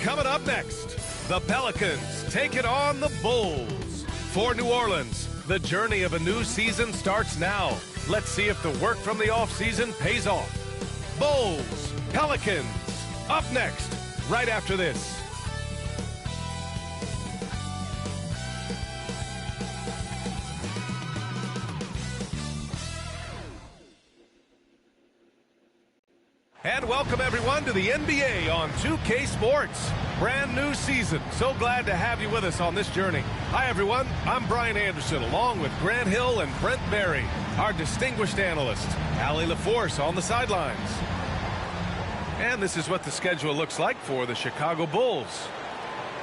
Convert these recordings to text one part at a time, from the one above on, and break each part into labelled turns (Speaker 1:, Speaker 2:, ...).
Speaker 1: Coming up next, the Pelicans taking on the Bulls. For New Orleans, the journey of a new season starts now. Let's see if the work from the offseason pays off. Bulls, Pelicans, up next, right after this. And welcome everyone to the NBA on 2K Sports. Brand new season. So glad to have you with us on this journey. Hi everyone, I'm Brian Anderson along with Grant Hill and Brent Barry, our distinguished analyst, Allie LaForce on the sidelines. And this is what the schedule looks like for the Chicago Bulls.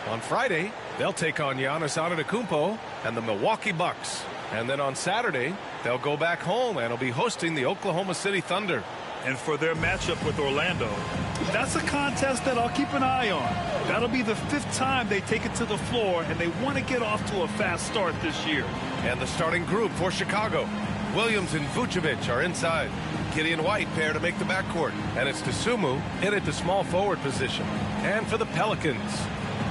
Speaker 1: On Friday, they'll take on Giannis Antetokounmpo and the Milwaukee Bucks. And then on Saturday, they'll go back home and will be hosting the Oklahoma City Thunder.
Speaker 2: And for their matchup with Orlando, that's a contest that I'll keep an eye on. That'll be the 5th time they take it to the floor, and they want to get off to a fast start this year.
Speaker 1: And the starting group for Chicago. Williams and Vucevic are inside. Gideon White pair to make the backcourt. And it's Dosunmu in at the small forward position. And for the Pelicans,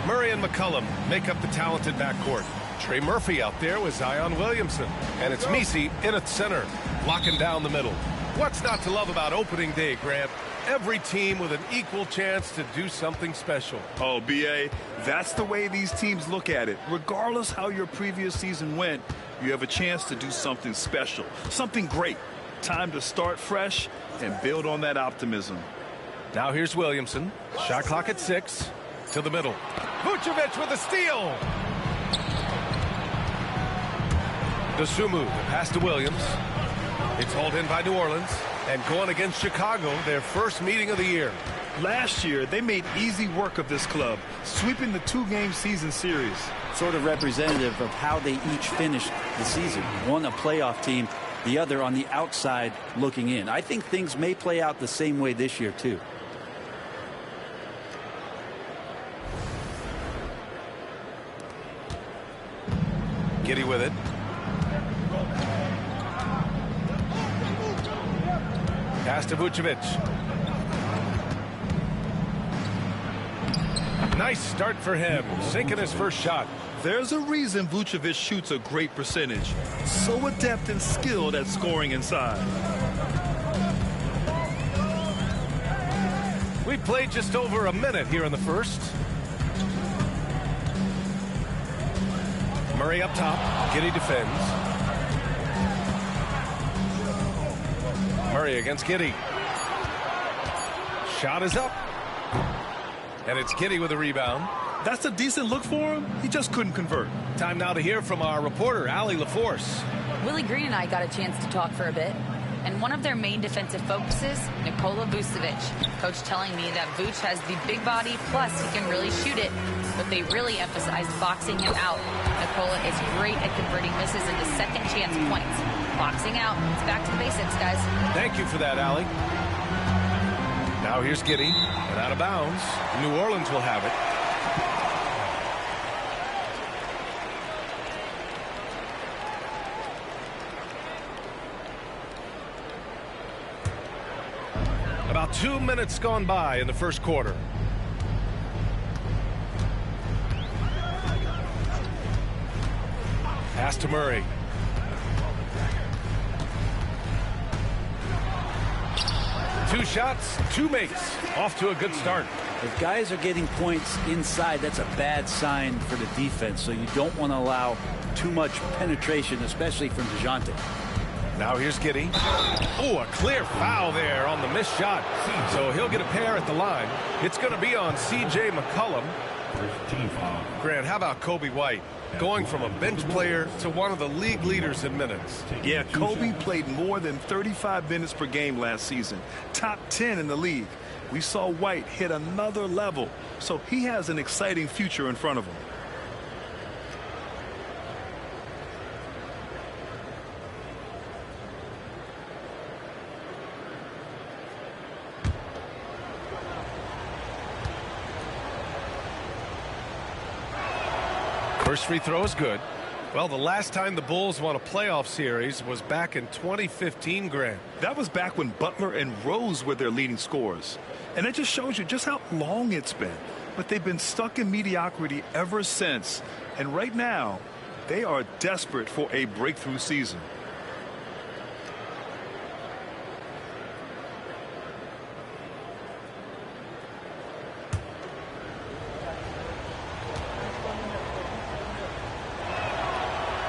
Speaker 1: Murray and McCollum make up the talented backcourt. Trey Murphy out there with Zion Williamson. And it's Messi in at center, locking down the middle. What's not to love about opening day, Grant? Every team with an equal chance to do something special.
Speaker 2: Oh, B.A., that's the way these teams look at it. Regardless how your previous season went, you have a chance to do something special, something great. Time to start fresh and build on that optimism.
Speaker 1: Now here's Williamson. Shot clock at 6. To the middle. Vucevic with a steal. Dosunmu, the pass to Williams. It's hauled in by New Orleans, and going against Chicago, their first meeting of the year.
Speaker 2: Last year, they made easy work of this club, sweeping the 2-game season series.
Speaker 3: Sort of representative of how they each finished the season. One a playoff team, the other on the outside looking in. I think things may play out the same way this year, too.
Speaker 1: Giddey with it. Pass to Vucevic. Nice start for him, sinking his first shot.
Speaker 2: There's a reason Vucevic shoots a great percentage. So adept and skilled at scoring inside.
Speaker 1: We played just over a minute here in the first. Murray up top. Giddey defends. Murray against Giddey. Shot is up. And it's Giddey with a rebound.
Speaker 2: That's a decent look for him. He just couldn't convert.
Speaker 1: Time now to hear from our reporter, Allie LaForce.
Speaker 4: Willie Green and I got a chance to talk for a bit. And one of their main defensive focuses, Nikola Vucevic. Coach telling me that Vuce has the big body, plus he can really shoot it. But they really emphasize boxing him out. Nikola is great at converting misses into second chance points. Boxing out. It's back to the basics, guys.
Speaker 1: Thank you for that, Allie. Now here's Giddey, and out of bounds. New Orleans will have it. About 2 minutes gone by in the first quarter. Pass to Murray. Two shots, 2 makes. Off to a good start.
Speaker 3: If guys are getting points inside, that's a bad sign for the defense. So you don't want to allow too much penetration, especially from DeJounte.
Speaker 1: Now here's Giddey. Oh, a clear foul there on the missed shot. So he'll get a pair at the line. It's going to be on C.J. McCollum. Grant, how about Kobe White? Going from a bench player to one of the league leaders in minutes.
Speaker 2: Yeah, Kobe played more than 35 minutes per game last season. Top 10 in the league. We saw White hit another level, so he has an exciting future in front of him.
Speaker 1: First free throw is good. Well, the last time the Bulls won a playoff series was back in 2015, Grant.
Speaker 2: That was back when Butler and Rose were their leading scorers. And it just shows you just how long it's been. But they've been stuck in mediocrity ever since. And right now, they are desperate for a breakthrough season.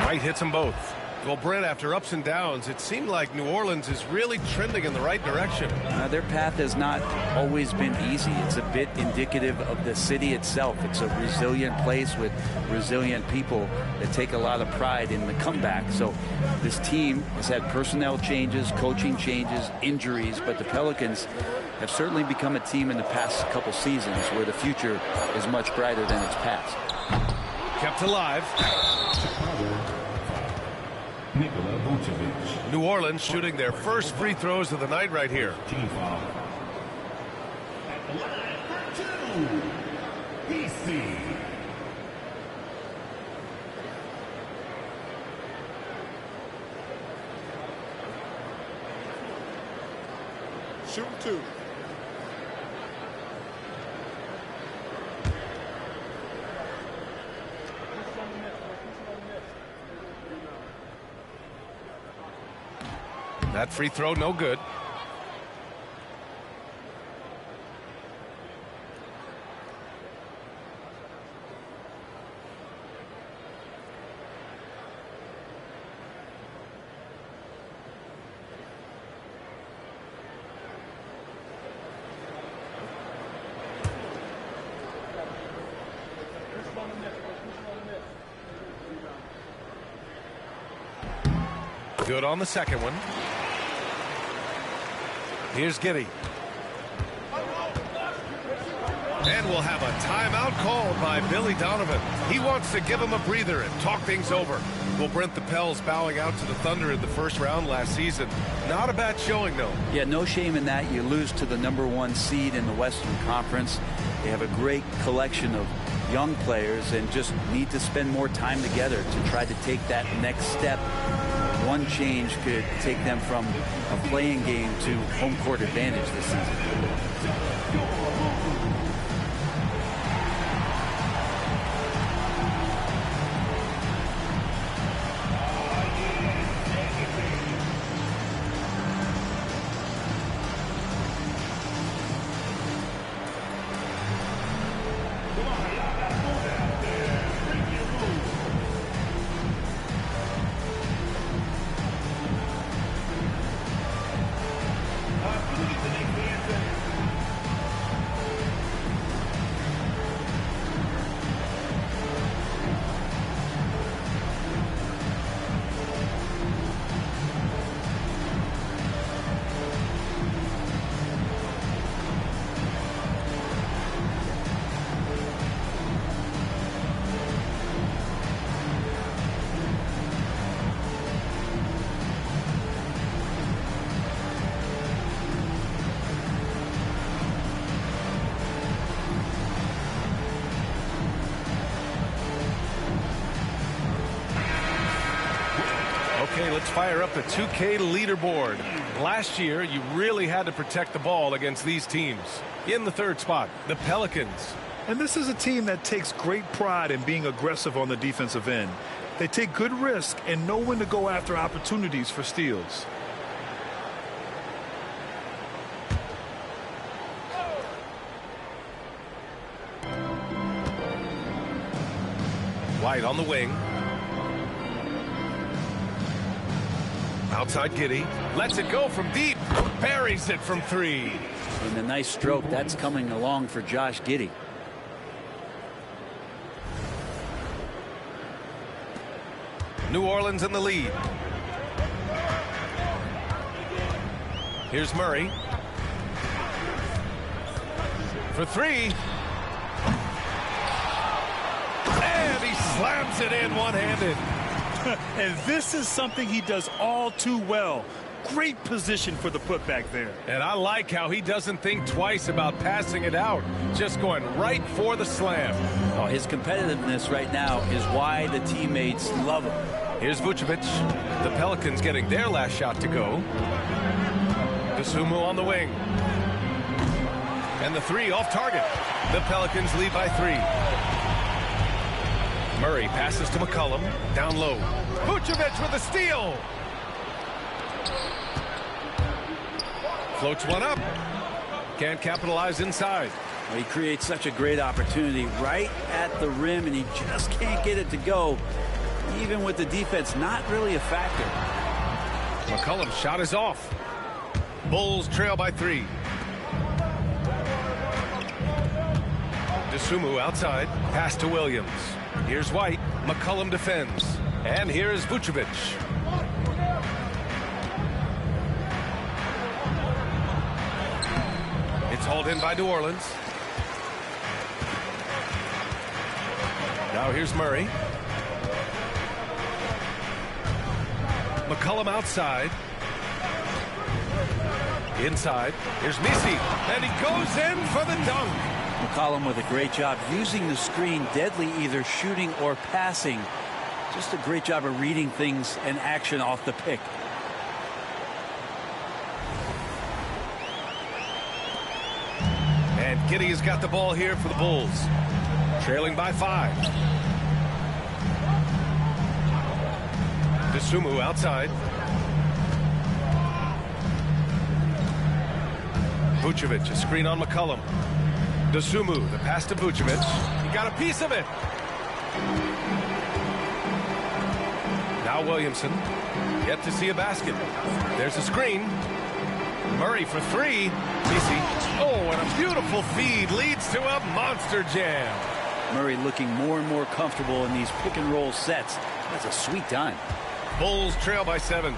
Speaker 1: White hits them both. Well, Brent, after ups and downs, it seemed like New Orleans is really trending in the right direction.
Speaker 3: Their path has not always been easy. It's a bit indicative of the city itself. It's a resilient place with resilient people that take a lot of pride in the comeback. So this team has had personnel changes, coaching changes, injuries, but the Pelicans have certainly become a team in the past couple seasons where the future is much brighter than its past.
Speaker 1: Kept alive. New Orleans shooting their first free throws of the night right here.
Speaker 5: Team foul. At the line for 2, BC.
Speaker 6: Shoot 2.
Speaker 1: That free throw, no good. Good on the second one. Here's Giddey. And we'll have a timeout called by Billy Donovan. He wants to give him a breather and talk things over. Well, Brent, the Pels bowing out to the Thunder in the first round last season. Not a bad showing, though.
Speaker 3: Yeah, no shame in that. You lose to the #1 seed in the Western Conference. They have a great collection of young players and just need to spend more time together to try to take that next step. One change could take them from a playing game to home court advantage this season.
Speaker 1: Okay, let's fire up the 2K leaderboard. Last year, you really had to protect the ball against these teams. In the third spot, the Pelicans.
Speaker 2: And this is a team that takes great pride in being aggressive on the defensive end. They take good risk and know when to go after opportunities for steals.
Speaker 1: White on the wing. Outside Giddey. Lets it go from deep. Buries it from 3.
Speaker 3: And a nice stroke. That's coming along for Josh Giddey.
Speaker 1: New Orleans in the lead. Here's Murray. For 3. And he slams it in one-handed.
Speaker 2: And this is something he does all too well. Great position for the putback there.
Speaker 1: And I like how he doesn't think twice about passing it out. Just going right for the slam.
Speaker 3: Oh, his competitiveness right now is why the teammates love him.
Speaker 1: Here's Vucevic. The Pelicans getting their last shot to go. Dosunmu on the wing. And the three off target. The Pelicans lead by 3. Murray passes to McCollum. Down low. Vucevic with a steal. Floats one up. Can't capitalize inside.
Speaker 3: Well, he creates such a great opportunity right at the rim, and he just can't get it to go. Even with the defense not really a factor.
Speaker 1: McCollum's shot is off. Bulls trail by 3. Dosunmu outside. Pass to Williams. Here's White. McCollum defends. And here's Vucevic. It's hauled in by New Orleans. Now here's Murray. McCollum outside. Inside. Here's Misi. And he goes in for the dunk.
Speaker 3: McCollum with a great job using the screen, deadly either shooting or passing. Just a great job of reading things and action off the pick.
Speaker 1: And Giddey has got the ball here for the Bulls. Trailing by 5. Dosunmu outside. Vucevic, a screen on McCollum. Dosunmu, the pass to Vucevic. He got a piece of it. Now Williamson. Yet to see a basket. There's a screen. Murray for 3. Misi. Oh, and a beautiful feed leads to a monster jam.
Speaker 3: Murray looking more and more comfortable in these pick and roll sets. That's a sweet time.
Speaker 1: Bulls trail by 7.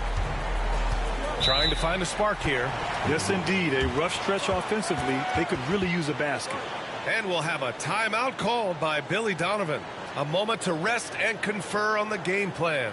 Speaker 1: Trying to find a spark here.
Speaker 2: Yes, indeed. A rough stretch offensively. They could really use a basket.
Speaker 1: And we'll have a timeout called by Billy Donovan. A moment to rest and confer on the game plan.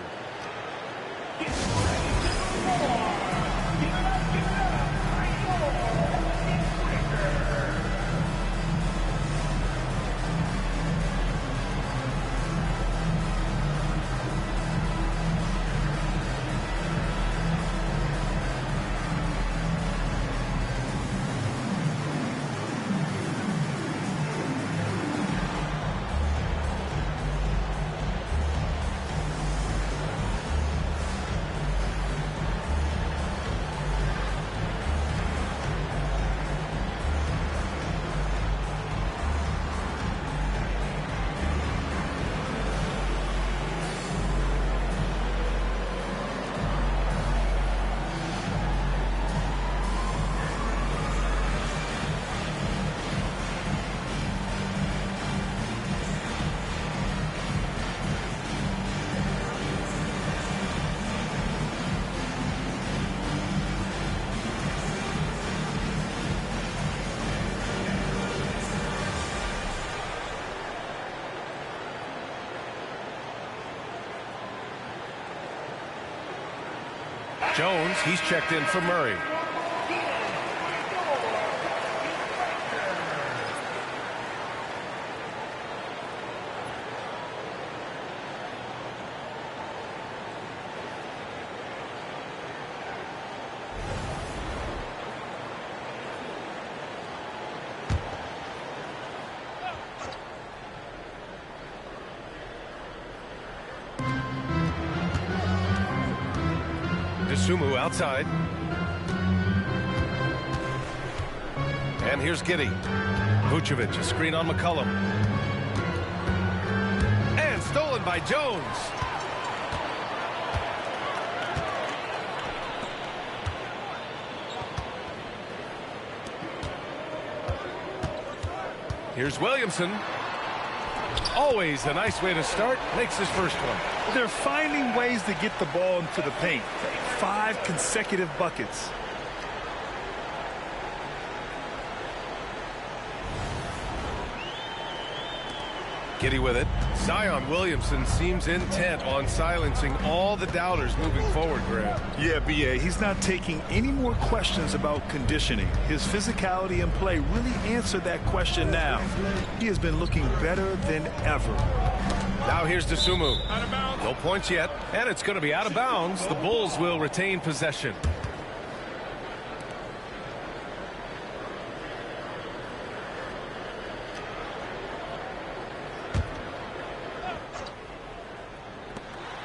Speaker 1: Jones, he's checked in for Murray. Dosunmu outside. And here's Giddey. Vucevic, a screen on McCollum. And stolen by Jones. Here's Williamson. Always a nice way to start. Makes his first one.
Speaker 2: They're finding ways to get the ball into the paint. 5 consecutive buckets.
Speaker 1: Giddy with it. Zion Williamson seems intent on silencing all the doubters moving forward, Grant.
Speaker 2: Yeah, B.A., he's not taking any more questions about conditioning. His physicality and play really answered that question now. He has been looking better than ever.
Speaker 1: Now here's Dosunmu. No points yet, and it's going to be out of bounds. The Bulls will retain possession.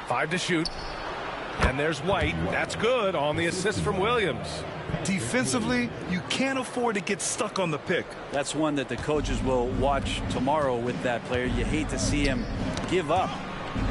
Speaker 1: Five to shoot. And there's White. That's good on the assist from Williams.
Speaker 2: Defensively, you can't afford to get stuck on the pick.
Speaker 3: That's one that the coaches will watch tomorrow with that player. You hate to see him give up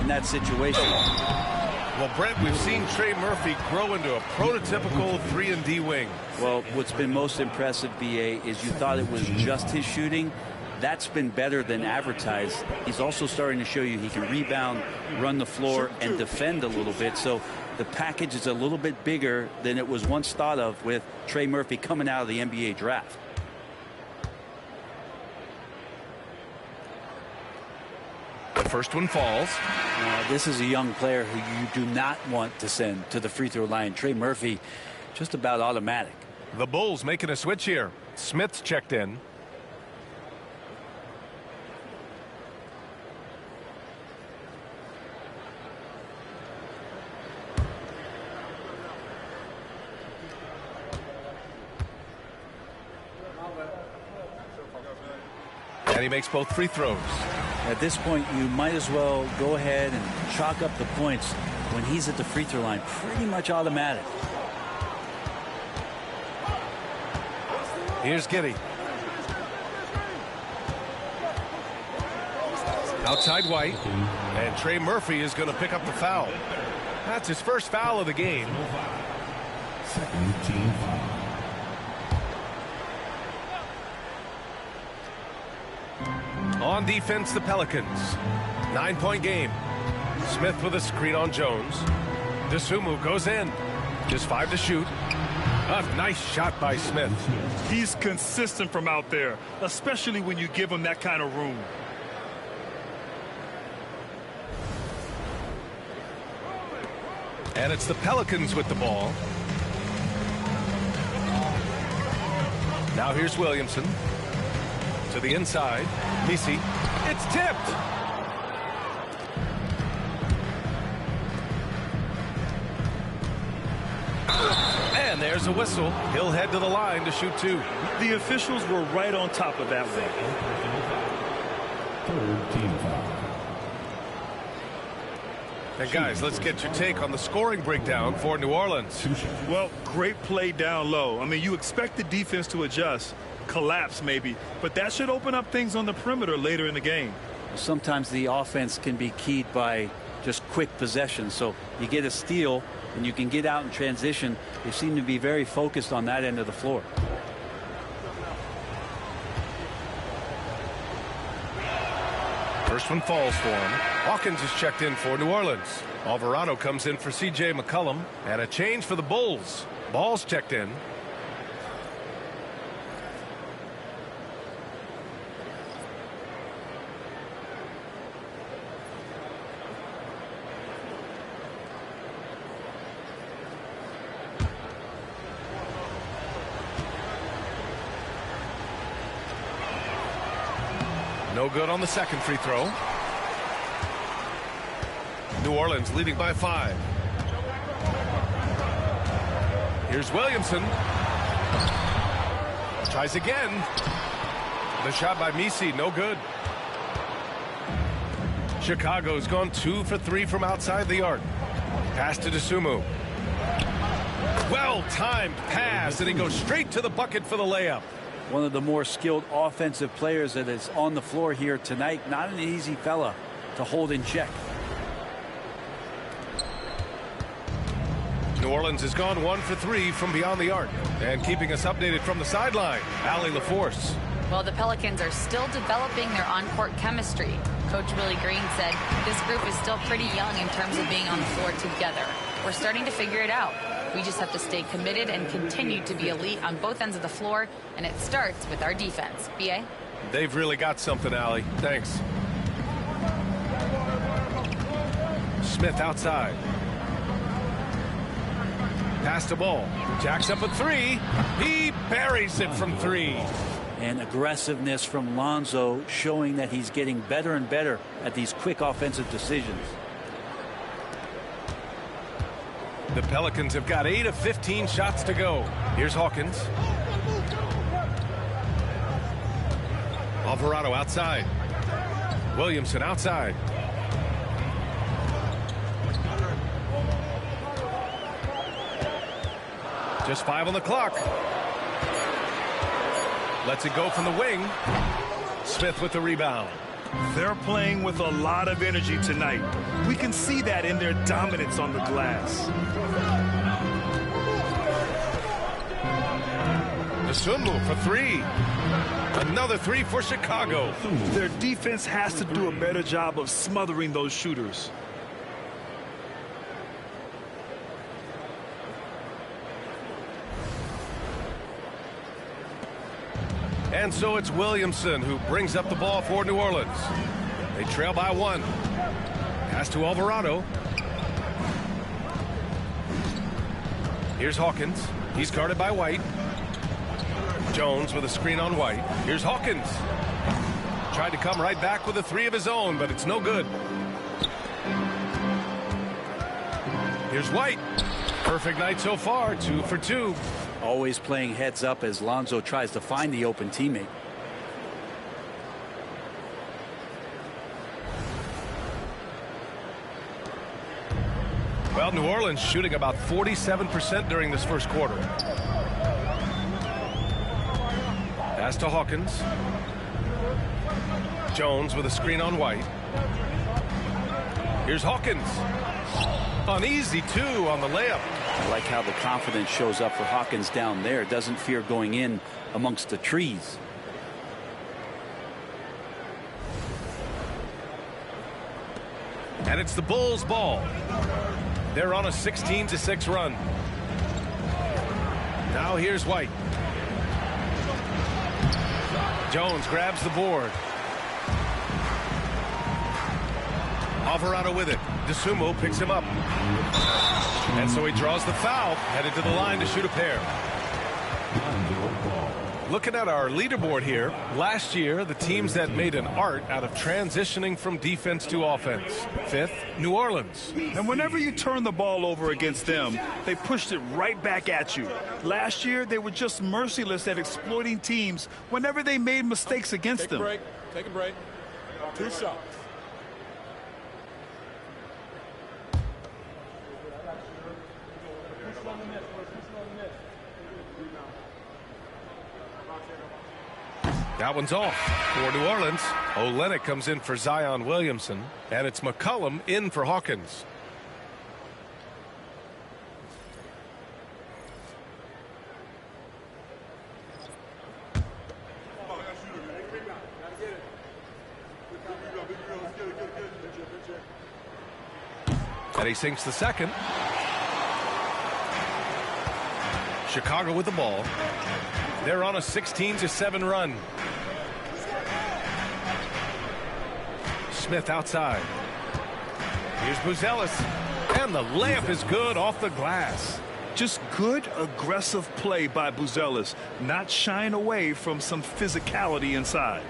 Speaker 3: in that situation.
Speaker 1: Well, Brent, we've seen Trey Murphy grow into a prototypical 3-and-D wing.
Speaker 3: Well, what's been most impressive, BA, is you thought it was just his shooting. That's been better than advertised. He's also starting to show you he can rebound, run the floor, and defend a little bit. So the package is a little bit bigger than it was once thought of with Trey Murphy coming out of the NBA draft.
Speaker 1: The first one falls.
Speaker 3: This is a young player who you do not want to send to the free throw line. Trey Murphy, just about automatic.
Speaker 1: The Bulls making a switch here. Smith's checked in. And he makes both free throws.
Speaker 3: At this point, you might as well go ahead and chalk up the points when he's at the free throw line. Pretty much automatic.
Speaker 1: Here's Giddy. Outside White. And Trey Murphy is going to pick up the foul. That's his first foul of the game.
Speaker 5: Second team foul.
Speaker 1: On defense, the Pelicans. 9-point game. Smith with a screen on Jones. Dosunmu goes in. Just 5 to shoot. A nice shot by Smith.
Speaker 2: He's consistent from out there, especially when you give him that kind of room.
Speaker 1: And it's the Pelicans with the ball. Now here's Williamson. To the inside. Misi. It's tipped. And there's a whistle. He'll head to the line to shoot 2.
Speaker 2: The officials were right on top of that one.
Speaker 5: Third team foul.
Speaker 1: And guys, let's get your take on the scoring breakdown for New Orleans.
Speaker 2: Well, great play down low. I mean, you expect the defense to adjust, collapse maybe, but that should open up things on the perimeter later in the game.
Speaker 3: Sometimes the offense can be keyed by just quick possession. So you get a steal and you can get out in transition. They seem to be very focused on that end of the floor.
Speaker 1: First one falls for him. Hawkins is checked in for New Orleans. Alvarado comes in for C.J. McCollum. And a change for the Bulls. Ball's checked in. No good on the second free throw. New Orleans leading by 5. Here's Williamson. Tries again. The shot by Misi, no good. Chicago's gone 2 for 3 from outside the arc. Pass to Dosunmu. Well-timed pass, and he goes straight to the bucket for the layup.
Speaker 3: One of the more skilled offensive players that is on the floor here tonight. Not an easy fella to hold in check.
Speaker 1: New Orleans has gone 1 for 3 from beyond the arc. And keeping us updated from the sideline, Allie LaForce.
Speaker 4: Well, the Pelicans are still developing their on-court chemistry. Coach Willie Green said this group is still pretty young in terms of being on the floor together. We're starting to figure it out. We just have to stay committed and continue to be elite on both ends of the floor, and it starts with our defense. B.A.?
Speaker 1: They've really got something, Allie. Thanks. Smith outside. Pass the ball. Jacks up a three. He buries it from three.
Speaker 3: And aggressiveness from Lonzo showing that he's getting better and better at these quick offensive decisions.
Speaker 1: The Pelicans have got 8 of 15 shots to go. Here's Hawkins. Alvarado outside. Williamson outside. Just 5 on the clock. Lets it go from the wing. Smith with the rebound.
Speaker 2: They're playing with a lot of energy tonight. We can see that in their dominance on the glass.
Speaker 1: Desumbu for 3. Another 3 for Chicago.
Speaker 2: Their defense has to do a better job of smothering those shooters.
Speaker 1: And so it's Williamson who brings up the ball for New Orleans. They trail by 1. Pass to Alvarado. Here's Hawkins. He's guarded by White. Jones with a screen on White. Here's Hawkins. Tried to come right back with a 3 of his own, but it's no good. Here's White. Perfect night so far, 2 for 2.
Speaker 3: Always playing heads up as Lonzo tries to find the open teammate.
Speaker 1: Well, New Orleans shooting about 47% during this first quarter. Pass to Hawkins. Jones with a screen on White. Here's Hawkins. An easy 2 on the layup.
Speaker 3: I like how the confidence shows up for Hawkins down there. Doesn't fear going in amongst the trees.
Speaker 1: And it's the Bulls' ball. They're on a 16-6 run. Now here's White. Jones grabs the board. Alvarado with it. Desumbu picks him up. And so he draws the foul, headed to the line to shoot a pair. Looking at our leaderboard here, last year the teams that made an art out of transitioning from defense to offense. 5th, New Orleans.
Speaker 2: And whenever you turn the ball over against them, they pushed it right back at you. Last year they were just merciless at exploiting teams whenever they made mistakes against them.
Speaker 6: Take a break. 2 shots.
Speaker 1: That one's off for New Orleans. Olynyk comes in for Zion Williamson, and it's McCollum in for Hawkins. And he sinks the second. Chicago with the ball. They're on a 16-7 run. Smith outside. Here's Buzelis. And the layup is good off the glass.
Speaker 2: Just good, aggressive play by Buzelis, not shying away from some physicality inside.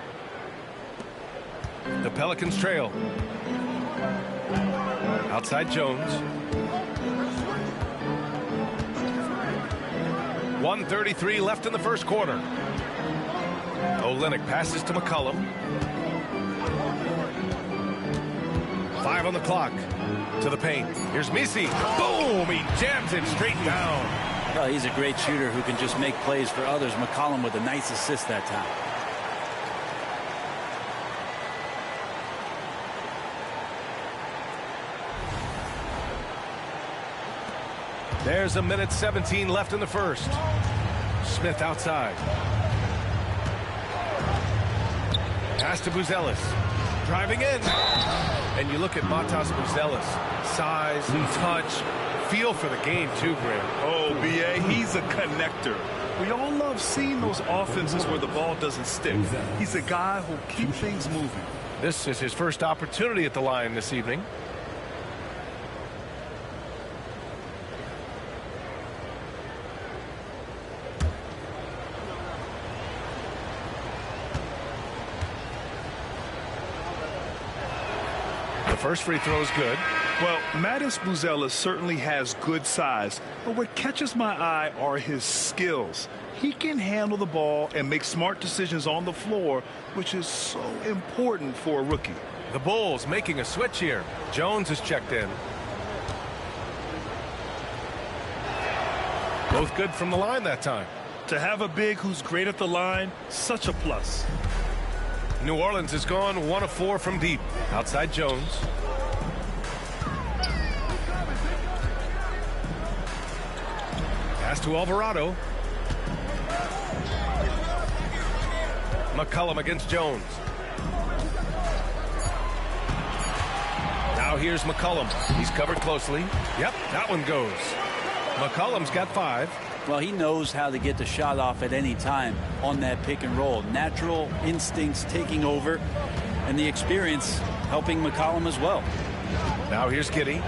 Speaker 1: The Pelicans trail. Outside Jones. 1:33 left in the first quarter. Olynyk passes to McCollum. 5 on the clock. To the paint. Here's Misi. Boom! He jams it straight down.
Speaker 3: Well, he's a great shooter who can just make plays for others. McCollum with a nice assist that time.
Speaker 1: There's a minute 17 left in the first. Smith outside. Pass to Buzelis. Driving in. And you look at Matas Buzelis. Size, touch, feel for the game too, Graham.
Speaker 2: Oh, B.A., he's a connector. We all love seeing those offenses where the ball doesn't stick. He's a guy who'll keep things moving.
Speaker 1: This is his first opportunity at the line this evening. first free throw is good.
Speaker 2: Well, Mattis Buzelis certainly has good size, but what catches my eye are his skills. He can handle the ball and make smart decisions on the floor, which is so important for a rookie.
Speaker 1: The Bulls making a switch here. Jones is checked in. Both good from the line that time.
Speaker 2: To have a big who's great at the line, such a plus.
Speaker 1: New Orleans has gone 1 of 4 from deep. Outside Jones. Pass to Alvarado. McCollum against Jones. Now here's McCollum. He's covered closely. Yep, that one goes. McCollum's got 5.
Speaker 3: Well, he knows how to get the shot off at any time on that pick and roll. Natural instincts taking over, and the experience helping McCollum as well.
Speaker 1: Now here's Giddey.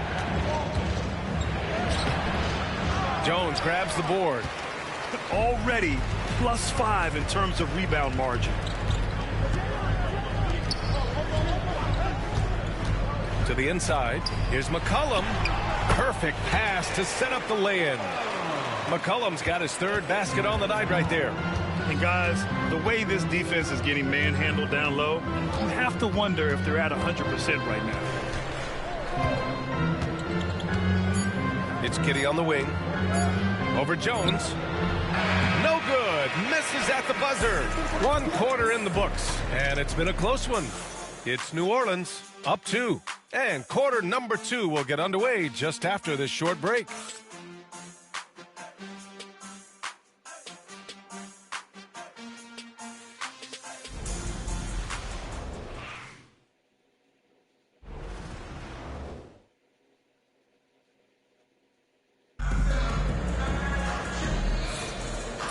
Speaker 1: Jones grabs the board.
Speaker 2: Already +5 in terms of rebound margin.
Speaker 1: To the inside. Here's McCollum. Perfect pass to set up the lay-in. McCollum's got his 3rd basket on the night right there.
Speaker 2: And guys, the way this defense is getting manhandled down low, you have to wonder if they're at 100% right now.
Speaker 1: It's Giddey on the wing. Over Jones. No good. Misses at the buzzer. 1 quarter in the books. And it's been a close one. It's New Orleans up 2. And quarter number 2 will get underway just after this short break.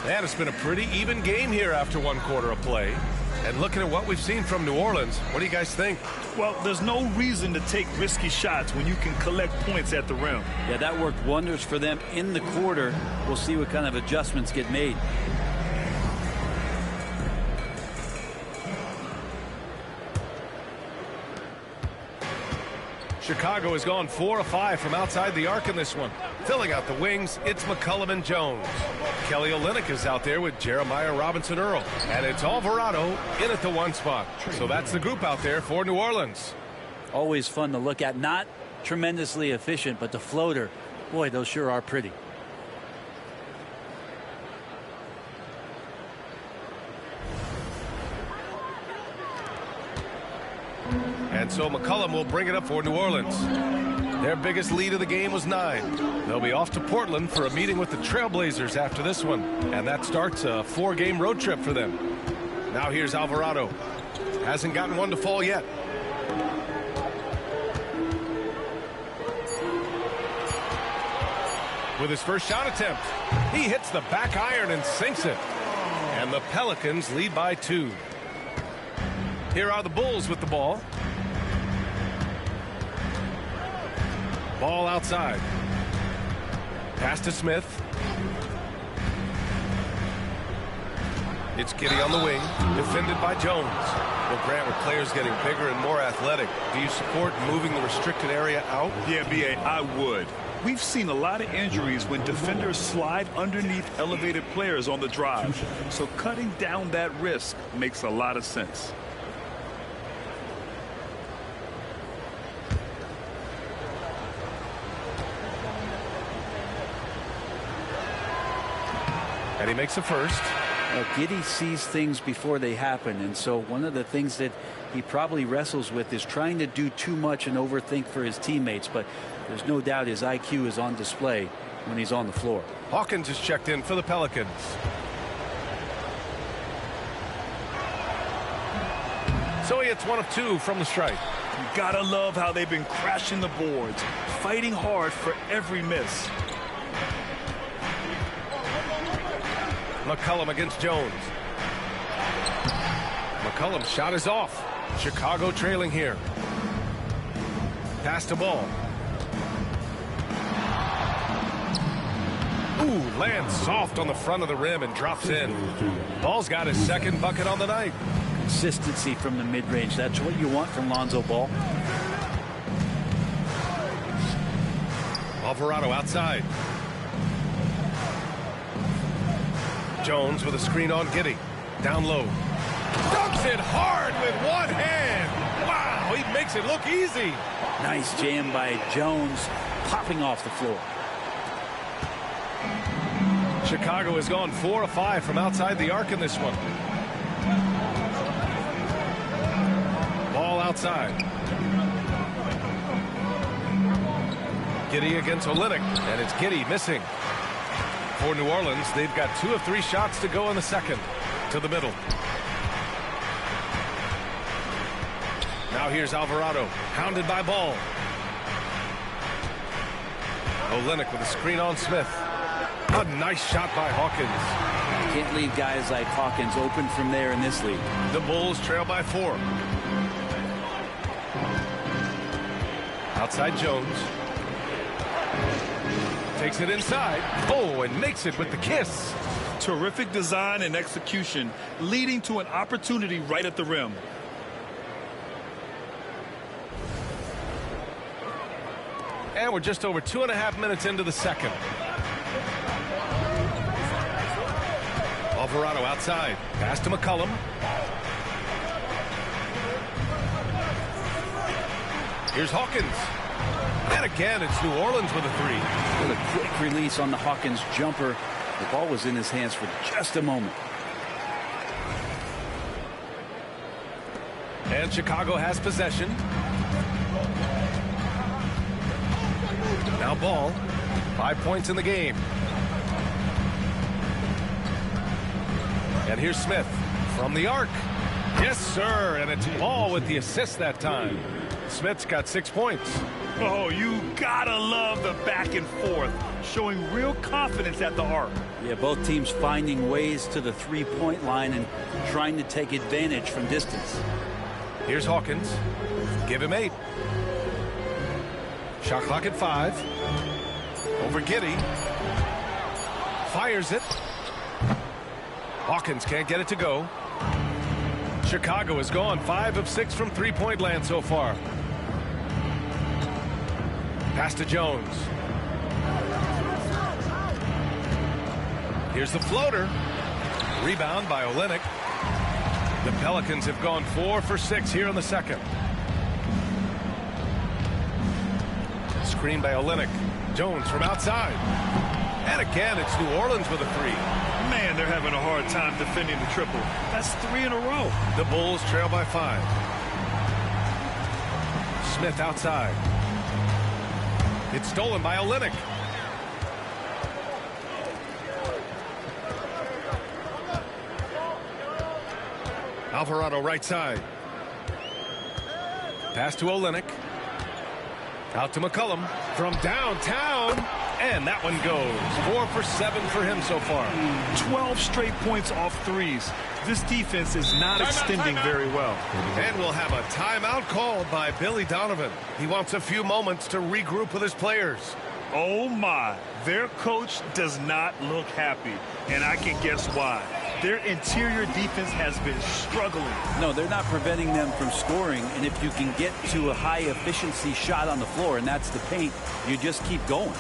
Speaker 1: And it's been a pretty even game here after 1 quarter of play. And looking at what we've seen from New Orleans, what do you guys think?
Speaker 2: Well, there's no reason to take risky shots when you can collect points at the rim.
Speaker 3: Yeah, that worked wonders for them in the quarter. We'll see what kind of adjustments get made.
Speaker 1: Chicago has gone 4 of 5 from outside the arc in this one. Filling out the wings, it's McCollum and Jones. Kelly Olynyk is out there with Jeremiah Robinson-Earl. And it's Alvarado in at the 1 spot. So that's the group out there for New Orleans.
Speaker 3: Always fun to look at. Not tremendously efficient, but the floater, boy, those sure are pretty.
Speaker 1: And so McCollum will bring it up for New Orleans. Their biggest lead of the game was 9. They'll be off to Portland for a meeting with the Trailblazers after this one. And that starts a 4-game road trip for them. Now here's Alvarado. Hasn't gotten one to fall yet. With his first shot attempt, he hits the back iron and sinks it. And the Pelicans lead by 2. Here are the Bulls with the ball. Ball outside. Pass to Smith. It's Giddey on the wing, defended by Jones. Well, Grant, with players getting bigger and more athletic, do you support moving the restricted area out?
Speaker 2: Yeah, B.A., I would. We've seen a lot of injuries when defenders slide underneath elevated players on the drive. So cutting down that risk makes a lot of sense.
Speaker 1: And he makes a first.
Speaker 3: Giddey sees things before they happen, and so one of the things that he probably wrestles with is trying to do too much and overthink for his teammates, but there's no doubt his IQ is on display when he's on the floor.
Speaker 1: Hawkins is checked in for the Pelicans. So he hits 1 of 2 from the stripe.
Speaker 2: You gotta love how they've been crashing the boards, fighting hard for every miss.
Speaker 1: McCollum against Jones. McCollum's shot is off. Chicago trailing here. Pass to Ball. Ooh, lands soft on the front of the rim and drops in. Ball's got his 2nd bucket on the night.
Speaker 3: Consistency from the mid-range. That's what you want from Lonzo Ball.
Speaker 1: Alvarado outside. Jones with a screen on Giddey. Down low. Dunks it hard with one hand. Wow, he makes it look easy.
Speaker 3: Nice jam by Jones, popping off the floor.
Speaker 1: Chicago has gone 4 of 5 from outside the arc in this one. Ball outside. Giddey against Olynyk, and it's Giddey missing. For New Orleans, they've got 2 of 3 shots to go in the second. To the middle. Now here's Alvarado, hounded by Ball. Olynyk with a screen on Smith. A nice shot by Hawkins.
Speaker 3: Can't leave guys like Hawkins open from there in this league.
Speaker 1: The Bulls trail by 4. Outside Jones. Takes it inside. Oh, and makes it with the kiss.
Speaker 2: Terrific design and execution, leading to an opportunity right at the rim.
Speaker 1: And we're just over 2.5 minutes into the second. Alvarado outside. Pass to McCollum. Here's Hawkins. And again, it's New Orleans with a 3.
Speaker 3: With a quick release on the Hawkins jumper. The ball was in his hands for just a moment.
Speaker 1: And Chicago has possession. Now Ball. 5 points in the game. And here's Smith from the arc. Yes, sir. And it's Ball with the assist that time. Smith's got 6 points.
Speaker 2: Oh, you gotta love the back and forth, showing real confidence at the arc.
Speaker 3: Yeah, both teams finding ways to the three-point line and trying to take advantage from distance.
Speaker 1: Here's Hawkins. Give him 8. Shot clock at 5. Over Giddey. Fires it. Hawkins can't get it to go. Chicago has gone 5 of 6 from three-point land so far. Pass to Jones. Here's the floater. Rebound by Olynyk. The Pelicans have gone 4 for 6 here in the second. Screen by Olynyk. Jones from outside. And again, it's New Orleans with a 3.
Speaker 2: Man, they're having a hard time defending the triple. That's 3 in a row.
Speaker 1: The Bulls trail by 5. Smith outside. It's stolen by Olynyk. Alvarado right side. Pass to Olynyk. Out to McCollum from downtown. And that one goes. 4 for 7 for him so far.
Speaker 2: 12 straight points off threes. This defense is not extending very well.
Speaker 1: And we'll have a timeout called by Billy Donovan. He wants a few moments to regroup with his players.
Speaker 2: Oh my, their coach does not look happy, and I can guess why. Their interior defense has been struggling.
Speaker 3: No, they're not preventing them from scoring, and if you can get to a high efficiency shot on the floor, and that's the paint, you just keep going.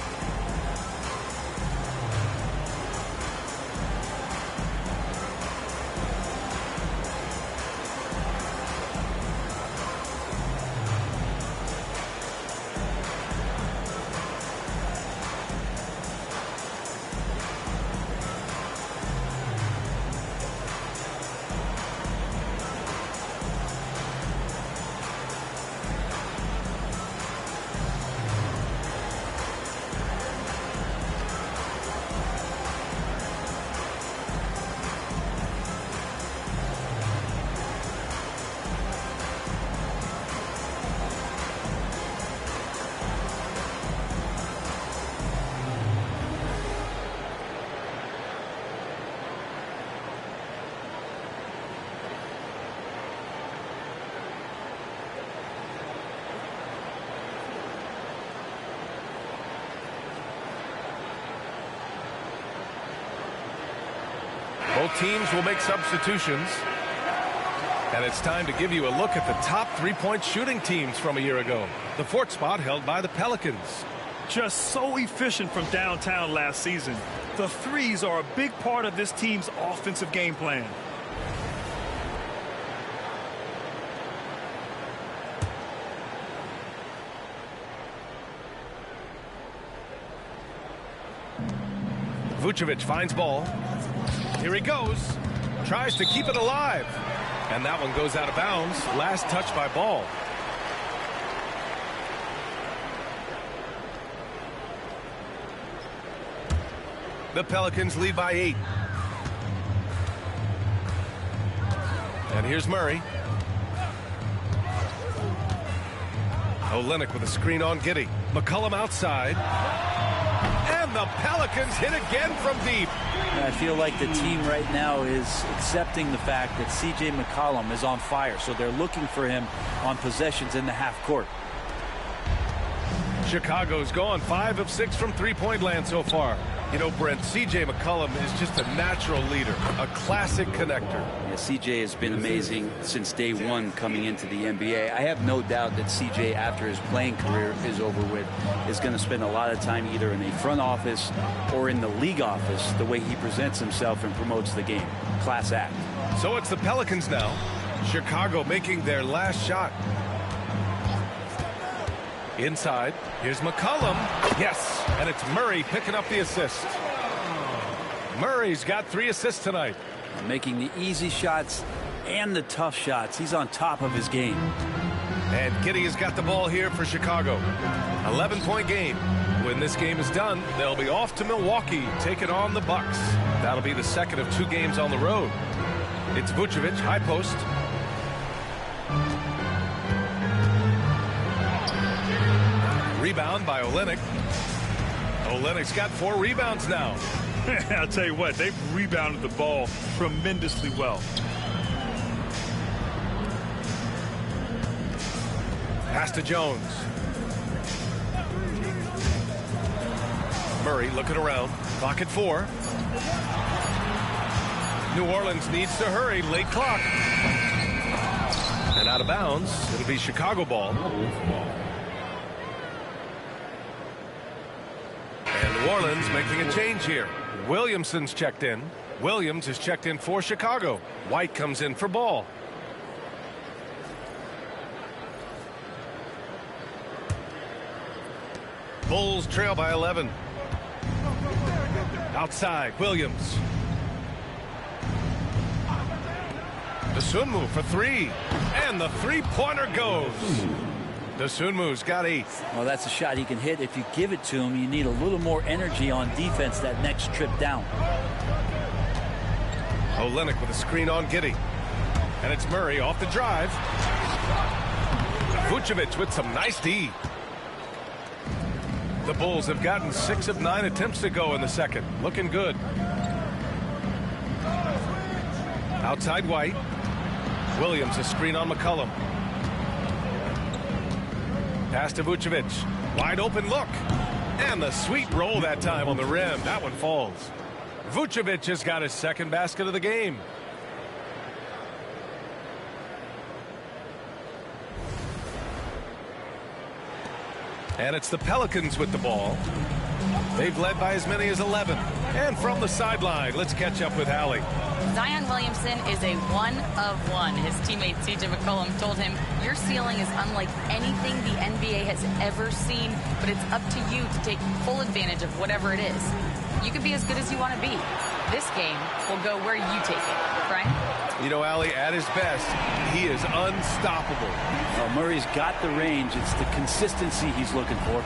Speaker 1: Both teams will make substitutions. And it's time to give you a look at the top three-point shooting teams from a year ago. The fourth spot held by the Pelicans.
Speaker 2: just so efficient from downtown last season. The threes are a big part of this team's offensive game plan.
Speaker 1: Vucevic finds ball. Here he goes. Tries to keep it alive. And that one goes out of bounds. Last touch by Ball. The Pelicans lead by 8. And here's Murray. Olynyk with a screen on Giddey. McCollum outside. And the Pelicans hit again from deep.
Speaker 3: I feel like the team right now is accepting the fact that C.J. McCollum is on fire, so they're looking for him on possessions in the half court.
Speaker 1: Chicago's gone 5 of 6 from three-point land so far. You know, Brent, C.J. McCollum is just a natural leader, a classic connector.
Speaker 3: Yeah, C.J. has been amazing since day one coming into the NBA. I have no doubt that C.J., after his playing career is over with, is going to spend a lot of time either in a front office or in the league office, the way he presents himself and promotes the game. Class act.
Speaker 1: So it's the Pelicans now. Chicago making their last shot. Inside, here's McCollum. Yes, and it's Murray picking up the assist. Murray's got 3 assists tonight.
Speaker 3: Making the easy shots and the tough shots. He's on top of his game.
Speaker 1: And Giddey has got the ball here for Chicago. 11-point game. When this game is done, they'll be off to Milwaukee, taking on the Bucks. That'll be the second of 2 games on the road. It's Vucevic, high post. Rebound by Olynyk. Olynyk's got 4 rebounds now.
Speaker 2: I'll tell you what, they've rebounded the ball tremendously well.
Speaker 1: Pass to Jones. Murray looking around. Clock at 4. New Orleans needs to hurry. Late clock. And out of bounds. It'll be Chicago ball. And New Orleans making a change here. Williamson's checked in. Williams is checked in for Chicago. White comes in for Ball. Bulls trail by 11. Outside, Williams. Dosunmu for 3. And the three-pointer goes. Dosunmu's got 8.
Speaker 3: Well, that's a shot he can hit. If you give it to him, you need a little more energy on defense that next trip down.
Speaker 1: Olynyk with a screen on Giddey. And it's Murray off the drive. Vucevic with some nice D. The Bulls have gotten 6 of 9 attempts to go in the second. Looking good. Outside White. Williams a screen on McCollum. Pass to Vucevic. Wide open look. And the sweet roll that time on the rim. That one falls. Vucevic has got his second basket of the game. And it's the Pelicans with the ball. They've led by as many as 11. And from the sideline, let's catch up with Allie.
Speaker 4: Zion Williamson is a 1 of 1. His teammate C.J. McCollum told him, your ceiling is unlike anything the NBA has ever seen, but it's up to you to take full advantage of whatever it is. You can be as good as you want to be. This game will go where you take it. Brian?
Speaker 1: You know, Allie, at his best, he is unstoppable.
Speaker 3: Well, Murray's got the range. It's the consistency he's looking for.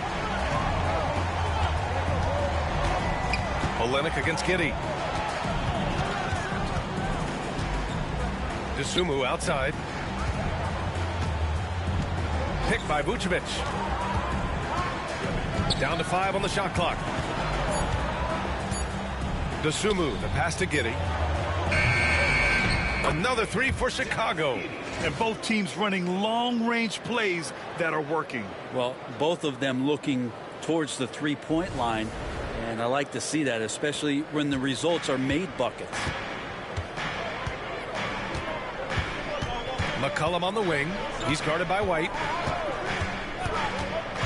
Speaker 1: Olynyk against Giddey. Dosunmu outside. Picked by Vucevic. Down to 5 on the shot clock. Dosunmu, the pass to Giddey. Another 3 for Chicago.
Speaker 2: And both teams running long-range plays that are working.
Speaker 3: Well, both of them looking towards the three-point line. And I like to see that, especially when the results are made buckets.
Speaker 1: McCollum on the wing. He's guarded by White.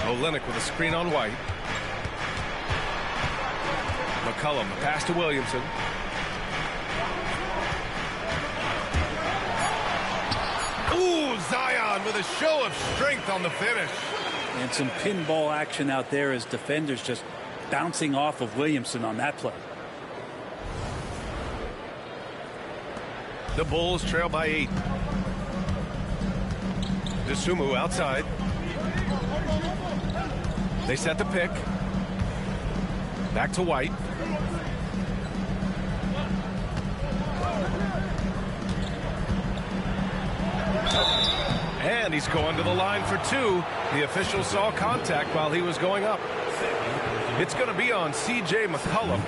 Speaker 1: Olynyk with a screen on White. McCollum, pass to Williamson. Ooh, Zion with a show of strength on the finish.
Speaker 3: And some pinball action out there as defenders just bouncing off of Williamson on that play.
Speaker 1: The Bulls trail by 8. Dosunmu outside. They set the pick. Back to White. And he's going to the line for 2. The official saw contact while he was going up. It's going to be on C.J. McCollum.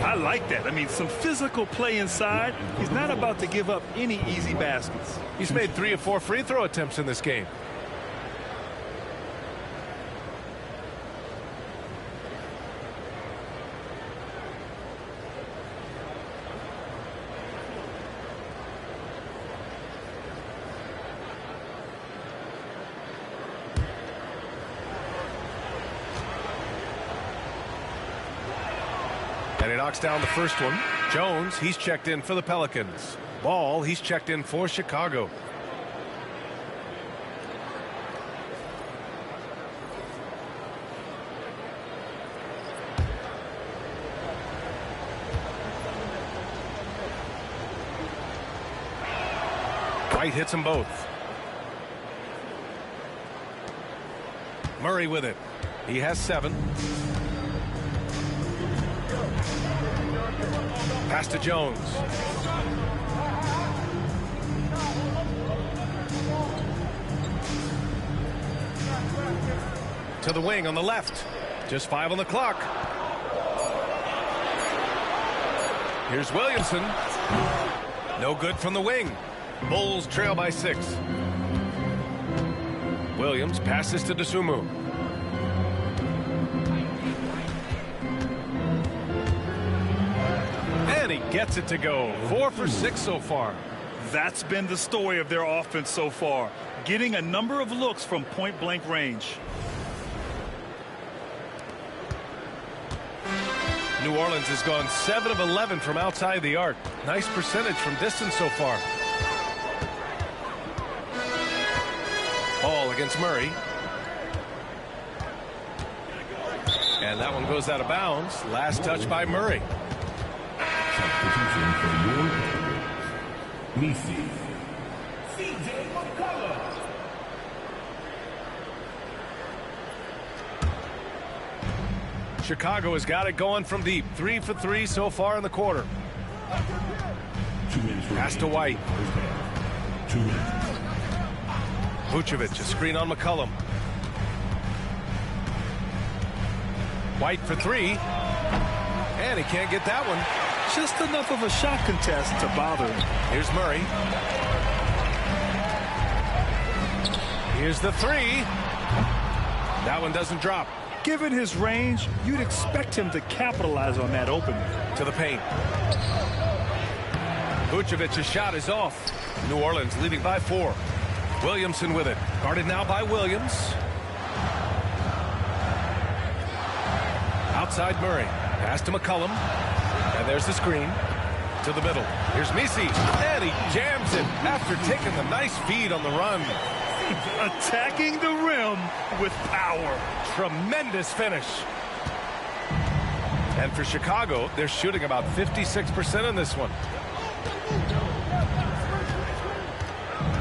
Speaker 2: I like that. I mean, some physical play inside. He's not about to give up any easy baskets.
Speaker 1: He's made 3 of 4 free throw attempts in this game. And he knocks down the first one. Jones, he's checked in for the Pelicans. Ball, he's checked in for Chicago. White hits them both. Murray with it. He has 7. Pass to Jones. To the wing on the left. Just 5 on the clock. Here's Williamson. No good from the wing. Bulls trail by 6. Williams passes to Dosunmu. And he gets it to go. 4 for 6 so far.
Speaker 2: That's been the story of their offense so far. Getting a number of looks from point-blank range.
Speaker 1: New Orleans has gone 7 of 11 from outside the arc. Nice percentage from distance so far. Ball against Murray. And that one goes out of bounds. Last touch by Murray.
Speaker 5: Substitution for your Memphis. C.J. McCollum.
Speaker 1: Chicago has got it going from deep. 3 for 3 so far in the quarter.
Speaker 5: 2 minutes.
Speaker 1: Pass to White.
Speaker 5: 2 minutes.
Speaker 1: Vucevic, a screen on McCollum. White for 3. And he can't get that one.
Speaker 2: Just enough of a shot contest to bother him.
Speaker 1: Here's Murray. Here's the 3. That one doesn't drop.
Speaker 2: Given his range, you'd expect him to capitalize on that opening.
Speaker 1: To the paint. Vucevic's shot is off. New Orleans leading by 4. Williamson with it. Guarded now by Williams. Outside Murray. Pass to McCollum. And there's the screen. To the middle. Here's Misi. And he jams it after taking the nice feed on the run.
Speaker 2: Attacking the rim with power.
Speaker 1: Tremendous finish. And for Chicago, they're shooting about 56% in this one.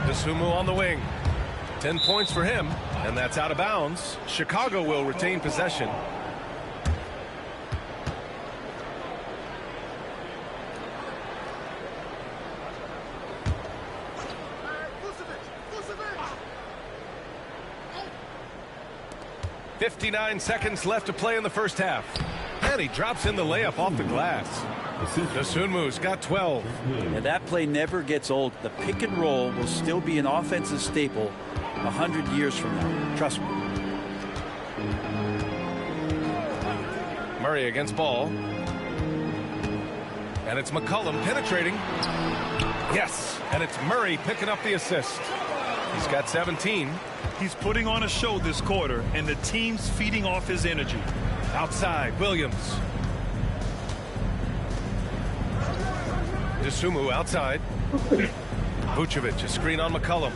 Speaker 1: Dosunmu on the wing. 10 points for him, and that's out of bounds. Chicago will retain possession. .59 seconds left to play in the first half. And he drops in the layup off the glass. Dosunmu's got 12.
Speaker 3: And that play never gets old. The pick and roll will still be an offensive staple 100 years from now. Trust me.
Speaker 1: Murray against Ball. And it's McCollum penetrating. Yes, and it's Murray picking up the assist. He's got 17.
Speaker 2: He's putting on a show this quarter, and the team's feeding off his energy.
Speaker 1: Outside, Williams. DeSumo outside. Vucevic, a screen on McCollum.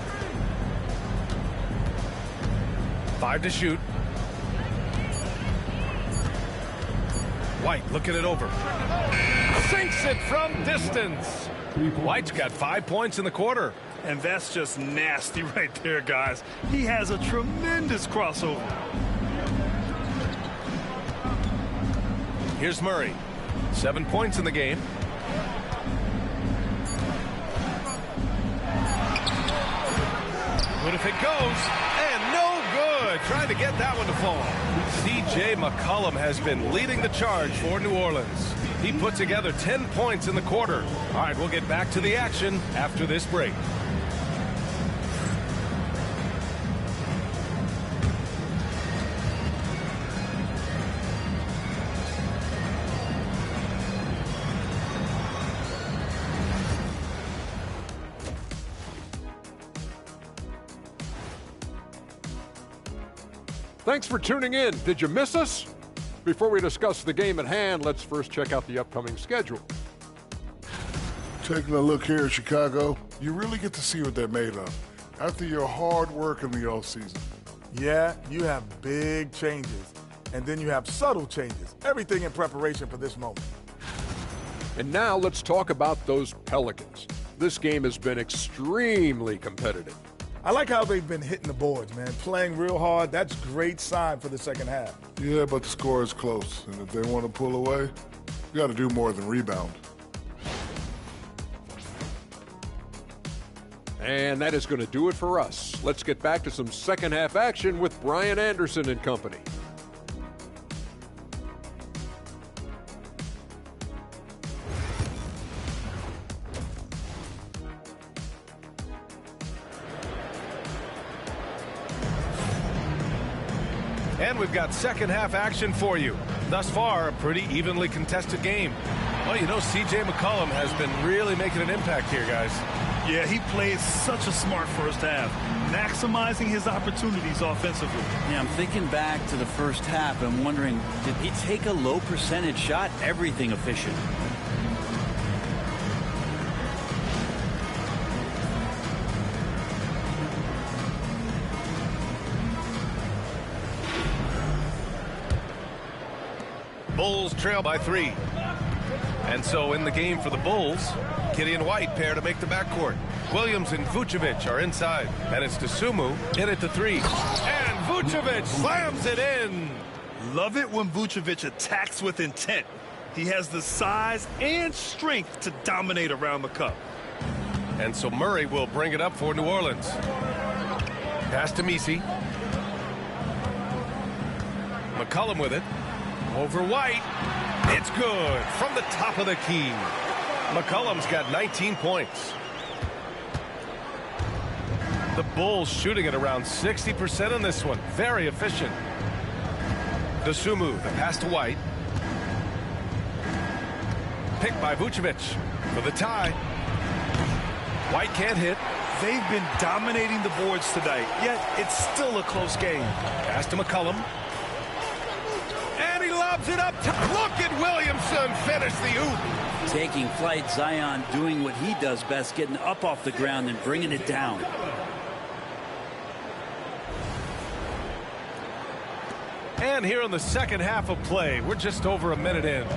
Speaker 1: 5 to shoot. White looking it over. Sinks it from distance. White's got 5 points in the quarter.
Speaker 2: And that's just nasty right there, guys. He has a tremendous crossover.
Speaker 1: Here's Murray. 7 points in the game. What if it goes? And no good. Trying to get that one to fall. C.J. McCollum has been leading the charge for New Orleans. He put together 10 points in the quarter. All right, we'll get back to the action after this break.
Speaker 7: Thanks for tuning in. Did you miss us? Before we discuss the game at hand, let's first check out the upcoming schedule.
Speaker 8: Taking a look here at Chicago, you really get to see what they're made of after your hard work in the offseason.
Speaker 9: Yeah, you have big changes, and then you have subtle changes. Everything in preparation for this moment.
Speaker 7: And now let's talk about those Pelicans. This game has been extremely competitive.
Speaker 9: I like how they've been hitting the boards, man. Playing real hard. That's a great sign for the second half.
Speaker 8: Yeah, but the score is close, and if they want to pull away, you got to do more than rebound.
Speaker 7: And that is going to do it for us. Let's get back to some second half action with Brian Anderson and company.
Speaker 1: And we've got second half action for you. Thus far, a pretty evenly contested game. Well, you know, C.J. McCollum has been really making an impact here, guys.
Speaker 2: Yeah, he played such a smart first half, maximizing his opportunities offensively.
Speaker 3: Yeah, I'm thinking back to the first half and wondering, did he take a low percentage shot? Everything efficient.
Speaker 1: Bulls trail by 3. And so in the game for the Bulls, Giddey and White pair to make the backcourt. Williams and Vucevic are inside. And it's DeSumo in at the 3. And Vucevic slams it in.
Speaker 2: Love it when Vucevic attacks with intent. He has the size and strength to dominate around the cup.
Speaker 1: And so Murray will bring it up for New Orleans. Pass to Messi. McCollum with it. Over White. It's good from the top of the key. McCollum's got 19 points. The Bulls shooting at around 60% on this one. Very efficient. DeSumo, the pass to White. Picked by Vucevic for the tie. White can't hit.
Speaker 2: They've been dominating the boards tonight, yet it's still a close game.
Speaker 1: Pass to McCollum. And he lobs it up top. Look at Williamson finish the oop.
Speaker 3: Taking flight, Zion doing what he does best, getting up off the ground and bringing it down.
Speaker 1: And here in the second half of play, we're just over a minute in.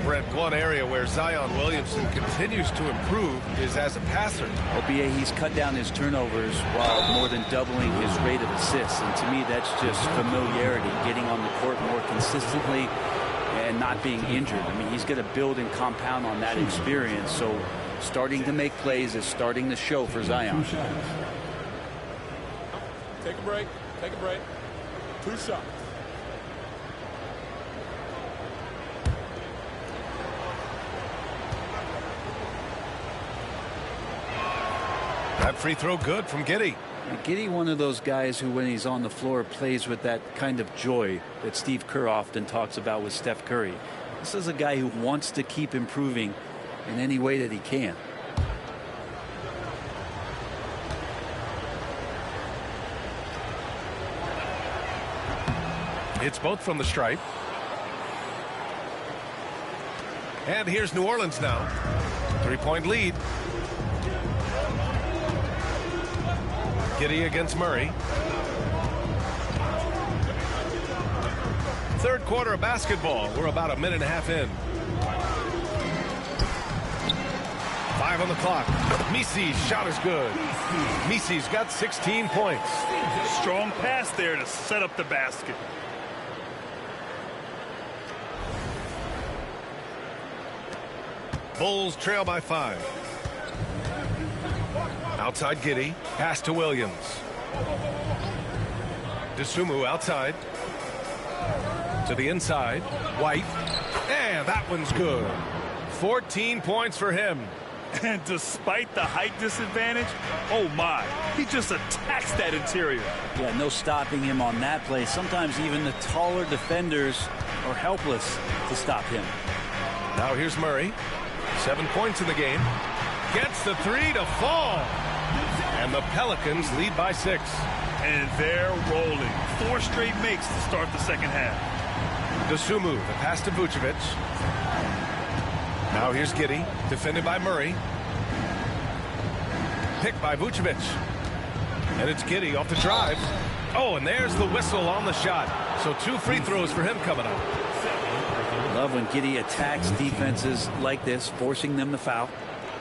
Speaker 1: Brent, one area where Zion Williamson continues to improve is as a passer.
Speaker 3: OBA, he's cut down his turnovers while more than doubling his rate of assists. And to me, that's just familiarity, getting on the court more consistently and not being injured. I mean, he's going to build and compound on that experience. So starting to make plays is starting to show for Zion.
Speaker 6: Take a break. Take a break. 2 shots.
Speaker 1: That free throw good from Giddey.
Speaker 3: Giddey, one of those guys who, when he's on the floor, plays with that kind of joy that Steve Kerr often talks about with Steph Curry. This is a guy who wants to keep improving in any way that he can. It's
Speaker 1: both from the stripe. And here's New Orleans now. 3-point lead. Giddey against Murray. Third quarter of basketball. We're about a minute and a half in. 5 on the clock. Misi's shot is good. Misi's got 16 points.
Speaker 2: Strong pass there to set up the basket.
Speaker 1: Bulls trail by 5. Outside Giddey. Pass to Williams. DeSumo outside. To the inside. White. And that one's good. 14 points for him.
Speaker 2: And despite the height disadvantage, oh my, he just attacks that interior.
Speaker 3: Yeah, no stopping him on that play. Sometimes even the taller defenders are helpless to stop him.
Speaker 1: Now here's Murray. 7 points in the game. Gets the 3 to fall. And the Pelicans lead by 6.
Speaker 2: And they're rolling. 4 straight makes to start the second half.
Speaker 1: DeSumo, the pass to Vucevic. Now here's Giddey, defended by Murray. Picked by Vucevic. And it's Giddey off the drive. Oh, and there's the whistle on the shot. So 2 free throws for him coming up.
Speaker 3: Love when Giddey attacks defenses like this, forcing them to foul.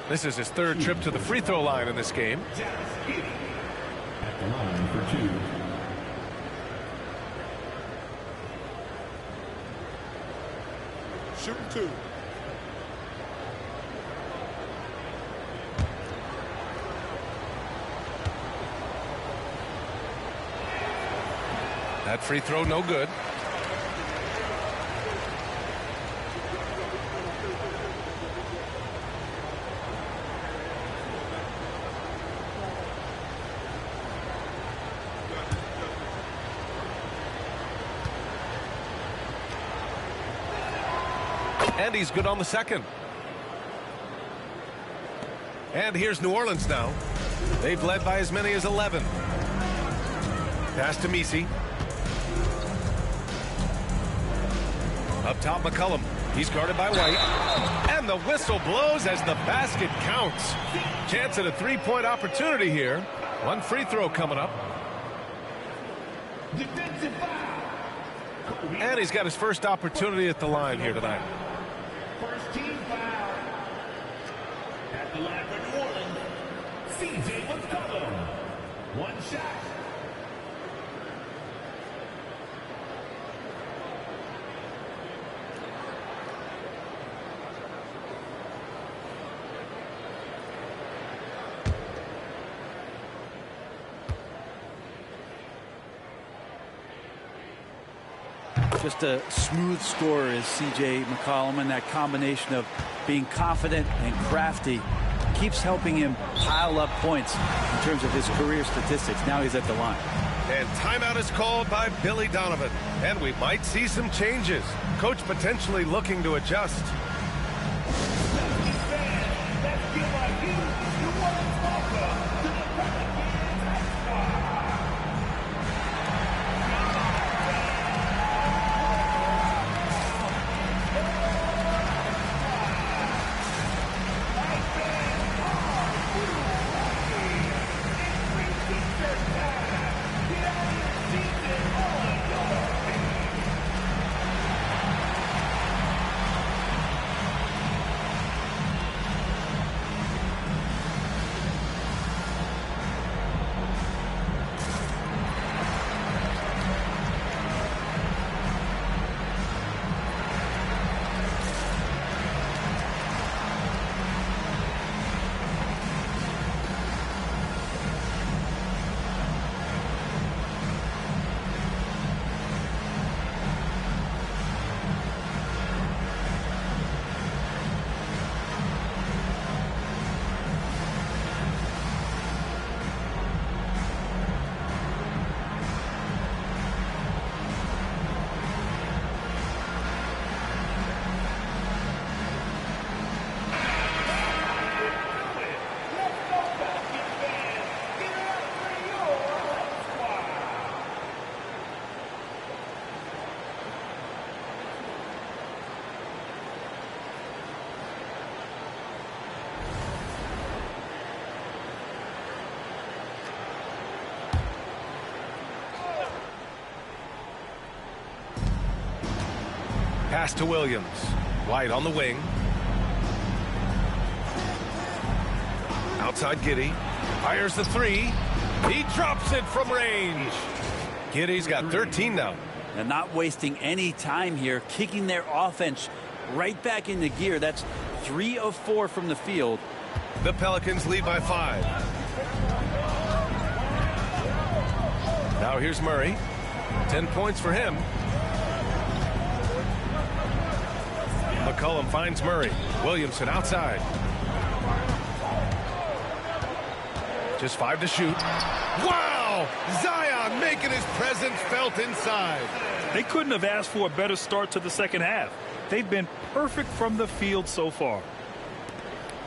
Speaker 1: This is his 3rd trip to the free throw line in this game.
Speaker 5: At the line for 2.
Speaker 6: Shooting 2.
Speaker 1: That free throw no good. And he's good on the second. And here's New Orleans now. They've led by as many as 11. Pass to Misi. Up top, McCollum. He's guarded by White. And the whistle blows as the basket counts. Chance at a 3-point opportunity here. 1 free throw coming up. And he's got his first opportunity at the line here tonight.
Speaker 5: First team foul. At the line for New Orleans, CJ McCollum. 1 shot.
Speaker 3: Just a smooth scorer is C.J. McCollum, and that combination of being confident and crafty keeps helping him pile up points in terms of his career statistics. Now he's at the line.
Speaker 1: And timeout is called by Billy Donovan. And we might see some changes. Coach potentially looking to adjust. Pass to Williams. White on the wing. Outside Giddey. Fires the three. He drops it from range. Giddey's got 13 now.
Speaker 3: And not wasting any time here, kicking their offense right back into gear. That's 3 of 4 from the field.
Speaker 1: The Pelicans lead by 5. Now here's Murray. 10 points for him. McCollum finds Murray. Williamson outside. Just 5 to shoot. Wow! Zion making his presence felt inside.
Speaker 2: They couldn't have asked for a better start to the second half. They've been perfect from the field so far.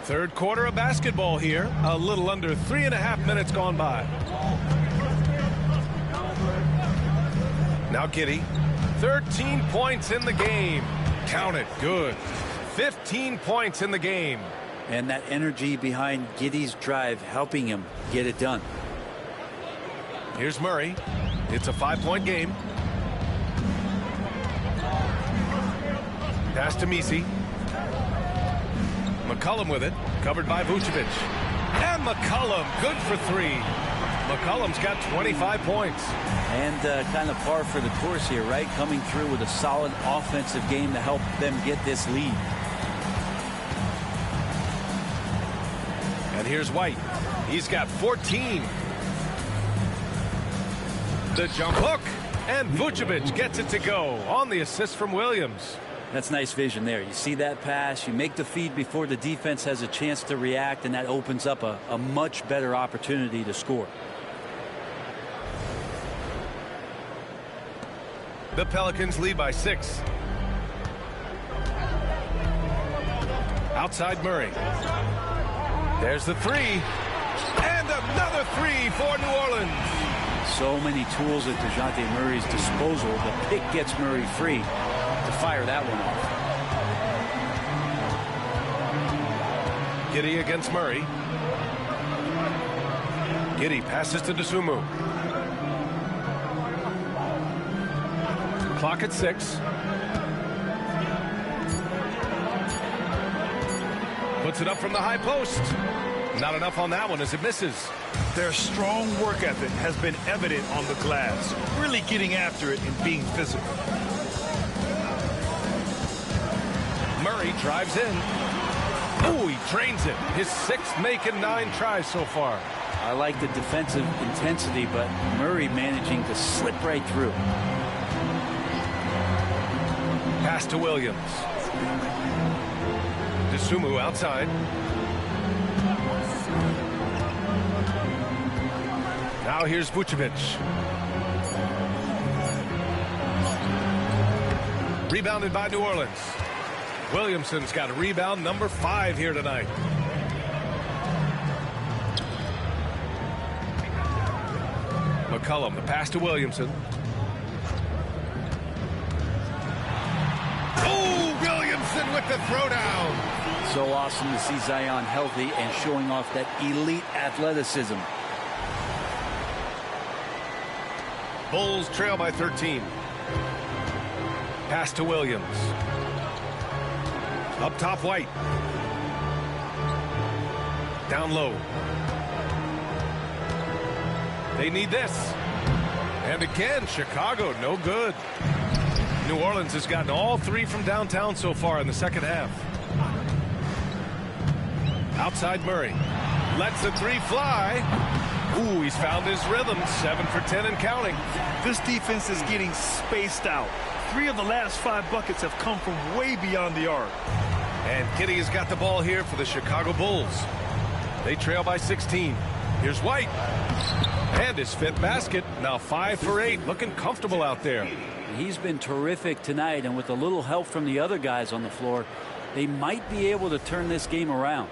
Speaker 1: Third quarter of basketball here. A little under 3.5 minutes gone by. Now Giddey. 13 points in the game. Count it. Good. 15 points in the game.
Speaker 3: And that energy behind Giddey's drive helping him get it done.
Speaker 1: Here's Murray. It's a 5-point game. Pass to Messi. McCollum with it. Covered by Vucevic. And McCollum good for 3. McCollum's got 25 points.
Speaker 3: And kind of par for the course here, right? Coming through with a solid offensive game to help them get this lead.
Speaker 1: And here's White. He's got 14. The jump hook. And Vucevic gets it to go on the assist from Williams.
Speaker 3: That's nice vision there. You see that pass, you make the feed before the defense has a chance to react, and that opens up a much better opportunity to score.
Speaker 1: The Pelicans lead by 6. Outside Murray. There's the 3. And another 3 for New Orleans.
Speaker 3: So many tools at DeJounte Murray's disposal. The pick gets Murray free to fire that one off.
Speaker 1: Giddey against Murray. Giddey passes to Dosunmu. Clock at 6. Puts it up from the high post. Not enough on that one as it misses.
Speaker 2: Their strong work ethic has been evident on the glass, really getting after it and being physical.
Speaker 1: Murray drives in. Oh, he drains it. His 6th making 9 tries so far.
Speaker 3: I like the defensive intensity, but Murray managing to slip right through.
Speaker 1: Pass to Williams. Dosunmu outside. Now here's Vucevic. Rebounded by New Orleans. Williamson's got a rebound number 5 here tonight. McCollum, the pass to Williamson. Oh, Williamson with the throwdown.
Speaker 3: So awesome to see Zion healthy and showing off that elite athleticism.
Speaker 1: Bulls trail by 13. Pass to Williams. Up top, White. Down low. They need this. And again, Chicago, no good. New Orleans has gotten all 3 from downtown so far in the second half. Outside Murray. Lets the 3 fly. Ooh, he's found his rhythm. 7 for 10 and counting.
Speaker 2: This defense is getting spaced out. 3 of the last 5 buckets have come from way beyond the arc.
Speaker 1: And Giddey has got the ball here for the Chicago Bulls. They trail by 16. Here's White. And his 5th basket. Now 5 for 8. Looking comfortable out there.
Speaker 3: He's been terrific tonight, and with a little help from the other guys on the floor, they might be able to turn this game around.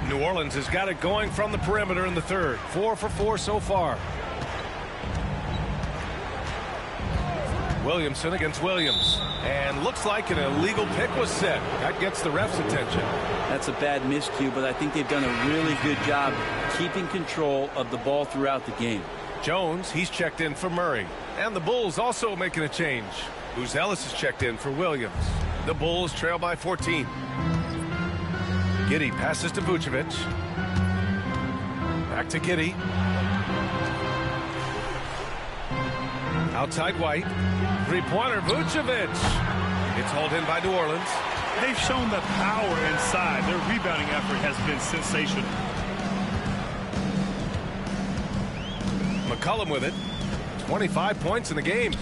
Speaker 1: New Orleans has got it going from the perimeter in the 3rd. 4 for 4 so far. Williamson against Williams. And looks like an illegal pick was set. That gets the ref's attention.
Speaker 3: That's a bad miscue, but I think they've done a really good job keeping control of the ball throughout the game.
Speaker 1: Jones, he's checked in for Murray. And the Bulls also making a change. Ellis is checked in for Williams. The Bulls trail by 14. Giddey passes to Vucevic. Back to Giddey. Outside White. Three-pointer, Vucevic. It's hauled in by New Orleans.
Speaker 2: They've shown the power inside. Their rebounding effort has been sensational.
Speaker 1: McCollum with it. 25 points in the game.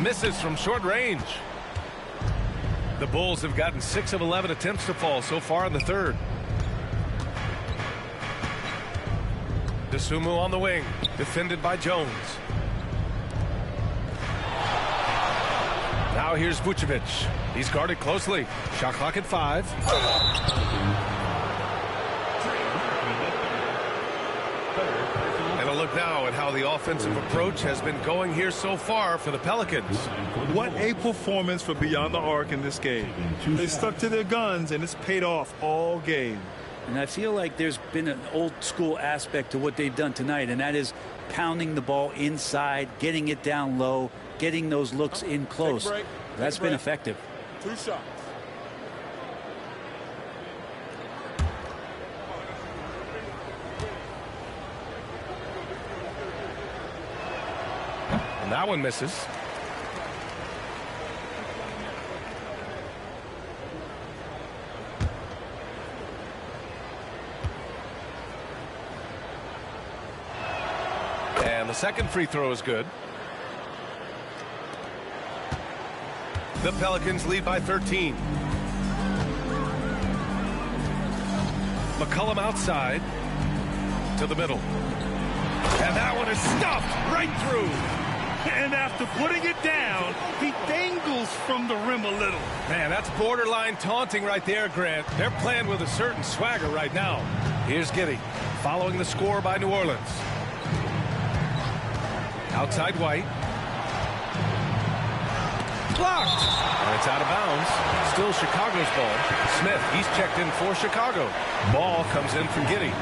Speaker 1: Misses from short range. The Bulls have gotten 6 of 11 attempts to fall so far in the third. Dosunmu on the wing, defended by Jones. Now here's Vucevic. He's guarded closely. Shot clock at 5. And a look now at how the offensive approach has been going here so far for the Pelicans.
Speaker 2: What a performance for beyond the arc in this game. They stuck to their guns, and it's paid off all game.
Speaker 3: And I feel like there's been an old school aspect to what they've done tonight, and that is pounding the ball inside, getting it down low, getting those looks in close. That's been effective.
Speaker 6: 2 shots.
Speaker 1: And that one misses. And the second free throw is good. The Pelicans lead by 13. McCollum outside to the middle. And that one is stuffed right through.
Speaker 2: And after putting it down, he dangles from the rim a little.
Speaker 1: Man, that's borderline taunting right there, Grant. They're playing with a certain swagger right now. Here's Giddey, following the score by New Orleans. Outside White. Blocked. And it's out of bounds. Still Chicago's ball. Smith, he's checked in for Chicago. Ball comes in for Giddey.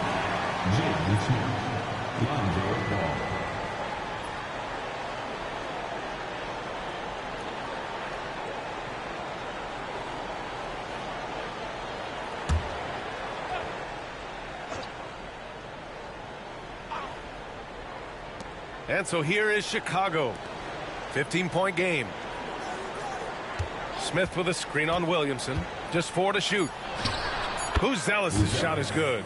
Speaker 1: And so here is Chicago. 15-point game. Smith with a screen on Williamson. Just 4 to shoot. Ellis' shot is good.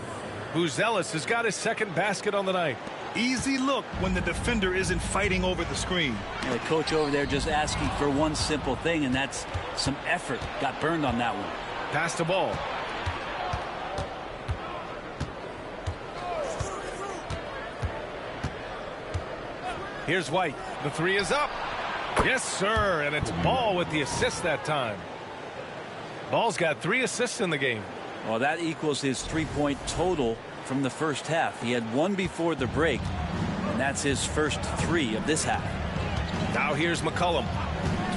Speaker 1: Ellis has got his second basket on the night.
Speaker 2: Easy look when the defender isn't fighting over the screen.
Speaker 3: And the coach over there just asking for one simple thing, and that's some effort. Got burned on that one.
Speaker 1: Pass the ball. Here's White. The 3 is up. Yes, sir. And it's Ball with the assist that time. Ball's got 3 assists in the game.
Speaker 3: Well, that equals his 3-point total from the first half. He had 1 before the break, and that's his first 3 of this half.
Speaker 1: Now here's McCollum.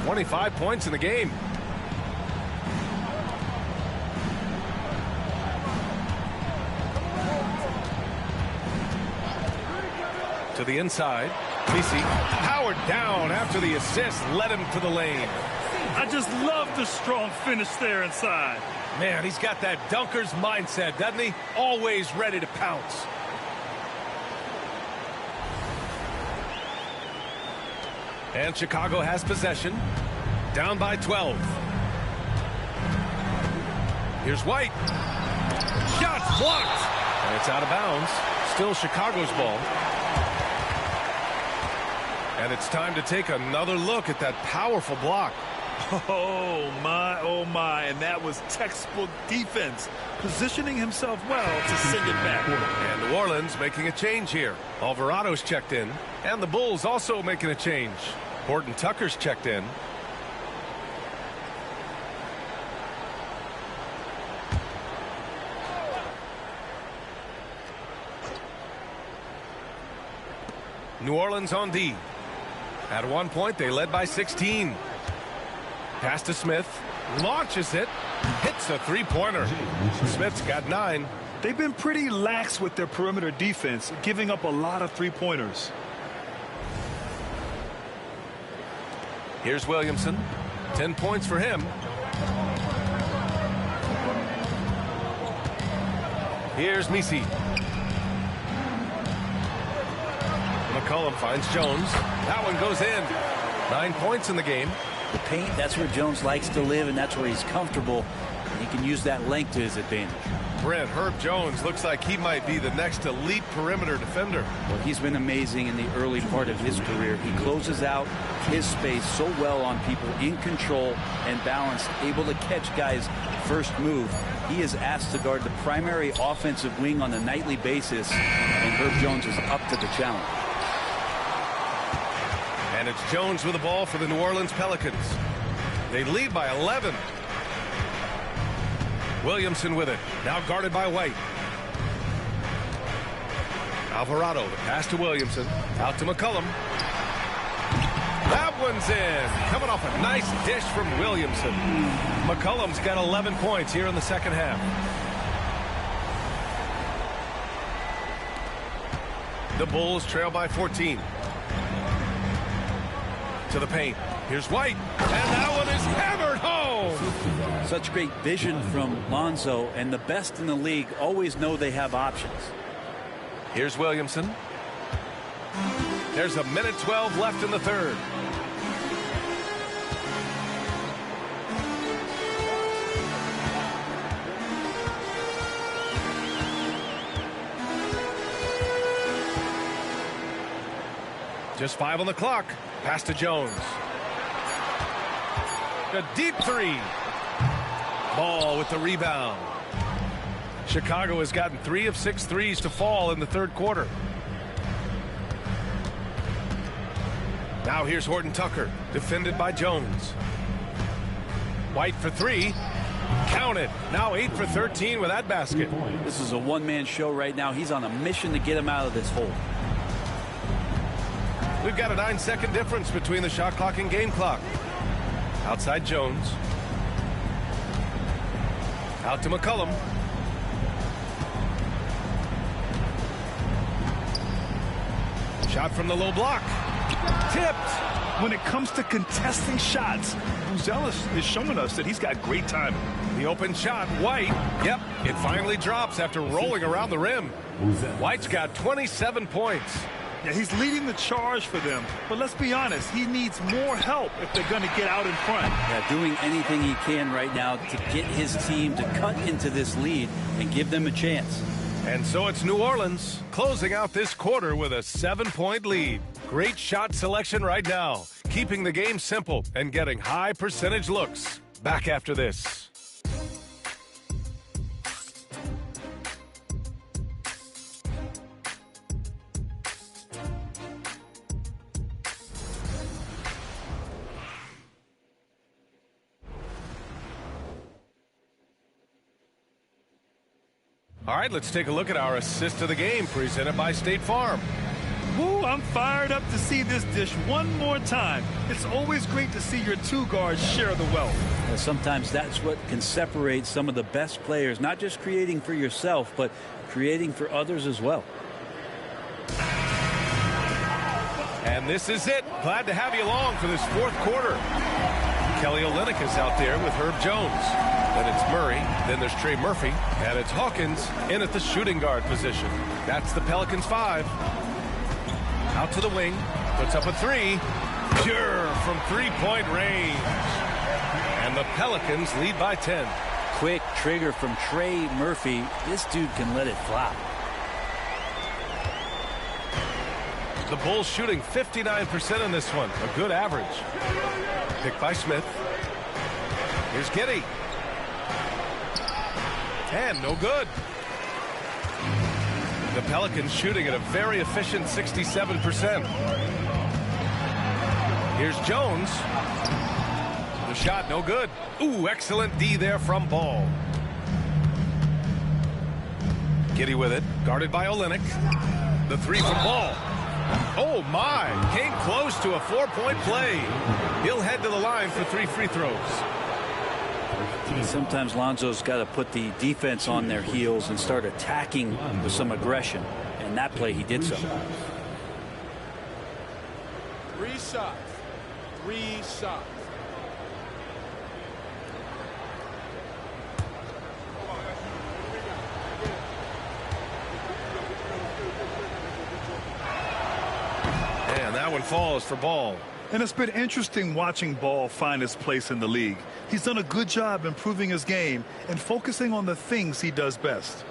Speaker 1: 25 points in the game. To the inside. Casey powered down after the assist led him to the lane.
Speaker 2: I just love the strong finish there inside.
Speaker 1: Man, he's got that dunker's mindset, doesn't he? Always ready to pounce. And Chicago has possession. Down by 12. Here's White. Shots blocked. And it's out of bounds. Still Chicago's ball. And it's time to take another look at that powerful block.
Speaker 2: Oh, my. And that was textbook defense. Positioning himself well to send it back.
Speaker 1: And New Orleans making a change here. Alvarado's checked in. And the Bulls also making a change. Horton Tucker's checked in. New Orleans on D. At one point, they led by 16. Pass to Smith. Launches it. Hits a three-pointer. Smith's got 9.
Speaker 2: They've been pretty lax with their perimeter defense, giving up a lot of three-pointers.
Speaker 1: Here's Williamson. 10 points for him. Here's Misi. McCollum finds Jones. That one goes in. 9 points in the game.
Speaker 3: The paint, that's where Jones likes to live, and that's where he's comfortable. He can use that length to his advantage.
Speaker 1: Brent, Herb Jones looks like he might be the next elite perimeter defender.
Speaker 3: Well, he's been amazing in the early part of his career. He closes out his space so well on people, in control and balanced, able to catch guys' first move. He is asked to guard the primary offensive wing on a nightly basis, and Herb Jones is up to the challenge.
Speaker 1: And it's Jones with the ball for the New Orleans Pelicans. They lead by 11. Williamson with it. Now guarded by White. Alvarado, the pass to Williamson. Out to McCollum. That one's in. Coming off a nice dish from Williamson. McCollum's got 11 points here in the second half. The Bulls trail by 14. To the paint. Here's White. And that one is hammered home.
Speaker 3: Such great vision from Lonzo, and the best in the league always know they have options.
Speaker 1: Here's Williamson. There's a minute 12 left in the third. Just 5 on the clock. Pass to Jones. A deep three. Ball with the rebound. Chicago has gotten 3 of 6 threes to fall in the third quarter. Now here's Horton Tucker, defended by Jones. White for 3. Counted. Now 8 for 13 with that basket.
Speaker 3: This is a one-man show right now. He's on a mission to get him out of this hole.
Speaker 1: We've got a 9-second difference between the shot clock and game clock. Outside Jones. Out to McCollum. Shot from the low block. Tipped.
Speaker 2: When it comes to contesting shots, Buzelis is showing us that he's got great timing.
Speaker 1: The open shot, White. Yep, it finally drops after rolling around the rim. White's got 27 points.
Speaker 2: Yeah, he's leading the charge for them, but let's be honest, he needs more help if they're going to get out in front.
Speaker 3: Yeah, doing anything he can right now to get his team to cut into this lead and give them a chance.
Speaker 1: And so it's New Orleans closing out this quarter with a 7-point lead. Great shot selection right now, keeping the game simple and getting high percentage looks. Back after this. All right, let's take a look at our assist of the game presented by State Farm.
Speaker 2: Ooh, I'm fired up to see this dish one more time. It's always great to see your two guards share the wealth.
Speaker 3: And sometimes that's what can separate some of the best players, not just creating for yourself, but creating for others as well.
Speaker 1: And this is it. Glad to have you along for this fourth quarter. Kelly Olynyk is out there with Herb Jones. Then it's Murray. Then there's Trey Murphy. And it's Hawkins in at the shooting guard position. That's the Pelicans 5. Out to the wing. Puts up a 3. Pure from three-point range. And the Pelicans lead by 10.
Speaker 3: Quick trigger from Trey Murphy. This dude can let it fly.
Speaker 1: The Bulls shooting 59% in this one. A good average. Picked by Smith. Here's Giddey. And no good. The Pelicans shooting at a very efficient 67%. Here's Jones. The shot no good. Ooh, excellent D there from Ball. Giddey with it. Guarded by Olynyk. The 3 from Ball. Oh, my. Came close to a 4-point play. He'll head to the line for 3 free throws.
Speaker 3: Sometimes Lonzo's got to put the defense on their heels and start attacking with some aggression. And that play, he did so.
Speaker 6: 3 shots. 3 shots.
Speaker 1: And that one falls for Ball.
Speaker 2: And it's been interesting watching Ball find his place in the league. He's done a good job improving his game and focusing on the things he does best.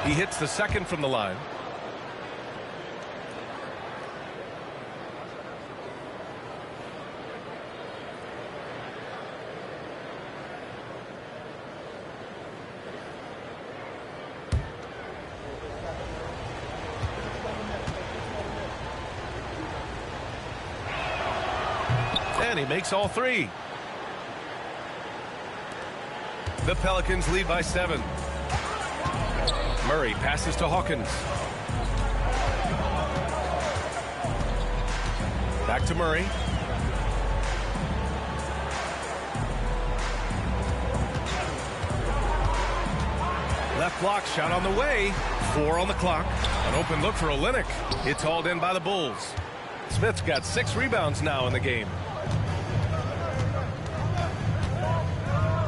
Speaker 1: He hits the second from the line. And he makes all 3. The Pelicans lead by 7. Murray passes to Hawkins. Back to Murray. Left block shot on the way. 4 on the clock. An open look for Olynyk. It's hauled in by the Bulls. Smith's got 6 rebounds now in the game.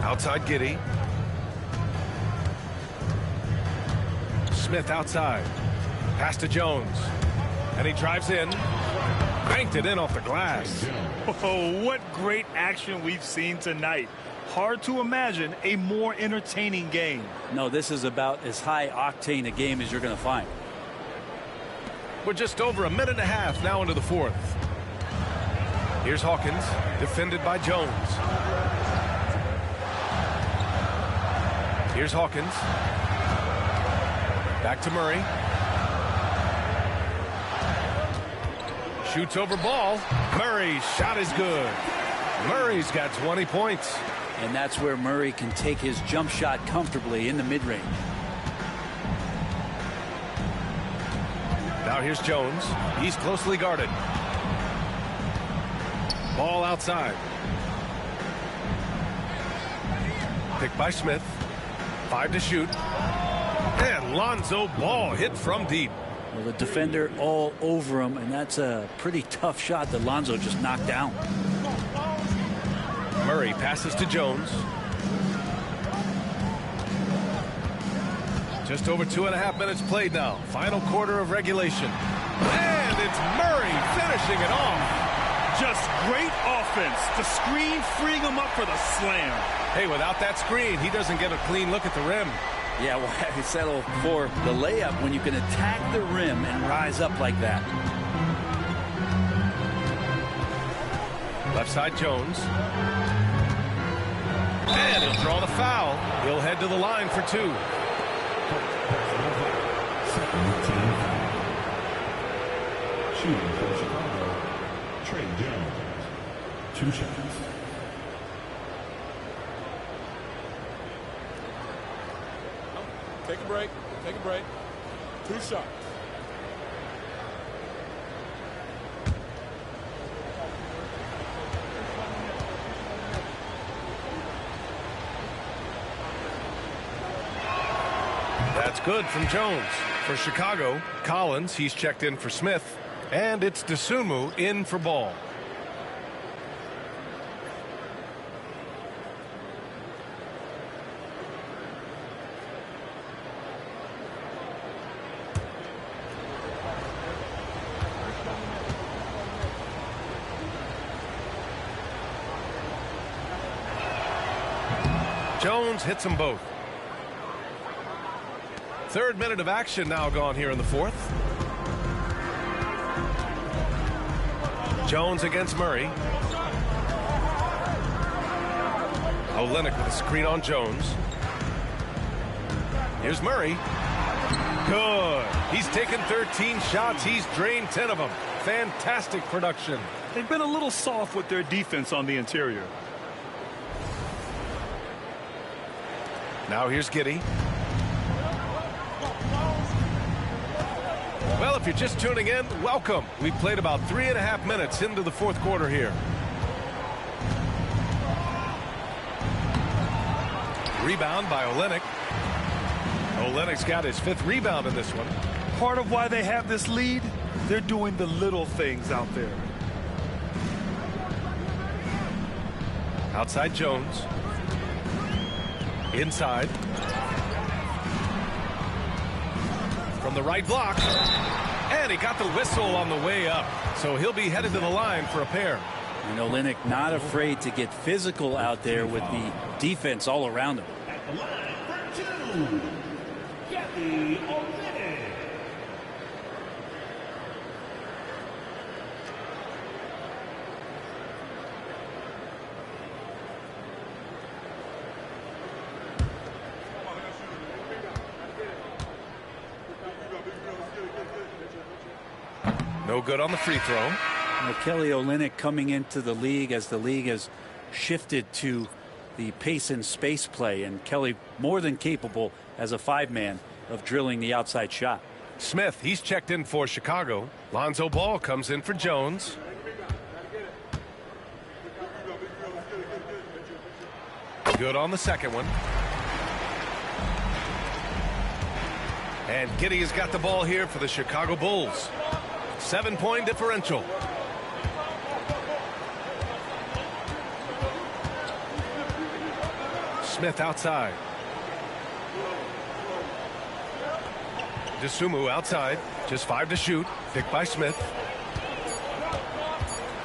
Speaker 1: Outside Giddey. Smith outside. Pass to Jones. And he drives in. Banked it in off the glass.
Speaker 2: Oh, what great action we've seen tonight. Hard to imagine a more entertaining game.
Speaker 3: No, this is about as high octane a game as you're going to find.
Speaker 1: We're just over a minute and a half now into the 4th. Here's Hawkins, defended by Jones. Here's Hawkins. Back to Murray. Shoots over Ball. Murray's shot is good. Murray's got 20 points.
Speaker 3: And that's where Murray can take his jump shot comfortably in the mid-range.
Speaker 1: Now here's Jones. He's closely guarded. Ball outside. Picked by Smith. 5 to shoot. And Lonzo Ball hit from deep.
Speaker 3: Well, the defender all over him, and that's a pretty tough shot that Lonzo just knocked down.
Speaker 1: Murray passes to Jones. Just over 2.5 minutes played now. Final quarter of regulation. And it's Murray finishing it off.
Speaker 2: Just great offense. The screen freeing him up for the slam.
Speaker 1: Hey, without that screen, he doesn't get a clean look at the rim.
Speaker 3: Yeah, well, he settled for the layup when you can attack the rim and rise up like that.
Speaker 1: Left side Jones. And he'll draw the foul. He'll head to the line for 2.
Speaker 5: Shooting for Chicago, Trey Jones. 2 shots.
Speaker 6: Take a break. Take a break. 2 shots.
Speaker 1: That's good from Jones. For Chicago, Collins, he's checked in for Smith. And it's Dosunmu in for Ball. Jones hits them both. 3rd minute of action now gone here in the 4th. Jones against Murray. Olynyk with a screen on Jones. Here's Murray. Good. He's taken 13 shots. He's drained 10 of them. Fantastic production.
Speaker 2: They've been a little soft with their defense on the interior.
Speaker 1: Now here's Giddey. if you're just tuning in, welcome. We've played about 3.5 minutes into the fourth quarter here. Rebound by Olynyk. Olynyk's got his 5th rebound in this one.
Speaker 2: Part of why they have this lead, they're doing the little things out there.
Speaker 1: Outside Jones. Inside. From the right block. And he got the whistle on the way up. So he'll be headed to the line for a pair.
Speaker 3: And Olynyk not afraid to get physical out there with the defense all around him.
Speaker 5: At the line for 2, Kelly Olynyk.
Speaker 1: No good on the free throw.
Speaker 3: Now, Kelly Olynyk coming into the league as the league has shifted to the pace and space play, and Kelly more than capable as a 5-man of drilling the outside shot.
Speaker 1: Smith, he's checked in for Chicago. Lonzo Ball comes in for Jones. Good on the second one. And Giddey has got the ball here for the Chicago Bulls. 7-point differential. Smith outside. Dosunmu outside. Just 5 to shoot. Picked by Smith.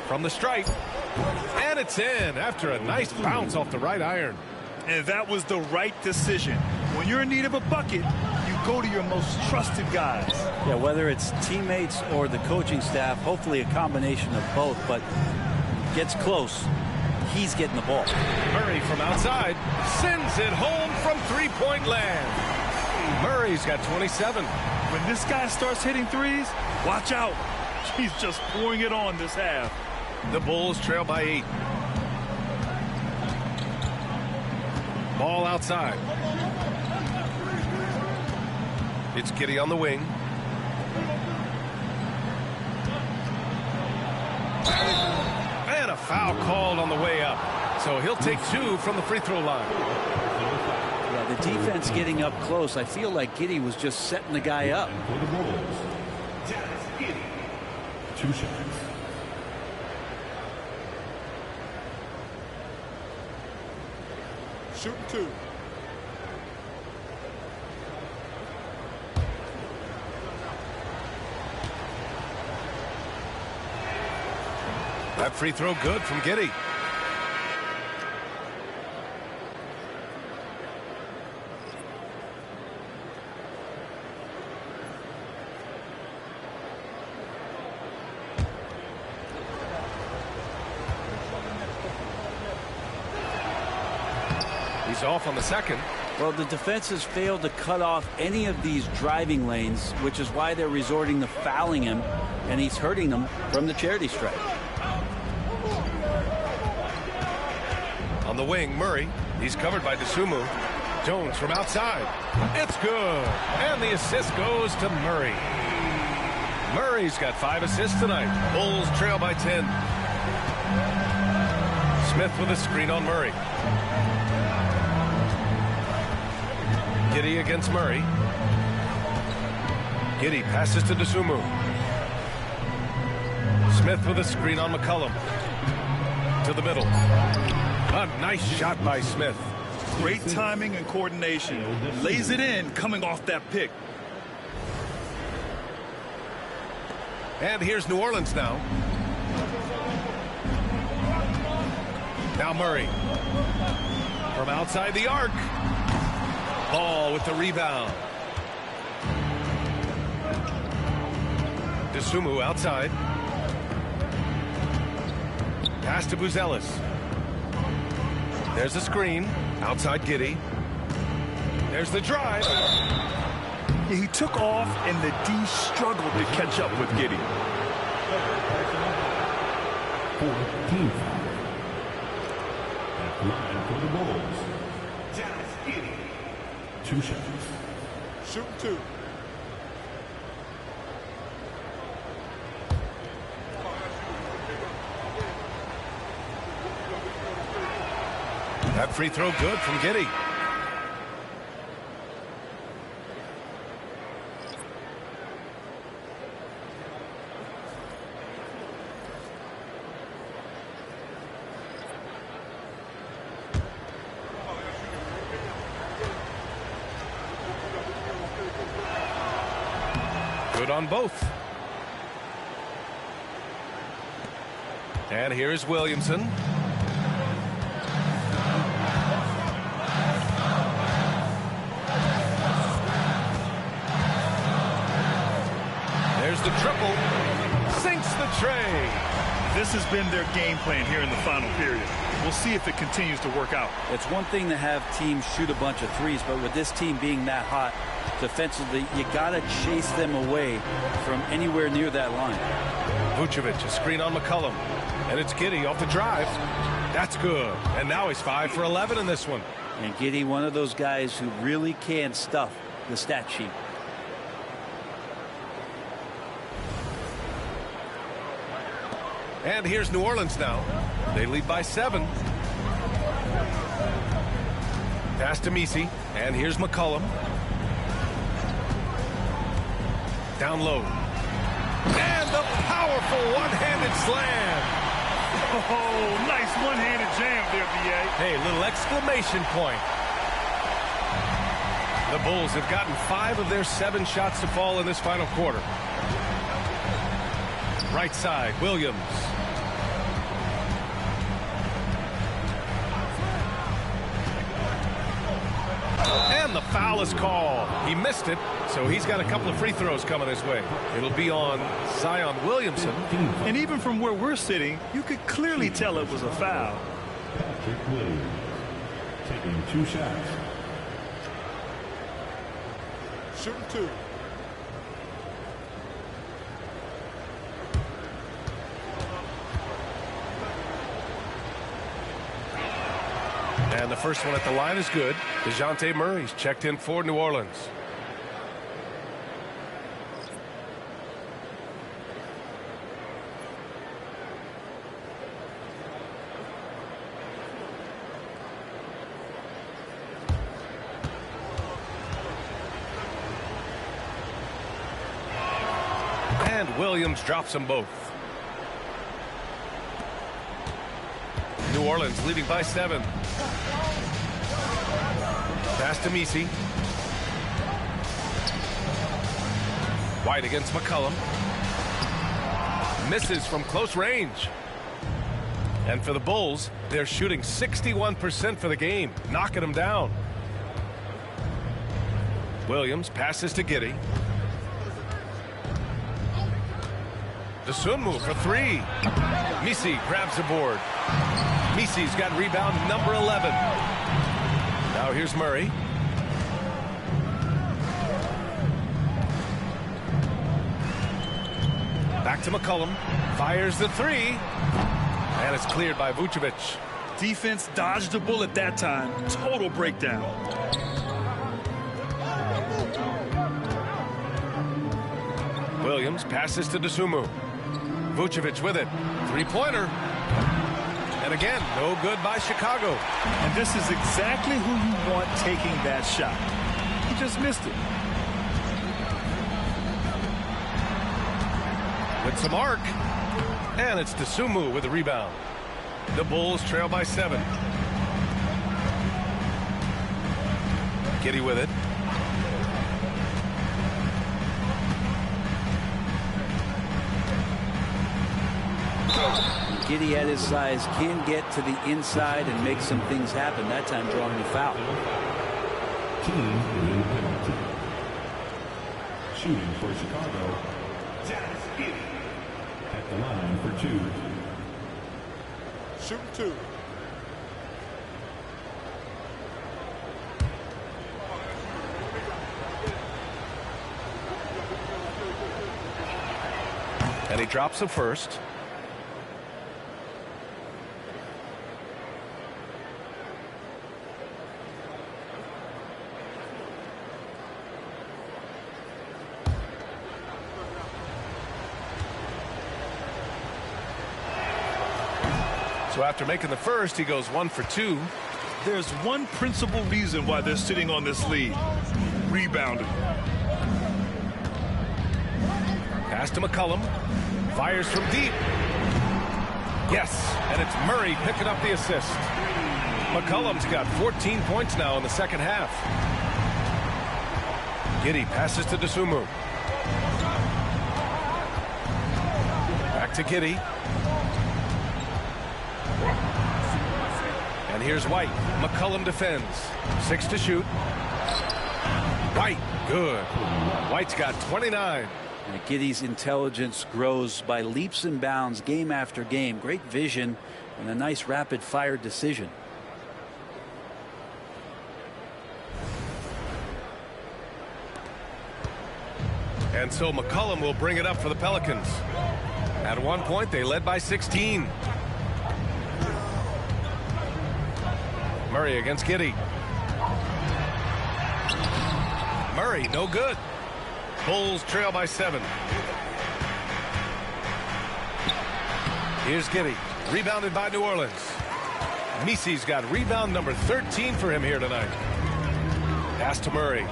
Speaker 1: From the stripe. And it's in after a nice bounce off the right iron.
Speaker 2: And that was the right decision. When you're in need of a bucket, you go to your most trusted guys.
Speaker 3: Yeah, whether it's teammates or the coaching staff, hopefully a combination of both, but gets close. He's getting the ball.
Speaker 1: Murray from outside sends it home from 3-point land. Murray's got 27.
Speaker 2: When this guy starts hitting threes, watch out. He's just pouring it on this half.
Speaker 1: The Bulls trail by 8. Ball outside. It's Giddey on the wing. And a foul called on the way up. So he'll take 2 from the free throw line.
Speaker 3: Yeah, the defense getting up close. I feel like Giddey was just setting the guy up.
Speaker 5: For the Bulls, Giddey. 2 shots.
Speaker 6: Shooting 2.
Speaker 1: That free throw good from Giddey. He's off on the second.
Speaker 3: Well, the defense has failed to cut off any of these driving lanes, which is why they're resorting to fouling him, and he's hurting them from the charity stripe.
Speaker 1: On the wing, Murray. He's covered by Dosunmu. Jones from outside. It's good. And the assist goes to Murray. Murray's got 5 assists tonight. Bulls trail by 10. Smith with a screen on Murray. Giddey against Murray. Giddey passes to Dosunmu. Smith with a screen on McCollum. To the middle. A nice shot by Smith.
Speaker 2: Great timing and coordination. Lays it in coming off that pick.
Speaker 1: And here's New Orleans now. Now Murray. From outside the arc. Ball with the rebound. Dosunmu outside. Pass to Buzelis. There's a screen. Outside Giddey. There's the drive.
Speaker 2: Yeah, he took off and the D struggled to catch up with Giddey.
Speaker 5: 14 foul. At the line for the Bulls, Giddey. 2 shots.
Speaker 6: Shooting 2.
Speaker 1: That free throw good from Giddey. Good on both. And here's Williamson. There's the triple. Sinks the tray.
Speaker 2: This has been their game plan here in the final period. We'll see if it continues to work out.
Speaker 3: It's one thing to have teams shoot a bunch of threes, but with this team being that hot defensively, you got to chase them away from anywhere near that line.
Speaker 1: Vucevic, a screen on McCollum. And it's Giddey off the drive. That's good. And now he's 5 for 11 in this one.
Speaker 3: And Giddey, one of those guys who really can stuff the stat sheet.
Speaker 1: And here's New Orleans now. They lead by 7. Pass to Messi. And here's McCollum. Down low. And the powerful one-handed slam.
Speaker 2: Oh, nice one-handed jam there, B.A.
Speaker 1: Hey, little exclamation point. The Bulls have gotten 5 of their 7 shots to fall in this final quarter. Right side, Williams. And the foul is called. He missed it, so he's got a couple of free throws coming his way. It'll be on Zion Williamson.
Speaker 2: And even from where we're sitting, you could clearly tell it was a foul.
Speaker 5: Patrick Williams taking 2 shots.
Speaker 9: Shooting 2.
Speaker 1: And the first one at the line is good. DeJounte Murray's checked in for New Orleans. And Williams drops them both. New Orleans leading by 7. Pass to Messi. White against McCollum. Misses from close range. And for the Bulls, they're shooting 61% for the game, knocking them down. Williams passes to Giddey. Dosunmu for 3. Messi grabs the board. Messi's got rebound number 11. Now here's Murray. Back to McCollum. Fires the 3. And it's cleared by Vucevic.
Speaker 2: Defense dodged the bullet that time. Total breakdown.
Speaker 1: Williams passes to Dosunmu. Vucevic with it. 3-pointer. And again, no good by Chicago.
Speaker 2: And this is exactly who you want taking that shot. He just missed it.
Speaker 1: With some arc. And it's Dosunmu with the rebound. The Bulls trail by 7. Giddey with it.
Speaker 3: Giddey at his size can get to the inside and make some things happen. That time drawing the foul.
Speaker 5: Team new penalty. Shooting for Chicago. At the line for 2.
Speaker 9: Shooting 2.
Speaker 1: And he drops the first. So after making the first, he goes 1 for 2.
Speaker 2: There's one principal reason why they're sitting on this lead. Rebounding.
Speaker 1: Pass to McCollum. Fires from deep. Yes, and it's Murray picking up the assist. McCollum's got 14 points now in the second half. Giddey passes to Dosunmu. Back to Giddey. And here's White. McCollum defends. 6 to shoot. White, good. White's got 29.
Speaker 3: And Giddey's intelligence grows by leaps and bounds game after game. Great vision and a nice rapid-fire decision.
Speaker 1: And so McCollum will bring it up for the Pelicans. At one point, they led by 16. Murray against Giddey. Murray, no good. Bulls trail by 7. Here's Giddey. Rebounded by New Orleans. Misi's got rebound number 13 for him here tonight. Pass to Murray.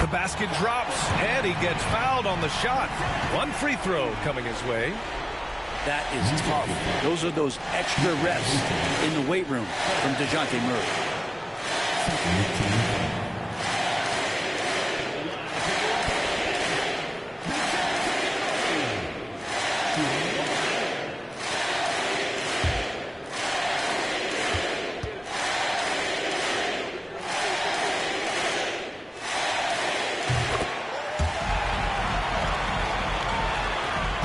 Speaker 1: The basket drops, and he gets fouled on the shot. One free throw coming his way.
Speaker 3: That is tough. Those are those extra reps in the weight room from DeJounte Murray.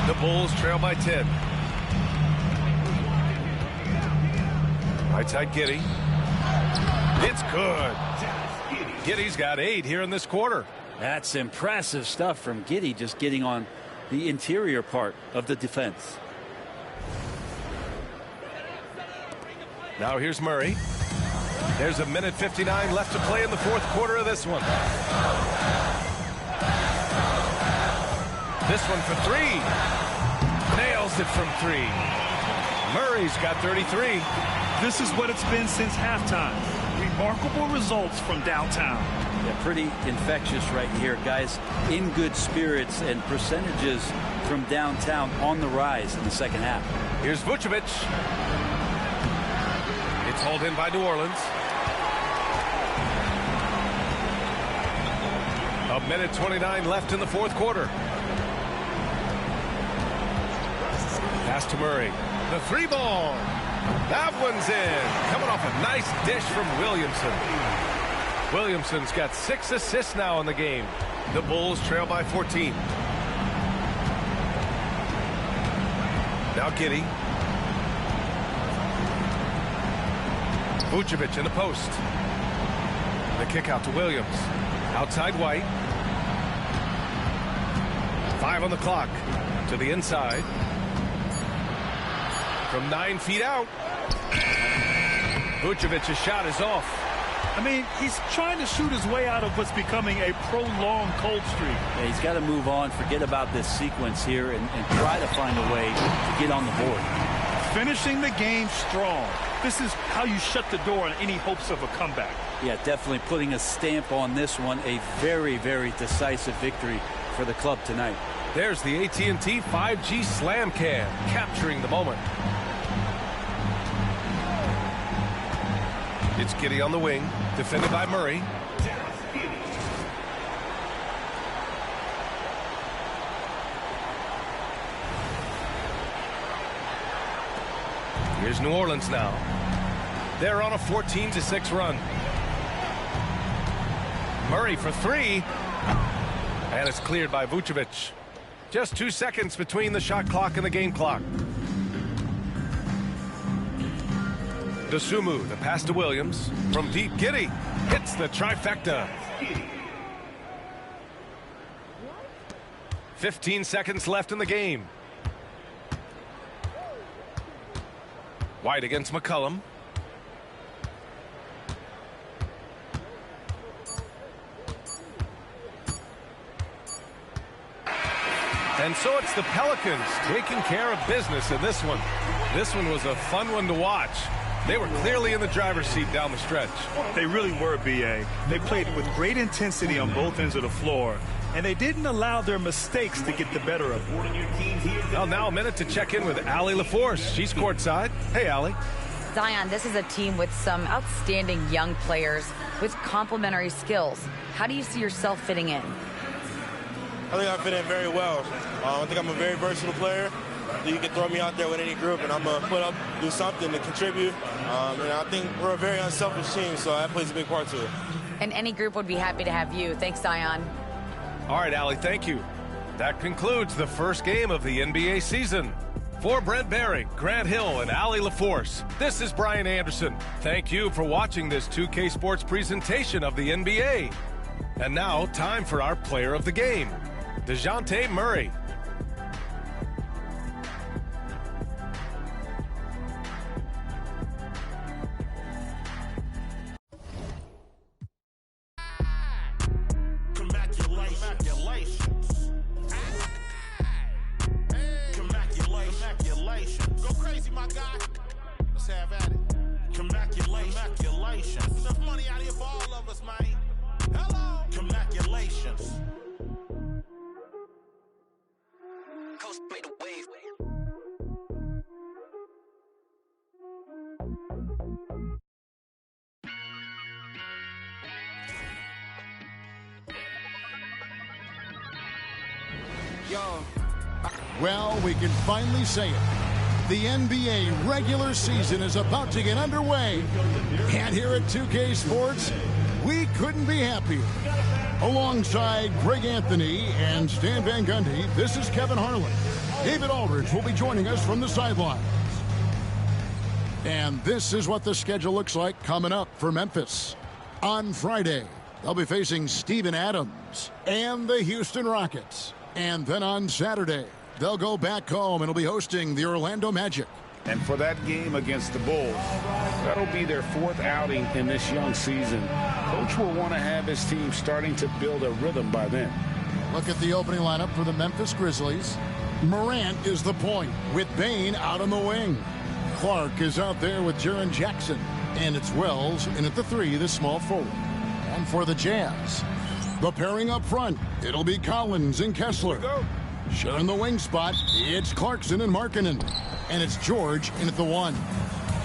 Speaker 1: The Bulls trail by 10. Right side Giddey. It's good. Giddey's got 8 here in this quarter.
Speaker 3: That's impressive stuff from Giddey, just getting on the interior part of the defense.
Speaker 1: Now here's Murray. There's a minute 59 left to play in the fourth quarter of this one. This one for 3. Nails it from 3. Murray's got 33.
Speaker 2: This is what it's been since halftime. Remarkable results from downtown.
Speaker 3: Yeah, pretty infectious right here, guys. In good spirits and percentages from downtown on the rise in the second half.
Speaker 1: Here's Vucevic. It's hauled in by New Orleans. A minute 29 left in the fourth quarter. Pass to Murray. The 3-ball. That one's in. Coming off a nice dish from Williamson. Williamson's got 6 assists now in the game. The Bulls trail by 14. Now Giddey. Vucevic in the post. The kick out to Williams. Outside White. 5 on the clock. To the inside. From 9 feet out. Vucevic's shot is off.
Speaker 2: I mean, he's trying to shoot his way out of what's becoming a prolonged cold streak.
Speaker 3: Yeah, he's got to move on, forget about this sequence here, and try to find a way to get on the board.
Speaker 2: Finishing the game strong. This is how you shut the door on any hopes of a comeback.
Speaker 3: Yeah, definitely putting a stamp on this one. A very, very decisive victory for the club tonight.
Speaker 1: There's the AT&T 5G Slam Cam, capturing the moment. It's Giddey on the wing, defended by Murray. Here's New Orleans now. They're on a 14-6 run. Murray for 3. And it's cleared by Vucevic. Just 2 seconds between the shot clock and the game clock. Dosunmu, the pass to Williams. From deep, Giddey hits the trifecta. 15 seconds left in the game. White against McCollum. And so it's the Pelicans taking care of business in this one. This one was a fun one to watch. They were clearly in the driver's seat down the stretch.
Speaker 2: They really were, B.A. They played with great intensity on both ends of the floor, and they didn't allow their mistakes to get the better of them.
Speaker 1: Well, now a minute to check in with Allie LaForce. She's courtside. Hey, Allie.
Speaker 4: Zion, this is a team with some outstanding young players with complementary skills. How do you see yourself fitting in?
Speaker 10: I think I fit in very well. I think I'm a very versatile player. You can throw me out there with any group, and I'm going to put up, do something to contribute. And I think we're a very unselfish team, so that plays a big part to it.
Speaker 4: And any group would be happy to have you. Thanks, Zion.
Speaker 1: All right, Allie, thank you. That concludes the first game of the NBA season. For Brent Barry, Grant Hill, and Allie LaForce, this is Brian Anderson. Thank you for watching this 2K Sports presentation of the NBA. And now, time for our player of the game, DeJounte Murray.
Speaker 5: Go crazy, my guy. Let's have at it. Congratulations. Enough money out here for all of us, man. Hello. Congratulations. Coast made a wave.
Speaker 11: Yo. Well, we can finally say it. The NBA regular season is about to get underway. And here at 2K Sports, we couldn't be happier. Alongside Greg Anthony and Stan Van Gundy, this is Kevin Harlan. David Aldridge will be joining us from the sidelines. And this is what the schedule looks like coming up for Memphis. On Friday, they'll be facing Steven Adams and the Houston Rockets. And then on Saturday, they'll go back home and will be hosting the Orlando Magic.
Speaker 12: And for that game against the Bulls, that'll be their fourth outing in this young season. Coach will want to have his team starting to build a rhythm by then.
Speaker 11: Look at the opening lineup for the Memphis Grizzlies. Morant is the point with Bane out on the wing. Clark is out there with Jaren Jackson. And it's Wells in at the 3, the small forward. And for the Jazz, the pairing up front, it'll be Collins and Kessler. Sharing the wing spot, it's Clarkson and Markkanen. And it's George in at the 1.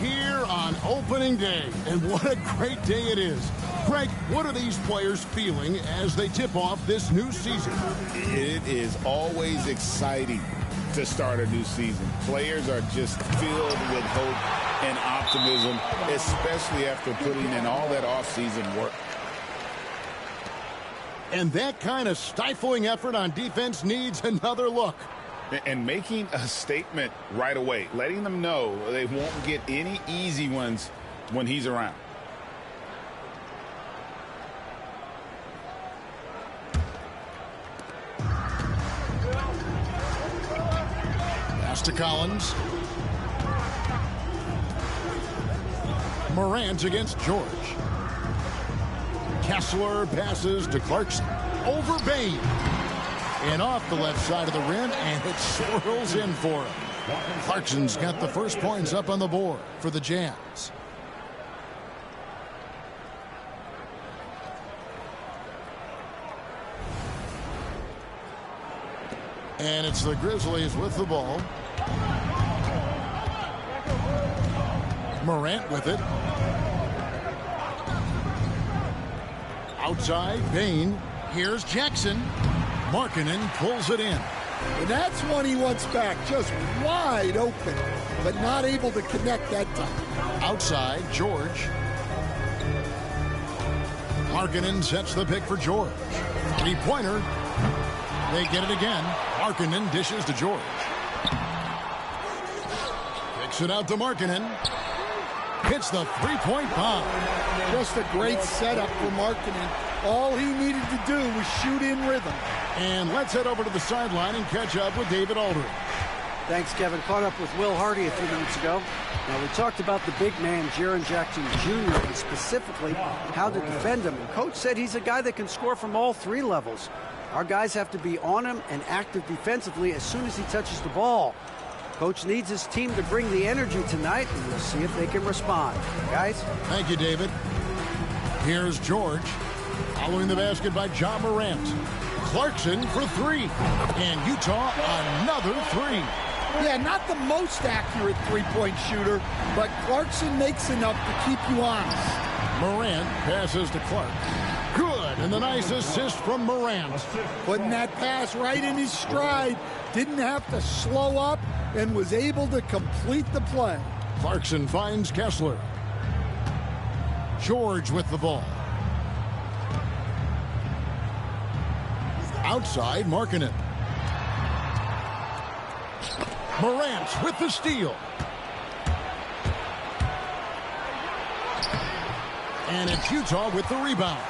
Speaker 11: Here on opening day, and what a great day it is. Greg, what are these players feeling as they tip off this new season?
Speaker 12: It is always exciting to start a new season. Players are just filled with hope and optimism, especially after putting in all that off-season work.
Speaker 11: And that kind of stifling effort on defense needs another look.
Speaker 12: And making a statement right away, letting them know they won't get any easy ones when he's around.
Speaker 11: Pass to Collins. Morant against George. Kessler passes to Clarkson. Over Bane. And off the left side of the rim, and it swirls in for him. Clarkson's got the first points up on the board for the Jazz. And it's the Grizzlies with the ball. Morant with it. Outside, Bane. Here's Jackson. Markkanen pulls it in.
Speaker 13: And that's one he wants back, just wide open, but not able to connect that time.
Speaker 11: Outside, George. Markkanen sets the pick for George. Three-pointer. They get it again. Markkanen dishes to George. Kicks it out to Markkanen. Hits the three-point bomb.
Speaker 13: Just a great setup for Markkanen. All he needed to do was shoot in rhythm.
Speaker 11: And let's head over to the sideline and catch up with David Aldridge.
Speaker 14: Thanks, Kevin. Caught up with Will Hardy a few minutes ago. Now, we talked about the big man, Jaren Jackson Jr., and specifically how to defend him. And Coach said he's a guy that can score from all 3 levels. Our guys have to be on him and active defensively as soon as he touches the ball. Coach needs his team to bring the energy tonight, and we'll see if they can respond. Guys?
Speaker 11: Thank you, David. Here's George. Following the basket by Ja Morant. Clarkson for three. And Utah, another three.
Speaker 13: Yeah, not the most accurate three-point shooter, but Clarkson makes enough to keep you honest.
Speaker 11: Morant passes to Clark. Good, and the nice assist from Morant.
Speaker 13: Putting that pass right in his stride. Didn't have to slow up and was able to complete the play.
Speaker 11: Clarkson finds Kessler. George with the ball. Outside, Markkanen. Morant with the steal. And it's Utah with the rebound.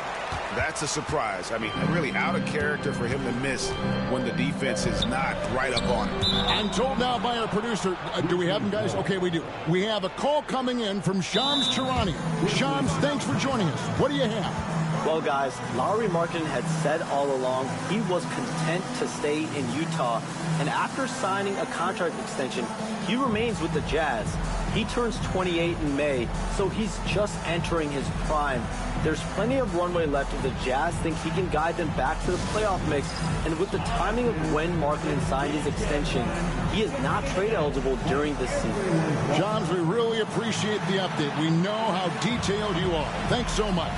Speaker 12: That's a surprise. I mean, really out of character for him to miss when the defense is not right up on him.
Speaker 11: I'm told now by our producer, do we have him, guys? Okay, we do. We have a call coming in from Shams Charania. Shams, thanks for joining us. What do you have?
Speaker 15: Well, guys, Lauri Markkanen had said all along he was content to stay in Utah. And after signing a contract extension, he remains with the Jazz. He turns 28 in May, so he's just entering his prime. There's plenty of runway left if the Jazz think he can guide them back to the playoff mix. And with the timing of when Markkanen signed his extension, he is not trade eligible during this season.
Speaker 11: Johns, we really appreciate the update. We know how detailed you are. Thanks so much.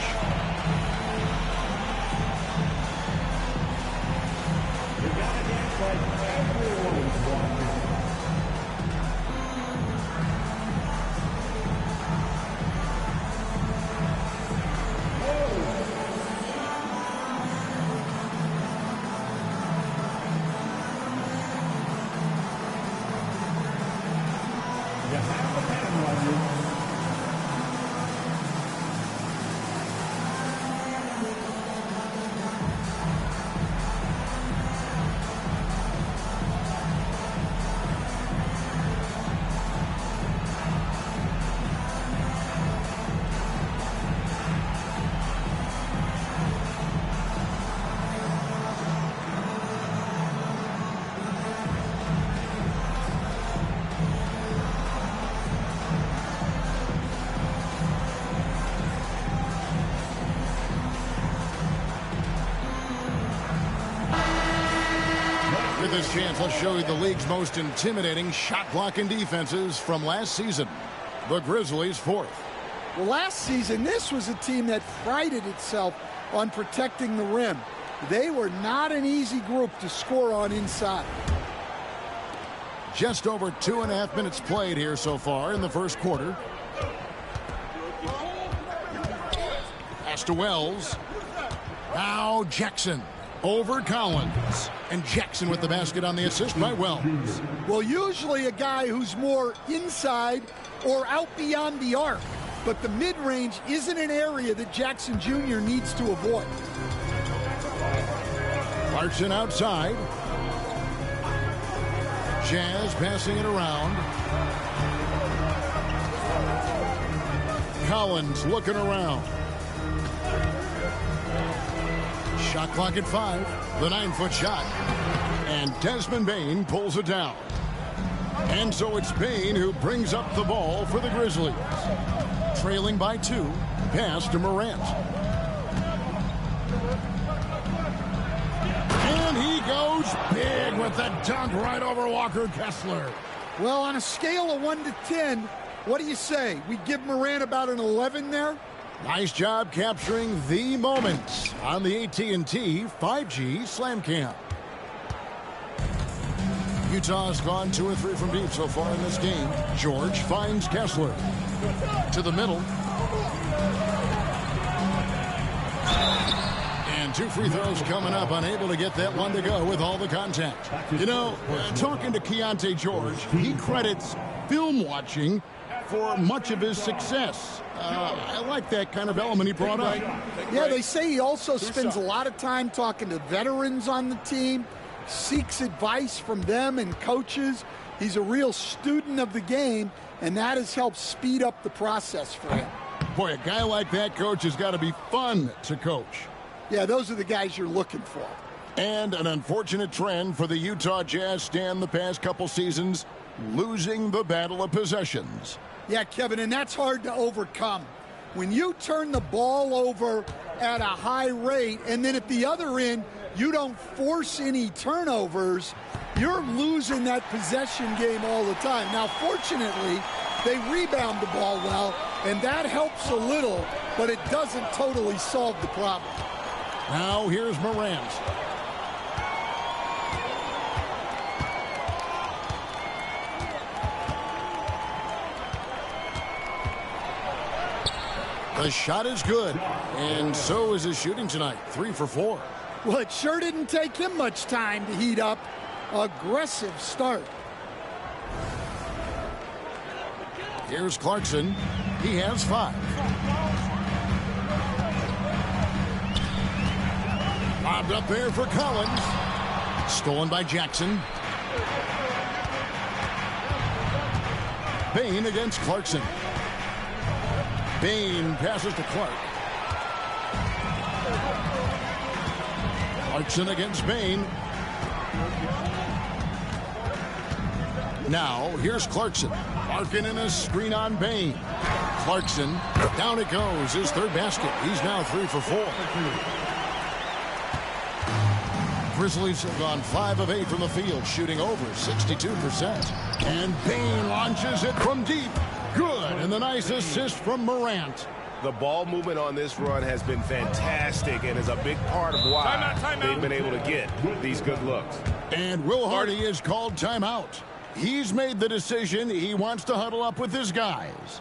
Speaker 11: This chance, let's show you the league's most intimidating shot blocking defenses from last season. The Grizzlies fourth.
Speaker 13: Well, last season, this was a team that prided itself on protecting the rim. They were not an easy group to score on inside.
Speaker 11: Just over 2.5 minutes played here so far in the first quarter. Pass to Wells. Now Jackson. Over Collins. And Jackson with the basket on the assist by Wells.
Speaker 13: Well, usually a guy who's more inside or out beyond the arc. But the mid-range isn't an area that Jackson Jr. needs to avoid.
Speaker 11: Clarkson outside. Jazz passing it around. Collins looking around. Shot clock at 5. The 9-foot shot. And Desmond Bane pulls it down. And so it's Bane who brings up the ball for the Grizzlies. Trailing by 2. Pass to Morant. And he goes big with the dunk right over Walker Kessler.
Speaker 13: Well, on a scale of 1 to 10, what do you say? We give Morant about an 11 there?
Speaker 11: Nice job capturing the moment on the AT&T 5G Slam Cam. Utah's gone 2 or 3 from deep so far in this game. George finds Kessler. To the middle. And 2 free throws coming up. Unable to get that one to go with all the contact. You know, talking to Keontae George, he credits film watching for much of his success. I like that kind of element he brought up.
Speaker 13: Yeah, they say he also spends a lot of time talking to veterans on the team, seeks advice from them and coaches. He's a real student of the game, and that has helped speed up the process for him.
Speaker 11: Boy, a guy like that, coach, has got to be fun to coach.
Speaker 13: Yeah, those are the guys you're looking for.
Speaker 11: And an unfortunate trend for the Utah Jazz stand the past couple seasons, losing the battle of possessions.
Speaker 13: Yeah, Kevin, and that's hard to overcome. When you turn the ball over at a high rate, and then at the other end, you don't force any turnovers, you're losing that possession game all the time. Now, fortunately, they rebound the ball well, and that helps a little, but it doesn't totally solve the problem.
Speaker 11: Now, here's Morant. The shot is good, and so is his shooting tonight, 3 for 4.
Speaker 13: Well, it sure didn't take him much time to heat up. Aggressive start.
Speaker 11: Here's Clarkson. He has 5. Bobbed up there for Collins. Stolen by Jackson. Bane against Clarkson. Bane passes to Clark. Clarkson against Bane. Now, here's Clarkson. Larkin in a screen on Bane. Clarkson, down it goes, his 3rd basket. He's now 3 for 4. Grizzlies have gone 5 of 8 from the field, shooting over 62%. And Bane launches it from deep. Good, and the nice assist from Morant.
Speaker 16: The ball movement on this run has been fantastic and is a big part of why they've been able to get these good looks.
Speaker 11: And Will Hardy is called timeout. He's made the decision he wants to huddle up with his guys.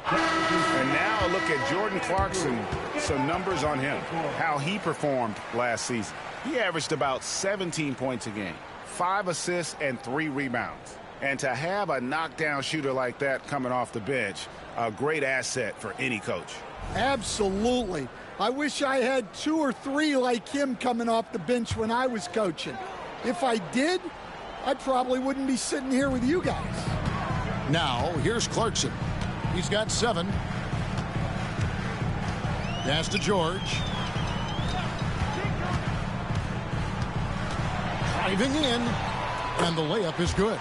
Speaker 12: And now a look at Jordan Clarkson. Some numbers on him, how he performed last season. He averaged about 17 points a game, 5 assists and 3 rebounds. And to have a knockdown shooter like that coming off the bench, a great asset for any coach.
Speaker 13: Absolutely. I wish I had 2 or 3 like him coming off the bench when I was coaching. If I did, I probably wouldn't be sitting here with you guys.
Speaker 11: Now, here's Clarkson. He's got 7. Pass to George. Driving in, and the layup is good.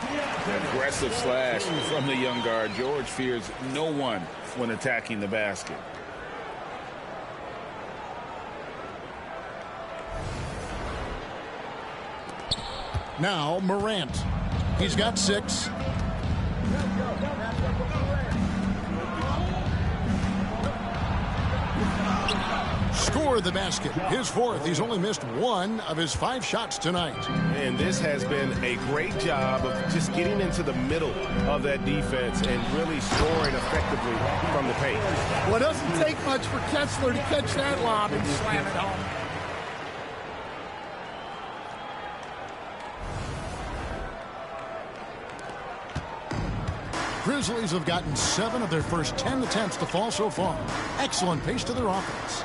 Speaker 12: Aggressive slash from the young guard. George fears no one when attacking the basket.
Speaker 11: Now Morant. He's got 6. Scored the basket. His 4th. He's only missed 1 of his 5 shots tonight.
Speaker 16: And this has been a great job of just getting into the middle of that defense and really scoring effectively from the paint.
Speaker 13: Well, it doesn't take much for Kessler to catch that lob and slam it home.
Speaker 11: Grizzlies have gotten 7 of their first 10 attempts to fall so far. Excellent pace to their offense.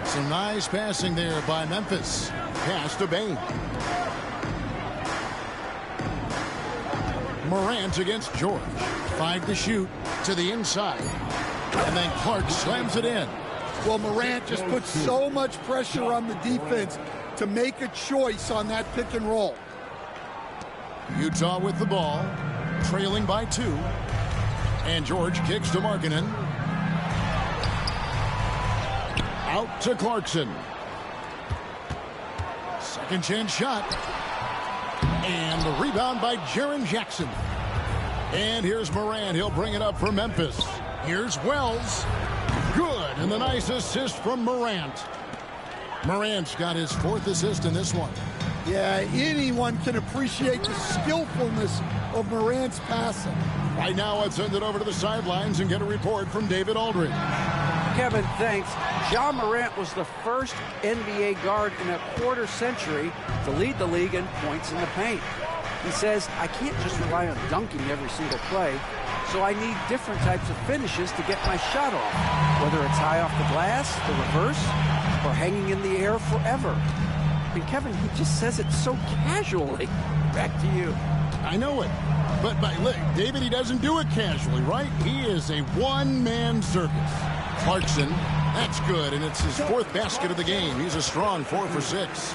Speaker 11: Some nice passing there by Memphis. Pass to Bane. Morant against George. 5 to shoot to the inside. And then Clark slams it in.
Speaker 13: Well, Morant just puts so much pressure on the defense to make a choice on that pick and roll.
Speaker 11: Utah with the ball, trailing by 2. And George kicks to Markkanen. Out to Clarkson. Second chance shot. And the rebound by Jaren Jackson. And here's Morant. He'll bring it up for Memphis. Here's Wells. Good. And the nice assist from Morant. Morant's got his 4th assist in this one.
Speaker 13: Yeah, anyone can appreciate the skillfulness of Morant's passing.
Speaker 11: Right now, let's send it over to the sidelines and get a report from David Aldridge.
Speaker 14: Kevin, thanks. Ja Morant was the first NBA guard in a quarter century to lead the league in points in the paint. He says, I can't just rely on dunking every single play, so I need different types of finishes to get my shot off, whether it's high off the glass, the reverse, or hanging in the air forever. And Kevin, he just says it so casually. Back to you.
Speaker 11: I know it. But look, David, he doesn't do it casually, right? He is a one-man circus. Clarkson, that's good, and it's his 4th basket of the game. He's a strong 4 for 6.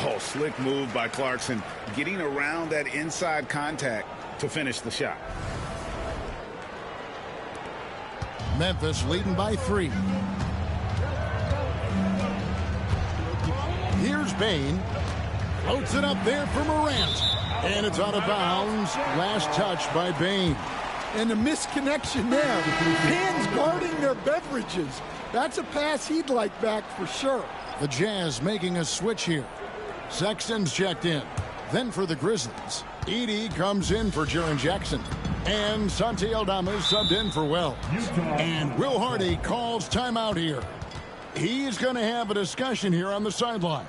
Speaker 12: Oh, slick move by Clarkson, getting around that inside contact to finish the shot.
Speaker 11: Memphis leading by 3. Here's Bane. Floats it up there for Morant. And it's out of bounds. Last touch by Bane.
Speaker 13: And a misconnection there. Hands guarding their beverages. That's a pass he'd like back for sure.
Speaker 11: The Jazz making a switch here. Sexton's checked in. Then for the Grizzlies, Edey comes in for Jaren Jackson. And Santi Aldama subbed in for Wells. And Will Hardy calls timeout here. He's going to have a discussion here on the sideline.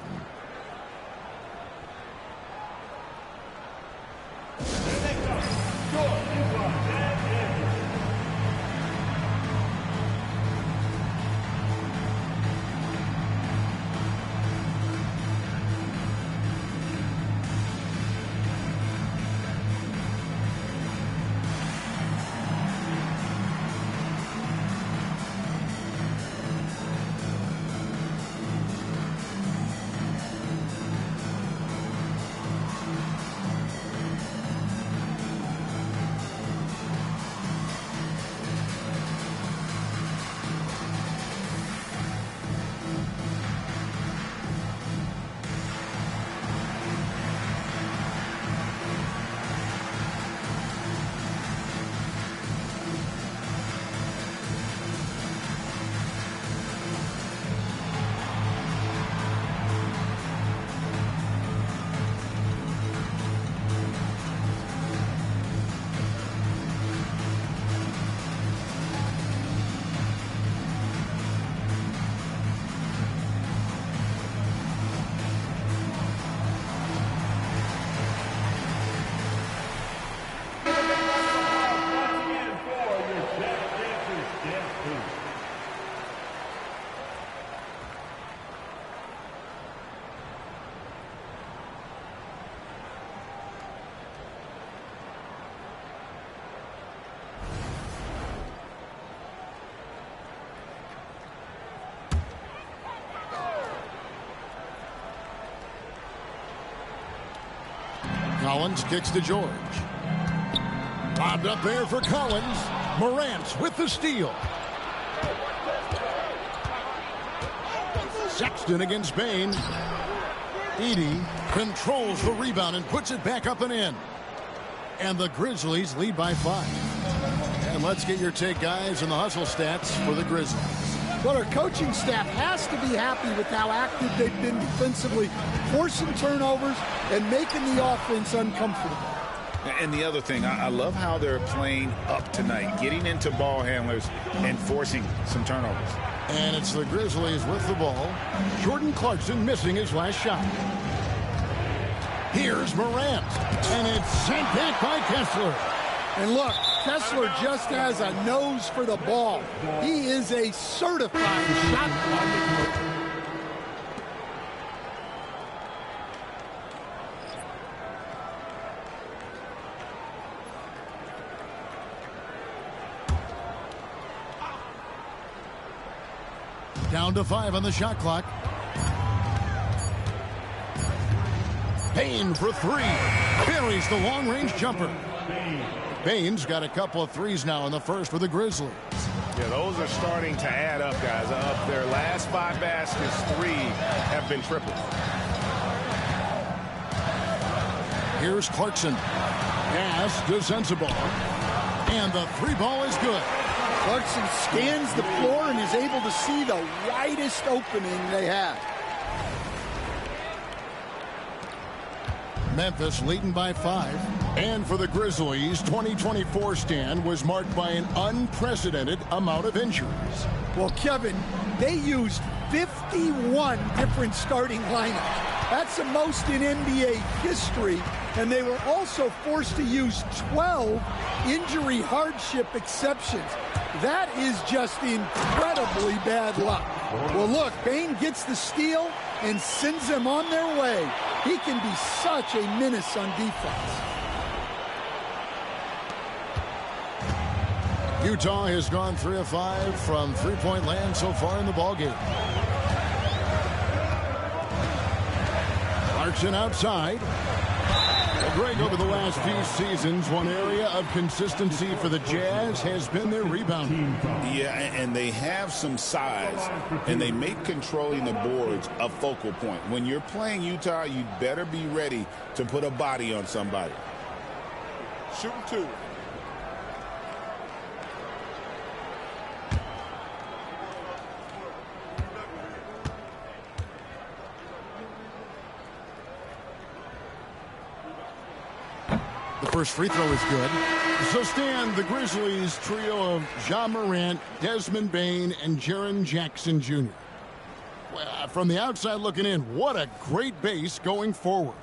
Speaker 11: Collins kicks to George. Bobbed up there for Collins. Morant with the steal. Sexton against Bane. Edey controls the rebound and puts it back up and in. And the Grizzlies lead by 5. And let's get your take, guys, on the hustle stats for the Grizzlies.
Speaker 13: Well, our coaching staff has to be happy with how active they've been defensively, forcing turnovers and making the offense uncomfortable.
Speaker 12: And the other thing, I love how they're playing up tonight, getting into ball handlers and forcing some turnovers.
Speaker 11: And it's the Grizzlies with the ball. Jordan Clarkson missing his last shot. Here's Morant. And it's sent back by Kessler.
Speaker 13: And look, Kessler just has a nose for the ball. He is a certified shot blocker.
Speaker 11: Down to 5 on the shot clock. Payne for 3. Buries the long-range jumper. Payne's got a couple of threes now in the first for the Grizzlies.
Speaker 16: Yeah, those are starting to add up, guys. Of their last 5 baskets, 3 have been triples.
Speaker 11: Here's Clarkson. Pass to Sensabaugh. And the 3-ball is good.
Speaker 13: Clarkson scans the floor and is able to see the widest opening they have.
Speaker 11: Memphis leading by 5. And for the Grizzlies, 2024 stand was marked by an unprecedented amount of injuries.
Speaker 13: Well, Kevin, they used 51 different starting lineups. That's the most in NBA history. And they were also forced to use 12 injury hardship exceptions. That is just incredibly bad luck. Well, look, Payne gets the steal and sends them on their way. He can be such a menace on defense.
Speaker 11: Utah has gone 3 of 5 from three-point land so far in the ballgame. Clarkson outside. Well, Greg, over the last few seasons, one area of consistency for the Jazz has been their rebounding.
Speaker 12: Yeah, and they have some size, and they make controlling the boards a focal point. When you're playing Utah, you'd better be ready to put a body on somebody.
Speaker 6: Shooting 2.
Speaker 11: The first free throw is good. So, Stan, the Grizzlies trio of Ja Morant, Desmond Bane, and Jaren Jackson Jr. Well, from the outside looking in, what a great base going forward.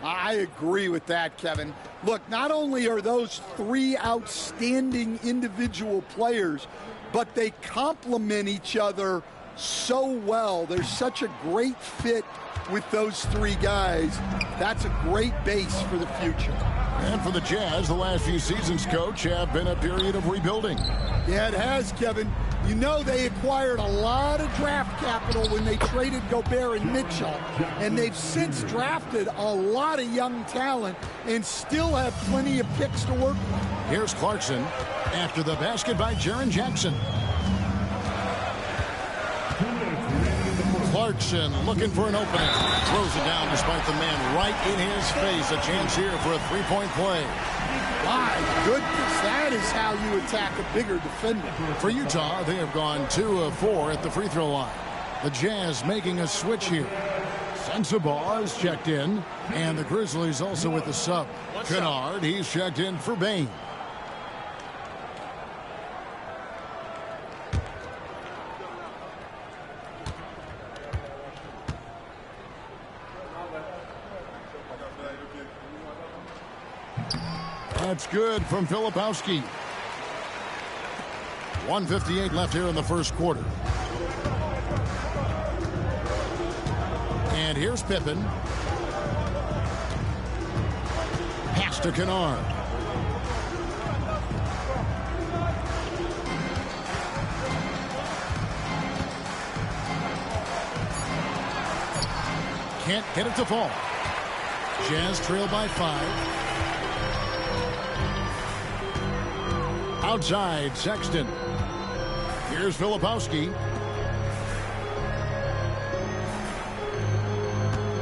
Speaker 13: I agree with that, Kevin. Look, not only are those 3 outstanding individual players, but they complement each other so well. There's such a great fit with those 3 guys. That's a great base for the future.
Speaker 11: And for the Jazz, the last few seasons, Coach, have been a period of rebuilding.
Speaker 13: Yeah, it has, Kevin. You know they acquired a lot of draft capital when they traded Gobert and Mitchell, and they've since drafted a lot of young talent and still have plenty of picks to work with.
Speaker 11: Here's Clarkson after the basket by Jaren Jackson. Clarkson looking for an opening. Throws it down despite the man right in his face. A chance here for a three-point play.
Speaker 13: My goodness, that is how you attack a bigger defender.
Speaker 11: For Utah, they have gone 2 of 4 at the free throw line. The Jazz making a switch here. Sensabaugh is checked in, and the Grizzlies also with the sub. Kennard, he's checked in for Bane. That's good from Filipowski. 1:58 left here in the first quarter. And here's Pippen. Pass to Kennard. Can't get it to fall. Jazz trail by 5. Outside, Sexton. Here's Filipowski.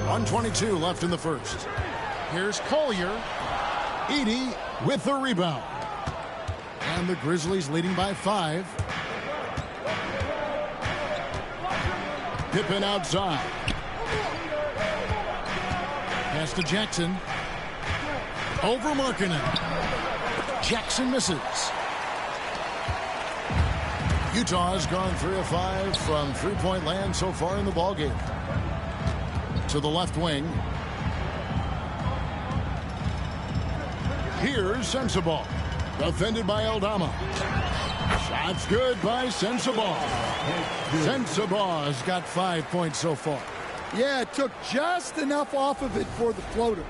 Speaker 11: 1:22 left in the first. Here's Collier. Edey with the rebound. And the Grizzlies leading by 5. Pippen outside. Pass to Jackson. Over Markkanen. Jackson misses. Utah has gone 3 of 5 from three-point land so far in the ballgame. To the left wing. Here's Sensabaugh. Defended by Aldama. Shot's good by Sensabaugh. Sensabaugh has got 5 points so far.
Speaker 13: Yeah, it took just enough off of it for the floater.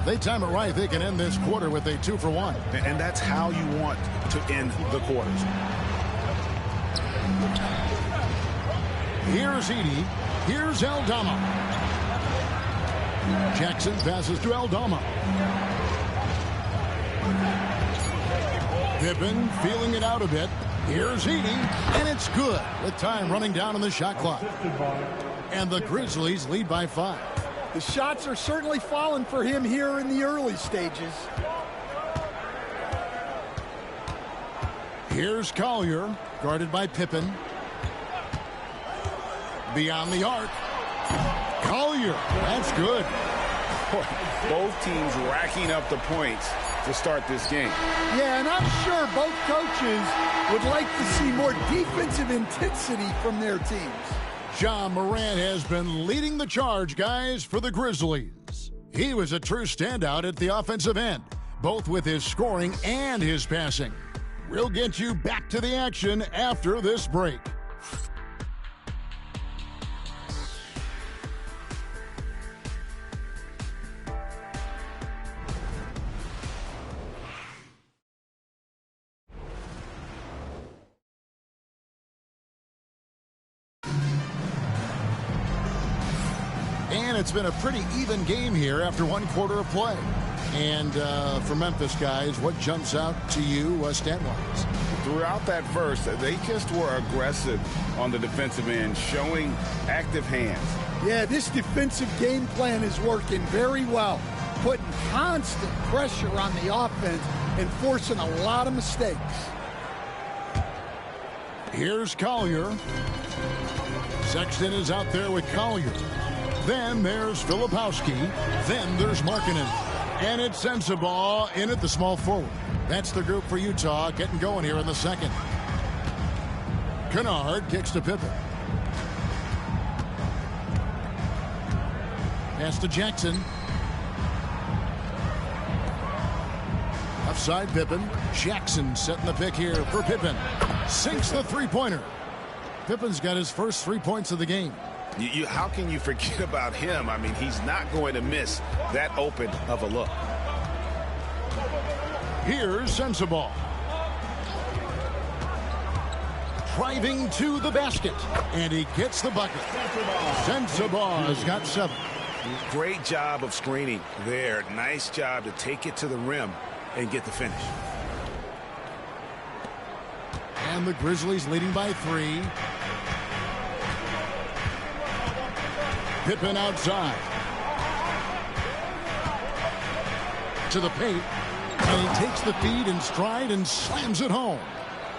Speaker 11: They time it right, they can end this quarter with a 2 for 1.
Speaker 16: And that's how you want to end the quarters.
Speaker 11: Here's Edey. Here's Aldama. Jackson passes to Aldama. Pippen feeling it out a bit. Here's Edey, and it's good with time running down on the shot clock. And the Grizzlies lead by 5.
Speaker 13: The shots are certainly falling for him here in the early stages.
Speaker 11: Here's Collier, guarded by Pippen. Beyond the arc. Collier, that's good.
Speaker 12: Both teams racking up the points to start this game.
Speaker 13: Yeah, and I'm sure both coaches would like to see more defensive intensity from their teams.
Speaker 11: Ja Morant has been leading the charge, guys, for the Grizzlies. He was a true standout at the offensive end, both with his scoring and his passing. We'll get you back to the action after this break. And it's been a pretty even game here after one quarter of play. And for Memphis, guys, what jumps out to you stat-wise?
Speaker 12: Throughout that verse, they just were aggressive on the defensive end, showing active hands.
Speaker 13: Yeah, this defensive game plan is working very well, putting constant pressure on the offense and forcing a lot of mistakes.
Speaker 11: Here's Collier. Sexton is out there with Collier. Then there's Filipowski. Then there's Markkanen. And it's Sensabaugh in at the small forward. That's the group for Utah getting going here in the second. Kennard kicks to Pippen. Pass to Jackson. Offside Pippen. Jackson setting the pick here for Pippen. Sinks the three-pointer. Pippen's got his first 3 points of the game.
Speaker 16: How can you forget about him? I mean, he's not going to miss that open of a look.
Speaker 11: Here's Sensabaugh. Driving to the basket. And he gets the bucket. Sensabaugh has got 7.
Speaker 16: Great job of screening there. Nice job to take it to the rim and get the finish.
Speaker 11: And the Grizzlies leading by 3. Pippen outside. To the paint. And he takes the feed in stride and slams it home.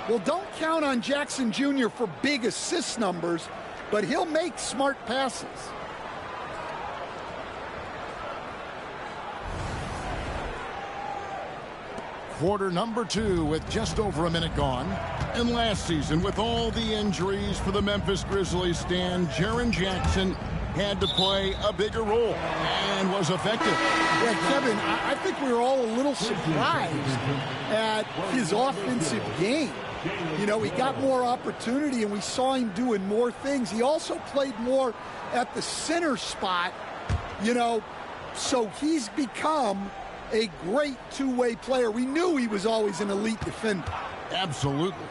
Speaker 13: Well, don't count on Jackson Jr. for big assist numbers, but he'll make smart passes.
Speaker 11: Quarter number 2 with just over a minute gone. And last season, with all the injuries for the Memphis Grizzlies, Stan, Jaren Jackson had to play a bigger role and was effective.
Speaker 13: Yeah, Kevin, I think we were all a little surprised at his offensive game. You know, he got more opportunity and we saw him doing more things. He also played more at the center spot, you know, so he's become a great two-way player. We knew he was always an elite defender.
Speaker 11: Absolutely.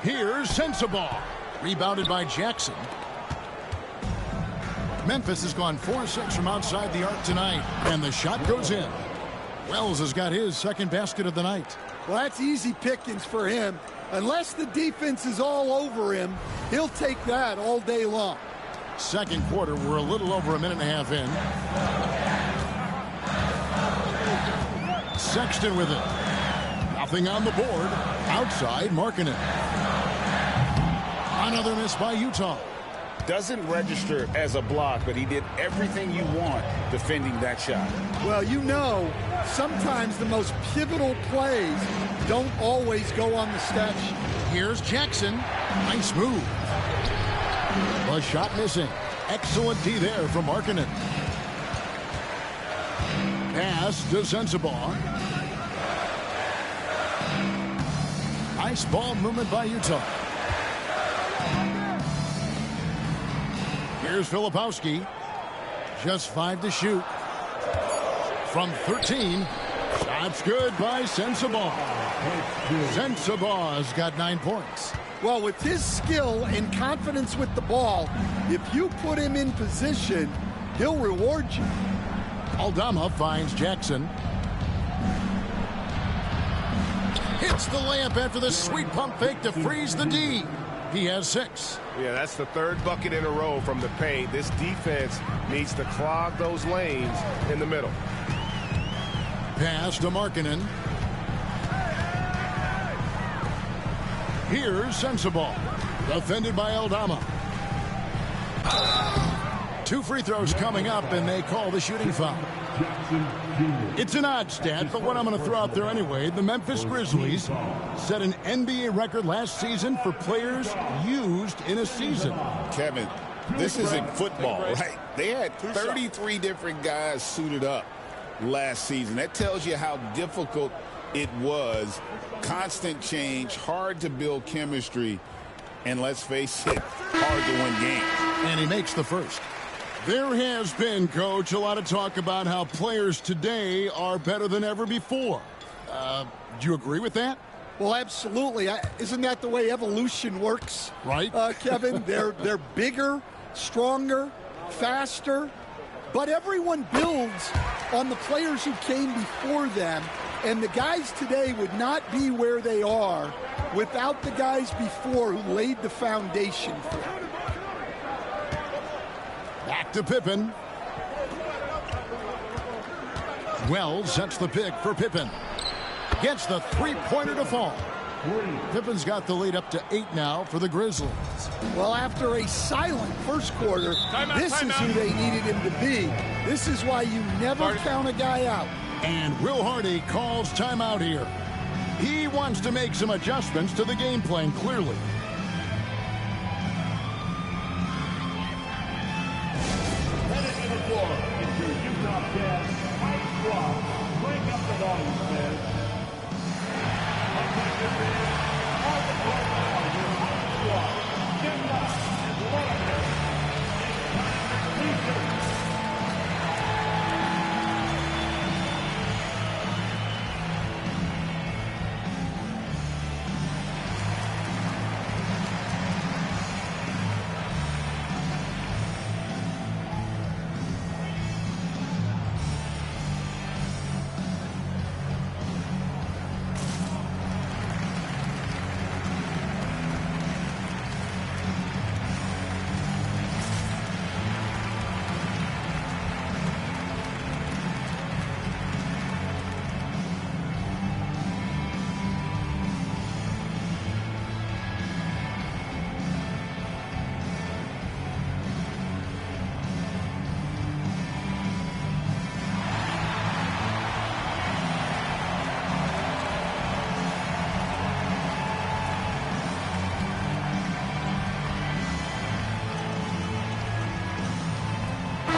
Speaker 11: Here's Sensabaugh. Rebounded by Jackson. Memphis has gone 4-6 from outside the arc tonight, and the shot goes in. Wells has got his second basket of the night.
Speaker 13: Well, that's easy pickings for him. Unless the defense is all over him, he'll take that all day long.
Speaker 11: Second quarter, we're a little over a minute and a half in. Sexton with it. Nothing on the board. Outside, Markkanen. Another miss by Utah.
Speaker 12: Doesn't register as a block, but he did everything you want defending that shot.
Speaker 13: Well, you know, sometimes the most pivotal plays don't always go on the stat sheet.
Speaker 11: Here's Jackson. Nice move. The shot missing. Excellent D there from Markkanen. Pass to Sensabaugh. Nice ball movement by Utah. Here's Filipowski. Just 5 to shoot. From 13. Shots good by Sensabaugh. Sensabaugh's got 9 points.
Speaker 13: Well, with his skill and confidence with the ball, if you put him in position, he'll reward you.
Speaker 11: Aldama finds Jackson. Hits the layup after the sweet pump fake to freeze the D. He has 6.
Speaker 16: Yeah, that's the 3rd bucket in a row from the paint. This defense needs to clog those lanes in the middle.
Speaker 11: Pass to Markkanen. Here's Sensabaugh. Defended by Aldama. 2 free throws coming up, and they call the shooting foul. It's an odd stat, but what I'm going to throw out there anyway. The Memphis Grizzlies set an NBA record last season for players used in a season.
Speaker 12: Kevin, this isn't football, right? They had 33 different guys suited up last season. That tells you how difficult it was. Constant change, hard to build chemistry, and let's face it, hard to win games.
Speaker 11: And he makes the first. There has been, Coach, a lot of talk about how players today are better than ever before. Do you agree with that?
Speaker 13: Well, absolutely. Isn't that the way evolution works?
Speaker 11: Right.
Speaker 13: Kevin, they're bigger, stronger, faster, but everyone builds on the players who came before them, and the guys today would not be where they are without the guys before who laid the foundation for it.
Speaker 11: Back to Pippen. Wells sets the pick for Pippen. Gets the three-pointer to fall. Pippen's got the lead up to 8 now for the Grizzlies.
Speaker 13: Well, after a silent first quarter, this is who they needed him to be. This is why you never count a guy out.
Speaker 11: And Will Hardy calls timeout here. He wants to make some adjustments to the game plan, clearly.
Speaker 5: Headed to the floor is your Utah Jazz high squad. Bring up the volume, fans. On the court now, your high squad. Jimba and Wallace. It's time for Preseason.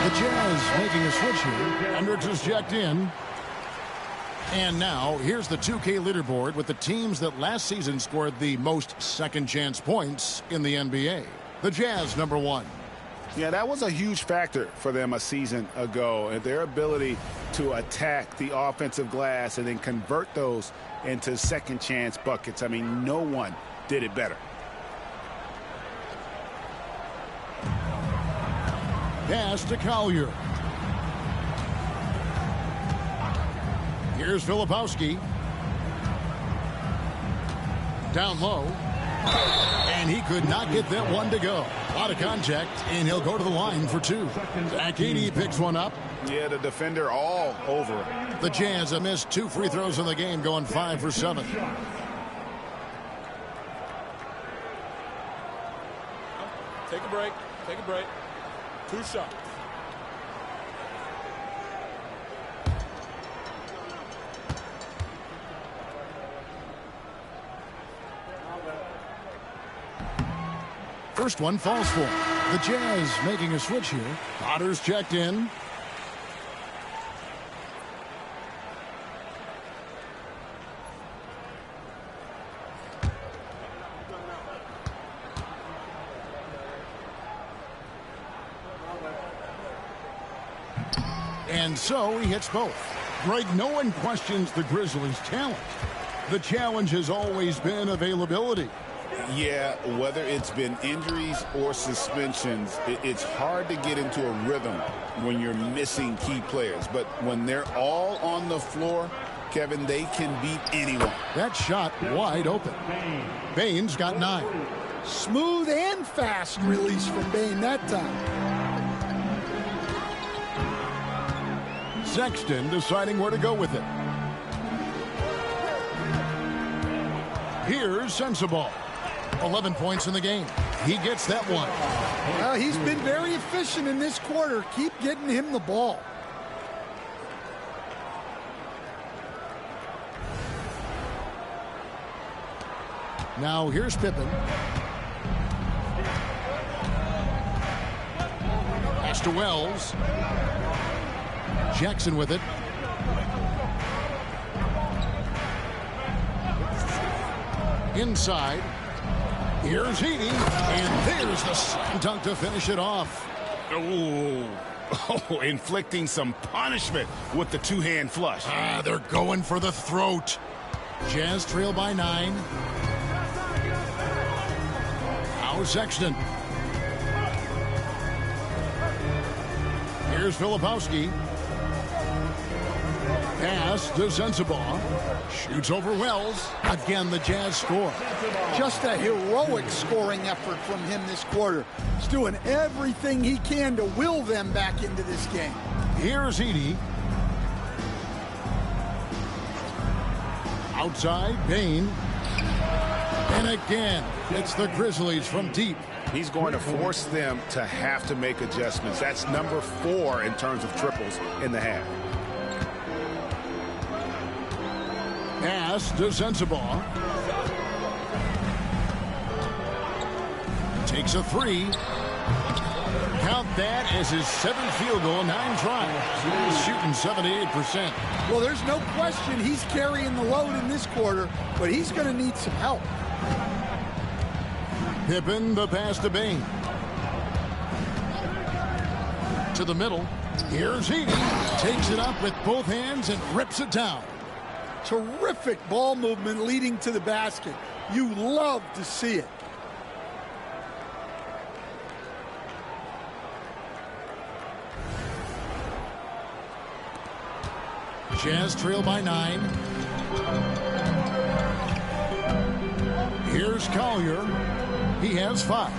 Speaker 11: The Jazz making a switch here. Hendricks is checked in. And now, here's the 2K leaderboard with the teams that last season scored the most second-chance points in the NBA. The Jazz, number 1.
Speaker 16: Yeah, that was a huge factor for them a season ago, and their ability to attack the offensive glass and then convert those into second-chance buckets. I mean, no one did it better.
Speaker 11: Pass to Collier. Here's Filipowski. Down low. And he could not get that one to go. A lot of contact, and he'll go to the line for 2. Akini picks one up.
Speaker 16: Yeah, the defender all over it.
Speaker 11: The Jazz have missed 2 free throws in the game, going 5 for 7.
Speaker 6: Take a break. Take a break. 2 shots.
Speaker 11: First one falls for him. The Jazz making a switch here. Potter's checked in. And so he hits both. Greg, no one questions the Grizzlies' talent. The challenge has always been availability.
Speaker 12: Yeah, whether it's been injuries or suspensions, it's hard to get into a rhythm when you're missing key players. But when they're all on the floor, Kevin, they can beat anyone.
Speaker 11: That shot wide open. Bane's got 9.
Speaker 13: Smooth and fast release from Bane that time.
Speaker 11: Sexton deciding where to go with it. Here's Sensabaugh. 11 points in the game. He gets that one.
Speaker 13: Well, he's been very efficient in this quarter. Keep getting him the ball.
Speaker 11: Now here's Pippen. Pass to Wells. Jackson with it. Inside. Here's Heaney. And there's the slam dunk to finish it off.
Speaker 16: Oh, inflicting some punishment with the two-hand flush.
Speaker 11: They're going for the throat. Jazz trail by 9. Now Sexton. Here's Filipowski. Pass to Sensabaugh. Shoots over Wells. Again, the Jazz score.
Speaker 13: Just a heroic scoring effort from him this quarter. He's doing everything he can to will them back into this game.
Speaker 11: Here's Edey. Outside, Bane. And again, it's the Grizzlies from deep.
Speaker 16: He's going to force them to have to make adjustments. That's number 4 in terms of triples in the half.
Speaker 11: Pass to Sensabaugh. Takes a 3. Count that as his 7th field goal, 9 tries. He's shooting 78%.
Speaker 13: Well, there's no question he's carrying the load in this quarter, but he's going to need some help.
Speaker 11: Pippen, the pass to Bane. To the middle. Here's Heaney. Takes it up with both hands and rips it down.
Speaker 13: Terrific ball movement leading to the basket. You love to see it.
Speaker 11: Jazz trail by 9. Here's Collier. He has 5.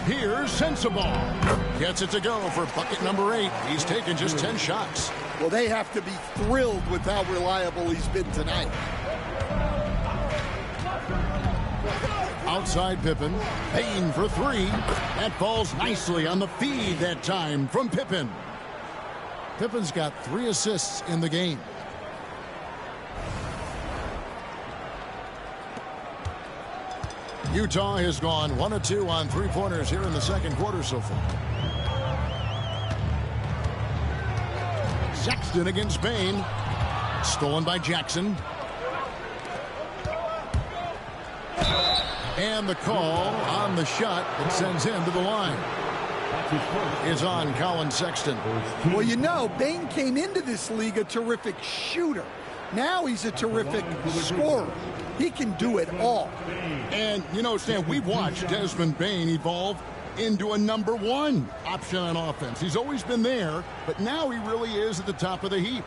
Speaker 11: Here's Sensabaugh. Gets it to go for bucket number 8. He's taken just 10 shots.
Speaker 13: Well, they have to be thrilled with how reliable he's been tonight.
Speaker 11: Outside Pippen. Payne for 3. That falls nicely on the feed that time from Pippen. Pippen's got 3 assists in the game. Utah has gone 1 of 2 on 3-pointers here in the second quarter so far. Sexton against Bane. Stolen by Jackson. And the call on the shot that sends him to the line is on Colin Sexton.
Speaker 13: Well, you know, Bane came into this league a terrific shooter. Now he's a terrific scorer. He can do it all.
Speaker 11: And, you know, Stan, we've watched Desmond Bane evolve into a number 1 option on offense. He's always been there, but now he really is at the top of the heap.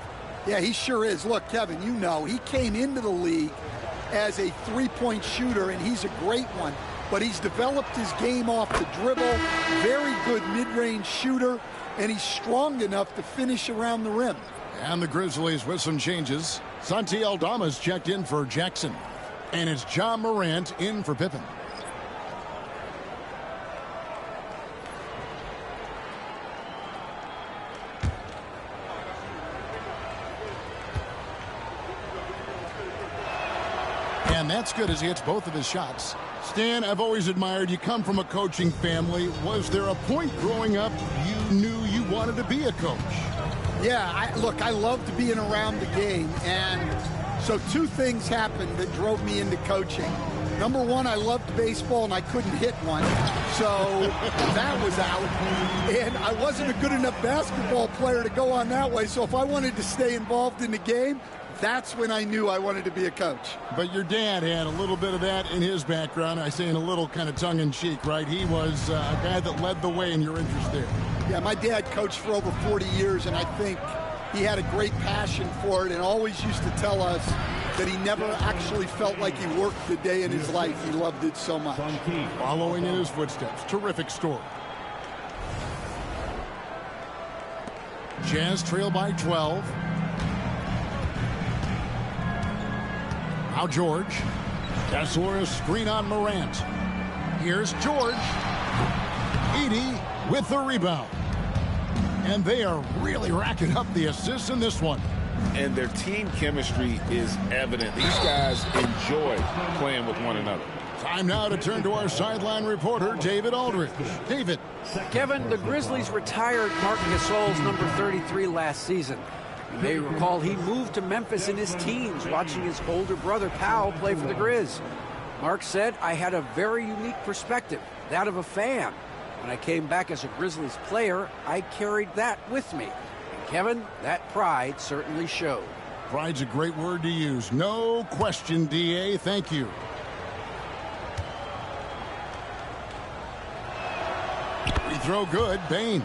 Speaker 13: Yeah, he sure is. Look, Kevin, you know, he came into the league as a 3-point shooter, and he's a great one. But he's developed his game off the dribble, very good mid-range shooter, and he's strong enough to finish around the rim.
Speaker 11: And the Grizzlies with some changes. Santi Aldama's checked in for Jackson. And it's John Morant in for Pippen. And that's good as he hits both of his shots. Stan, I've always admired you come from a coaching family. Was there a point growing up you knew you wanted to be a coach?
Speaker 13: Yeah, look, I loved being around the game, and so 2 things happened that drove me into coaching. Number 1, I loved baseball, and I couldn't hit one, so that was out. And I wasn't a good enough basketball player to go on that way, so if I wanted to stay involved in the game, That's when I knew I wanted to be a coach.
Speaker 11: But your dad had a little bit of that in his background. I say in a little kind of tongue-in-cheek, right? He was a guy that led the way in your interest there.
Speaker 13: Yeah, my dad coached for over 40 years, and I think he had a great passion for it and always used to tell us that he never actually felt like he worked the day in his life. He loved it so much.
Speaker 11: Following in his footsteps. Terrific story. Jazz trail by 12. Now George. Kessler, screen on Morant. Here's George. Edey with the rebound. And they are really racking up the assists in this one.
Speaker 12: And their team chemistry is evident. These guys enjoy playing with one another.
Speaker 11: Time now to turn to our sideline reporter, David Aldridge. David.
Speaker 14: Kevin, the Grizzlies retired Marc Gasol's number 33 last season. You may recall he moved to Memphis in his teens, watching his older brother Powell play for the Grizz. Marc said, I had a very unique perspective, that of a fan. When I came back as a Grizzlies player, I carried that with me. And Kevin, that pride certainly showed.
Speaker 11: Pride's a great word to use. No question, D.A. Thank you. Free throw good, Bane.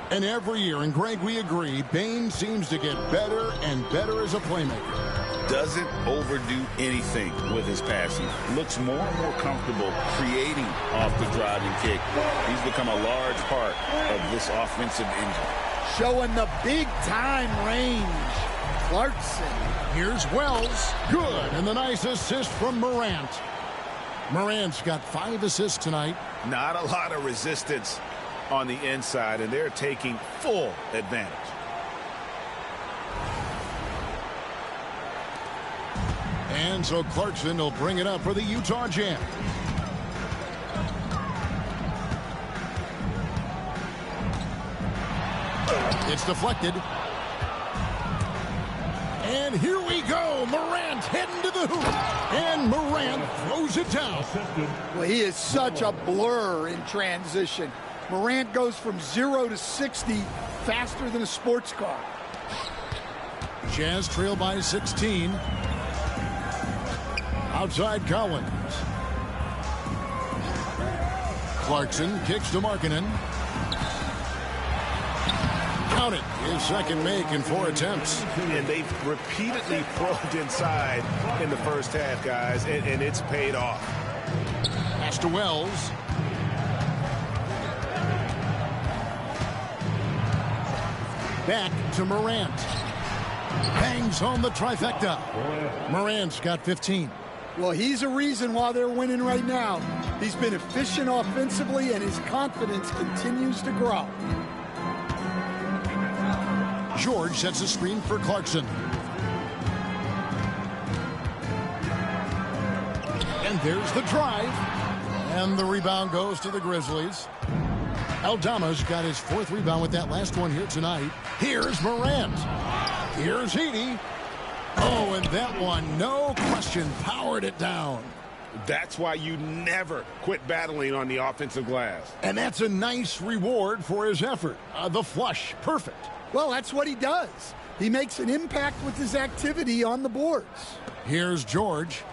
Speaker 11: And every year, and Greg, we agree, Bane seems to get better and better as a playmaker.
Speaker 12: Doesn't overdo anything with his passing. Looks more and more comfortable creating off the driving kick. He's become a large part of this offensive engine.
Speaker 13: Showing the big-time range. Clarkson.
Speaker 11: Here's Wells. Good. And the nice assist from Morant. Morant's got 5 assists tonight.
Speaker 12: Not a lot of resistance on the inside, and they're taking full advantage.
Speaker 11: And so Clarkson will bring it up for the Utah Jazz. It's deflected. And here we go. Morant heading to the hoop. And Morant throws it down.
Speaker 13: Well, he is such a blur in transition. Morant goes from 0 to 60 faster than a sports car.
Speaker 11: Jazz trail by 16. Outside Collins. Clarkson kicks to Markkanen. Count it. His second make in 4 attempts.
Speaker 12: And they've repeatedly probed inside in the first half, guys, and it's paid off.
Speaker 11: Pass to Wells. Back to Morant. Bangs home the trifecta. Morant's got 15.
Speaker 13: Well, he's a reason why they're winning right now. He's been efficient offensively, and his confidence continues to grow.
Speaker 11: George sets a screen for Clarkson. And there's the drive. And the rebound goes to the Grizzlies. Aldama's got his 4th rebound with that last one here tonight. Here's Morant. Here's Edey. Oh, and that one, no question, powered it down.
Speaker 12: That's why you never quit battling on the offensive glass.
Speaker 11: And that's a nice reward for his effort. The flush, perfect.
Speaker 13: Well, that's what he does. He makes an impact with his activity on the boards.
Speaker 11: Here's George.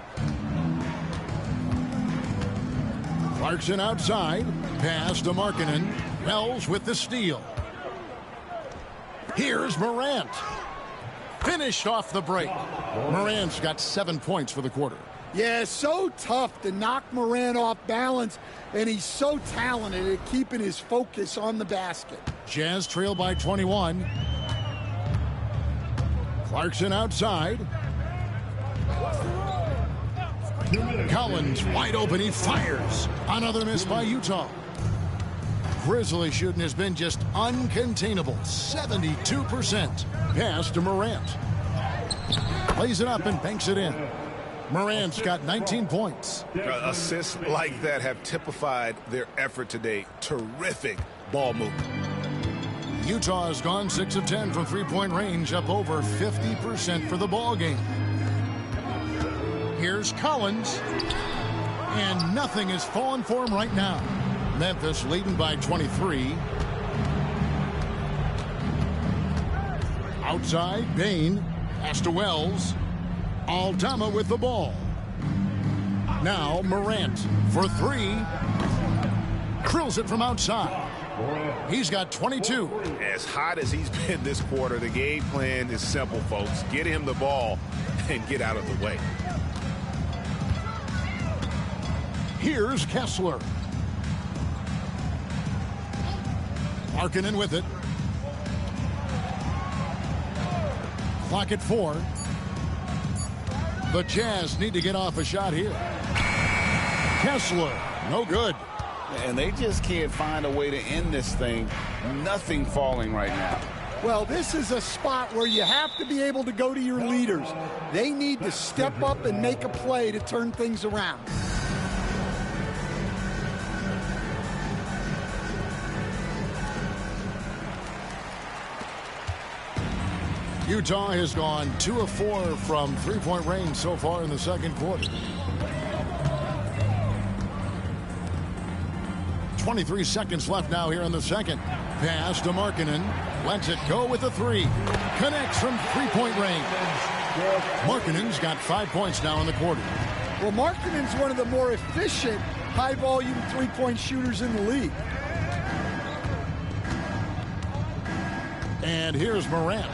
Speaker 11: Clarkson outside. Pass to Markkanen. Wells with the steal. Here's Morant. Finished off the break. Morant's got 7 points for the quarter.
Speaker 13: Yeah, so tough to knock Morant off balance, and he's so talented at keeping his focus on the basket.
Speaker 11: Jazz trail by 21. Clarkson outside. Collins wide open. He fires. Another miss by Utah. Grizzlies shooting has been just uncontainable. 72%. Pass to Morant. Plays it up and banks it in. Morant's got 19 points.
Speaker 12: Assists like that have typified their effort today. Terrific ball movement.
Speaker 11: Utah has gone 6 of 10 from three-point range, up over 50% for the ball game. Here's Collins. And nothing is falling for him right now. Memphis leading by 23. Outside, Bane. Pass to Wells. Aldama with the ball. Now Morant for three. Drills it from outside. He's got 22.
Speaker 12: As hot as he's been this quarter, the game plan is simple, folks. Get him the ball and get out of the way.
Speaker 11: Here's Kessler. Markkanen with it. Clock at 4. The Jazz need to get off a shot here. Kessler, no good.
Speaker 12: And they just can't find a way to end this thing. Nothing falling right now.
Speaker 13: Well, this is a spot where you have to be able to go to your leaders. They need to step up and make a play to turn things around.
Speaker 11: Utah has gone 2 of 4 from three-point range so far in the second quarter. 23 seconds left now here in the second. Pass to Markkanen. Lets it go with a three. Connects from three-point range. Markkanen's got 5 points now in the quarter.
Speaker 13: Well, Markkanen's one of the more efficient, high-volume three-point shooters in the league.
Speaker 11: And here's Morant.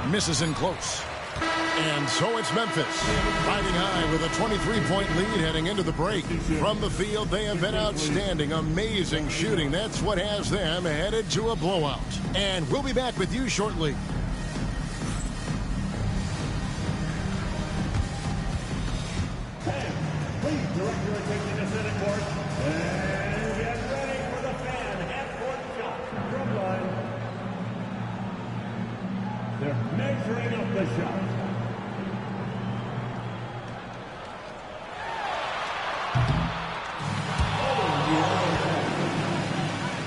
Speaker 11: Misses in close. And so it's Memphis riding high with a 23-point lead heading into the break. From the field, they have been outstanding. Amazing shooting. That's what has them headed to a blowout. And we'll be back with you shortly.
Speaker 5: Please direct your attention to center court and get ready for the fan half-court shot from line. They're measuring up the shot.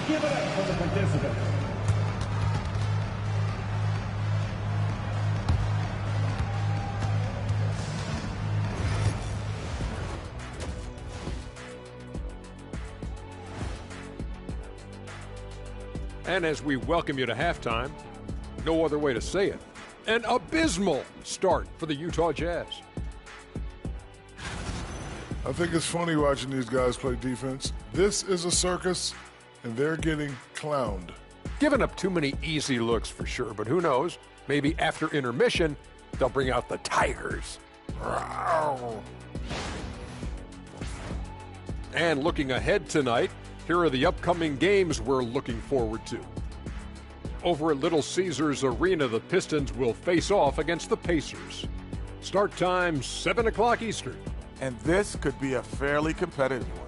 Speaker 5: Give it up for the participants.
Speaker 7: And as we welcome you to halftime, no other way to say it, an abysmal start for the Utah Jazz.
Speaker 8: I think it's funny watching these guys play defense. This is a circus, and they're getting clowned.
Speaker 7: Giving up too many easy looks for sure, but who knows? Maybe after intermission, they'll bring out the Tigers. And looking ahead tonight, here are the upcoming games we're looking forward to. Over at Little Caesars Arena, the Pistons will face off against the Pacers. Start time, 7 o'clock Eastern.
Speaker 9: And this could be a fairly competitive one.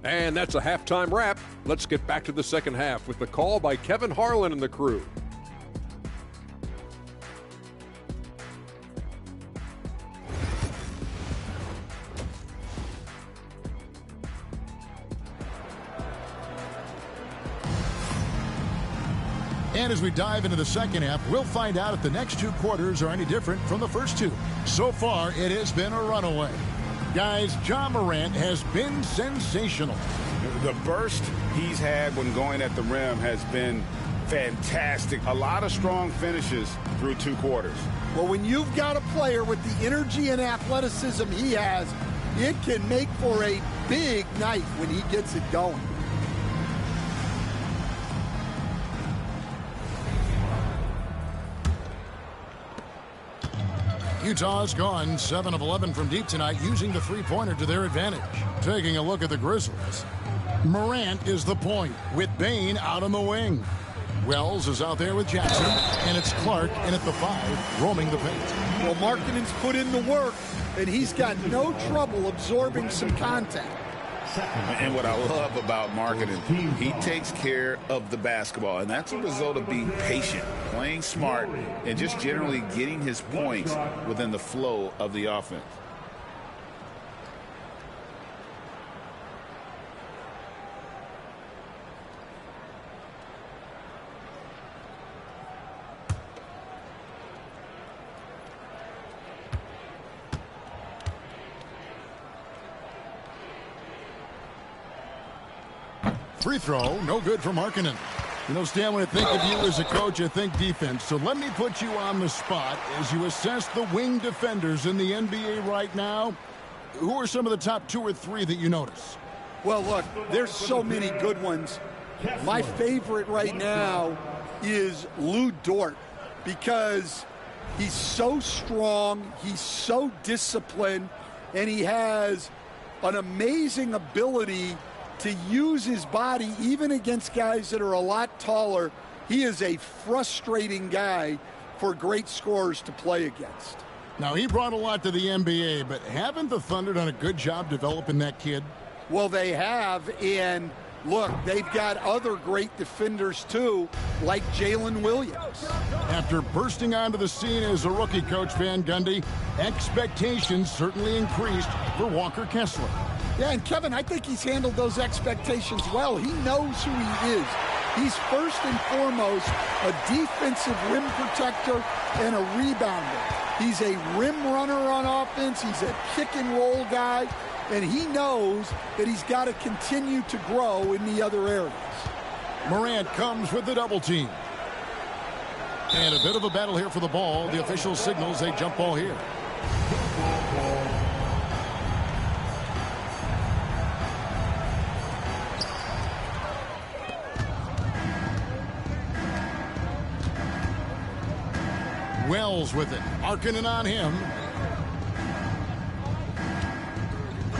Speaker 7: And that's a halftime wrap. Let's get back to the second half with the call by Kevin Harlan and the crew.
Speaker 11: And as we dive into the second half, we'll find out if the next two quarters are any different from the first two. So far, it has been a runaway. Guys, Ja Morant has been sensational.
Speaker 12: The burst he's had when going at the rim has been fantastic. A lot of strong finishes through two quarters.
Speaker 13: Well, when you've got a player with the energy and athleticism he has, it can make for a big night when he gets it going.
Speaker 11: Utah's gone 7 of 11 from deep tonight, using the three-pointer to their advantage. Taking a look at the Grizzlies. Morant is the point, with Bane out on the wing. Wells is out there with Jackson, and it's Clark in at the 5, roaming the paint.
Speaker 13: Well, Markkanen's put in the work, and he's got no trouble absorbing some contact.
Speaker 12: And what I love about Markkanen, he takes care of the basketball, and that's a result of being patient, playing smart, and just generally getting his points within the flow of the offense.
Speaker 11: Free throw, no good for Markkanen. You know, Stan, when I think of you as a coach, I think defense. So let me put you on the spot as you assess the wing defenders in the NBA right now. Who are some of the top 2 or 3 that you notice?
Speaker 13: Well, look, there's so many good ones. My favorite right now is Lou Dort because he's so strong, he's so disciplined, and he has an amazing ability to use his body even against guys that are a lot taller. He is a frustrating guy for great scorers to play against.
Speaker 11: Now, he brought a lot to the NBA, but haven't the Thunder done a good job developing that kid?
Speaker 13: Well, they have, and look, they've got other great defenders too, like Jalen Williams.
Speaker 11: After bursting onto the scene as a rookie, Coach Van Gundy, expectations certainly increased for Walker Kessler.
Speaker 13: Yeah, and Kevin, I think he's handled those expectations well. He knows who he is. He's first and foremost a defensive rim protector and a rebounder. He's a rim runner on offense. He's a kick and roll guy. And he knows that he's got to continue to grow in the other areas.
Speaker 11: Morant comes with the double team. And a bit of a battle here for the ball. The official signals a jump ball here. Wells with it. Markkanen on him.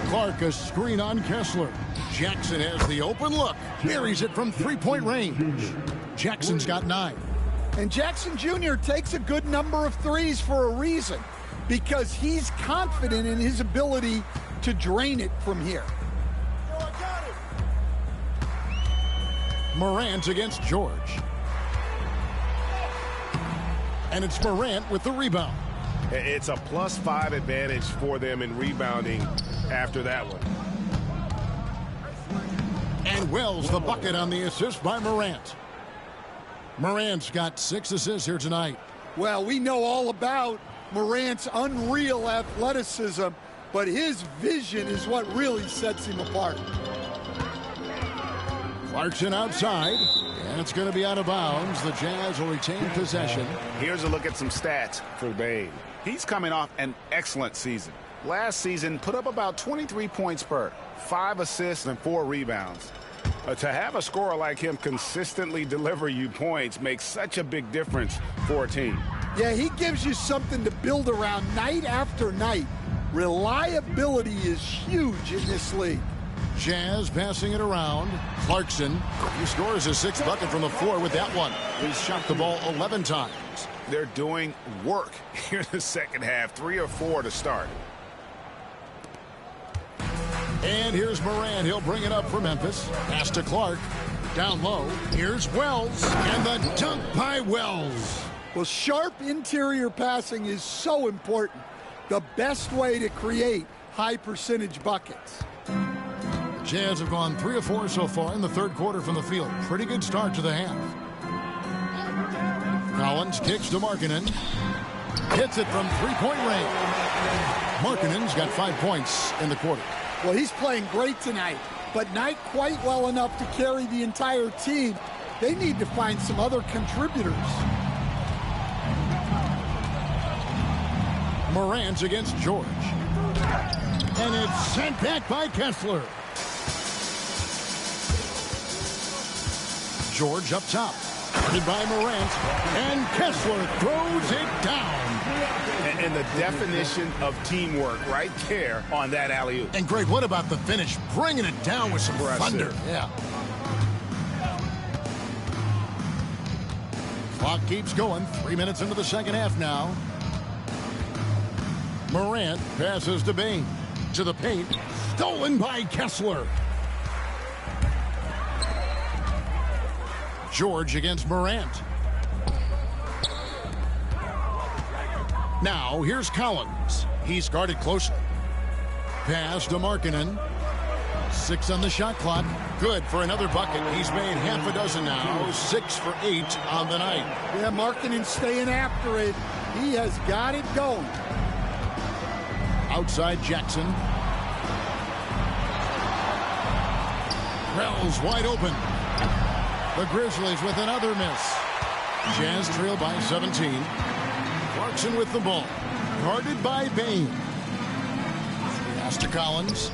Speaker 11: Clark a screen on Kessler. Jackson has the open look. Buries it from three-point range. Jackson's got 9.
Speaker 13: And Jackson Jr. takes a good number of threes for a reason, because he's confident in his ability to drain it from here.
Speaker 11: Morant against George. And it's Morant with the rebound.
Speaker 17: It's a +5 advantage for them in rebounding after that one.
Speaker 11: And Wells the bucket on the assist by Morant. Morant's got 6 assists here tonight.
Speaker 13: Well, we know all about Morant's unreal athleticism, but his vision is what really sets him apart.
Speaker 11: Clarkson outside, and it's going to be out of bounds. The Jazz will retain possession.
Speaker 16: Here's a look at some stats for Bane. He's coming off an excellent season. Last season, put up about 23 points per, 5 assists and 4 rebounds. To have a scorer like him consistently deliver you points makes such a big difference for a team.
Speaker 13: Yeah, he gives you something to build around night after night. Reliability is huge in this league.
Speaker 11: Jazz passing it around. Clarkson, he scores his 6th bucket from the floor with that one. He's shot the ball 11 times.
Speaker 16: They're doing work here in the second half, 3 or 4 to start.
Speaker 11: And here's Morant. He'll bring it up for Memphis. Pass to Clark. Down low. Here's Wells. And the dunk by Wells.
Speaker 13: Well, sharp interior passing is so important. The best way to create high percentage buckets.
Speaker 11: Jazz have gone 3 of 4 so far in the third quarter from the field. Pretty good start to the half. Collins kicks to Markkanen. Hits it from three-point range. Markkanen's got 5 points in the quarter.
Speaker 13: Well, he's playing great tonight, but not quite well enough to carry the entire team. They need to find some other contributors.
Speaker 11: Morant against George. And it's sent back by Kessler. George up top. Guarded by Morant. And Kessler throws it down.
Speaker 17: And the definition of teamwork right there on that alley-oop.
Speaker 11: And Greg, what about the finish? Bringing it down with some thunder. Yeah. Clock keeps going. 3 minutes into the second half now. Morant passes to Bane. To the paint. Stolen by Kessler. George against Morant. Now, here's Collins. He's guarded closely. Pass to Markkanen. 6 on the shot clock. Good for another bucket. He's made half a dozen now. 6 for 8 on the night.
Speaker 13: Yeah, Markkanen staying after it. He has got it going.
Speaker 11: Outside Jackson. Wells wide open. The Grizzlies with another miss. Jazz trail by 17. Clarkson with the ball. Guarded by Bain. Pass to Collins.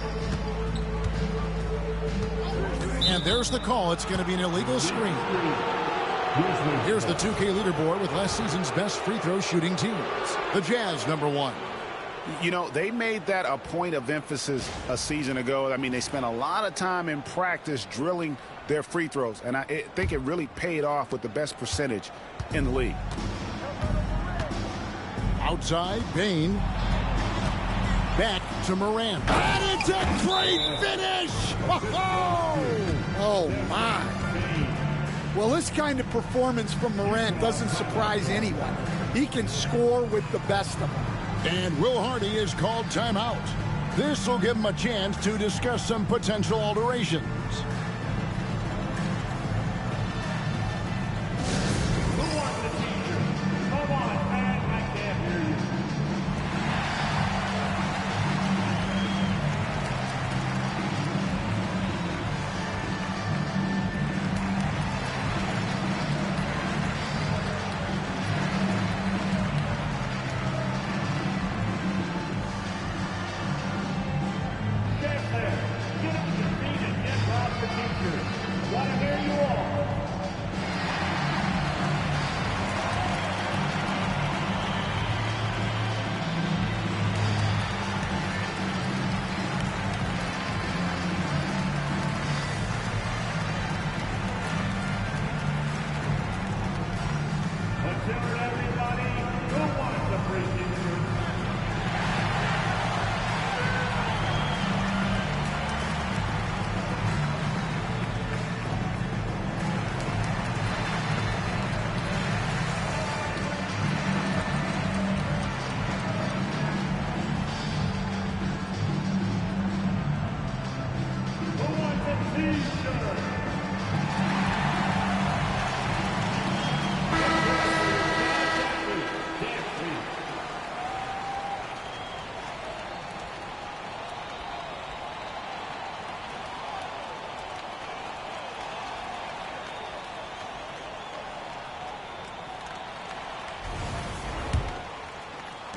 Speaker 11: And there's the call. It's going to be an illegal screen. Here's the 2K leaderboard with last season's best free throw shooting teams. The Jazz, number 1.
Speaker 16: You know, they made that a point of emphasis a season ago. I mean, they spent a lot of time in practice drilling their free throws, and I think it really paid off with the best percentage in the league.
Speaker 11: Outside, Bain. Back to Morant. And it's a great finish!
Speaker 13: Oh, my. Well, this kind of performance from Morant doesn't surprise anyone. He can score with the best of them.
Speaker 11: And Will Hardy is called timeout. This will give him a chance to discuss some potential alterations.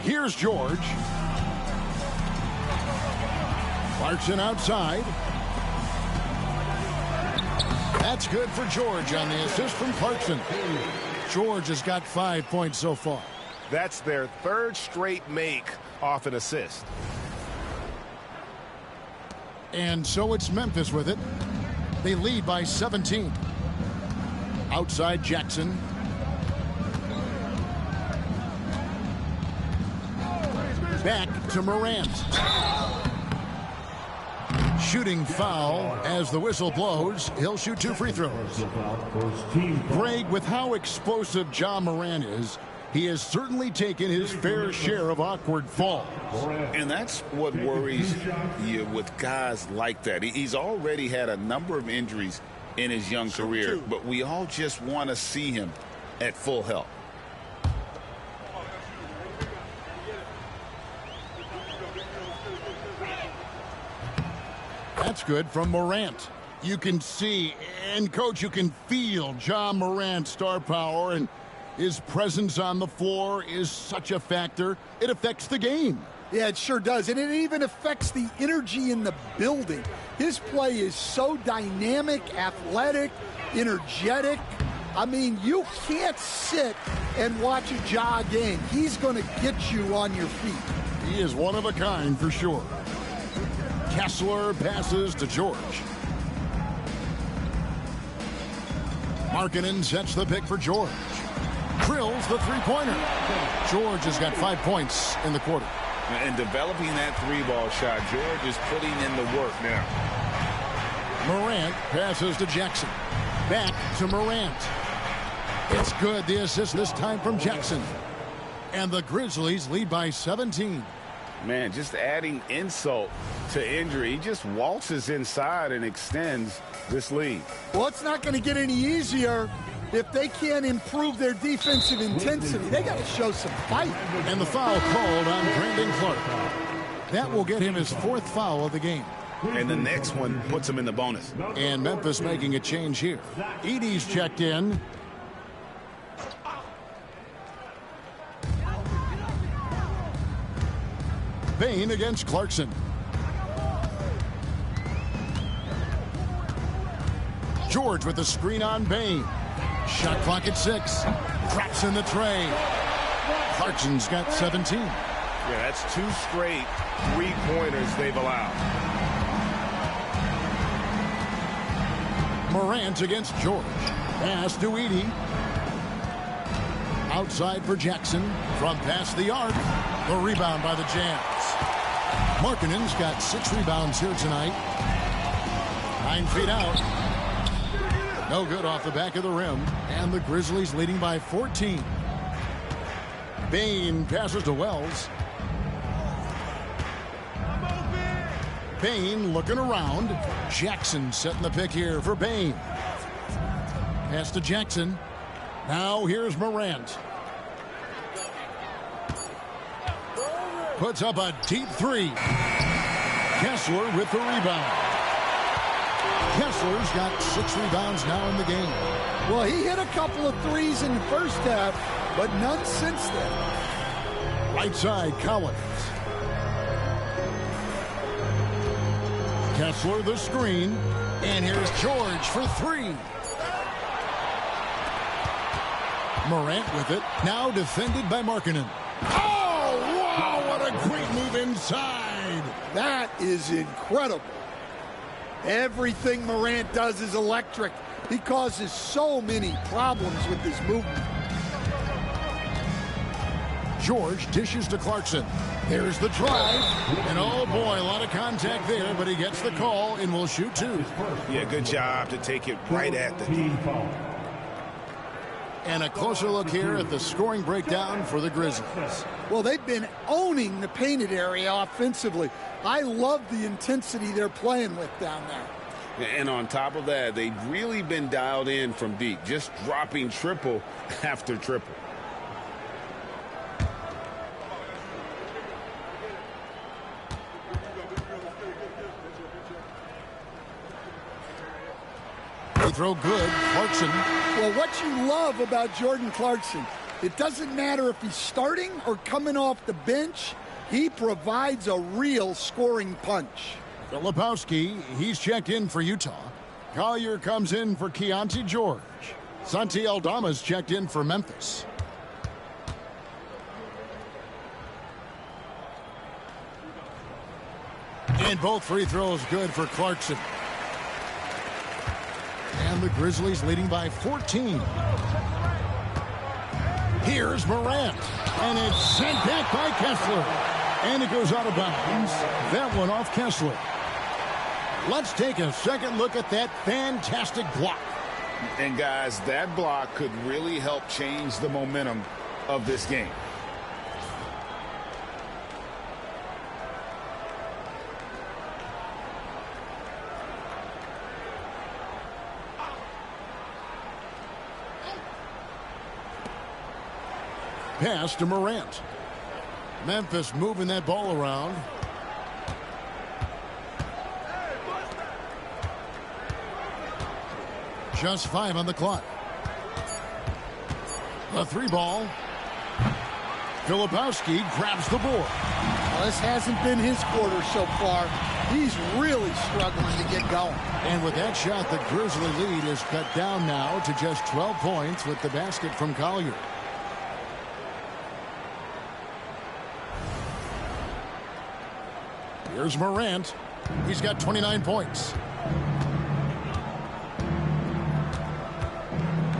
Speaker 11: Here's George. Clarkson outside. That's good for George on the assist from Clarkson. George has got 5 points so far.
Speaker 17: That's their third straight make off an assist.
Speaker 11: And so it's Memphis with it. They lead by 17. Outside Jackson. Back to Morant. Shooting foul as the whistle blows. He'll shoot 2 free throws. Greg, with how explosive Ja Morant is, he has certainly taken his fair share of awkward falls.
Speaker 12: And that's what worries you with guys like that. He's already had a number of injuries in his young career, but we all just want to see him at full health.
Speaker 11: That's good from Morant. You can see, and coach, you can feel Ja Morant's star power, and his presence on the floor is such a factor. It affects the game.
Speaker 13: Yeah, it sure does. And it even affects the energy in the building. His play is so dynamic, athletic, energetic. I mean, you can't sit and watch a Ja game. He's going to get you on your feet.
Speaker 11: He is one of a kind for sure. Kessler passes to George. Markkanen sets the pick for George. Drills the three-pointer. George has got 5 points in the quarter.
Speaker 12: And developing that 3-ball shot, George is putting in the work now.
Speaker 11: Morant passes to Jackson. Back to Morant. It's good. The assist this time from Jackson. And the Grizzlies lead by 17.
Speaker 16: Man, just adding insult to injury. He just waltzes inside and extends this lead.
Speaker 13: Well, it's not going to get any easier if they can't improve their defensive intensity. They got to show some fight.
Speaker 11: And the foul called on Brandon Clark. That will get him his 4th foul of the game.
Speaker 12: and the next one puts them in the bonus.
Speaker 11: And Memphis making a change here. Edey's checked in. Bane against Clarkson. George with the screen on Bane. Shot clock at 6. Drops in the tray. Clarkson's got 17.
Speaker 17: Yeah, that's 2 straight three-pointers they've allowed.
Speaker 11: Morant against George. Pass to Edey. Outside for Jackson. From past the arc. The rebound by the Jazz. Markkanen's got 6 rebounds here tonight. 9 feet out. No good off the back of the rim. And the Grizzlies leading by 14. Bane passes to Wells. Bane looking around. Jackson setting the pick here for Bane. Pass to Jackson. Now here's Morant. Puts up a deep 3. Kessler with the rebound. Kessler's got 6 rebounds now in the game.
Speaker 13: Well, he hit a couple of threes in the first half, but none since then.
Speaker 11: Right side, Collins. Kessler the screen. And here's George for 3. Morant with it. Now defended by Markkanen. Oh, wow, what a great move inside.
Speaker 13: That is incredible. Everything Morant does is electric. He causes so many problems with his movement.
Speaker 11: George dishes to Clarkson. There's the drive. And oh boy, a lot of contact there, but he gets the call and will shoot 2.
Speaker 12: Yeah, good job to take it right at the knee.
Speaker 11: And a closer look here at the scoring breakdown for the Grizzlies.
Speaker 13: Well, they've been owning the painted area offensively. I love the intensity they're playing with down there.
Speaker 12: And on top of that, they've really been dialed in from deep, just dropping triple after triple.
Speaker 11: They throw good. Clarkson.
Speaker 13: Well, what you love about Jordan Clarkson, it doesn't matter if he's starting or coming off the bench. He provides a real scoring punch.
Speaker 11: Filipowski, he's checked in for Utah. Collier comes in for Keontae George. Santi Aldama's checked in for Memphis. And both free throws good for Clarkson. And the Grizzlies leading by 14. Here's Morant. And it's sent back by Kessler. And it goes out of bounds. That one off Kessler. Let's take a second look at that fantastic block.
Speaker 12: And guys, that block could really help change the momentum of this game.
Speaker 11: Pass to Morant. Memphis moving that ball around. Just 5 on the clock. The 3 ball. Filipowski grabs the board.
Speaker 13: Well, this hasn't been his quarter so far. He's really struggling to get going.
Speaker 11: And with that shot, the Grizzly lead is cut down now to just 12 points with the basket from Collier. Here's Morant. He's got 29 points.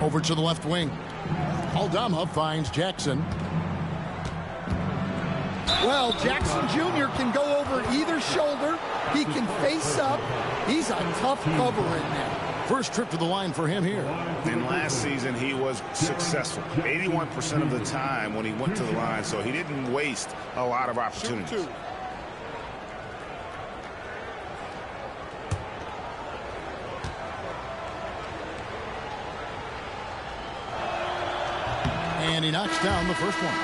Speaker 11: Over to the left wing. Aldama finds Jackson.
Speaker 13: Well, Jackson Jr. can go over either shoulder. He can face up. He's a tough cover in there.
Speaker 11: First trip to the line for him here.
Speaker 12: And last season, he was successful 81% of the time when he went to the line, so he didn't waste a lot of opportunities.
Speaker 11: And he knocks down the first one.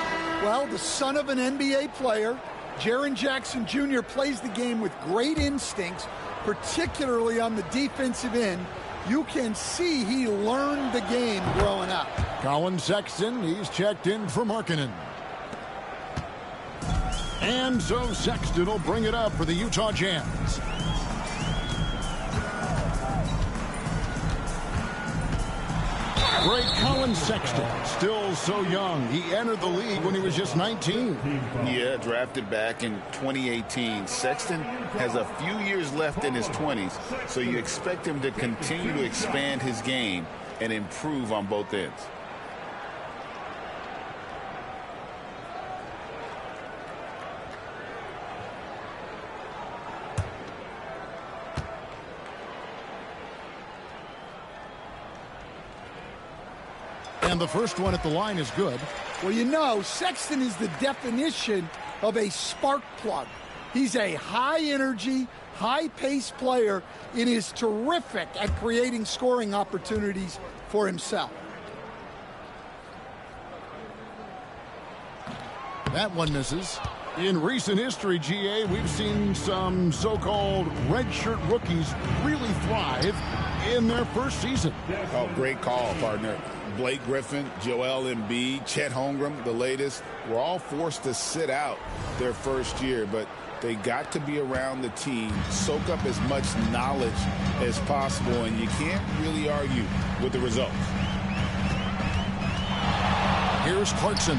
Speaker 13: Well, the son of an NBA player, Jaren Jackson Jr. plays the game with great instincts, particularly on the defensive end. You can see he learned the game growing up.
Speaker 11: Colin Sexton, he's checked in for Markkanen. And so Sexton will bring it up for the Utah Jazz. Great Colin Sexton, still so young. He entered the league when he was just 19.
Speaker 12: Yeah, drafted back in 2018. Sexton has a few years left in his 20s, so you expect him to continue to expand his game and improve on both ends.
Speaker 11: And the first one at the line is good.
Speaker 13: Well, you know, Sexton is the definition of a spark plug. He's a high-energy, high-paced player and is terrific at creating scoring opportunities for himself.
Speaker 11: That one misses. In recent history, GA, we've seen some so-called redshirt rookies really thrive in their first season.
Speaker 16: Oh, great call, partner. Blake Griffin, Joel Embiid, Chet Holmgren, the latest, were all forced to sit out their first year, but they got to be around the team, soak up as much knowledge as possible, and you can't really argue with the results.
Speaker 11: Here's Clarkson.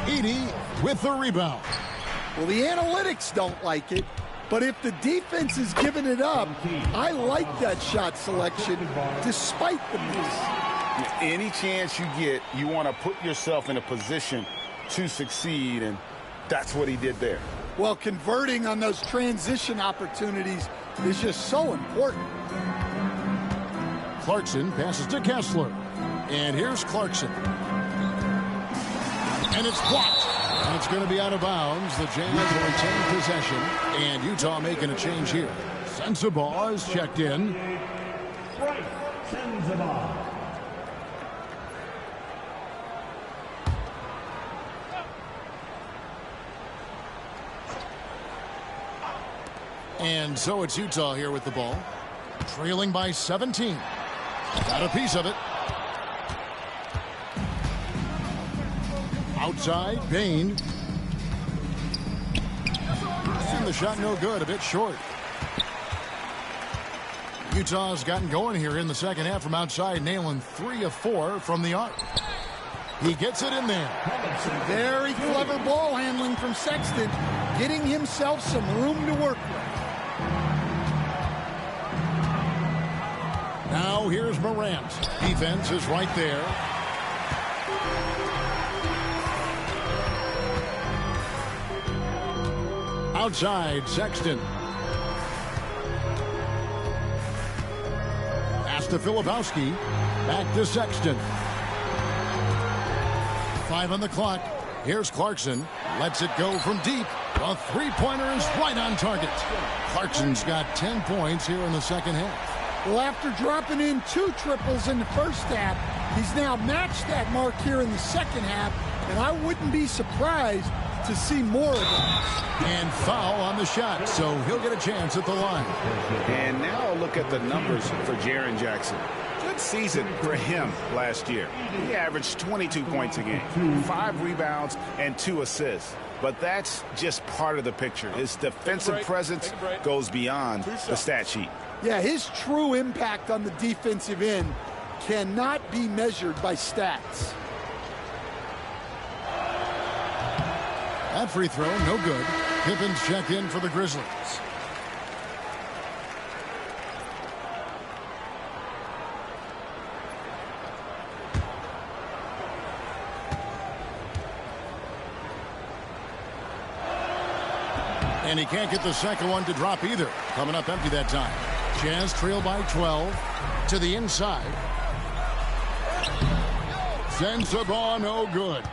Speaker 11: Edey with the rebound.
Speaker 13: Well, the analytics don't like it, but if the defense is giving it up, I like that shot selection despite the miss.
Speaker 16: Any chance you get, you want to put yourself in a position to succeed, and that's what he did there.
Speaker 13: Well, converting on those transition opportunities is just so important.
Speaker 11: Clarkson passes to Kessler. And here's Clarkson. And it's blocked. And it's going to be out of bounds. The Jazz will retain possession. And Utah making a change here. Sensabaugh is checked in. And so it's Utah here with the ball. Trailing by 17. Got a piece of it. Outside, Bain. And the shot no good, a bit short. Utah's gotten going here in the second half from outside, nailing 3 of 4 from the arc. He gets it in there.
Speaker 13: Some very clever ball handling from Sexton, getting himself some room to work with.
Speaker 11: Now here's Morant. Defense is right there. Outside, Sexton. Pass to Filipowski. Back to Sexton. 5 on the clock. Here's Clarkson. Lets it go from deep. A three-pointer is right on target. Clarkson's got 10 points here in the second half.
Speaker 13: Well, after dropping in 2 triples in the first half, he's now matched that mark here in the second half, and I wouldn't be surprised to see more of them.
Speaker 11: And foul on the shot, so he'll get a chance at the line.
Speaker 16: And now look at the numbers for Jaren Jackson. Good season for him last year. He averaged 22 points a game, 5 rebounds, and 2 assists. But that's just part of the picture. His defensive presence goes beyond the stat sheet.
Speaker 13: Yeah, his true impact on the defensive end cannot be measured by stats.
Speaker 11: That free throw, no good. Pippin's check in for the Grizzlies. And he can't get the second one to drop either. Coming up empty that time. Jazz trail by 12 to the inside. Sensabaugh, no good.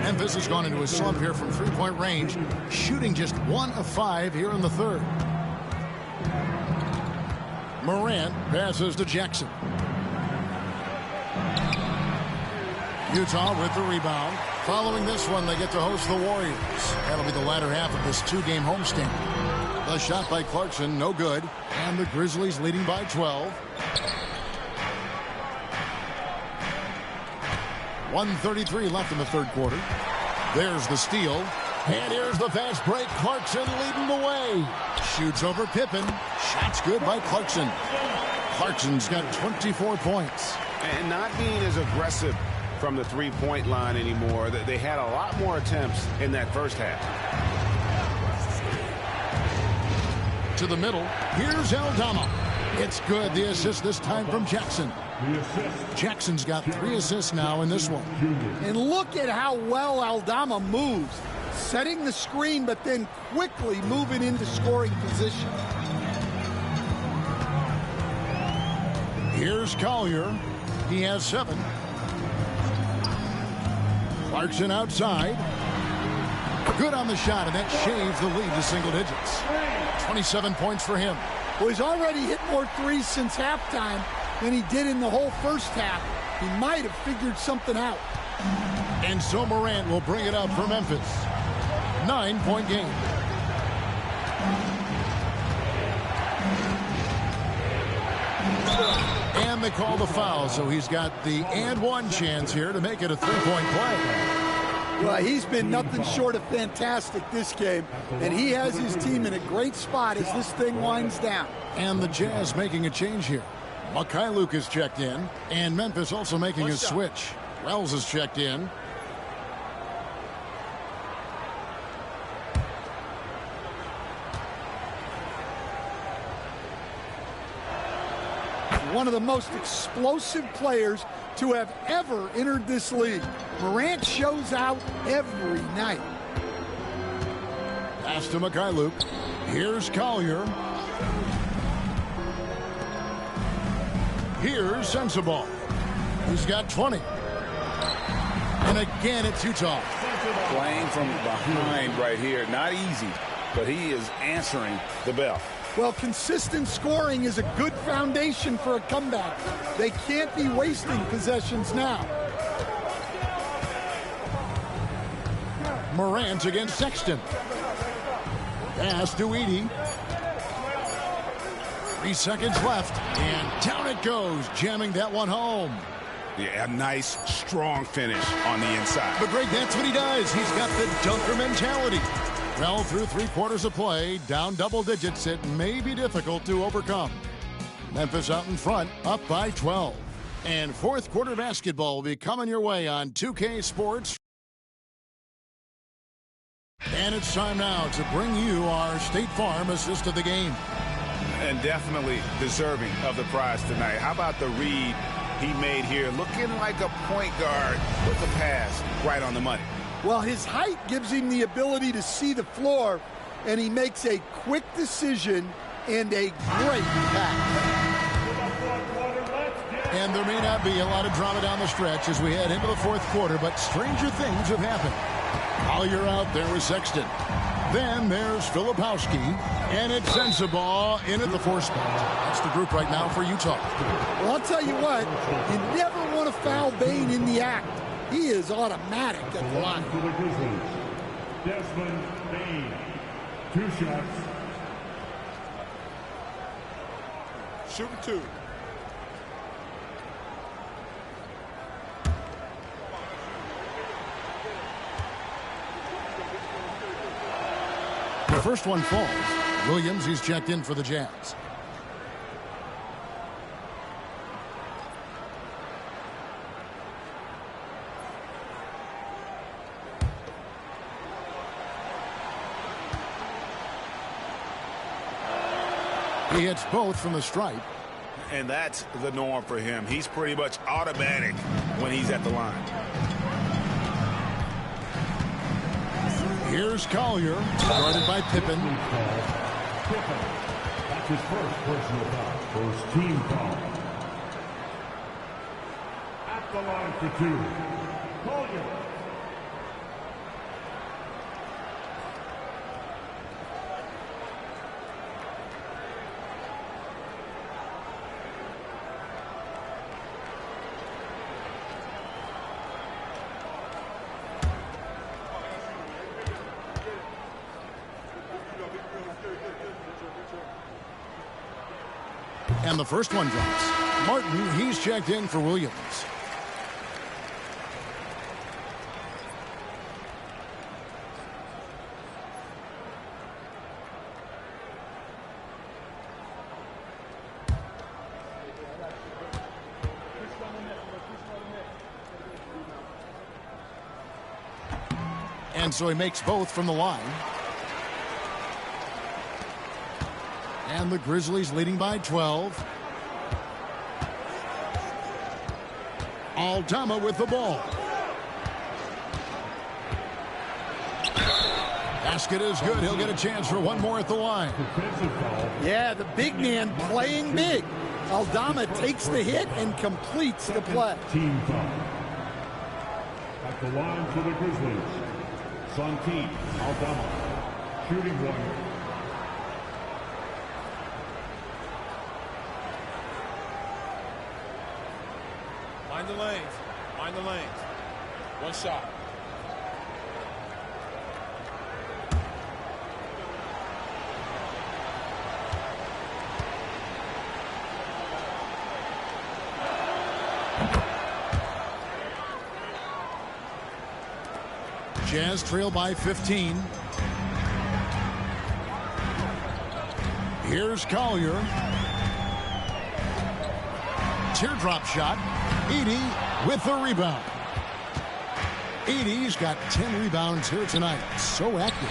Speaker 11: Memphis has gone into a slump here from three-point range, shooting just 1 of 5 here in the third. Morant passes to Jackson. Utah with the rebound. Following this one, they get to host the Warriors. That'll be the latter half of this 2-game homestand. The shot by Clarkson, no good. And the Grizzlies leading by 12. 1:33 left in the third quarter. There's the steal. And here's the fast break. Clarkson leading the way. Shoots over Pippen. Shot's good by Clarkson. Clarkson's got 24 points.
Speaker 17: And not being as aggressive from the three-point line anymore. They had a lot more attempts in that first half.
Speaker 11: To the middle. Here's Aldama. It's good. The assist this time from Jackson. Jackson's got 3 assists now in this one.
Speaker 13: And look at how well Aldama moves. Setting the screen, but then quickly moving into scoring position.
Speaker 11: Here's Collier. He has 7. Clarkson outside. Good on the shot, and that shaves the lead to single digits. 27 points for him.
Speaker 13: Well, he's already hit more threes since halftime than he did in the whole first half. He might have figured something out.
Speaker 11: And so Morant will bring it up for Memphis. 9-point game. And they call the foul, so he's got the and one chance here to make it a 3-point play.
Speaker 13: Well, he's been nothing short of fantastic this game, and he has his team in a great spot as this thing winds down.
Speaker 11: And the Jazz making a change here. Mikhailuk is checked in, and Memphis also making a switch. Wells is checked in.
Speaker 13: One of the most explosive players to have ever entered this league. Morant shows out every night.
Speaker 11: Pass to Mikhailuk. Here's Collier. Here's Sensabaugh. He's got 20. And again, it's Utah.
Speaker 12: Playing from behind right here. Not easy, but he is answering the bell.
Speaker 13: Well, consistent scoring is a good foundation for a comeback. They can't be wasting possessions now.
Speaker 11: Morant against Sexton. Pass to Edey. 3 seconds left, and down it goes, jamming that one home.
Speaker 17: Yeah, a nice, strong finish on the inside.
Speaker 11: But Greg, that's what he does. He's got the dunker mentality. Well, through 3 quarters of play, down double digits, it may be difficult to overcome. Memphis out in front, up by 12. And fourth quarter basketball will be coming your way on 2K Sports. And it's time now to bring you our State Farm assist of the game.
Speaker 17: And definitely deserving of the prize tonight. How about the read he made here? Looking like a point guard with the pass right on the money.
Speaker 13: Well, his height gives him the ability to see the floor, and he makes a quick decision and a great pass.
Speaker 11: And there may not be a lot of drama down the stretch as we head into the fourth quarter, but stranger things have happened. Collier out there with Sexton. Then there's Filipowski, and it's Sensabaugh in at the 4 spot. That's the group right now for Utah.
Speaker 13: Well, I'll tell you what, you never want to foul Bane in the act. He is automatic at the line.
Speaker 5: Desmond Bane, 2 shots.
Speaker 6: Shooting 2.
Speaker 11: The first one falls. Williams, he's checked in for the Jazz. He hits both from the stripe.
Speaker 17: And that's the norm for him. He's pretty much automatic when he's at the line.
Speaker 11: Here's Collier, guarded by Pippen.
Speaker 5: That's his first personal foul. First team foul. At the line for 2. Collier.
Speaker 11: And the first one drops. Martin, he's checked in for Williams. And so he makes both from the line. And the Grizzlies leading by 12. Aldama with the ball. Basket is good. He'll get a chance for one more at the line.
Speaker 13: Yeah, the big man playing big. Aldama takes the hit and completes the play.
Speaker 5: Team foul. At the line for the Grizzlies. Santi Aldama, shooting one.
Speaker 6: Mind the lanes. Mind the lanes. One shot.
Speaker 11: Jazz trail by 15. Here's Collier. Teardrop shot. Edey with the rebound. Edey's got 10 rebounds here tonight. So active.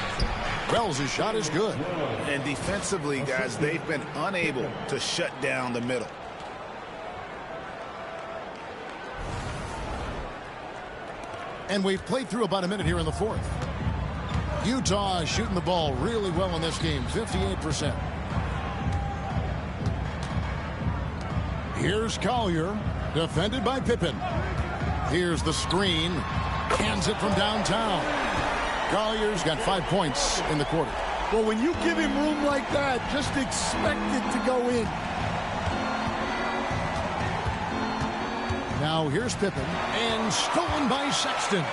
Speaker 11: Wells' shot is good.
Speaker 12: And defensively, guys, they've been unable to shut down the middle.
Speaker 11: And we've played through about a minute here in the fourth. Utah is shooting the ball really well in this game, 58%. Here's Collier, defended by Pippen. Here's the screen, hands it from downtown. Collier's got 5 points in the quarter.
Speaker 13: Well, when you give him room like that, just expect it to go in.
Speaker 11: Now here's Pippen, and stolen by Sexton.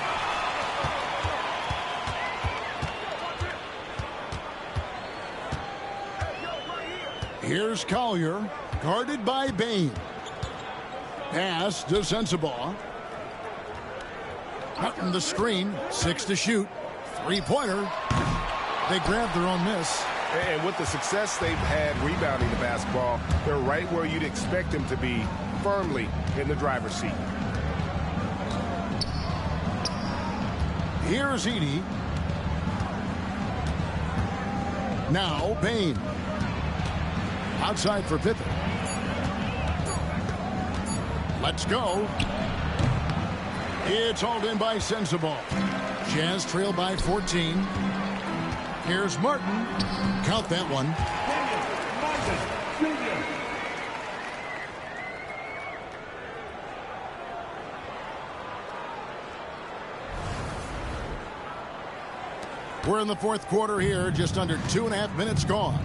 Speaker 11: Here's Collier, guarded by Bain. Pass to Sensabaugh. Cutting the screen, 6 to shoot. Three-pointer. They grabbed their own miss.
Speaker 17: And with the success they've had rebounding the basketball, they're right where you'd expect them to be, firmly in the driver's seat.
Speaker 11: Here's Edey. Now Bain. Outside for Pippen. Let's go. It's hauled in by Sensabaugh. Jazz trail by 14. Here's Martin. Count that one. We're in the fourth quarter here, just under 2.5 minutes gone.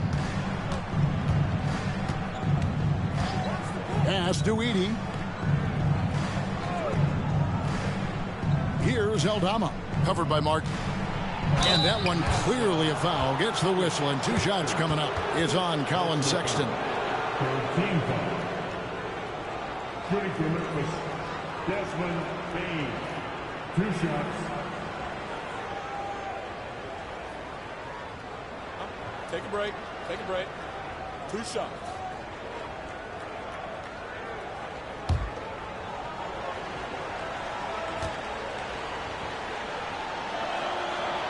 Speaker 11: Pass to Edey. Here's Aldama, covered by Martin. And that one clearly a foul. Gets the whistle, and 2 shots coming up. Is on Colin Sexton.
Speaker 5: Team foul. Shooting for Memphis, Desmond Bain. 2 shots.
Speaker 6: Take a break. Take a break. 2 shots.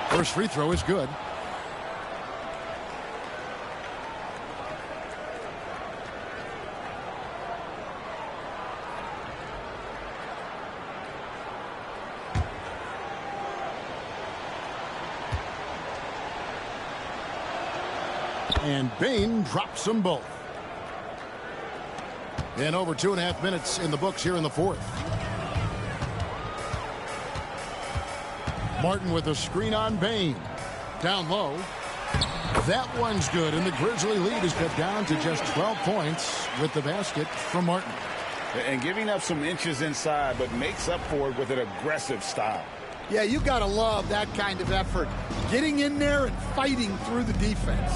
Speaker 11: First free throw is good. And Bain drops them both. And over 2.5 minutes in the books here in the fourth. Martin with a screen on Bain. Down low. That one's good, and the Grizzly lead is cut down to just 12 points with the basket from Martin.
Speaker 12: And giving up some inches inside, but makes up for it with an aggressive style.
Speaker 13: Yeah, you got to love that kind of effort. Getting in there and fighting through the defense.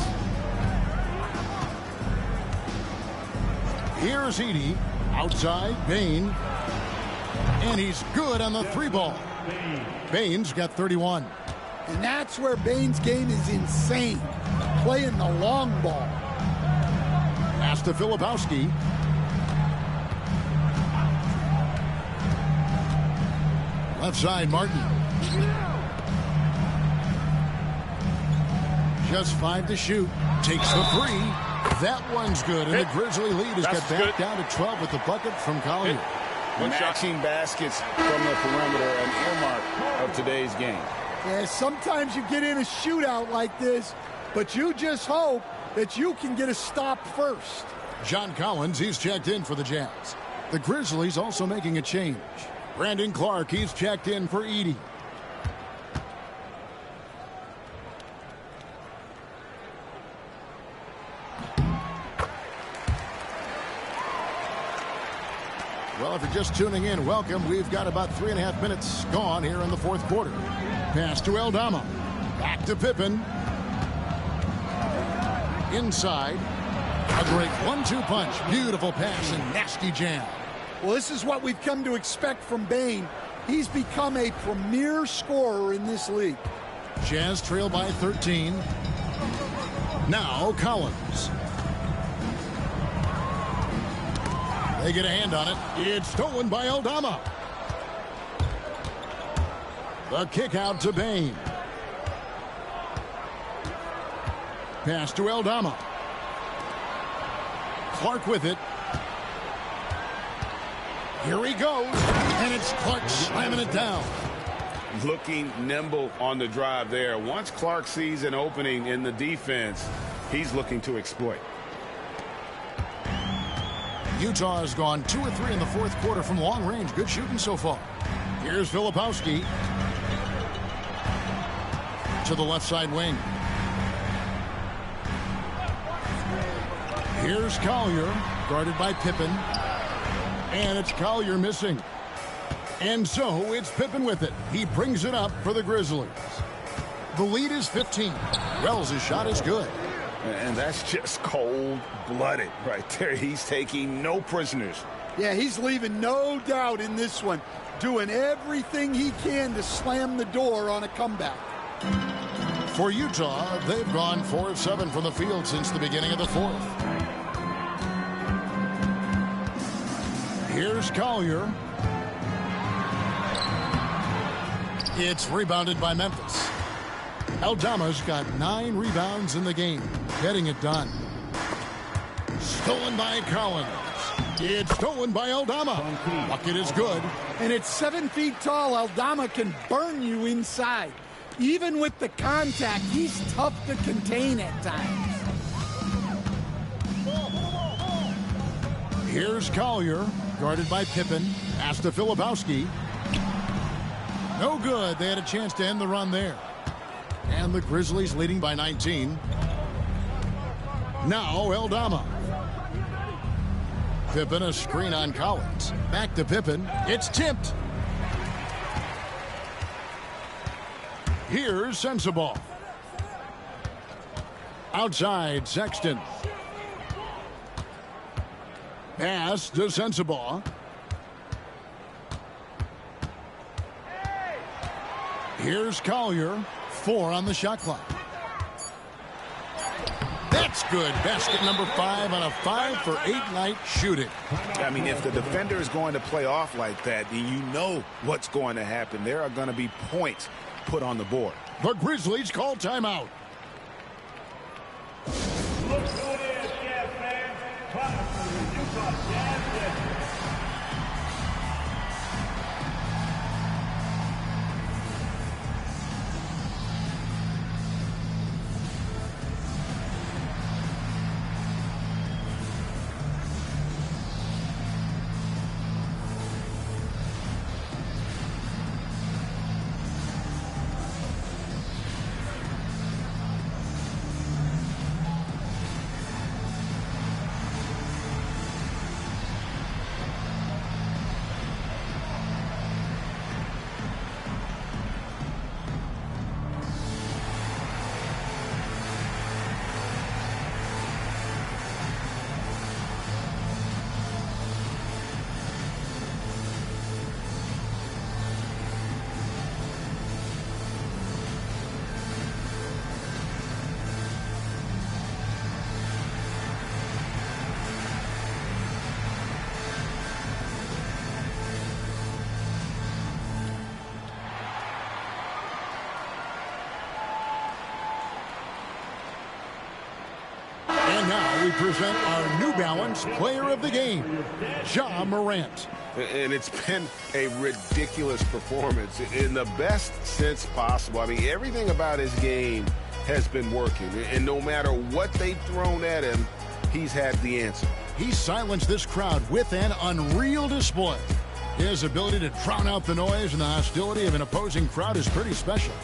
Speaker 11: Here's Edey. Outside, Bane. And he's good on the 3-ball. Bane's got 31.
Speaker 13: And that's where Bane's game is insane. Playing the long ball.
Speaker 11: Pass to Filipowski. Left side, Martin. Just 5 to shoot. Takes the 3. That one's good. And the Grizzly lead has got back down to 12 with the bucket from Collier.
Speaker 12: Matching baskets from the perimeter, an earmark of today's game.
Speaker 13: Yeah, sometimes you get in a shootout like this, but you just hope that you can get a stop first.
Speaker 11: John Collins, he's checked in for the Jazz. The Grizzlies also making a change. Brandon Clark, he's checked in for Edey. Well, if you're just tuning in, welcome. We've got about 3.5 minutes gone here in the fourth quarter. Pass to Aldama. Back to Pippen. Inside. A great 1-2 punch. Beautiful pass and nasty jam.
Speaker 13: Well, this is what we've come to expect from Bane. He's become a premier scorer in this league.
Speaker 11: Jazz trail by 13. Now Collins. They get a hand on it. It's stolen by Aldama. The kick out to Bane. Pass to Aldama. Clark with it. Here he goes. And it's Clark slamming it down.
Speaker 12: Looking nimble on the drive there. Once Clark sees an opening in the defense, he's looking to exploit.
Speaker 11: Utah has gone 2 or 3 in the fourth quarter from long range. Good shooting so far. Here's Filipowski to the left side wing. Here's Collier, guarded by Pippen. And it's Collier missing. And so it's Pippen with it. He brings it up for the Grizzlies. The lead is 15. Wells' shot is good.
Speaker 12: And that's just cold-blooded right there. He's taking no prisoners.
Speaker 13: Yeah, he's leaving no doubt in this one. Doing everything he can to slam the door on a comeback.
Speaker 11: For Utah, they've gone 4 of 7 from the field since the beginning of the fourth. Here's Collier. It's rebounded by Memphis. Aldama's got 9 rebounds in the game, getting it done. Stolen by Collins. It's stolen by Aldama. Bucket is good.
Speaker 13: And it's 7 feet tall. Aldama can burn you inside. Even with the contact, he's tough to contain at times.
Speaker 11: Here's Collier, guarded by Pippen. Pass to Filipowski. No good. They had a chance to end the run there. And the Grizzlies leading by 19. Now Aldama. Pippen, a screen on Collins. Back to Pippen. It's tipped. Here's Sensabaugh. Outside, Sexton. Pass to Sensabaugh. Here's Collier. 4 on the shot clock. That's good. Basket number 5 on a 5-for-8 night shooting.
Speaker 12: I mean, if the defender is going to play off like that, then you know what's going to happen. There are going to be points put on the board.
Speaker 11: The Grizzlies call timeout.
Speaker 5: Look who it is, Jazz fans. Time for the Utah Jazz.
Speaker 11: now we present our New Balance Player of the Game, Ja Morant.
Speaker 17: And it's been a ridiculous performance in the best sense possible. I mean, everything about his game has been working. And no matter what they've thrown at him, he's had the answer.
Speaker 11: He silenced this crowd with an unreal display. His ability to drown out the noise and the hostility of an opposing crowd is pretty special.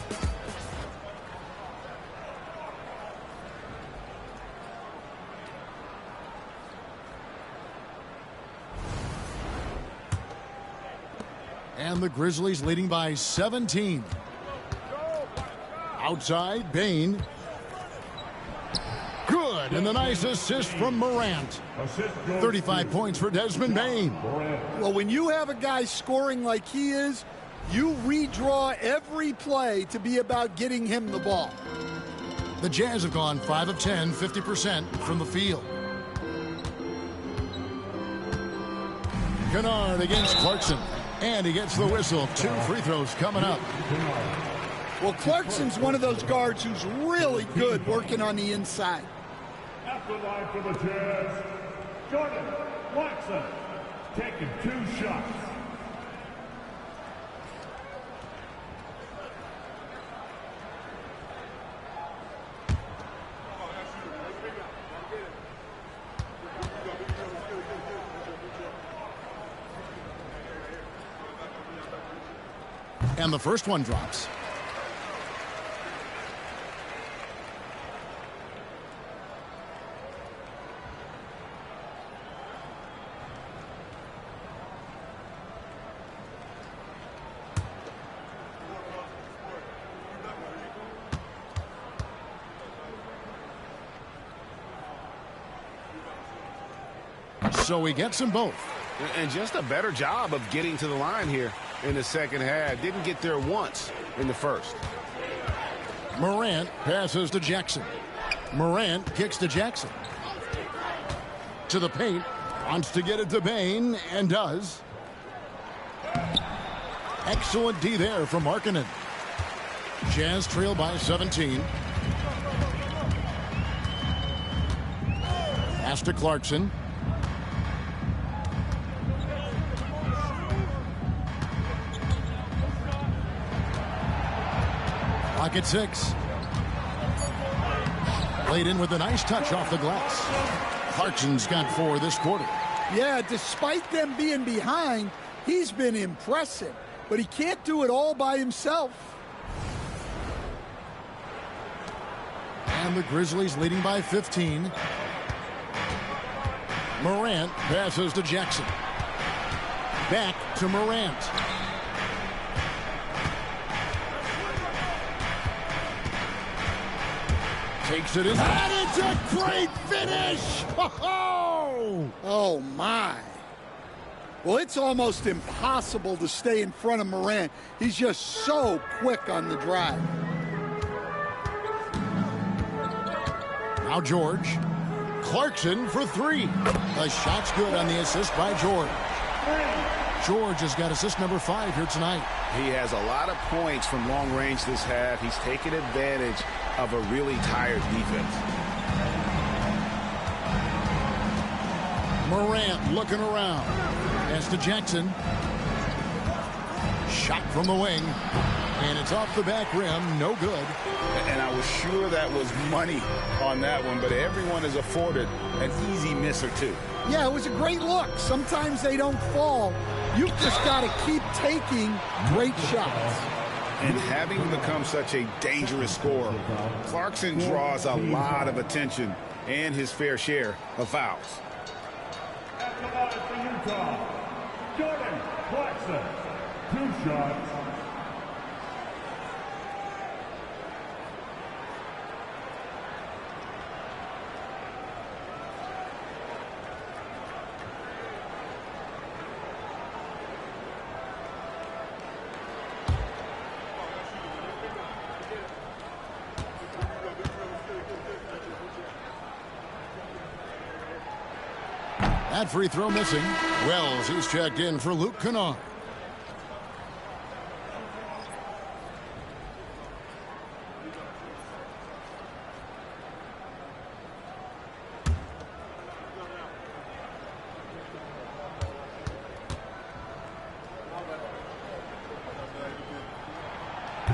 Speaker 11: And the Grizzlies leading by 17. Outside, Bane. Good, and a nice assist from Morant. 35 points for Desmond Bane.
Speaker 13: Well, when you have a guy scoring like he is, you redraw every play to be about getting him the ball.
Speaker 11: The Jazz have gone 5 of 10, 50% from the field. Kennard against Clarkson. And he gets the whistle. 2 free throws coming up.
Speaker 13: Well, Clarkson's one of those guards who's really good working on the inside.
Speaker 5: After line for the Jazz, Jordan Clarkson taking 2 shots.
Speaker 11: And the first one drops. So he gets them both.
Speaker 17: And just a better job of getting to the line here in the second half. Didn't get there once in the first.
Speaker 11: Morant passes to Jackson. Morant kicks to Jackson. To the paint. Wants to get it to Bane, and does. Excellent D there from Markkanen. Jazz trail by 17. Pass to Clarkson. Clock at 6. Played in with a nice touch off the glass. Clarkson's got 4 this quarter.
Speaker 13: Yeah, despite them being behind, he's been impressive. But he can't do it all by himself.
Speaker 11: And the Grizzlies leading by 15. Morant passes to Jackson. Back to Morant. Takes it in. And it's a great finish!
Speaker 13: Oh, my. Well, it's almost impossible to stay in front of Morant. He's just so quick on the drive.
Speaker 11: Now George. Clarkson for 3. The shot's good on the assist by George. George has got assist number 5 here tonight.
Speaker 17: He has a lot of points from long range this half. He's taken advantage of a really tired defense.
Speaker 11: Morant looking around. Pass to Jackson. Shot from the wing. And it's off the back rim. No good.
Speaker 17: And I was sure that was money on that one, but everyone is afforded an easy miss or 2.
Speaker 13: Yeah, it was a great look. Sometimes they don't fall. You've just got to keep taking great shots.
Speaker 17: And having become such a dangerous scorer, Clarkson draws a lot of attention and his fair share of fouls.
Speaker 5: At the line for Utah, Jordan Clarkson, 2 shots.
Speaker 11: That free throw missing. Wells, he's checked in for Luke Kennard.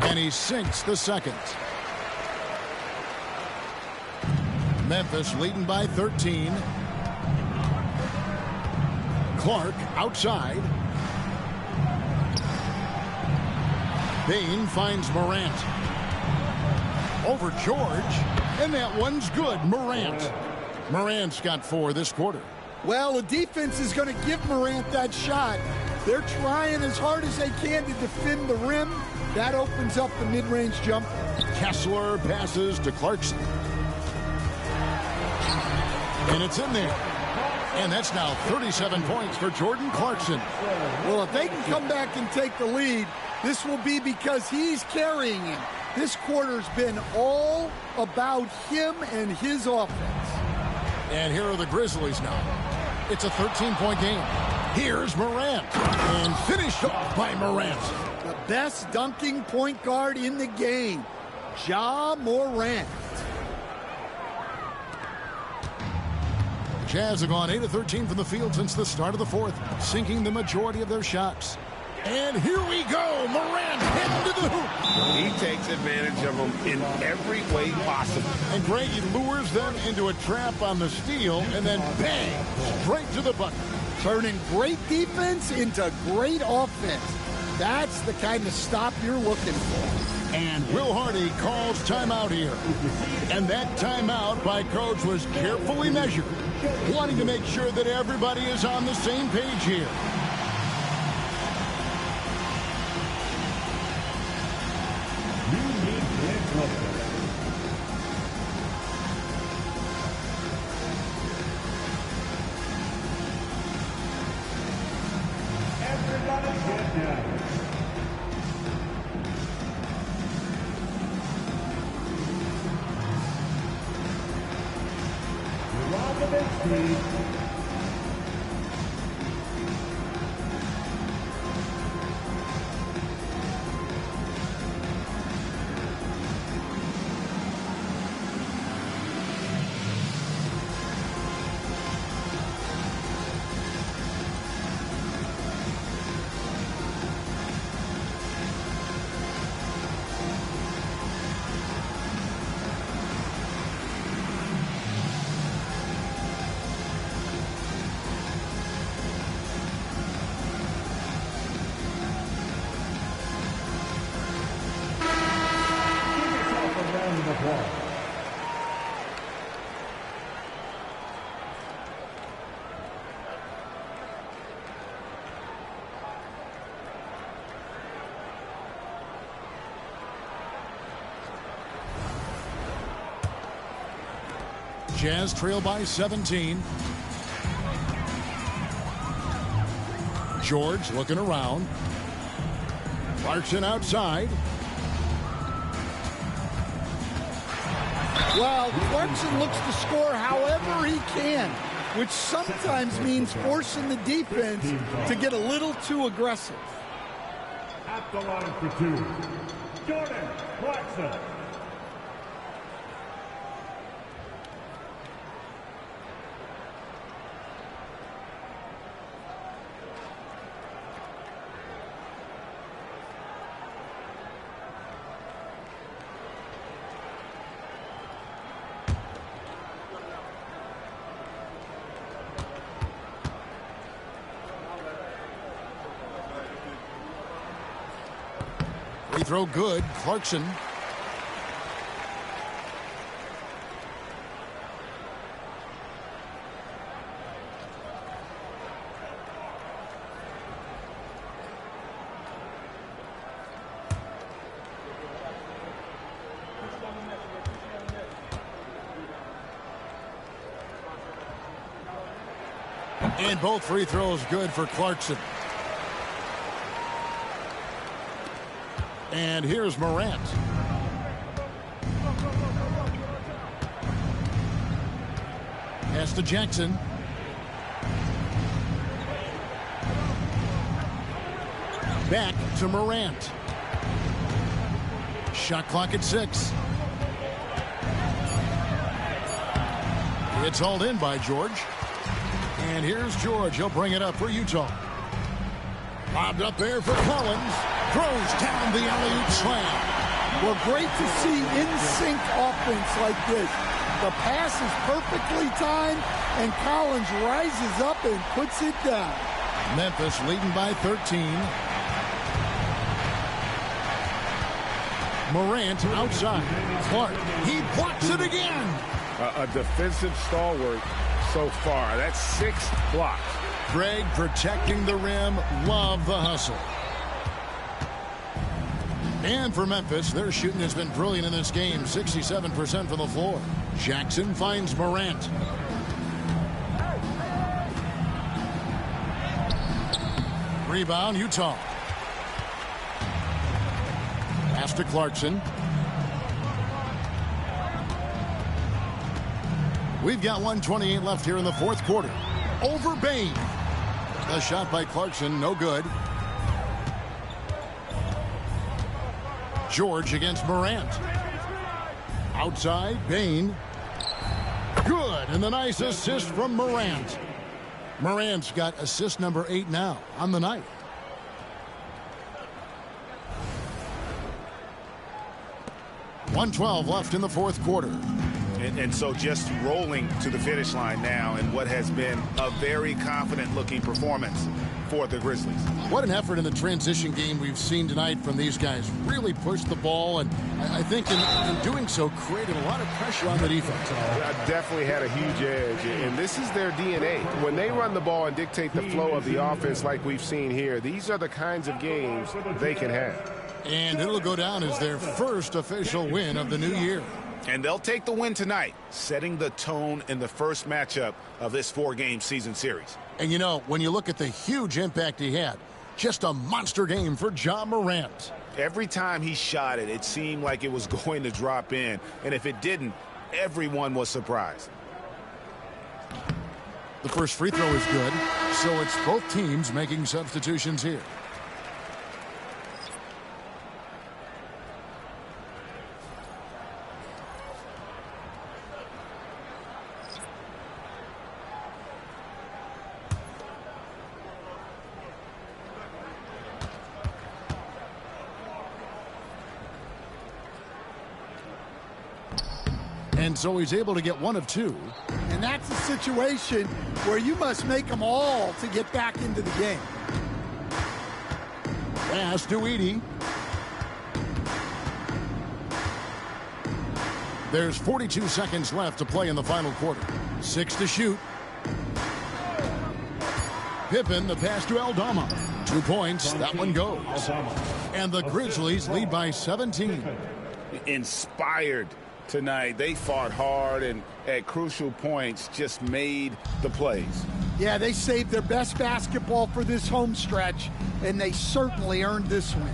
Speaker 11: And he sinks the second. Memphis leading by 13. Clark outside. Bain finds Morant. Over George. And that one's good. Morant. Morant's got 4 this quarter.
Speaker 13: Well, the defense is going to give Morant that shot. They're trying as hard as they can to defend the rim. That opens up the mid-range jumper.
Speaker 11: Kessler passes to Clarkson. And it's in there. And that's now 37 points for Jordan Clarkson.
Speaker 13: Well, if they can come back and take the lead, this will be because he's carrying him. This quarter's been all about him and his offense.
Speaker 11: And here are the Grizzlies now. It's a 13-point game. Here's Morant. And finished off by Morant.
Speaker 13: The best dunking point guard in the game, Ja Morant.
Speaker 11: Jazz have gone 8 of 13 from the field since the start of the fourth, sinking the majority of their shots. And here we go. Morant heading to the hoop.
Speaker 17: He takes advantage of them in every way possible.
Speaker 11: And Greg, he lures them into a trap on the steal, and then bang, straight to the bucket.
Speaker 13: Turning great defense into great offense. That's the kind of stop you're looking for.
Speaker 11: And Will Hardy calls timeout here. And that timeout by Coach was carefully measured, wanting to make sure that everybody is on the same page here.
Speaker 5: Everybody get down. You're on the bench, please.
Speaker 11: Jazz trail by 17. George looking around. Clarkson outside.
Speaker 13: Well, Clarkson looks to score however he can, which sometimes means forcing the defense to get a little too aggressive.
Speaker 5: At the line for two, Jordan Clarkson.
Speaker 11: Free throw good. Clarkson. And both free throws good for Clarkson. And here's Morant. Pass to Jackson. Back to Morant. Shot clock at 6. It's hauled in by George. And here's George. He'll bring it up for Utah. Lobbed up there for Collins. Throws down the alley-oop slam.
Speaker 13: Well, great to see in-sync offense like this. The pass is perfectly timed, and Collins rises up and puts it down.
Speaker 11: Memphis leading by 13. Morant outside. Clark, he blocks it again.
Speaker 17: A defensive stalwart so far. That's 6 blocks.
Speaker 11: Greg protecting the rim. Love the hustle. And for Memphis, their shooting has been brilliant in this game. 67% from the floor. Jackson finds Morant. Rebound, Utah. Pass to Clarkson. We've got 1:28 left here in the fourth quarter. Over Bain. A shot by Clarkson, no good. George against Morant. Outside, Bain. Good, and the nice assist from Morant. Morant's got assist number 8 now on the night. .112 left in the fourth quarter.
Speaker 16: And so just rolling to the finish line now in what has been a very confident-looking performance for the Grizzlies.
Speaker 11: What an effort in the transition game we've seen tonight from these guys. Really pushed the ball, and I think in doing so created a lot of pressure on the defense.
Speaker 17: Definitely had a huge edge, and this is their DNA. When they run the ball and dictate the flow of the offense like we've seen here, these are the kinds of games they can have.
Speaker 11: And it'll go down as their first official win of the new year.
Speaker 16: And they'll take the win tonight, setting the tone in the first matchup of this 4-game season series.
Speaker 11: And you know, when you look at the huge impact he had, just a monster game for Ja Morant.
Speaker 16: Every time he shot it, it seemed like it was going to drop in. And if it didn't, everyone was surprised.
Speaker 11: The first free throw is good, so it's both teams making substitutions here. And so he's able to get 1 of 2.
Speaker 13: And that's a situation where you must make them all to get back into the game.
Speaker 11: Pass to Edey. There's 42 seconds left to play in the final quarter. 6 to shoot. Pippen, the pass to Aldama. 2 points, that one goes. And the Grizzlies lead by 17.
Speaker 16: Inspired tonight. They fought hard and at crucial points just made the plays.
Speaker 13: Yeah, they saved their best basketball for this home stretch, and they certainly earned this win.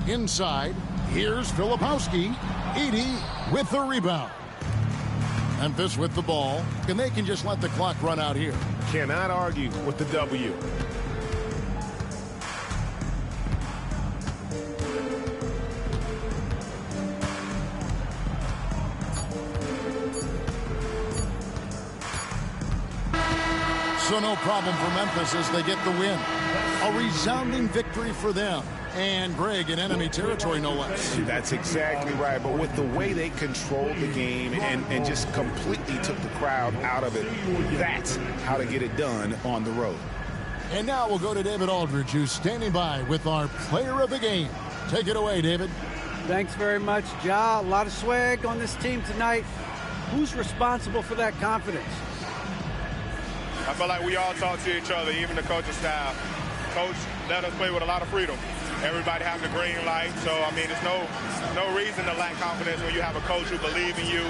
Speaker 11: Inside, here's Filipowski. Edey with the rebound. Memphis with the ball, and they can just let the clock run out here.
Speaker 17: Cannot argue with the W.
Speaker 11: So no problem for Memphis as they get the win. A resounding victory for them. And Greg in enemy territory, no less.
Speaker 16: That's exactly right. But with the way they controlled the game and just completely took the crowd out of it, that's how to get it done on the road.
Speaker 11: And now we'll go to David Aldridge, who's standing by with our player of the game. Take it away, David.
Speaker 14: Thanks very much, Ja. A lot of swag on this team tonight. Who's responsible for that confidence?
Speaker 6: I feel like we all talk to each other, even the coaching staff. Coach let us play with a lot of freedom. Everybody have the green light, so I mean, there's no reason to lack confidence when you have a coach who believes in you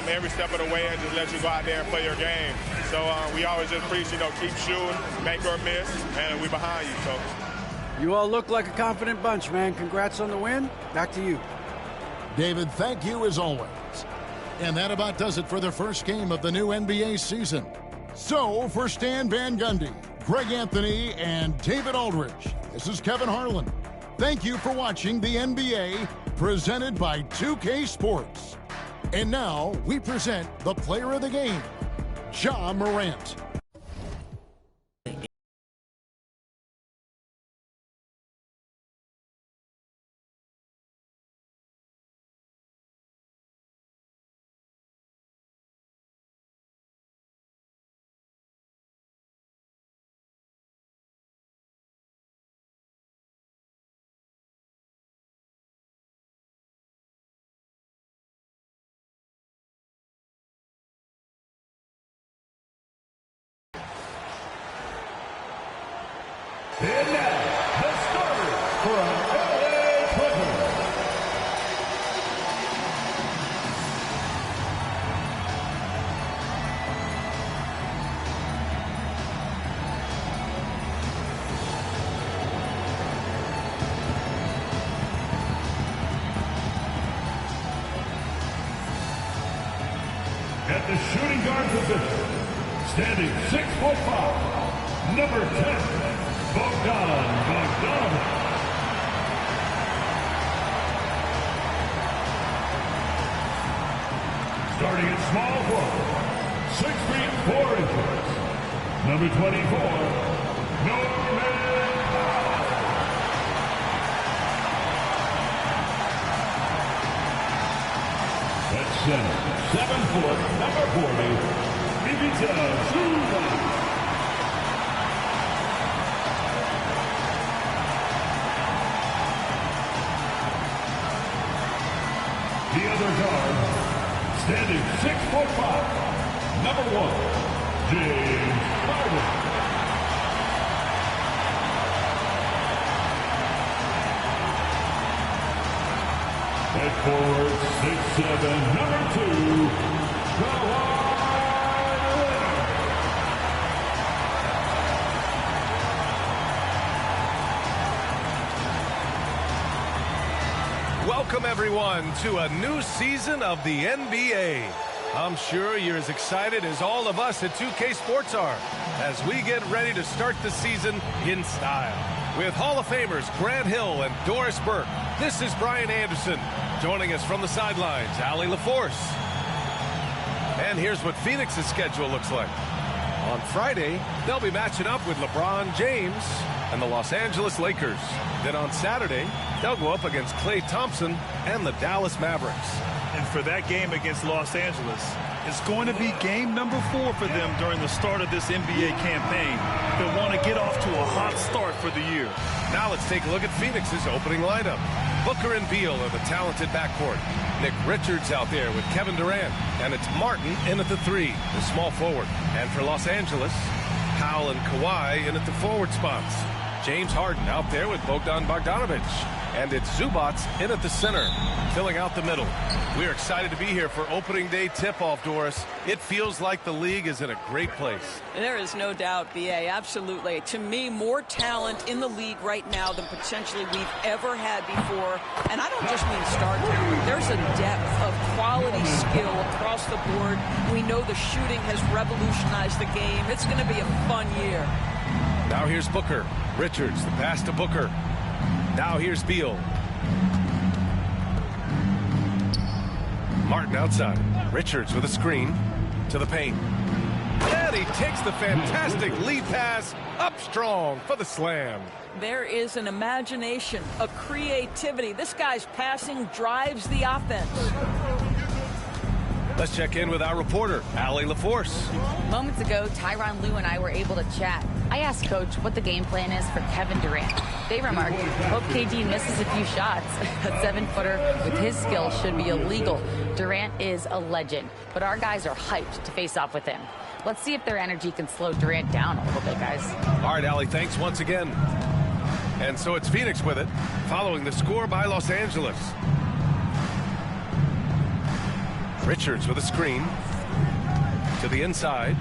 Speaker 6: every step of the way and just let you go out there and play your game. So we always just preach, keep shooting, make or miss, and we behind you. So
Speaker 14: you all look like a confident bunch, man. Congrats on the win. Back to you.
Speaker 11: David, thank you as always. And that about does it for the first game of the new NBA season. So, for Stan Van Gundy, Greg Anthony, and David Aldridge, this is Kevin Harlan. Thank you for watching the NBA, presented by 2K Sports. And now, we present the player of the game, Ja Morant.
Speaker 5: And now, the starters from LA Clippers. At the shooting guard position, standing 6'5", number 10, Bogdanovich. Starting at small forward, 6 feet 4 inches, number 24, Norman Powell. At center, 7 foot, number 40, Ivica Zubac. The other guard, standing 6'5", number 1, James Harden. At forward, 6'7", number 2, Kawhi Leonard.
Speaker 1: Welcome, everyone, to a new season of the NBA. I'm sure you're as excited as all of us at 2K Sports are as we get ready to start the season in style. With Hall of Famers Grant Hill and Doris Burke, this is Brian Anderson. Joining us from the sidelines, Allie LaForce. And here's what Phoenix's schedule looks like. On Friday, they'll be matching up with LeBron James and the Los Angeles Lakers. Then on Saturday, they'll go up against Klay Thompson and the Dallas Mavericks.
Speaker 2: And for that game against Los Angeles, it's going to be game number 4 for them during the start of this NBA campaign. They'll want to get off to a hot start for the year.
Speaker 1: Now let's take a look at Phoenix's opening lineup. Booker and Beal are the talented backcourt. Nick Richards out there with Kevin Durant. And it's Martin in at the 3, the small forward. And for Los Angeles, Powell and Kawhi in at the forward spots. James Harden out there with Bogdanovich. And it's Zubac in at the center, filling out the middle. We're excited to be here for opening day tip-off, Doris. It feels like the league is in a great place.
Speaker 18: There is no doubt, B.A., absolutely. To me, more talent in the league right now than potentially we've ever had before. And I don't just mean star talent. There's a depth of quality skill across the board. We know the shooting has revolutionized the game. It's going to be a fun year.
Speaker 1: Now here's Booker. Richards, the pass to Booker. Now here's Beal. Martin outside. Richards with a screen to the paint. And he takes the fantastic lead pass up strong for the slam.
Speaker 18: There is an imagination, a creativity. This guy's passing drives the offense.
Speaker 1: Let's check in with our reporter, Allie LaForce.
Speaker 4: Moments ago, Tyronn Lue and I were able to chat. I asked Coach what the game plan is for Kevin Durant. They remarked, hope KD misses a few shots. A 7-footer with his skill should be illegal. Durant is a legend, but our guys are hyped to face off with him. Let's see if their energy can slow Durant down a little bit, guys.
Speaker 1: All right, Allie, thanks once again. And so it's Phoenix with it, following the score by Los Angeles. Richards with a screen to the inside.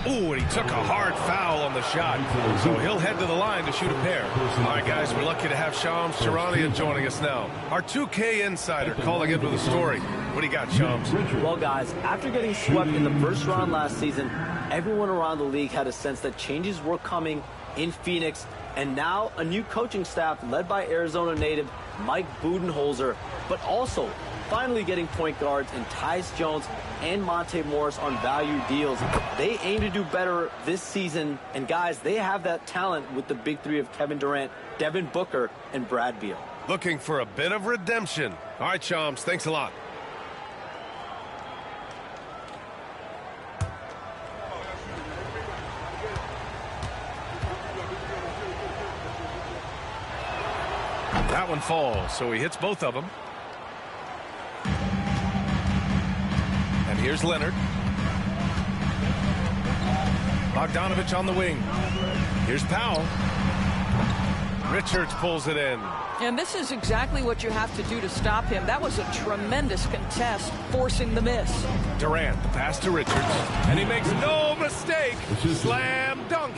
Speaker 1: Ooh, and he took a hard foul on the shot. So he'll head to the line to shoot a pair. All right, guys, we're lucky to have Shams Charania joining us now. Our 2K insider calling in with a story. What do you got, Shams?
Speaker 15: Well, guys, after getting swept in the first round last season, everyone around the league had a sense that changes were coming in Phoenix. And now a new coaching staff led by Arizona native Mike Budenholzer, but also finally getting point guards in Tyus Jones and Monte Morris on value deals. They aim to do better this season, and guys, they have that talent with the big 3 of Kevin Durant, Devin Booker, and Brad Beal.
Speaker 1: Looking for a bit of redemption. All right, Shams, thanks a lot. That one falls, so he hits both of them. And here's Leonard. Bogdanovich on the wing. Here's Powell. Richards pulls it in.
Speaker 18: And this is exactly what you have to do to stop him. That was a tremendous contest, forcing the miss.
Speaker 1: Durant, the pass to Richards, and he makes no mistake. Slam dunk.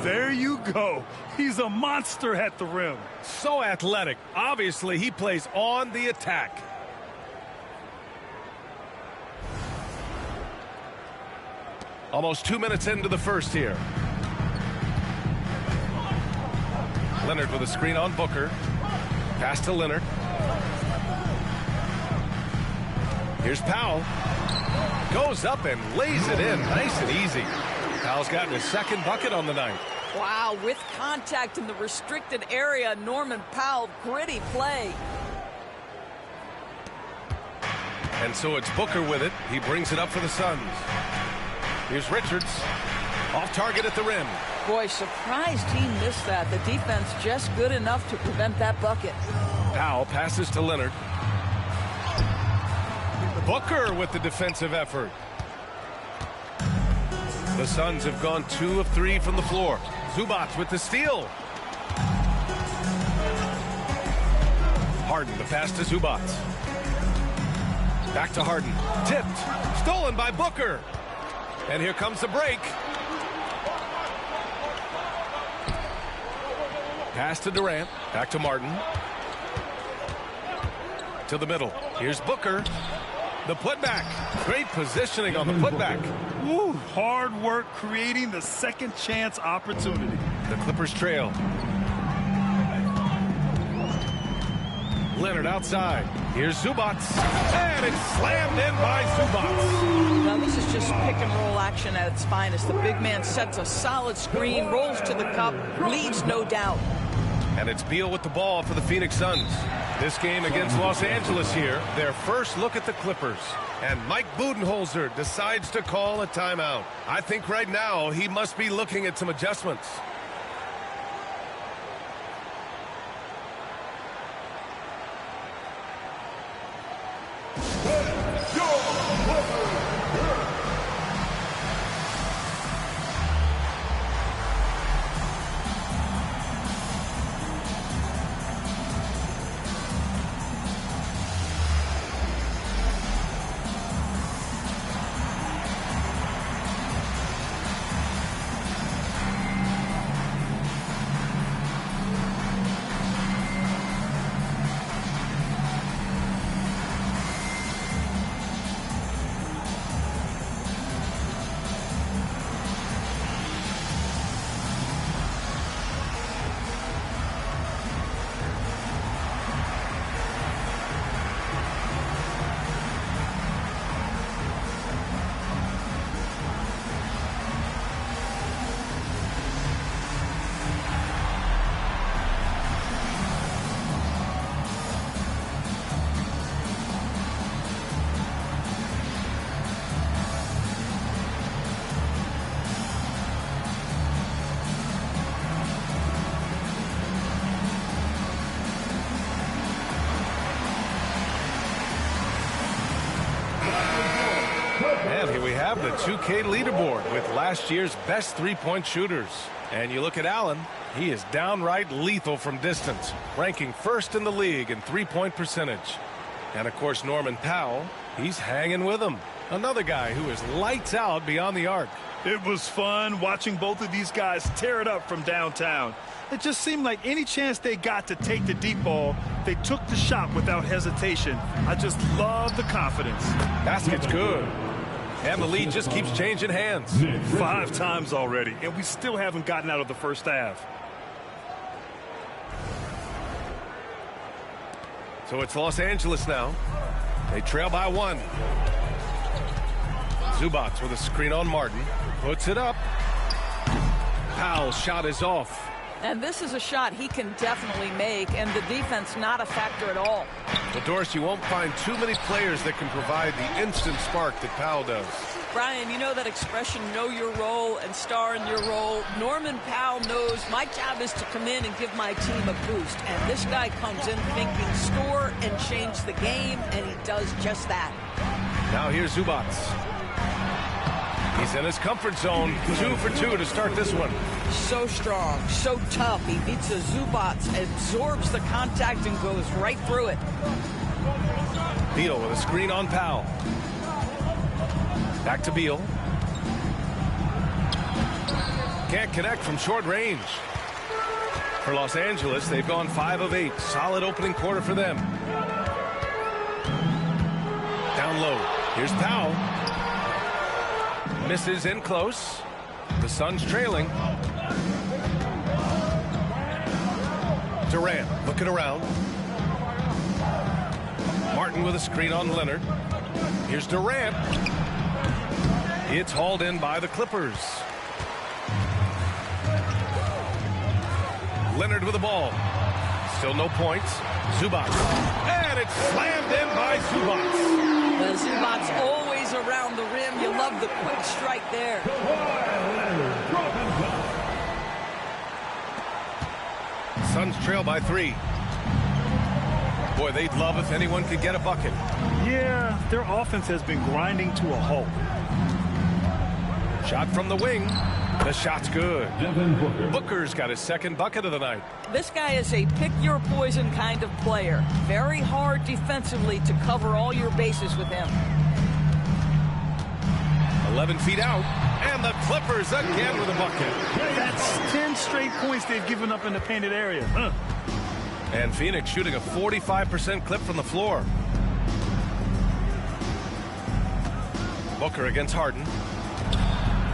Speaker 2: There you go. He's a monster at the rim.
Speaker 1: So athletic. Obviously, he plays on the attack. Almost 2 minutes into the first here. Leonard with a screen on Booker. Pass to Leonard. Here's Powell. Goes up and lays it in. Nice and easy. Powell's gotten his second bucket on the night.
Speaker 18: Wow, with contact in the restricted area, Norman Powell, gritty play.
Speaker 1: And so it's Booker with it. He brings it up for the Suns. Here's Richards. Off target at the rim.
Speaker 18: Boy, surprised he missed that. The defense just good enough to prevent that bucket.
Speaker 1: Powell passes to Leonard. Booker with the defensive effort. The Suns have gone 2 of 3 from the floor. Zubac with the steal. Harden, the pass to Zubac. Back to Harden. Tipped. Stolen by Booker. And here comes the break. Pass to Durant. Back to Martin. To the middle. Here's Booker. The putback. Great positioning on the putback.
Speaker 2: Woo, hard work creating the second chance opportunity.
Speaker 1: The Clippers trail. Leonard outside. Here's Zubac. And it's slammed in by Zubac.
Speaker 18: Now this is just pick and roll action at its finest. The big man sets a solid screen, rolls to the cup, leads no doubt.
Speaker 1: And it's Beal with the ball for the Phoenix Suns. This game against Los Angeles here, their first look at the Clippers. And Mike Budenholzer decides to call a timeout. I think right now he must be looking at some adjustments. And here we have the 2K leaderboard with last year's best three-point shooters. And you look at Allen, he is downright lethal from distance, ranking first in the league in three-point percentage. And of course, Norman Powell, he's hanging with him. Another guy who is lights out beyond the arc.
Speaker 2: It was fun watching both of these guys tear it up from downtown. It just seemed like any chance they got to take the deep ball, they took the shot without hesitation. I just love the confidence.
Speaker 1: Basket's good. And the lead just keeps changing hands.
Speaker 2: 5 times already, and we still haven't gotten out of the first half.
Speaker 1: So it's Los Angeles now. They trail by 1. Zubac with a screen on Martin. Puts it up. Powell's shot is off.
Speaker 18: And this is a shot he can definitely make, and the defense not a factor at all.
Speaker 1: Well, Doris, you won't find too many players that can provide the instant spark that Powell does.
Speaker 18: Brian, you know that expression, know your role and star in your role. Norman Powell knows my job is to come in and give my team a boost. And this guy comes in thinking score and change the game, and he does just that.
Speaker 1: Now here's Zubac. He's He's in his comfort zone. 2 for 2 to start this one.
Speaker 18: So strong, so tough. He beats the Zubats, absorbs the contact, and goes right through it.
Speaker 1: Beal with a screen on Powell. Back to Beal. Can't connect from short range. For Los Angeles, they've gone 5 of 8. Solid opening quarter for them. Down low. Here's Powell. Misses in close. The Suns trailing. Durant looking around. Martin with a screen on Leonard. Here's Durant. It's hauled in by the Clippers. Leonard with the ball. Still no points. Zubats. And it's slammed in by Zubats.
Speaker 18: Well, Zubats always around the rim. You love the quick strike there.
Speaker 1: Suns trail by 3. Boy, they'd love if anyone could get a bucket.
Speaker 2: Yeah, their offense has been grinding to a halt.
Speaker 1: Shot from the wing. The shot's good. Booker's got his second bucket of the night.
Speaker 18: This guy is a pick-your-poison kind of player. Very hard defensively to cover all your bases with him.
Speaker 1: 11 feet out, and the Clippers again with a bucket.
Speaker 2: That's 10 straight points they've given up in the painted area.
Speaker 1: And Phoenix shooting a 45% clip from the floor. Booker against Harden.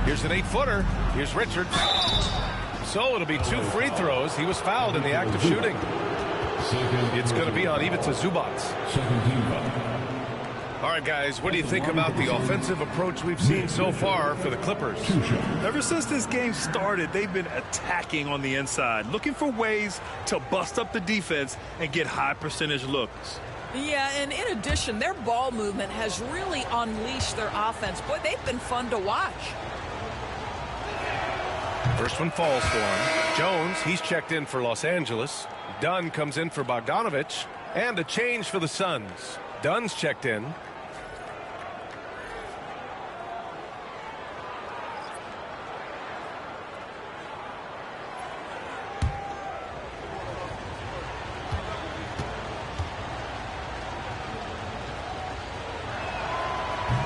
Speaker 1: Here's an 8-footer. Here's Richards. So it'll be 2 free throws. He was fouled in the act of shooting. It's going to be on Ivica Zubats. All right, guys, what do you think about the offensive approach we've seen so far for the Clippers?
Speaker 2: Ever since this game started, they've been attacking on the inside, looking for ways to bust up the defense and get high percentage looks.
Speaker 18: Yeah, and in addition, their ball movement has really unleashed their offense. Boy, they've been fun to watch.
Speaker 1: First one falls for him. Jones, he's checked in for Los Angeles. Dunn comes in for Bogdanovich. And a change for the Suns. Dunn's checked in.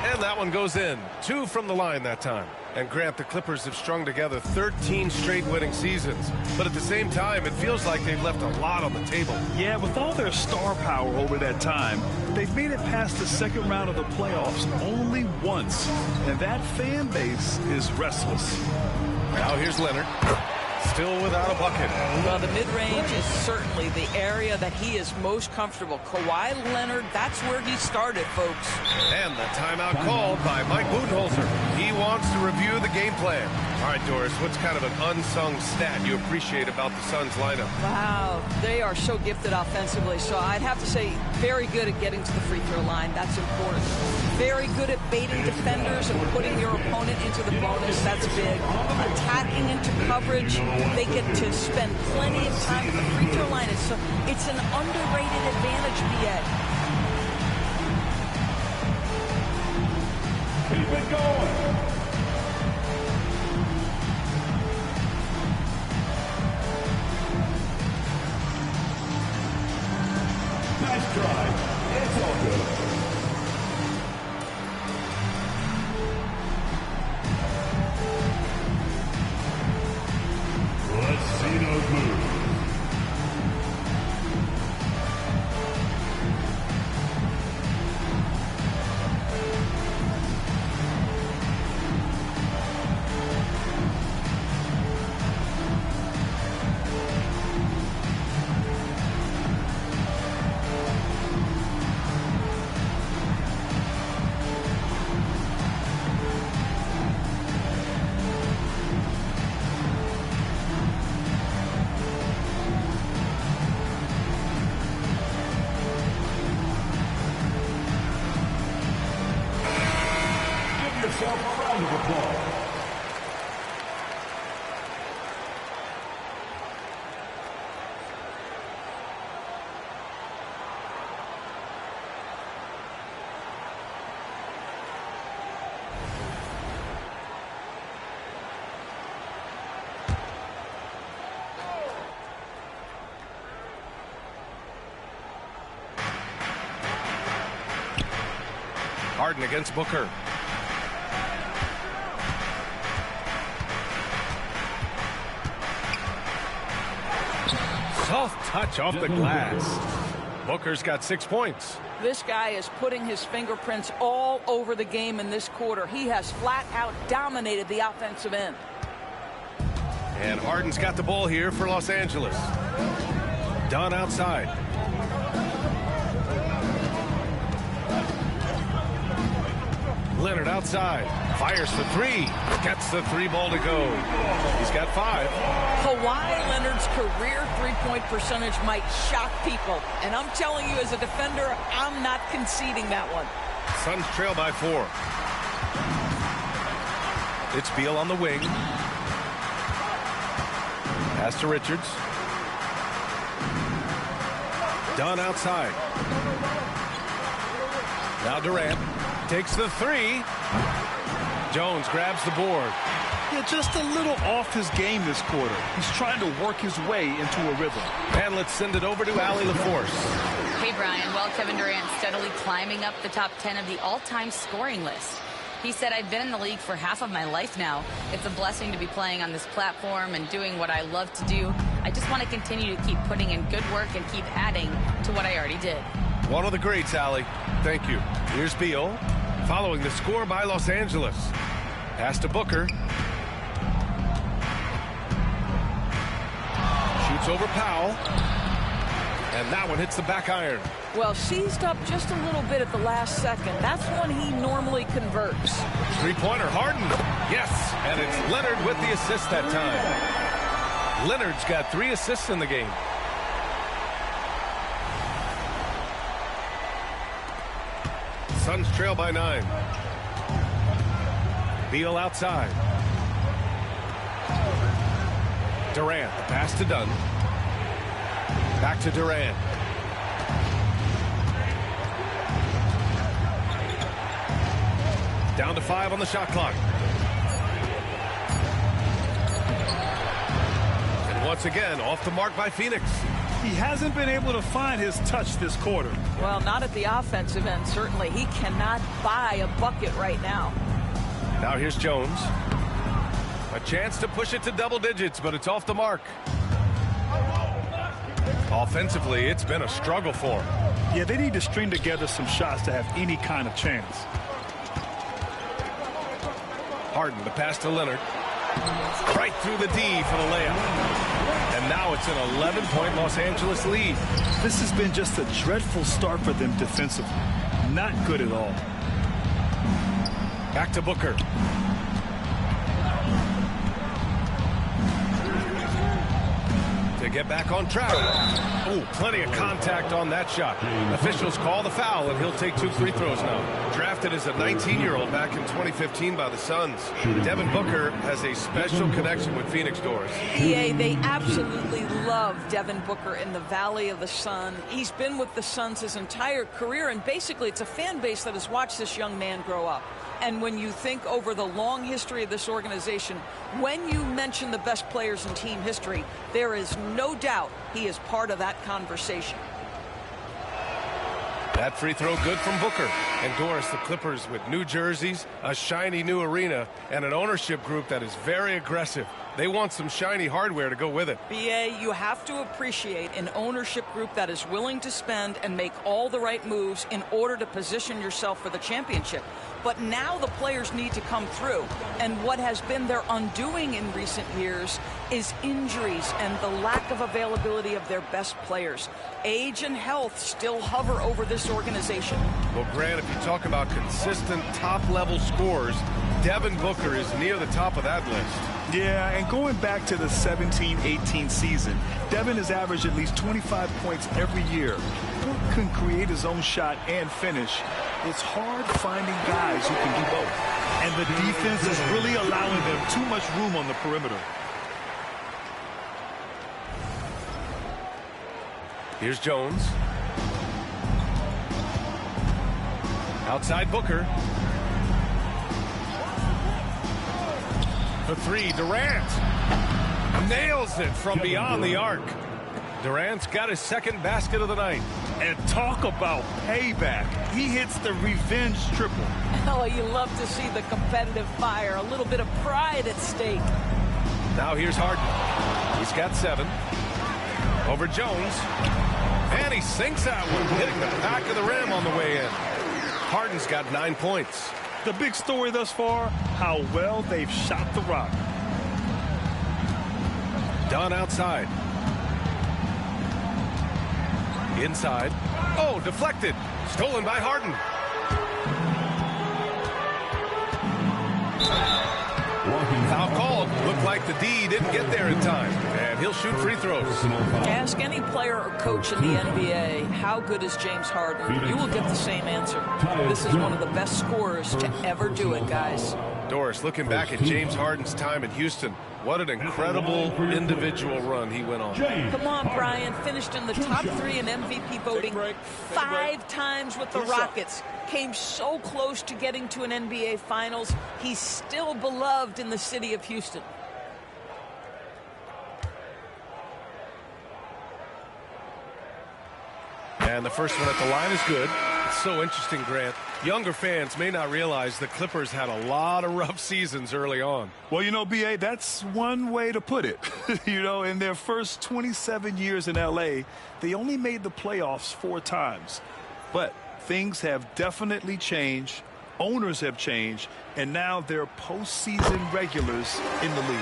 Speaker 1: And that one goes in. 2 from the line that time. And Grant, the Clippers have strung together 13 straight winning seasons. But at the same time, it feels like they've left a lot on the table.
Speaker 2: Yeah, with all their star power over that time, they've made it past the second round of the playoffs only once. And that fan base is restless.
Speaker 1: Now here's Leonard. Still without a bucket.
Speaker 18: Well, the mid-range is certainly the area that he is most comfortable. Kawhi Leonard, that's where he started, folks.
Speaker 1: And the timeout called by Mike Budenholzer. He wants to review the game plan. All right, Doris, what's kind of an unsung stat you appreciate about the Suns lineup?
Speaker 18: Wow, they are so gifted offensively. So I'd have to say very good at getting to the free throw line. That's important. Very good at baiting defenders and putting your opponent into the bonus. That's big. Attacking into coverage. They get to spend plenty of time at the free throw line. It's an underrated advantage, BA.
Speaker 5: Keep it going. Nice try. It's all good. Let's see those moves.
Speaker 1: Harden against Booker. Soft touch off the glass. Booker's got 6 points.
Speaker 18: This guy is putting his fingerprints all over the game in this quarter. He has flat out dominated the offensive end.
Speaker 1: And Harden's got the ball here for Los Angeles. Dunn outside. Leonard outside. Fires for three. Gets the three ball to go. He's got 5.
Speaker 18: Kawhi Leonard's career three-point percentage might shock people. And I'm telling you, as a defender, I'm not conceding that one.
Speaker 1: Suns trail by 4. It's Beal on the wing. Pass to Richards. Dunn outside. Now Durant takes the 3. Jones grabs the board.
Speaker 2: Yeah, just a little off his game this quarter. He's trying to work his way into a rhythm.
Speaker 1: And let's send it over to Allie LaForce.
Speaker 4: Hey, Brian. Well, Kevin Durant steadily climbing up the top 10 of the all-time scoring list. He said, I've been in the league for half of my life now. It's a blessing to be playing on this platform and doing what I love to do. I just want to continue to keep putting in good work and keep adding to what I already did.
Speaker 1: One of the greats, Allie. Thank you. Here's Beal, following the score by Los Angeles. Pass to Booker. Shoots over Powell. And that one hits the back iron.
Speaker 18: Well, seized up just a little bit at the last second. That's when he normally converts.
Speaker 1: Three-pointer, Harden. Yes, and it's Leonard with the assist that time. Leonard's got 3 assists in the game. Suns trail by 9. Beal outside. Durant, the pass to Dunn. Back to Durant. Down to 5 on the shot clock. And once again, off the mark by Phoenix.
Speaker 2: He hasn't been able to find his touch this quarter.
Speaker 18: Well, not at the offensive end, certainly. He cannot buy a bucket right now.
Speaker 1: Now here's Jones. A chance to push it to double digits, but it's off the mark. Offensively, it's been a struggle for him.
Speaker 2: Yeah, they need to string together some shots to have any kind of chance.
Speaker 1: Harden, the pass to Leonard. Right through the D for the layup. And now it's an 11-point Los Angeles lead.
Speaker 2: This has been just a dreadful start for them defensively. Not good at all.
Speaker 1: Back to Booker. To get back on track. Oh, plenty of contact on that shot. Officials call the foul, and he'll take 2 free throws now. Drafted as a 19-year-old back in 2015 by the Suns, Devin Booker has a special connection with Phoenix Doors.
Speaker 18: PA, they absolutely love Devin Booker in the Valley of the Sun. He's been with the Suns his entire career, and basically it's a fan base that has watched this young man grow up. And when you think over the long history of this organization, when you mention the best players in team history, there is no doubt he is part of that conversation.
Speaker 1: That free throw good from Booker. And Doris, the Clippers with new jerseys, a shiny new arena, and an ownership group that is very aggressive. They want some shiny hardware to go with it.
Speaker 18: BA, you have to appreciate an ownership group that is willing to spend and make all the right moves in order to position yourself for the championship. But now the players need to come through. And what has been their undoing in recent years is injuries and the lack of availability of their best players. Age and health still hover over this organization.
Speaker 1: Well, Grant, if you talk about consistent top-level scores, Devin Booker is near the top of that list.
Speaker 2: Yeah, and going back to the 17-18 season, Devin has averaged at least 25 points every year. Book can create his own shot and finish. It's hard finding guys who can do both. And the defense is really allowing them too much room on the perimeter.
Speaker 1: Here's Jones. Outside Booker. The 3, Durant. Nails it from beyond the arc. Durant's got his second basket of the night.
Speaker 2: And talk about payback. He hits the revenge triple.
Speaker 18: Oh, you love to see the competitive fire. A little bit of pride at stake.
Speaker 1: Now here's Harden. He's got 7. Over Jones. And he sinks that one, hitting the back of the rim on the way in. Harden's got 9 points.
Speaker 2: The big story thus far, how well they've shot the rock.
Speaker 1: Dunn outside. Inside. Oh, deflected. Stolen by Harden. Foul called. Looked like the D didn't get there in time. And he'll shoot free throws.
Speaker 18: Ask any player or coach in the NBA, how good is James Harden? You will get the same answer. This is one of the best scorers to ever do it, guys.
Speaker 1: Doris, looking back at James Harden's time in Houston, what an incredible individual run he went on.
Speaker 18: Come on, Brian. Finished in the top 3 in MVP voting 5 times with the Rockets. Came so close to getting to an NBA Finals. He's still beloved in the city of Houston.
Speaker 1: And the first one at the line is good. It's so interesting, Grant. Younger fans may not realize the Clippers had a lot of rough seasons early on.
Speaker 2: Well, you know, B.A., that's one way to put it. You know, in their first 27 years in L.A., they only made the playoffs 4 times. But things have definitely changed. Owners have changed. And now they're postseason regulars in the league.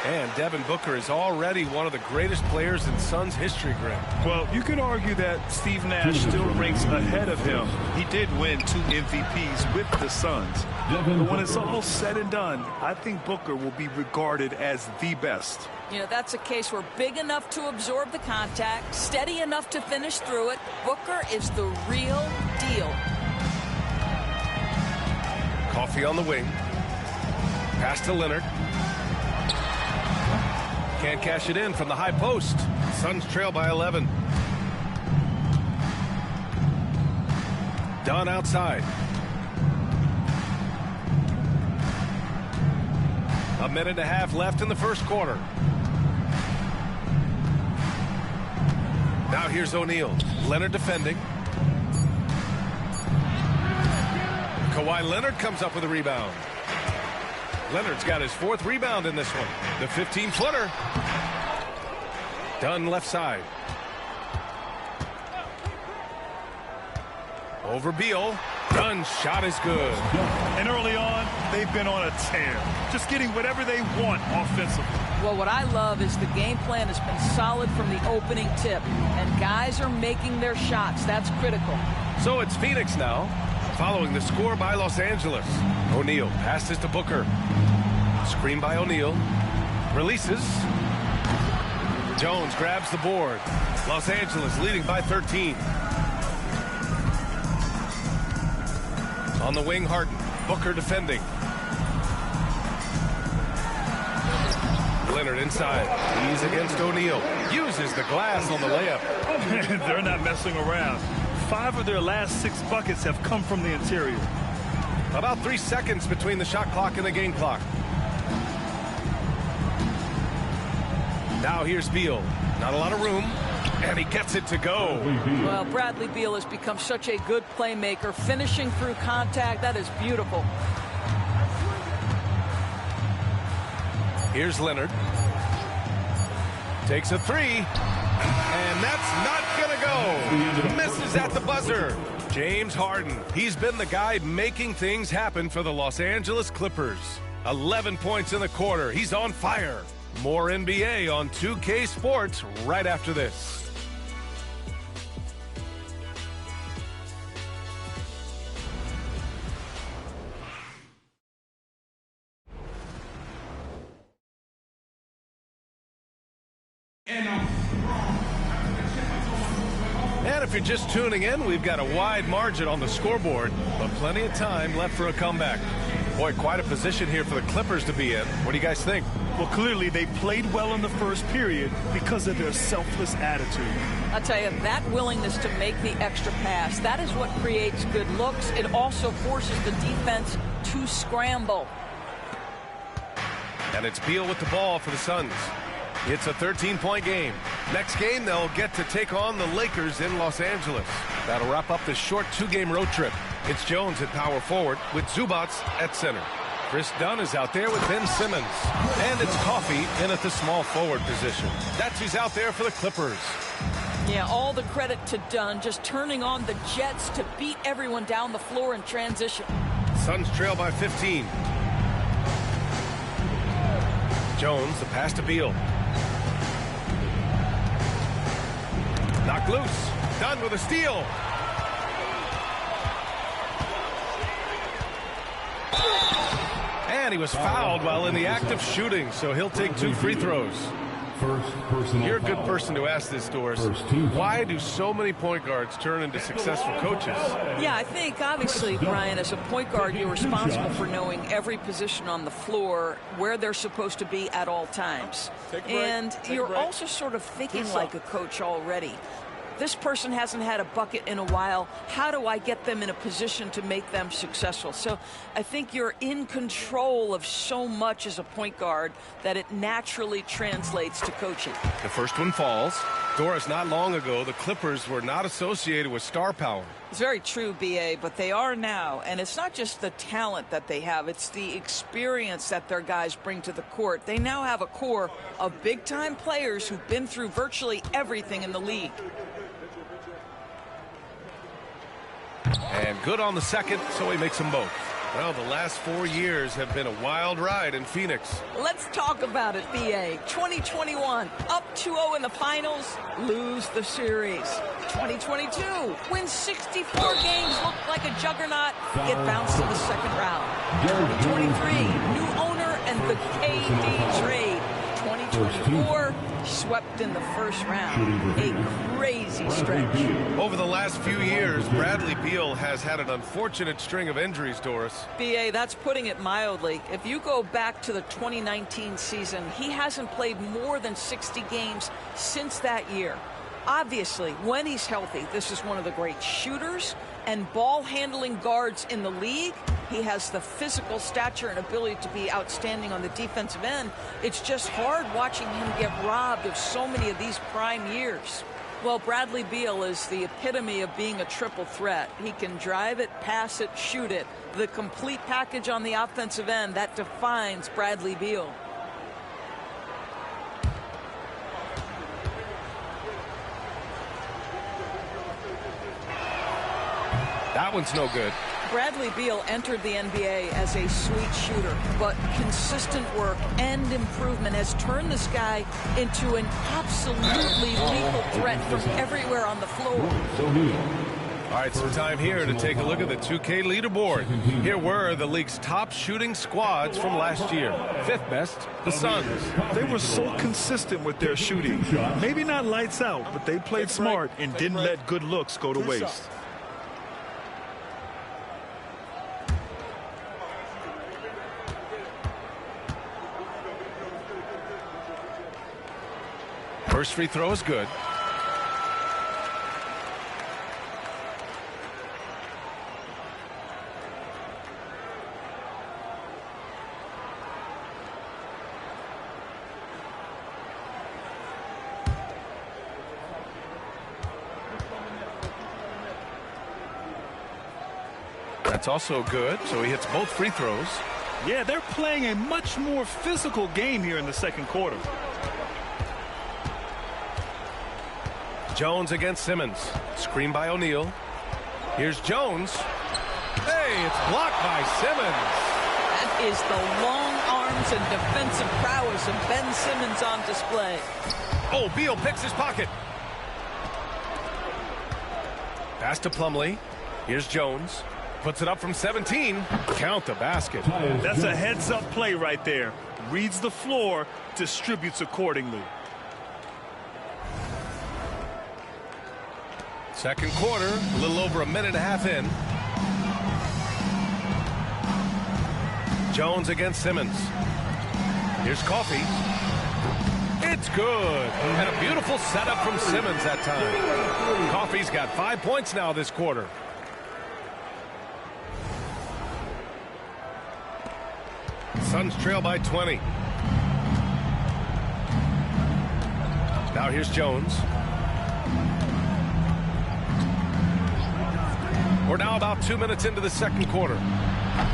Speaker 1: And Devin Booker is already one of the greatest players in Suns history, Grant.
Speaker 2: Well, you could argue that Steve Nash still ranks ahead of him. He did win 2 MVPs with the Suns. But when it's all said and done, I think Booker will be regarded as the best.
Speaker 18: You know, that's a case where big enough to absorb the contact, steady enough to finish through it. Booker is the real deal.
Speaker 1: Coffey on the wing. Pass to Leonard. Can't cash it in from the high post. Suns trail by 11. Dunn outside. A minute and a half left in the first quarter. Now here's O'Neal. Leonard defending. Kawhi Leonard comes up with a rebound. Leonard's got his 4th rebound in this one. The 15-footer. Dunn left side. Over Beal. Dunn's shot is good.
Speaker 2: And early on, they've been on a tear. Just getting whatever they want offensively.
Speaker 18: Well, what I love is the game plan has been solid from the opening tip. And guys are making their shots. That's critical.
Speaker 1: So it's Phoenix now, following the score by Los Angeles. O'Neal passes to Booker. Screen by O'Neal. Releases. Jones grabs the board. Los Angeles leading by 13. On the wing, Harden. Booker defending. Leonard inside. He's against O'Neal. Uses the glass on the layup.
Speaker 2: They're not messing around. 5 of their last 6 buckets have come from the interior.
Speaker 1: About 3 seconds between the shot clock and the game clock. Now here's Beal. Not a lot of room. And he gets it to go.
Speaker 18: Well, Bradley Beal has become such a good playmaker. Finishing through contact, that is beautiful.
Speaker 1: Here's Leonard. Takes a 3. And that's not going to go. Misses at the buzzer. James Harden. He's been the guy making things happen for the Los Angeles Clippers. 11 points in the quarter. He's on fire. More NBA on 2K Sports right after this. And if you're just tuning in, we've got a wide margin on the scoreboard, but plenty of time left for a comeback. Boy, quite a position here for the Clippers to be in. What do you guys think?
Speaker 2: Well, clearly they played well in the first period because of their selfless attitude.
Speaker 18: I'll tell you, that willingness to make the extra pass, that is what creates good looks. It also forces the defense to scramble.
Speaker 1: And it's Beal with the ball for the Suns. It's a 13-point game. Next game, they'll get to take on the Lakers in Los Angeles. That'll wrap up this short 2-game road trip. It's Jones at power forward with Zubac at center. Chris Dunn is out there with Ben Simmons. And it's Coffey in at the small forward position. That's who's out there for the Clippers.
Speaker 18: Yeah, all the credit to Dunn, just turning on the Jets to beat everyone down the floor in transition.
Speaker 1: Suns trail by 15. Jones, the pass to Beal. Knocked loose. Dunn with a steal. And he was fouled while in the act of shooting, so he'll take 2 free throws. You're a good person to ask this, Doris. Why do so many point guards turn into successful coaches?
Speaker 18: Yeah, I think obviously, Brian, as a point guard, you're responsible for knowing every position on the floor, where they're supposed to be at all times. And you're also sort of thinking like a coach already. This person hasn't had a bucket in a while. How do I get them in a position to make them successful? So I think you're in control of so much as a point guard that it naturally translates to coaching.
Speaker 1: The first one falls. Doris, not long ago, the Clippers were not associated with star power.
Speaker 18: It's very true, B.A., but they are now. And it's not just the talent that they have. It's the experience that their guys bring to the court. They now have a core of big-time players who've been through virtually everything in the league.
Speaker 1: And good on the second, so he makes them both. Well, the last 4 years have been a wild ride in Phoenix.
Speaker 18: Let's talk about it, B.A. 2021, up 2-0 in the finals, lose the series. 2022, win 64 games, look like a juggernaut, get bounced in the second round. 2023, new owner and the KD trade. 2024, swept in the first round. A crazy stretch.
Speaker 1: Over the last few years, Bradley Beal has had an unfortunate string of injuries, Doris.
Speaker 18: B.A., that's putting it mildly. If you go back to the 2019 season, he hasn't played more than 60 games since that year. Obviously, when he's healthy, this is one of the great shooters and ball-handling guards in the league. He has the physical stature and ability to be outstanding on the defensive end. It's just hard watching him get robbed of so many of these prime years. Well, Bradley Beal is the epitome of being a triple threat. He can drive it, pass it, shoot it. The complete package on the offensive end, that defines Bradley Beal.
Speaker 1: That one's no good.
Speaker 18: Bradley Beal entered the NBA as a sweet shooter, but consistent work and improvement has turned this guy into an absolutely lethal threat from everywhere on the floor.
Speaker 1: All right, some time here to take a look at the 2K leaderboard. Here were the league's top shooting squads from last year. 5th best, the Suns.
Speaker 2: They were so consistent with their shooting. Maybe not lights out, but they played smart and didn't let good looks go to waste.
Speaker 1: First free throw is good. That's also good, so he hits both free throws.
Speaker 2: Yeah, they're playing a much more physical game here in the second quarter.
Speaker 1: Jones against Simmons. Screen by O'Neal. Here's Jones. Hey, it's blocked by Simmons.
Speaker 18: That is the long arms and defensive prowess of Ben Simmons on display.
Speaker 1: Oh, Beal picks his pocket. Pass to Plumlee. Here's Jones. Puts it up from 17. Count the basket.
Speaker 2: That's a heads-up play right there. Reads the floor, distributes accordingly.
Speaker 1: Second quarter, a little over a minute and a half in. Jones against Simmons. Here's Coffey. It's good. And a beautiful setup from Simmons that time. Coffey's got 5 points now this quarter. Suns trail by 20. Now here's Jones. We're now about 2 minutes into the second quarter.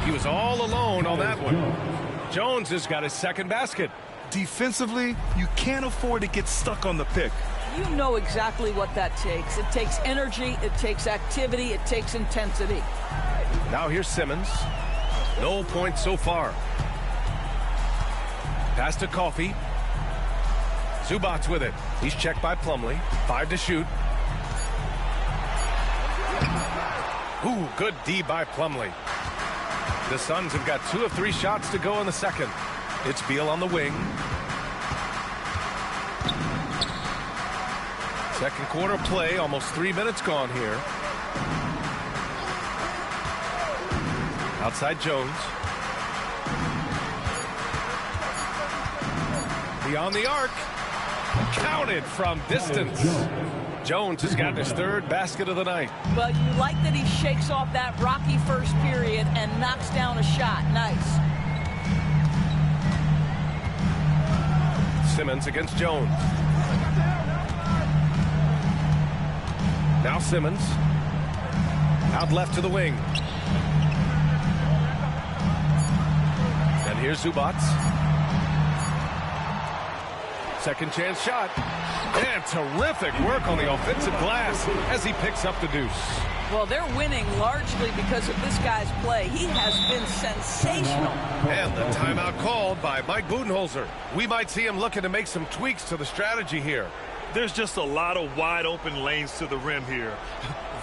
Speaker 1: He was all alone on that one. Jones has got his second basket.
Speaker 2: Defensively, you can't afford to get stuck on the pick.
Speaker 18: You know exactly what that takes. It takes energy, it takes activity, it takes intensity.
Speaker 1: Now here's Simmons. No points so far. Pass to Coffey. Zubac's with it. He's checked by Plumlee. 5 to shoot. Ooh, good D by Plumlee. The Suns have got 2 of 3 shots to go in the second. It's Beal on the wing. Second quarter play, almost 3 minutes gone here. Outside Jones. Beyond the arc. Counted from distance. Jones has gotten his third basket of the night.
Speaker 18: Well, you like that he shakes off that rocky first period and knocks down a shot. Nice.
Speaker 1: Simmons against Jones. Now Simmons. Out left to the wing. And here's Zubac. Second chance shot. And terrific work on the offensive glass as he picks up the deuce.
Speaker 18: Well, they're winning largely because of this guy's play. He has been sensational.
Speaker 1: And the timeout called by Mike Budenholzer. We might see him looking to make some tweaks to the strategy here.
Speaker 2: There's just a lot of wide open lanes to the rim here.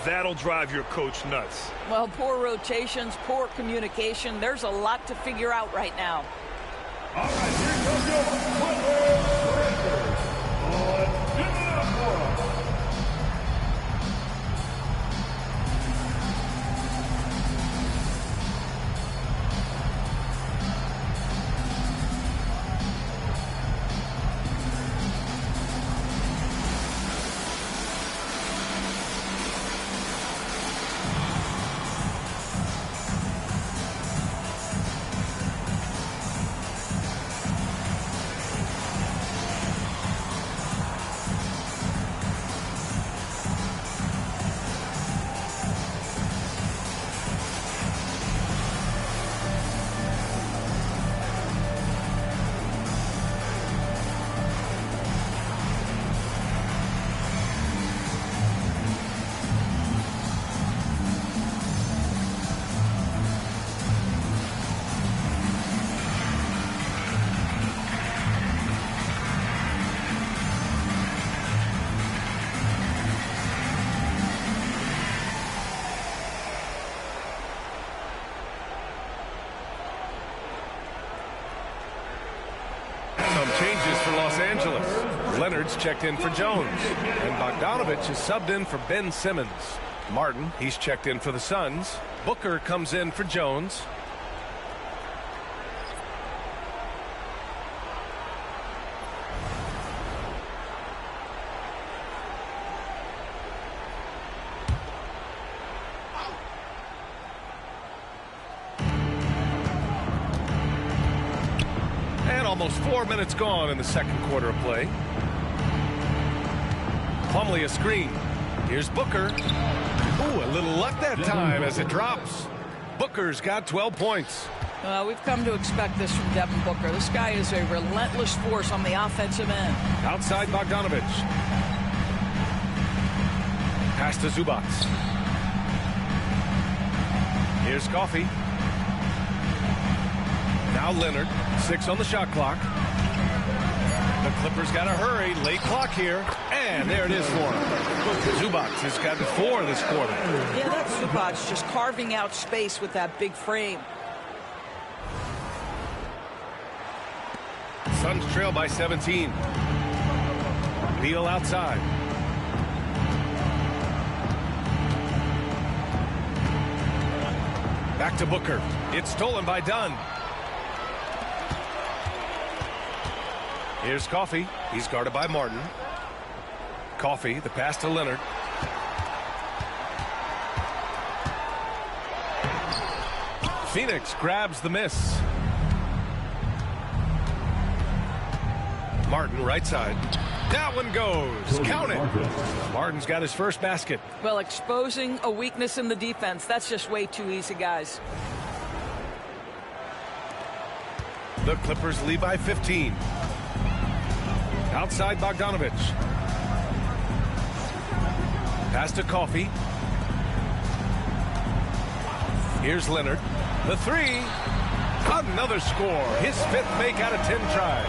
Speaker 2: That'll drive your coach nuts.
Speaker 18: Well, poor rotations, poor communication. There's a lot to figure out right now.
Speaker 5: All right, here comes your football on Network.
Speaker 1: Changes for Los Angeles. Leonard's checked in for Jones. And Bogdanovich is subbed in for Ben Simmons. Martin, he's checked in for the Suns. Booker comes in for Jones. Almost 4 minutes gone in the second quarter of play. Plumlee a screen. Here's Booker. Ooh, a little luck that time as it drops. Booker's got 12 points.
Speaker 18: We've come to expect this from Devin Booker. This guy is a relentless force on the offensive end.
Speaker 1: Outside Bogdanovich. Pass to Zubac. Here's Coffey. Now Leonard. 6 on the shot clock. The Clippers got to hurry. Late clock here. And there it is for him. Zubac has gotten 4 this quarter.
Speaker 18: Yeah, that's Zubac just carving out space with that big frame.
Speaker 1: Suns trail by 17. Beal outside. Back to Booker. It's stolen by Dunn. Here's Coffey. He's guarded by Martin. Coffey, the pass to Leonard. Phoenix grabs the miss. Martin, right side. That one goes. Count it. Martin's got his first basket.
Speaker 18: Well, exposing a weakness in the defense, that's just way too easy, guys.
Speaker 1: The Clippers lead by 15. Outside Bogdanovich. Pass to Coffey. Here's Leonard. The three. Another score. His 5th make out of 10 tries.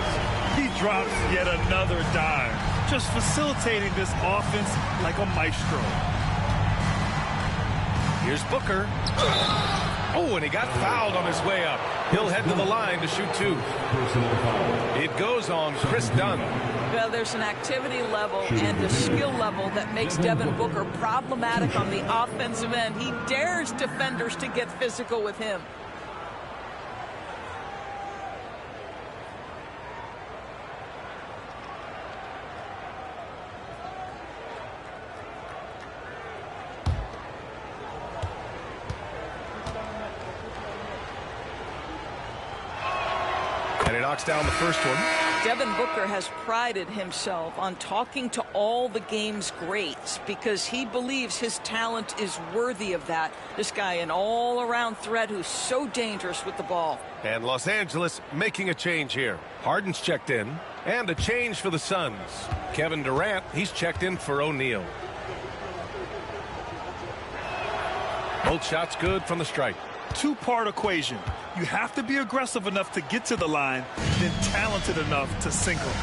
Speaker 2: He drops yet another dime. Just facilitating this offense like a maestro.
Speaker 1: Here's Booker. Oh, and he got fouled on his way up. He'll head to the line to shoot 2. It goes on Chris Dunn.
Speaker 18: Well, there's an activity level and a skill level that makes Devin Booker problematic on the offensive end. He dares defenders to get physical with him.
Speaker 1: And he knocks down the first one.
Speaker 18: Devin Booker has prided himself on talking to all the game's greats because he believes his talent is worthy of that. This guy, an all-around threat who's so dangerous with the ball.
Speaker 1: And Los Angeles making a change here. Harden's checked in. And a change for the Suns. Kevin Durant, he's checked in for O'Neal. Both shots good from the stripe.
Speaker 2: Two-part equation. You have to be aggressive enough to get to the line, then talented enough to sink them.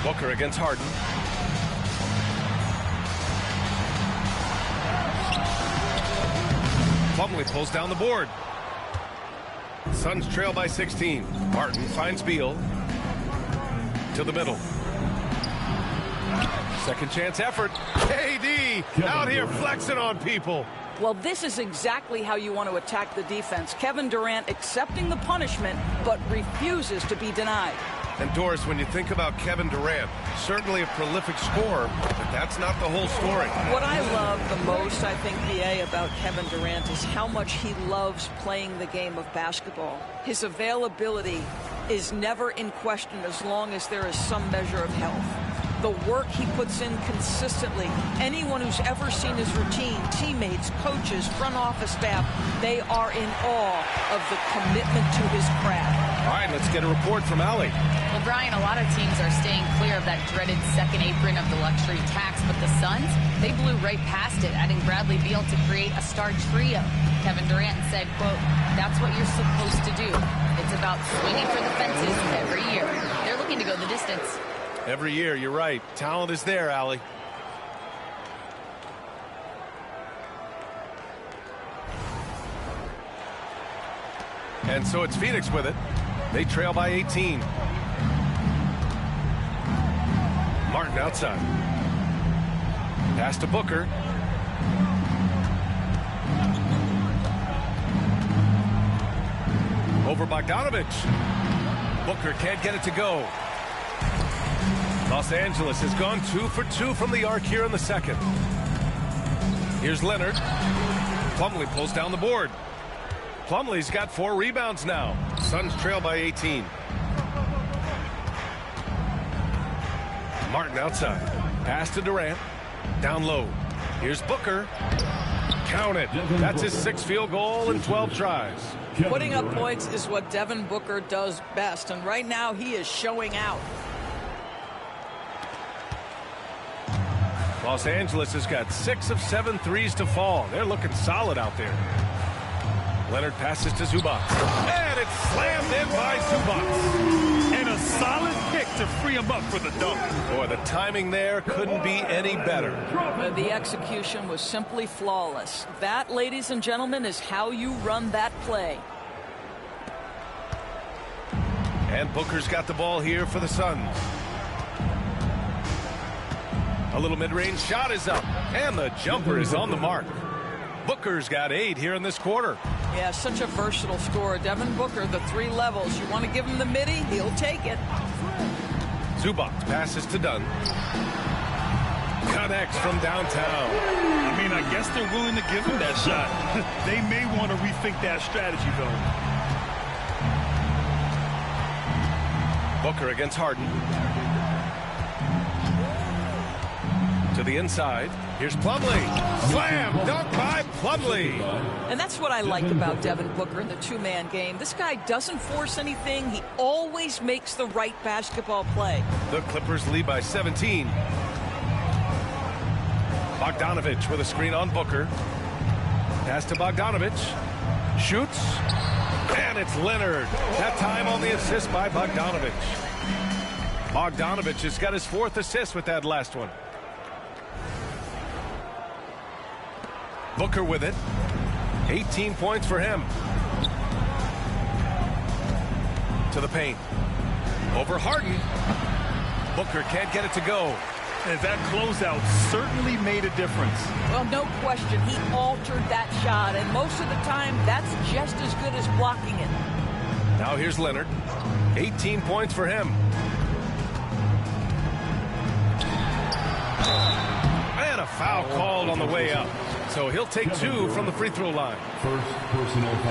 Speaker 1: Booker against Harden. Plumlee pulls down the board. Suns trail by 16. Martin finds Beal. To the middle. Second chance effort. KD out here flexing on people.
Speaker 18: Well, this is exactly how you want to attack the defense. Kevin Durant accepting the punishment, but refuses to be denied.
Speaker 1: And Doris, when you think about Kevin Durant, certainly a prolific scorer, but that's not the whole story.
Speaker 18: What I love the most, I think, BA, about Kevin Durant is how much he loves playing the game of basketball. His availability is never in question as long as there is some measure of health. The work he puts in consistently. Anyone who's ever seen his routine, teammates, coaches, front office staff, they are in awe of the commitment to his craft.
Speaker 1: All right, let's get a report from Allie.
Speaker 4: Well, Brian, a lot of teams are staying clear of that dreaded second apron of the luxury tax, but the Suns, they blew right past it, adding Bradley Beal to create a star trio. Kevin Durant said, quote, "That's what you're supposed to do. It's about swinging for the fences every year." They're looking to go the distance.
Speaker 1: Every year, you're right. Talent is there, Allie. And so it's Phoenix with it. They trail by 18. Martin outside. Pass to Booker. Over Bogdanovich. Booker can't get it to go. Los Angeles has gone 2 for 2 from the arc here in the second. Here's Leonard. Plumlee pulls down the board. Plumlee's got 4 rebounds now. Suns trail by 18. Martin outside. Pass to Durant. Down low. Here's Booker. Count it. That's his 6th field goal in 12 tries.
Speaker 18: Putting up points is what Devin Booker does best, and right now he is showing out.
Speaker 1: Los Angeles has got 6 of 7 threes to fall. They're looking solid out there. Leonard passes to Zubac. And it's slammed in by Zubac.
Speaker 2: And a solid pick to free him up for the dunk.
Speaker 1: Boy, the timing there couldn't be any better.
Speaker 18: The execution was simply flawless. That, ladies and gentlemen, is how you run that play.
Speaker 1: And Booker's got the ball here for the Suns. A little mid-range shot is up, and the jumper is on the mark. Booker's got 8 here in this quarter.
Speaker 18: Yeah, such a versatile scorer. Devin Booker, the 3 levels. You want to give him the midi, he'll take it.
Speaker 1: Zubac passes to Dunn. Connects from downtown.
Speaker 2: I mean, I guess they're willing to give him that shot. They may want to rethink that strategy, though.
Speaker 1: Booker against Harden. To the inside. Here's Plumlee. Slam dunk by Plumlee.
Speaker 18: And that's what I like about Devin Booker in the two-man game. This guy doesn't force anything. He always makes the right basketball play.
Speaker 1: The Clippers lead by 17. Bogdanovich with a screen on Booker. Pass to Bogdanovich. Shoots. And it's Leonard. That time on the assist by Bogdanovich. Bogdanovich has got his 4th assist with that last one. Booker with it. 18 points for him. To the paint. Over Harden. Booker can't get it to go.
Speaker 2: And that closeout certainly made a difference.
Speaker 18: Well, no question. He altered that shot, and most of the time, that's just as good as blocking it.
Speaker 1: Now here's Leonard. 18 points for him. And a foul called on the way up. So he'll take 2 from the free throw line.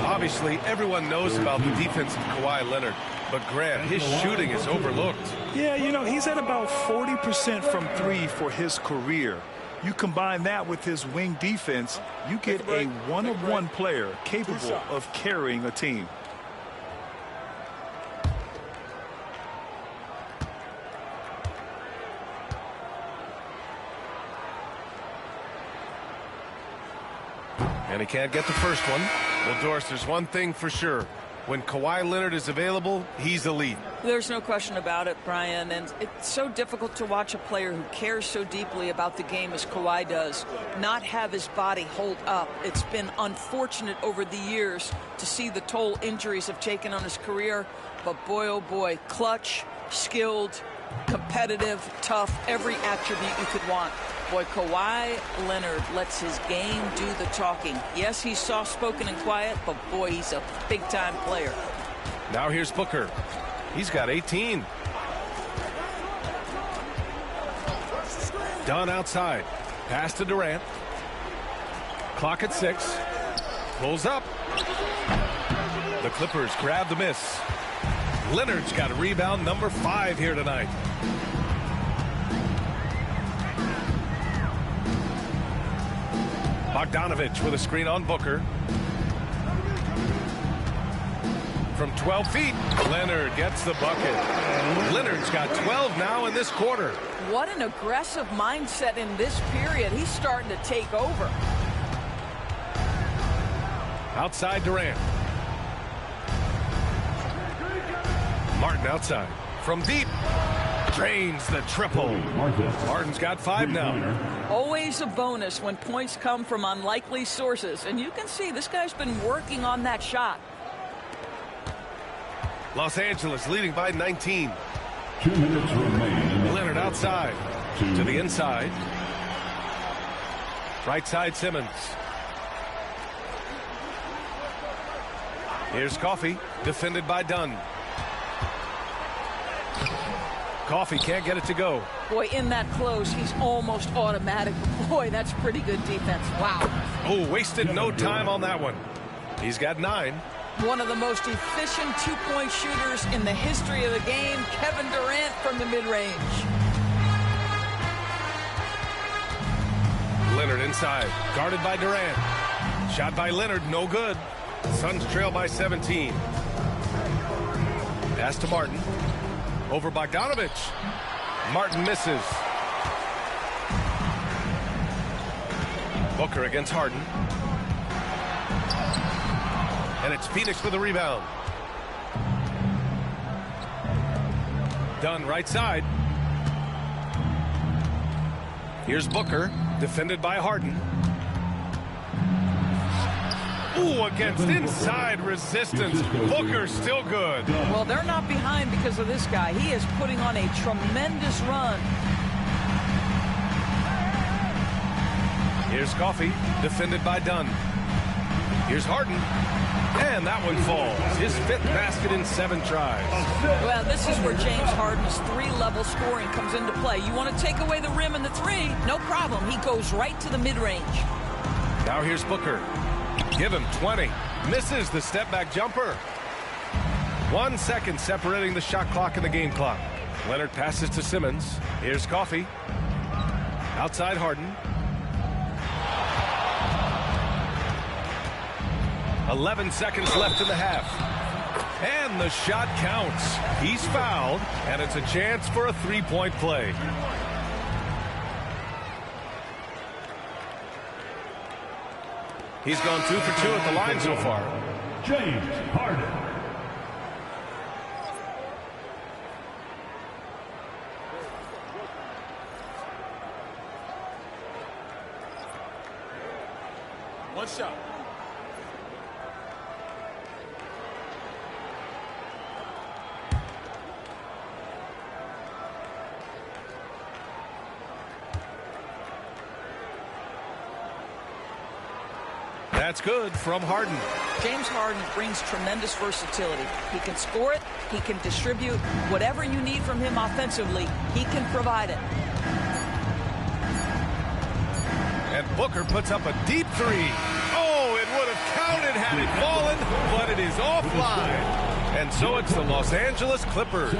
Speaker 1: Obviously, everyone knows about the defense of Kawhi Leonard. But Grant, his shooting is overlooked.
Speaker 2: Yeah, you know, he's at about 40% from 3 for his career. You combine that with his wing defense, you get a one-of-one player capable of carrying a team.
Speaker 1: And he can't get the first one. Well, Doris, there's one thing for sure. When Kawhi Leonard is available, he's elite.
Speaker 18: There's no question about it, Brian. And it's so difficult to watch a player who cares so deeply about the game as Kawhi does not have his body hold up. It's been unfortunate over the years to see the toll injuries have taken on his career. But boy, oh boy, clutch, skilled, competitive, tough, every attribute you could want. Boy, Kawhi Leonard lets his game do the talking. Yes, he's soft-spoken and quiet, but boy, he's a big-time player.
Speaker 1: Now here's Booker. He's got 18. Dunn outside. Pass to Durant. Clock at 6. Pulls up. The Clippers grab the miss. Leonard's got a rebound number 5 here tonight. Bogdanovich with a screen on Booker. From 12 feet, Leonard gets the bucket. Leonard's got 12 now in this quarter.
Speaker 18: What an aggressive mindset in this period. He's starting to take over. Outside Durant. Martin outside. From deep. Drains the triple. Martin's got 5 now. Always a bonus when points come from unlikely sources. And you can see this guy's been working on that shot.
Speaker 1: Los Angeles leading by 19.
Speaker 5: 2 minutes remaining.
Speaker 1: Leonard outside. To the inside. Right side Simmons. Here's Coffey. Defended by Dunn. Coffey can't get it to go.
Speaker 18: Boy, in that close, he's almost automatic. Boy, that's pretty good defense. Wow.
Speaker 1: Oh, wasted no time on that one. He's got 9.
Speaker 18: One of the most efficient two-point shooters in the history of the game, Kevin Durant from the mid-range.
Speaker 1: Leonard inside, guarded by Durant. Shot by Leonard, no good. Suns trail by 17. Pass to Martin. Over Bogdanovich. Martin misses. Booker against Harden. And it's Phoenix with the rebound. Dunn right side. Here's Booker, defended by Harden. Ooh, against inside resistance. Booker still good.
Speaker 18: Well, they're not behind because of this guy. He is putting on a tremendous run.
Speaker 1: Here's Coffey, defended by Dunn. Here's Harden. And that one falls. His 5th basket in 7 tries.
Speaker 18: Well, this is where James Harden's 3-level scoring comes into play. You want to take away the rim and the 3, no problem. He goes right to the mid-range.
Speaker 1: Now here's Booker. Give him 20. Misses the step-back jumper. 1 second separating the shot clock and the game clock. Leonard passes to Simmons. Here's Coffey. Outside Harden. 11 seconds left in the half. And the shot counts. He's fouled, and it's a chance for a three-point play. He's gone 2 for 2 at the line so far.
Speaker 5: James Harden.
Speaker 19: One shot.
Speaker 1: That's good from Harden.
Speaker 18: James Harden brings tremendous versatility. He can score it. He can distribute. Whatever you need from him offensively, he can provide it.
Speaker 1: And Booker puts up a deep three. Oh, it would have counted had it fallen, but it is offline. And so it's the Los Angeles Clippers.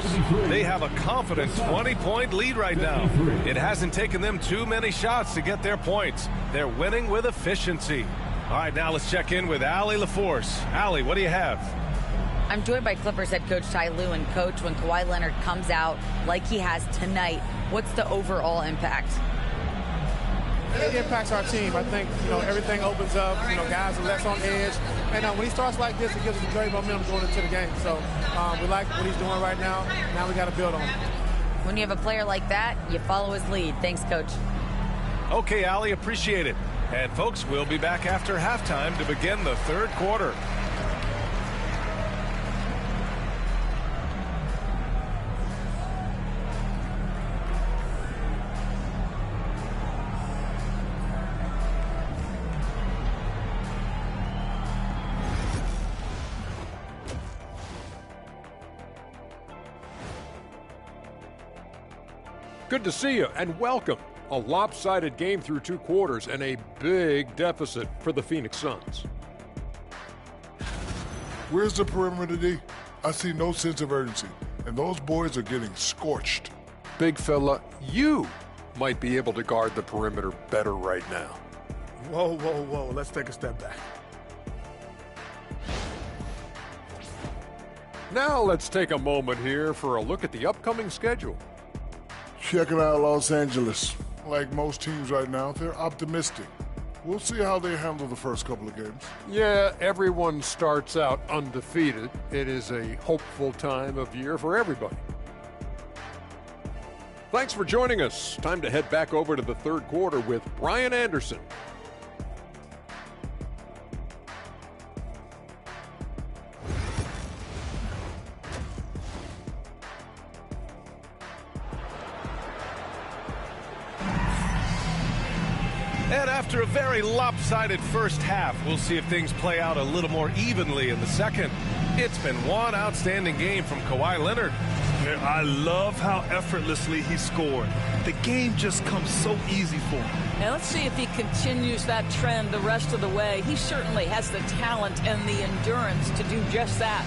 Speaker 1: They have a confident 20-point lead right now. It hasn't taken them too many shots to get their points. They're winning with efficiency. All right, now let's check in with Allie LaForce. Allie, what do you have?
Speaker 4: I'm joined by Clippers head coach Ty Lue. And coach, when Kawhi Leonard comes out like he has tonight, what's the overall impact?
Speaker 20: It impacts our team. I think, everything opens up. Guys are less on edge. And when he starts like this, it gives us great momentum going into the game. So we like what he's doing right now. Now we got to build on it.
Speaker 4: When you have a player like that, you follow his lead. Thanks, coach.
Speaker 1: Okay, Allie, appreciate it. And, folks, we'll be back after halftime to begin the third quarter.
Speaker 7: Good to see you and welcome. A lopsided game through 2 quarters and a big deficit for the Phoenix Suns.
Speaker 8: Where's the perimeter, D? I see no sense of urgency, and those boys are getting scorched.
Speaker 7: Big fella, you might be able to guard the perimeter better right now.
Speaker 9: Whoa, whoa, whoa. Let's take a step back.
Speaker 7: Now let's take a moment here for a look at the upcoming schedule.
Speaker 8: Checking out Los Angeles. Like most teams right now, they're optimistic. We'll see how they handle the first couple of games.
Speaker 7: Yeah, everyone starts out undefeated. It is a hopeful time of year for everybody. Thanks for joining us. Time to head back over to the third quarter with Brian Anderson.
Speaker 1: And after a very lopsided first half, we'll see if things play out a little more evenly in the second. It's been one outstanding game from Kawhi Leonard.
Speaker 2: I love how effortlessly he scored. The game just comes so easy for him.
Speaker 18: Now let's see if he continues that trend the rest of the way. He certainly has the talent and the endurance to do just that.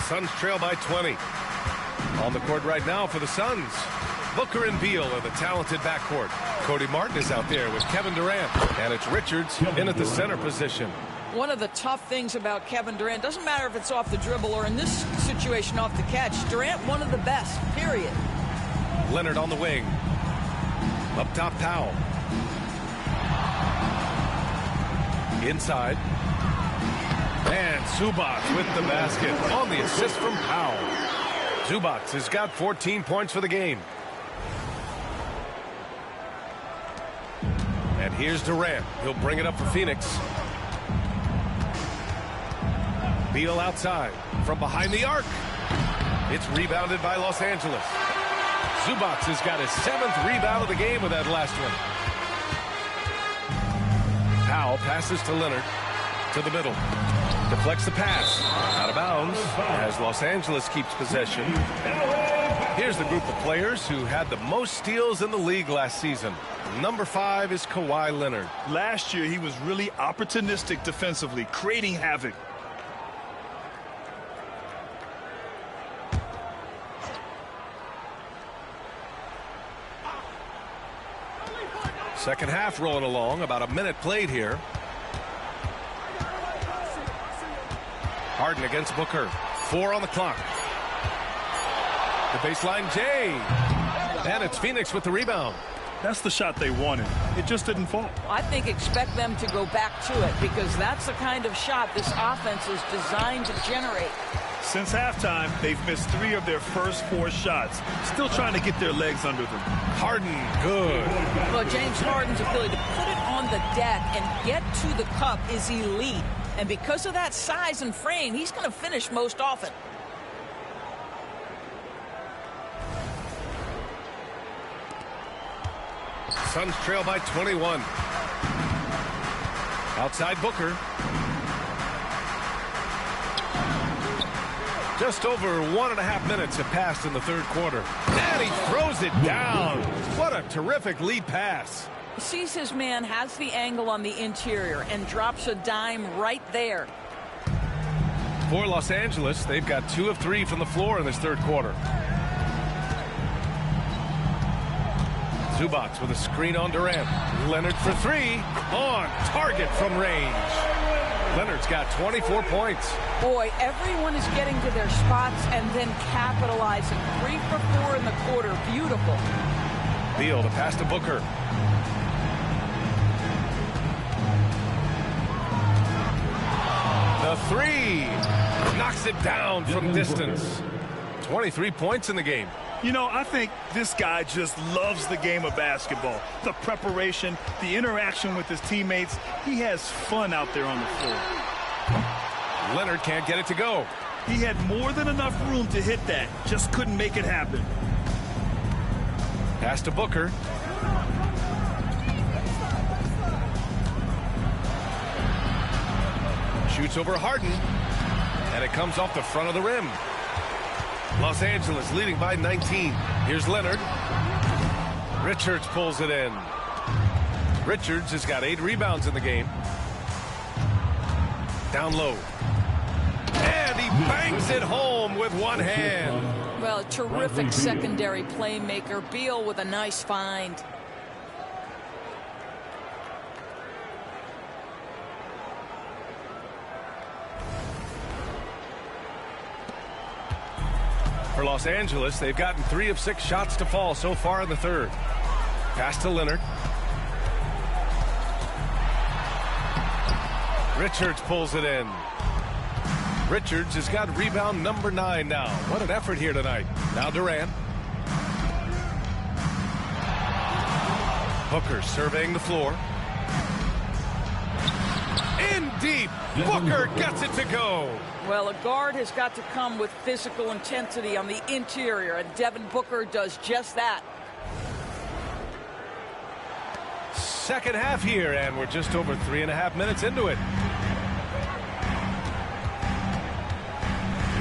Speaker 1: Suns trail by 20. On the court right now for the Suns. Booker and Beal are the talented backcourt. Cody Martin is out there with Kevin Durant. And it's Richards in at the center position.
Speaker 18: One of the tough things about Kevin Durant, doesn't matter if it's off the dribble or in this situation off the catch, Durant one of the best, period.
Speaker 1: Leonard on the wing. Up top, Powell. Inside. And Zubac with the basket on the assist from Powell. Zubac has got 14 points for the game. And here's Durant. He'll bring it up for Phoenix. Beal outside from behind the arc. It's rebounded by Los Angeles. Zubac has got his 7th rebound of the game with that last one. Powell passes to Leonard. To the middle. Deflects the pass. Out of bounds as Los Angeles keeps possession. Here's the group of players who had the most steals in the league last season. Number 5 is Kawhi Leonard.
Speaker 2: Last year, he was really opportunistic defensively, creating havoc.
Speaker 1: Second half rolling along, about a minute played here. Harden against Booker. 4 on the clock. The baseline J. And it's Phoenix with the rebound.
Speaker 2: That's the shot they wanted. It just didn't fall.
Speaker 18: I think expect them to go back to it because that's the kind of shot this offense is designed to generate.
Speaker 2: Since halftime, they've missed 3 of their first 4 shots. Still trying to get their legs under them.
Speaker 1: Harden, good.
Speaker 18: Well, James Harden's ability to put it on the deck and get to the cup is elite. And because of that size and frame, he's going to finish most often.
Speaker 1: Suns trail by 21. Outside Booker. Just over 1.5 minutes have passed in the third quarter. And he throws it down. What a terrific lead pass.
Speaker 18: Sees his man, has the angle on the interior, and drops a dime right there.
Speaker 1: For Los Angeles, they've got 2 of 3 from the floor in this third quarter. Zubac with a screen on Durant. Leonard for 3. On target from range. Leonard's got 24 points.
Speaker 18: Boy, everyone is getting to their spots and then capitalizing. 3 for 4 in the quarter. Beautiful.
Speaker 1: Beal to pass to Booker. The 3. Knocks it down from distance. 23 points in the game.
Speaker 2: You know, I think this guy just loves the game of basketball. The preparation, the interaction with his teammates. He has fun out there on the floor.
Speaker 1: Leonard can't get it to go.
Speaker 2: He had more than enough room to hit that. Just couldn't make it happen.
Speaker 1: Pass to Booker. Shoots over Harden. And it comes off the front of the rim. Los Angeles leading by 19. Here's Leonard. Richards pulls it in. Richards has got 8 rebounds in the game. Down low. And he bangs it home with one hand.
Speaker 18: Well, terrific secondary playmaker. Beal with a nice find.
Speaker 1: For Los Angeles, they've gotten 3 of 6 shots to fall so far in the third. Pass to Leonard. Richards pulls it in. Richards has got rebound number 9 now. What an effort here tonight. Now Durant. Booker surveying the floor. In deep. Booker gets it to go.
Speaker 18: Well, a guard has got to come with physical intensity on the interior, and Devin Booker does just that.
Speaker 1: Second half here, and we're just over 3.5 minutes into it.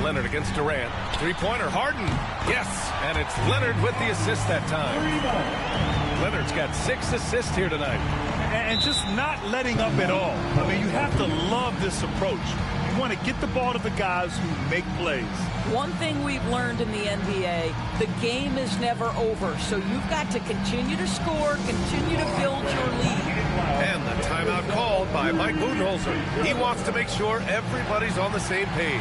Speaker 1: Leonard against Durant. 3-pointer, Harden. Yes, and it's Leonard with the assist that time. Leonard's got 6 assists here tonight.
Speaker 2: And just not letting up at all. I mean, you have to love this approach. You want to get the ball to the guys who make plays.
Speaker 18: One thing we've learned in the NBA, the game is never over. So you've got to continue to score, continue to build your lead.
Speaker 1: And the timeout called by Mike Budenholzer. He wants to make sure everybody's on the same page.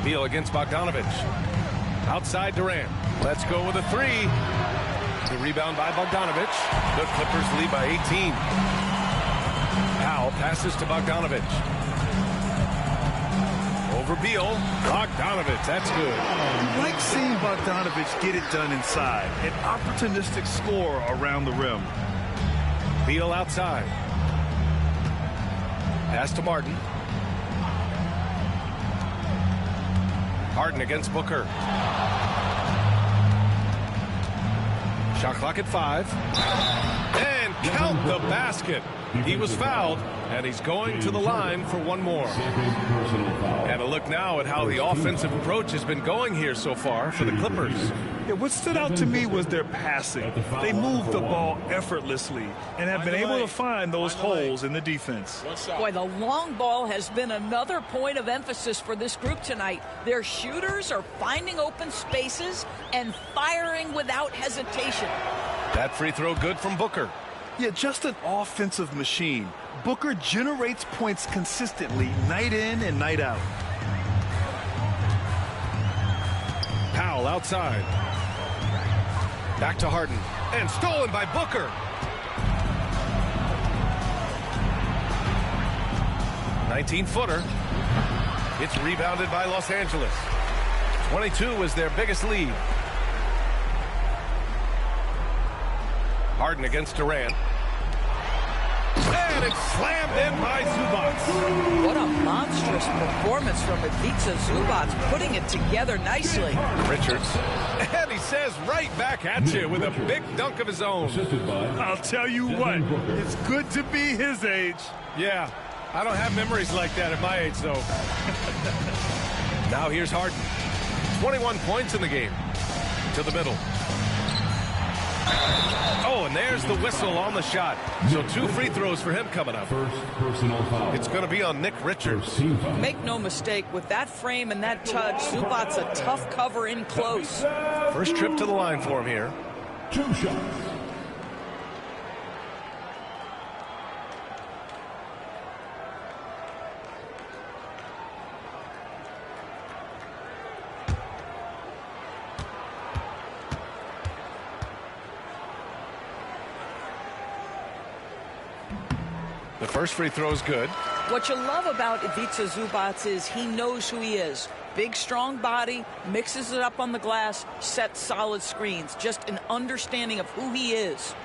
Speaker 1: Beal against Bogdanovich. Outside Durant. Let's go with a three. The rebound by Bogdanovich. The Clippers lead by 18. Powell passes to Bogdanovich. Over Beal. Bogdanovich. That's good.
Speaker 2: I like seeing Bogdanovich get it done inside. An opportunistic score around the rim.
Speaker 1: Beal outside. Pass to Martin. Harden against Booker. Shot clock at 5. And count the basket. He was fouled, and he's going to the line for one more. And a look now at how the offensive approach has been going here so far for the Clippers.
Speaker 2: Yeah, what stood out to me was their passing. They moved the ball effortlessly and have been able to find those holes in the defense.
Speaker 18: Boy, the long ball has been another point of emphasis for this group tonight. Their shooters are finding open spaces and firing without hesitation.
Speaker 1: That free throw good from Booker.
Speaker 2: Yeah, just an offensive machine. Booker generates points consistently, night in and night out.
Speaker 1: Powell outside. Back to Harden. And stolen by Booker. 19-footer. It's rebounded by Los Angeles. 22 is their biggest lead. Harden against Durant. And it's slammed in by Zubac.
Speaker 18: What a monstrous performance from Ivica Zubac, putting it together nicely.
Speaker 1: Richards. And he says right back at you with a big dunk of his own.
Speaker 2: I'll tell you what, it's good to be his age.
Speaker 1: Yeah, I don't have memories like that at my age, though. Now here's Harden. 21 points in the game. To the middle. Oh, and there's the whistle on the shot. So 2 free throws for him coming up.
Speaker 5: First personal foul.
Speaker 1: It's going to be on Nick Richards.
Speaker 18: Make no mistake, with that frame and that touch, Zubac's a tough cover in close.
Speaker 1: First trip to the line for him here.
Speaker 5: 2 shots.
Speaker 1: The first free throw is good.
Speaker 18: What you love about Ivica Zubac is he knows who he is. Big, strong body, mixes it up on the glass, sets solid screens. Just an understanding of who he is.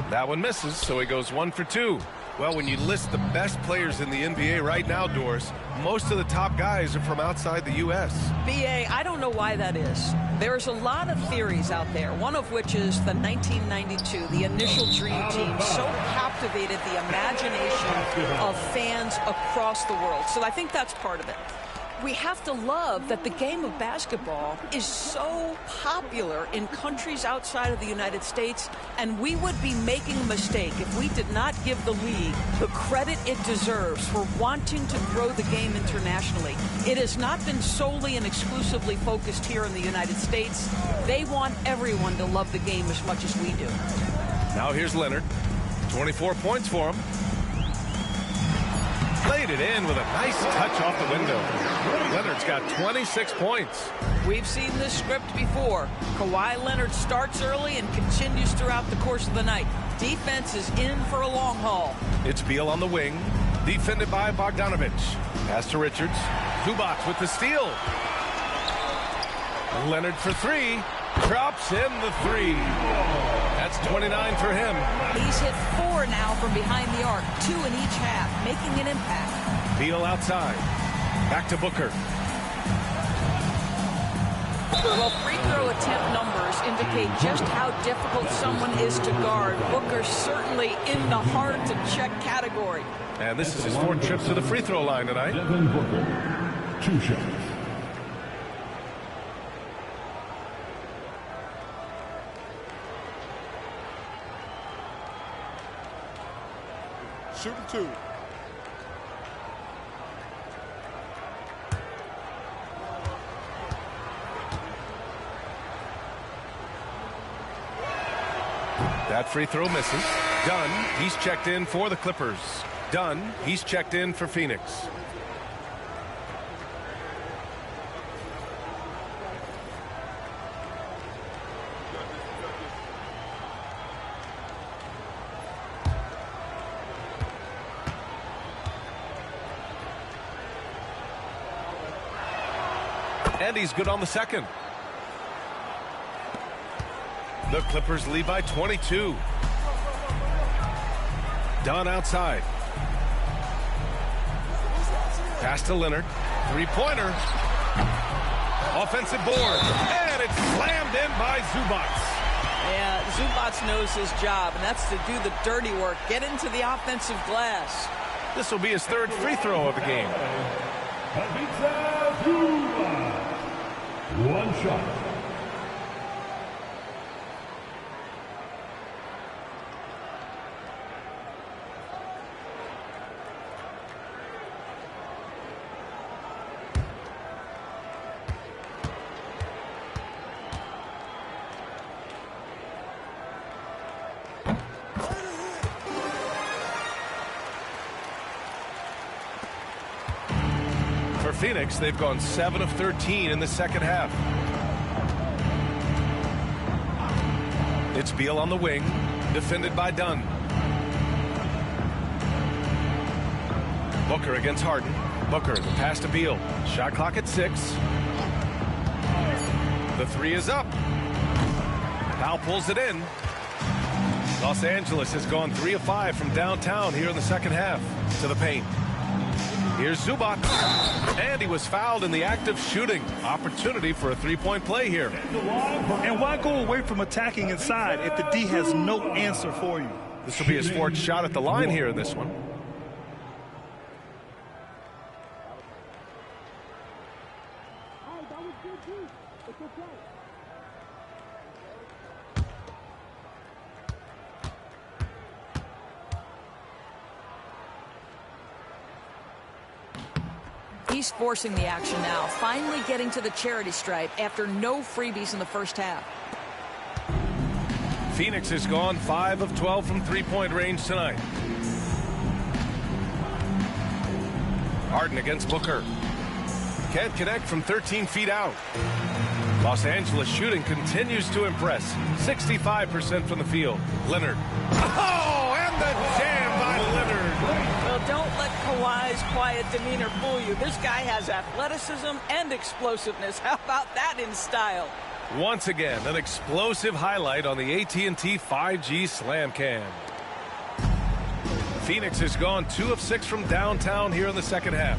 Speaker 1: That one misses, so he goes 1 for 2. Well, when you list the best players in the NBA right now, Doris, most of the top guys are from outside the U.S.
Speaker 18: B.A., I don't know why that is. There's a lot of theories out there, one of which is the 1992, the initial Dream Team, so captivated the imagination of fans across the world. So I think that's part of it. We have to love that the game of basketball is so popular in countries outside of the United States, and we would be making a mistake if we did not give the league the credit it deserves for wanting to grow the game internationally. It has not been solely and exclusively focused here in the United States. They want everyone to love the game as much as we do.
Speaker 1: Now here's Leonard. 24 points for him. Laid it in with a nice touch off the window. Leonard's got 26 points.
Speaker 18: We've seen this script before. Kawhi Leonard starts early and continues throughout the course of the night. Defense is in for a long haul.
Speaker 1: It's Beal on the wing, defended by Bogdanovich. Pass to Richards. Zubac with the steal. Leonard for 3. Drops in the 3. That's 29 for him.
Speaker 18: He's hit 4 now from behind the arc, 2 in each half, making an impact.
Speaker 1: Beal outside. Back to Booker.
Speaker 18: Well, free throw attempt numbers indicate just how difficult someone is to guard. Booker's certainly in the hard-to-check category.
Speaker 1: And this is his 4th trip to the free throw line tonight.
Speaker 5: Devin Booker, 2 shots.
Speaker 8: Shooting 2.
Speaker 1: That free throw misses. Dunn, he's checked in for the Clippers. Dunn, he's checked in for Phoenix. And he's good on the second. The Clippers lead by 22. Dunn outside. Pass to Leonard. Three-pointer. Offensive board. And it's slammed in by Zubac.
Speaker 18: Yeah, Zubac knows his job, and that's to do the dirty work. Get into the offensive glass.
Speaker 1: This will be his third free throw of the game.
Speaker 5: One shot.
Speaker 1: For Phoenix, they've gone 7 of 13 in the second half. It's Beal on the wing, defended by Dunn. Booker against Harden. Booker, the pass to Beal. Shot clock at 6. The three is up. Powell pulls it in. Los Angeles has gone 3 of 5 from downtown here in the second half. To the paint. Here's Zubac. And he was fouled in the act of shooting. Opportunity for a three-point play here.
Speaker 2: And why go away from attacking inside if the D has no answer for you?
Speaker 1: This will be his fourth shot at the line here in this one.
Speaker 18: He's forcing the action now, finally getting to the charity stripe after no freebies in the first half.
Speaker 1: Phoenix has gone 5 of 12 from three-point range tonight. Harden against Booker. Can't connect from 13 feet out. Los Angeles shooting continues to impress. 65% from the field. Leonard. Oh, and the jam by Leonard.
Speaker 18: Well, don't let Kawhi's quiet demeanor fool you. This guy has athleticism and explosiveness. How about that in style?
Speaker 1: Once again, an explosive highlight on the AT&T 5G Slam Cam. Phoenix has gone 2 of 6 from downtown here in the second half.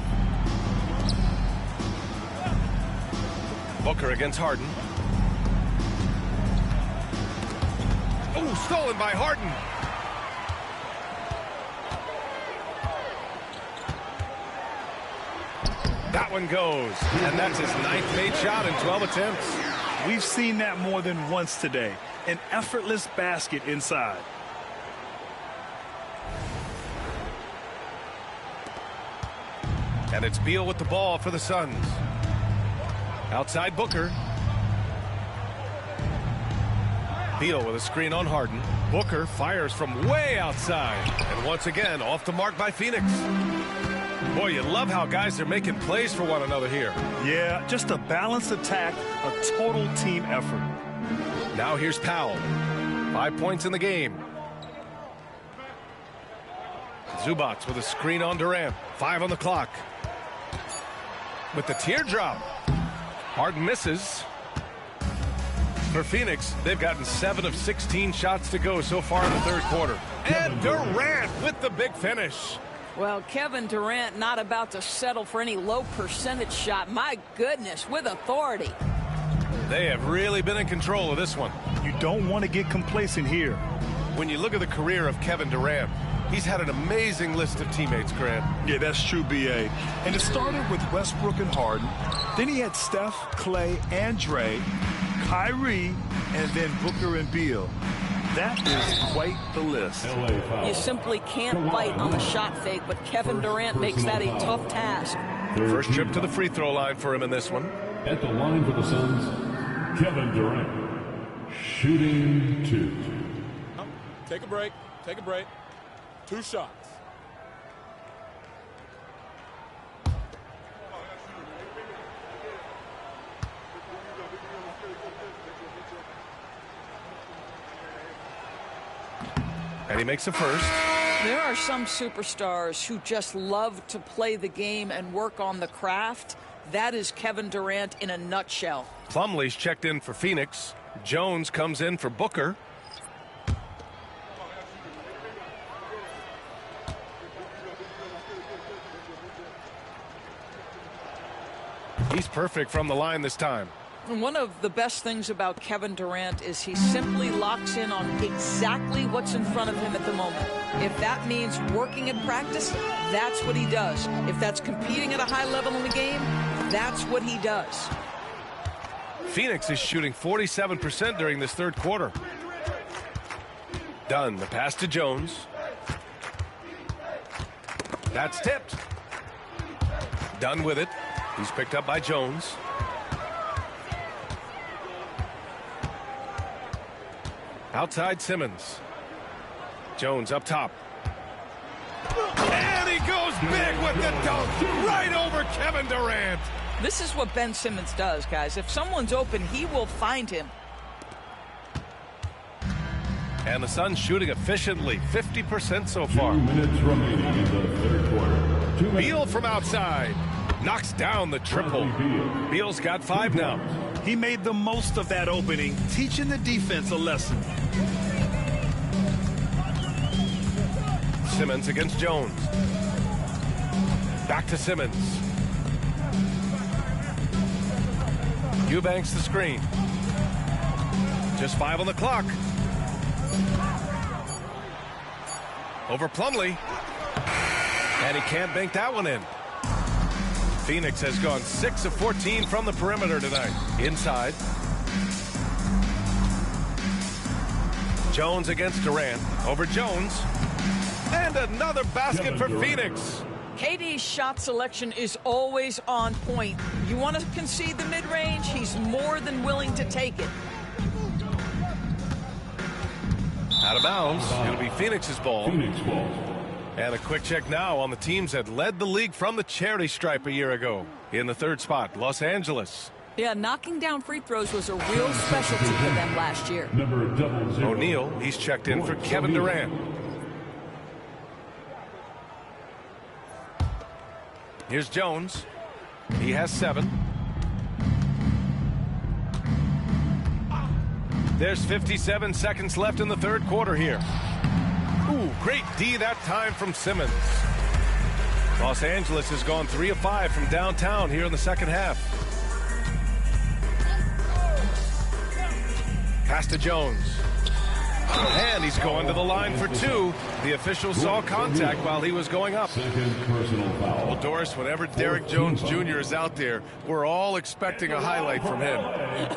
Speaker 1: Booker against Harden. Oh, stolen by Harden. That one goes, and that's his 9th made shot in 12 attempts.
Speaker 2: We've seen that more than once today. An effortless basket inside.
Speaker 1: And it's Beal with the ball for the Suns. Outside Booker. Beal with a screen on Harden. Booker fires from way outside. And once again, off the mark by Phoenix. Boy, you love how guys are making plays for one another here.
Speaker 2: Yeah, just a balanced attack, a total team effort.
Speaker 1: Now here's Powell. 5 points in the game. Zubac with a screen on Durant. 5 on the clock. With the teardrop. Harden misses. For Phoenix, they've gotten 7 of 16 shots to go so far in the third quarter. And Durant with the big finish.
Speaker 18: Well, Kevin Durant not about to settle for any low percentage shot. My goodness, with authority.
Speaker 1: They have really been in control of this one.
Speaker 2: You don't want to get complacent here.
Speaker 1: When you look at the career of Kevin Durant, he's had an amazing list of teammates, Grant.
Speaker 2: Yeah, that's true, B.A. And it started with Westbrook and Harden. Then he had Steph, Clay, and Dre, Kyrie, and then Booker and Beal. That is quite the list.
Speaker 18: You simply can't fight on the shot fake, but Kevin Durant makes that a tough task.
Speaker 1: First trip to the free throw line for him in this one.
Speaker 5: At the line for the Suns, Kevin Durant, shooting 2.
Speaker 21: Take a break. Take a break. 2 shots.
Speaker 1: And he makes a first.
Speaker 18: There are some superstars who just love to play the game and work on the craft. That is Kevin Durant in a nutshell.
Speaker 1: Plumlee's checked in for Phoenix. Jones comes in for Booker. He's perfect from the line this time.
Speaker 18: And one of the best things about Kevin Durant is he simply locks in on exactly what's in front of him at the moment. If that means working at practice, that's what he does. If that's competing at a high level in the game, that's what he does.
Speaker 1: Phoenix is shooting 47% during this third quarter. Dunn, the pass to Jones. That's tipped. Dunn with it. He's picked up by Jones. Outside Simmons. Jones up top. And he goes big with the dunk right over Kevin Durant.
Speaker 18: This is what Ben Simmons does, guys. If someone's open, he will find him.
Speaker 1: And the Suns shooting efficiently, 50% so far.
Speaker 5: 2 minutes remaining in the third quarter.
Speaker 1: Beal from outside. Knocks down the triple. Beal's got 5 now.
Speaker 2: He made the most of that opening, teaching the defense a lesson.
Speaker 1: Simmons against Jones. Back to Simmons. Eubanks the screen. Just 5 on the clock. Over Plumlee. And he can't bank that one in. Phoenix has gone 6 of 14 from the perimeter tonight. Inside. Jones against Durant. Over Jones. And another basket for Phoenix.
Speaker 18: KD's shot selection is always on point. You want to concede the mid-range? He's more than willing to take it.
Speaker 1: Out of bounds. It'll be Phoenix's ball. And a quick check now on the teams that led the league from the charity stripe a year ago. In the third spot, Los Angeles.
Speaker 18: Yeah, knocking down free throws was a real specialty for them last year.
Speaker 1: O'Neal, he's checked in for Kevin Durant. Here's Jones. He has 7. There's 57 seconds left in the third quarter here. Ooh, great D that time from Simmons. Los Angeles has gone 3 of 5 from downtown here in the second half. Pass to Jones. And he's going to the line for 2. The official saw contact while he was going up. Well, Doris, whenever Derrick Jones Jr. is out there, we're all expecting a highlight from him.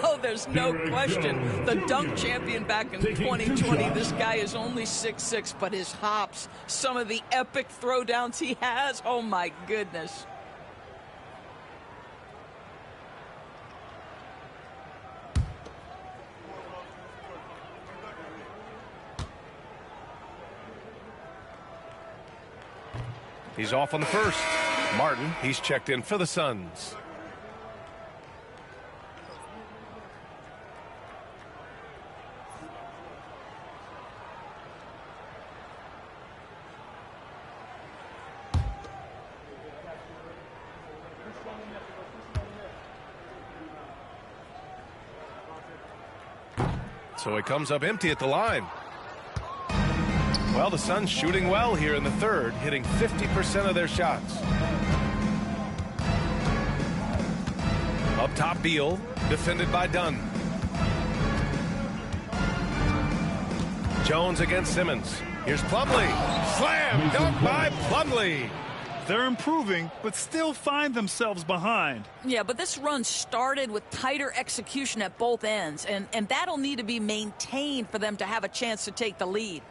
Speaker 18: Oh, there's no question. The dunk champion back in 2020, this guy is only 6'6", but his hops, some of the epic throwdowns he has, oh my goodness.
Speaker 1: He's off on the first. Martin, he's checked in for the Suns. So he comes up empty at the line. Well, the Suns shooting well here in the third, hitting 50% of their shots. Up top, Beal, defended by Dunn. Jones against Simmons. Here's Plumlee. Slam dunk by Plumlee.
Speaker 2: They're improving, but still find themselves behind.
Speaker 18: Yeah, but this run started with tighter execution at both ends, and that'll need to be maintained for them to have a chance to take the lead.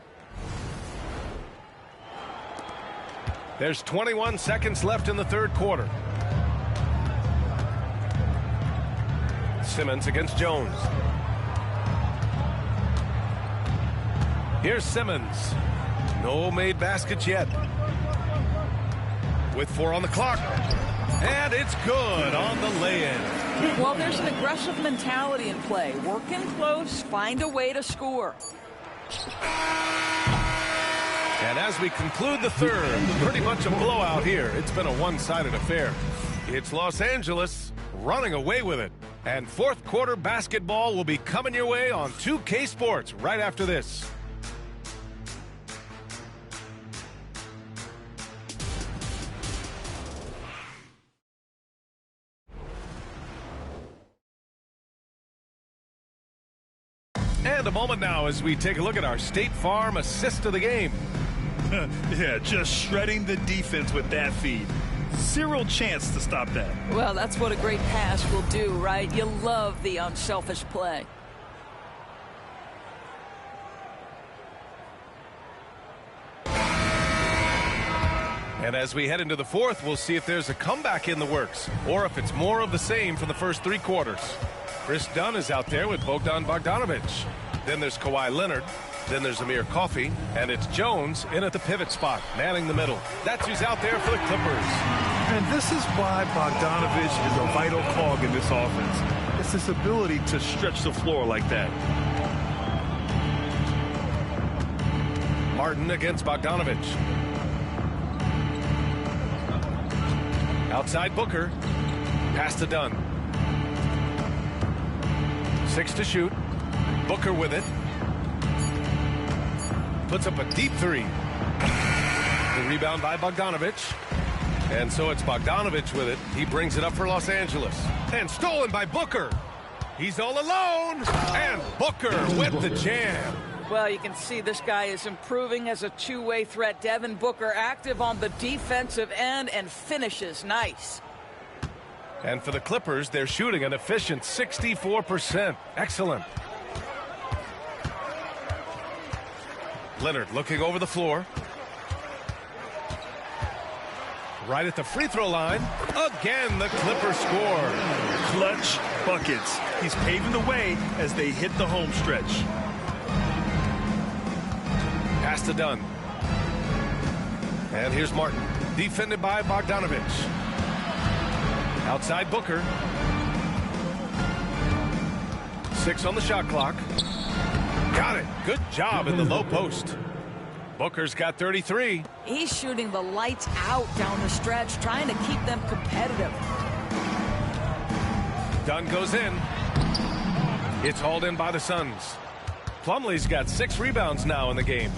Speaker 1: There's 21 seconds left in the third quarter. Simmons against Jones. Here's Simmons. No made baskets yet. With 4 on the clock. And it's good on the lay-in.
Speaker 18: Well, there's an aggressive mentality in play. Working close, find a way to score.
Speaker 1: And as we conclude the third, pretty much a blowout here. It's been a one-sided affair. It's Los Angeles running away with it. And fourth quarter basketball will be coming your way on 2K Sports right after this. And a moment now as we take a look at our State Farm assist of the game.
Speaker 2: Yeah, just shredding the defense with that feed. Zero chance to stop that.
Speaker 18: Well, that's what a great pass will do, right? You love the unselfish play.
Speaker 1: And as we head into the fourth, we'll see if there's a comeback in the works or if it's more of the same from the first 3 quarters. Chris Dunn is out there with Bogdan Bogdanovic. Then there's Kawhi Leonard. Then there's Amir Coffey. And it's Jones in at the pivot spot, manning the middle. That's who's out there for the Clippers.
Speaker 2: And this is why Bogdanovic is a vital cog in this offense. It's his ability to stretch the floor like that.
Speaker 1: Martin against Bogdanovic. Outside Booker. Pass to Dunn. 6 to shoot. Booker with it. Puts up a deep 3. The rebound by Bogdanovic. And so it's Bogdanovic with it. He brings it up for Los Angeles. And stolen by Booker. He's all alone. And Booker with the jam.
Speaker 18: Well, you can see this guy is improving as a two-way threat. Devin Booker active on the defensive end and finishes nice.
Speaker 1: And for the Clippers, they're shooting an efficient 64%. Excellent. Leonard looking over the floor. Right at the free throw line. Again, the Clippers score.
Speaker 2: Clutch buckets. He's paving the way as they hit the home stretch.
Speaker 1: Pass to Dunn. And here's Martin. Defended by Bogdanovic. Outside Booker. 6 on the shot clock. Got it. Good job in the low post. Booker's got 33.
Speaker 18: He's shooting the lights out down the stretch, trying to keep them competitive.
Speaker 1: Dunn goes in. It's hauled in by the Suns. Plumlee's got 6 rebounds now in the game.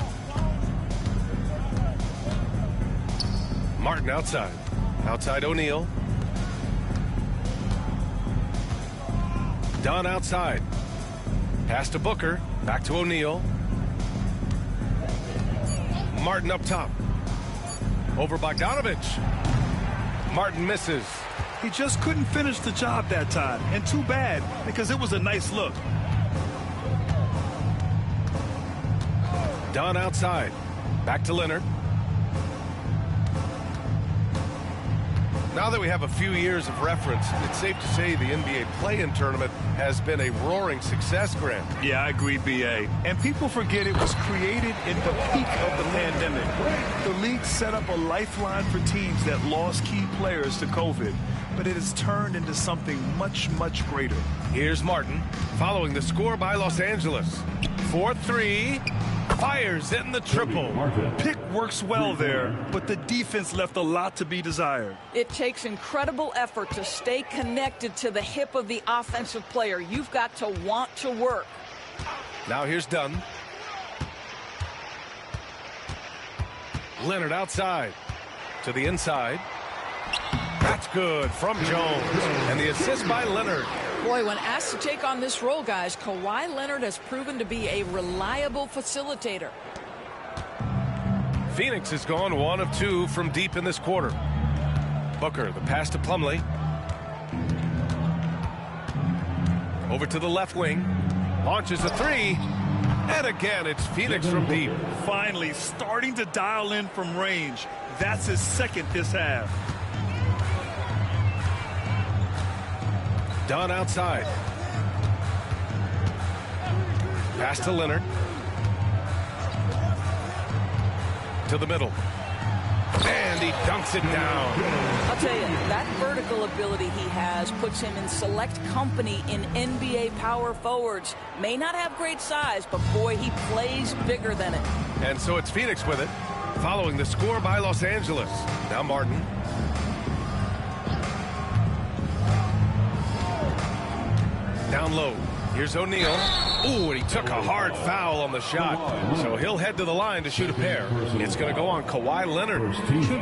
Speaker 1: Martin outside. Outside O'Neal. Dunn outside. Pass to Booker. Back to O'Neal. Martin up top. Over Bogdanovic. Martin misses.
Speaker 2: He just couldn't finish the job that time. And too bad, because it was a nice look.
Speaker 1: Dunn outside. Back to Leonard. Now that we have a few years of reference, it's safe to say the NBA play-in tournament has been a roaring success, Grant.
Speaker 2: Yeah, I agree, B.A. And people forget it was created in the peak of the pandemic. The league set up a lifeline for teams that lost key players to COVID, but it has turned into something much, much greater.
Speaker 1: Here's Martin, following the score by Los Angeles. 4-3. Fires in the triple.
Speaker 2: Pick works well there, but the defense left a lot to be desired.
Speaker 18: It takes incredible effort to stay connected to the hip of the offensive player. You've got to want to work.
Speaker 1: Now here's Dunn. Leonard outside. To the inside. That's good from Jones. And the assist by Leonard.
Speaker 18: Boy, when asked to take on this role, guys, Kawhi Leonard has proven to be a reliable facilitator.
Speaker 1: Phoenix has gone 1 of 2 from deep in this quarter. Booker, the pass to Plumlee. Over to the left wing. Launches a 3. And again, it's Phoenix from deep.
Speaker 2: Finally starting to dial in from range. That's his second this half.
Speaker 1: Dunn outside. Pass to Leonard. to the middle. And he dunks it down.
Speaker 18: I'll tell you, that vertical ability he has puts him in select company in NBA power forwards. May not have great size, but boy, he plays bigger than it.
Speaker 1: And so it's Phoenix with it, following the score by Los Angeles. Now Martin. Down low. Here's O'Neal. Ooh, and he took a hard foul on the shot. So he'll head to the line to shoot a pair. It's going to go on Kawhi Leonard.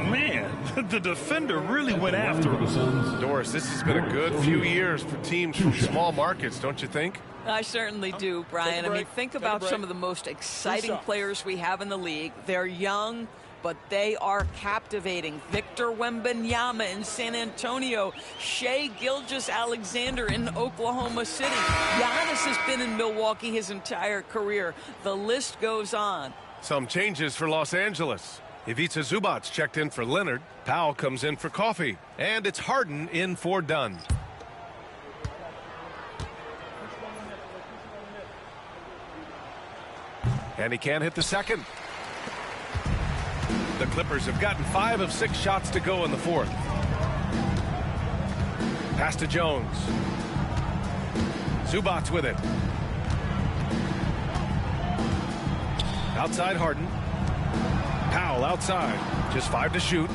Speaker 2: Man, the defender really went after him.
Speaker 1: Doris, this has been a good few years for teams from small markets, don't you think?
Speaker 18: I certainly do, Brian. I mean, think about some of the most exciting players we have in the league. They're young, but they are captivating. Victor Wembanyama in San Antonio. Shai Gilgeous-Alexander in Oklahoma City. Giannis has been in Milwaukee his entire career. The list goes on.
Speaker 1: Some changes for Los Angeles. Ivica Zubac checked in for Leonard. Powell comes in for Coffey. And it's Harden in for Dunn. And he can't hit the second. The Clippers have gotten 5 of 6 shots to go in the fourth. Pass to Jones. Zubac with it. Outside Harden. Powell outside. Just 5 to shoot.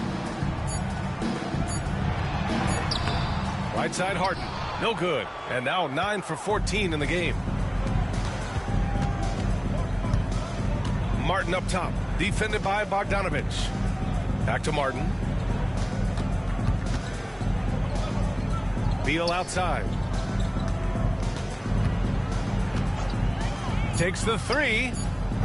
Speaker 1: Right side Harden. No good. And now 9 for 14 in the game. Martin up top. Defended by Bogdanovich. Back to Martin. Beal outside. Takes the 3.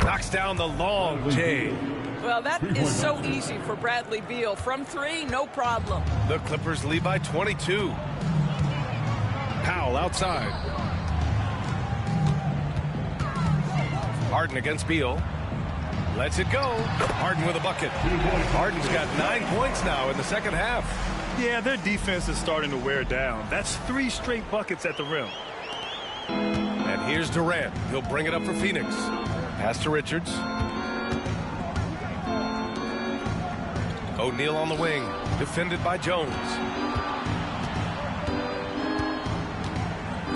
Speaker 1: Knocks down the long J.
Speaker 18: Well, that is so easy for Bradley Beal. From 3, no problem.
Speaker 1: The Clippers lead by 22. Powell outside. Harden against Beal. Lets it go. Harden with a bucket. Harden's got 9 points now in the second half.
Speaker 2: Yeah, their defense is starting to wear down. That's 3 straight buckets at the rim.
Speaker 1: And here's Durant. He'll bring it up for Phoenix. Pass to Richards. O'Neal on the wing. Defended by Jones.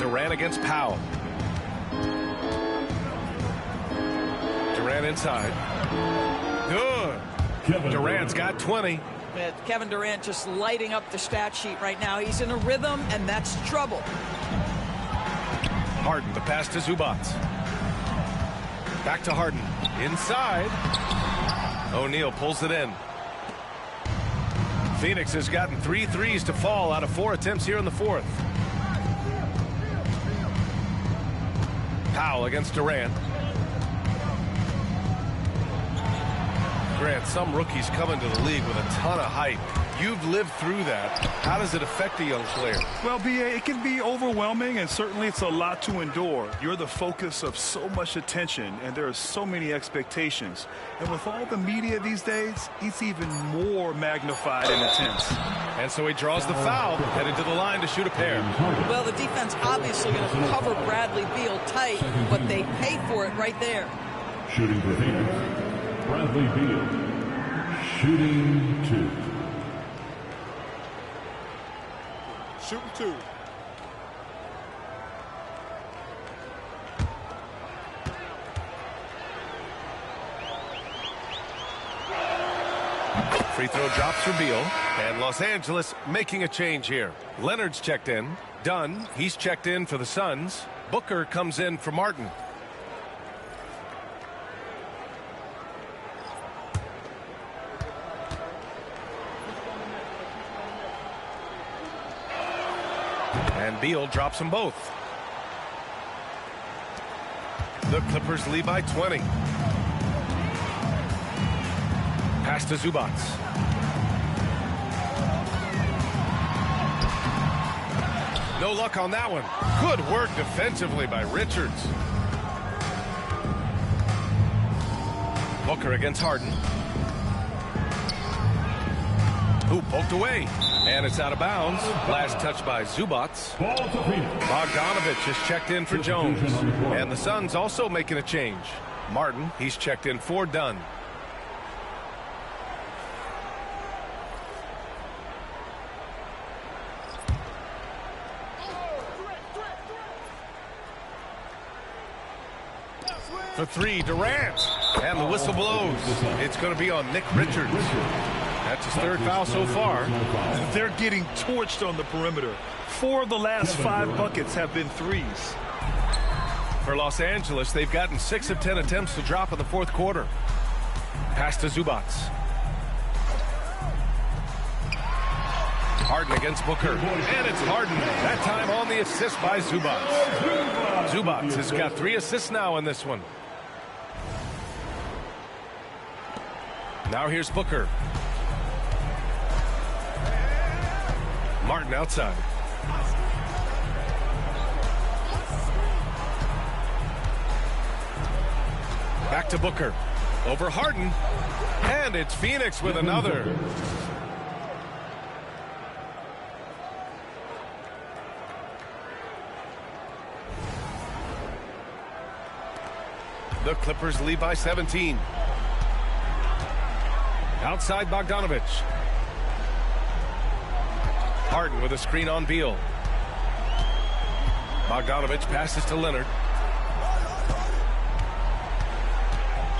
Speaker 1: Durant against Powell. Durant inside. Good. Durant's got 20.
Speaker 18: Kevin Durant just lighting up the stat sheet right now. He's in a rhythm, and that's trouble.
Speaker 1: Harden, the pass to Zubac. Back to Harden. Inside. O'Neal pulls it in. Phoenix has gotten 3 threes to fall out of 4 attempts here in the fourth. Powell against Durant. Grant, some rookies come into the league with a ton of hype. You've lived through that. How does it affect a young player?
Speaker 2: Well, B.A., it can be overwhelming, and certainly it's a lot to endure. You're the focus of so much attention, and there are so many expectations. And with all the media these days, it's even more magnified and intense.
Speaker 1: And so he draws the foul, headed to the line to shoot a pair.
Speaker 18: Well, the defense obviously going to cover Bradley Beal tight, but they pay for it right there.
Speaker 5: Shooting for Phoenix, Bradley Beal. Shooting 2.
Speaker 9: Shooting 2.
Speaker 1: Free throw drops for Beal. And Los Angeles making a change here. Leonard's checked in. Dunn, he's checked in for the Suns. Booker comes in for Martin. And Beal drops them both. The Clippers lead by 20. Pass to Zubac. No luck on that one. Good work defensively by Richards. Booker against Harden. Who poked away. And it's out of bounds. Last touch by Zubac. Bogdanovich has checked in for Jones. And the Suns also making a change. Martin, he's checked in for Dunn. For three, Durant. And the whistle blows. It's going to be on Nick Richards. That's his third foul so far.
Speaker 2: They're getting torched on the perimeter. 4 of the last 5 buckets have been threes.
Speaker 1: For Los Angeles, they've gotten 6 of 10 attempts to drop in the fourth quarter. Pass to Zubac. Harden against Booker. And it's Harden. That time on the assist by Zubac. Zubac has got 3 assists now in this one. Now here's Booker. Martin outside. Back to Booker. Over Harden. And it's Phoenix with another. The Clippers lead by 17. Outside Bogdanovich. Harden with a screen on Beal. Bogdanovich passes to Leonard.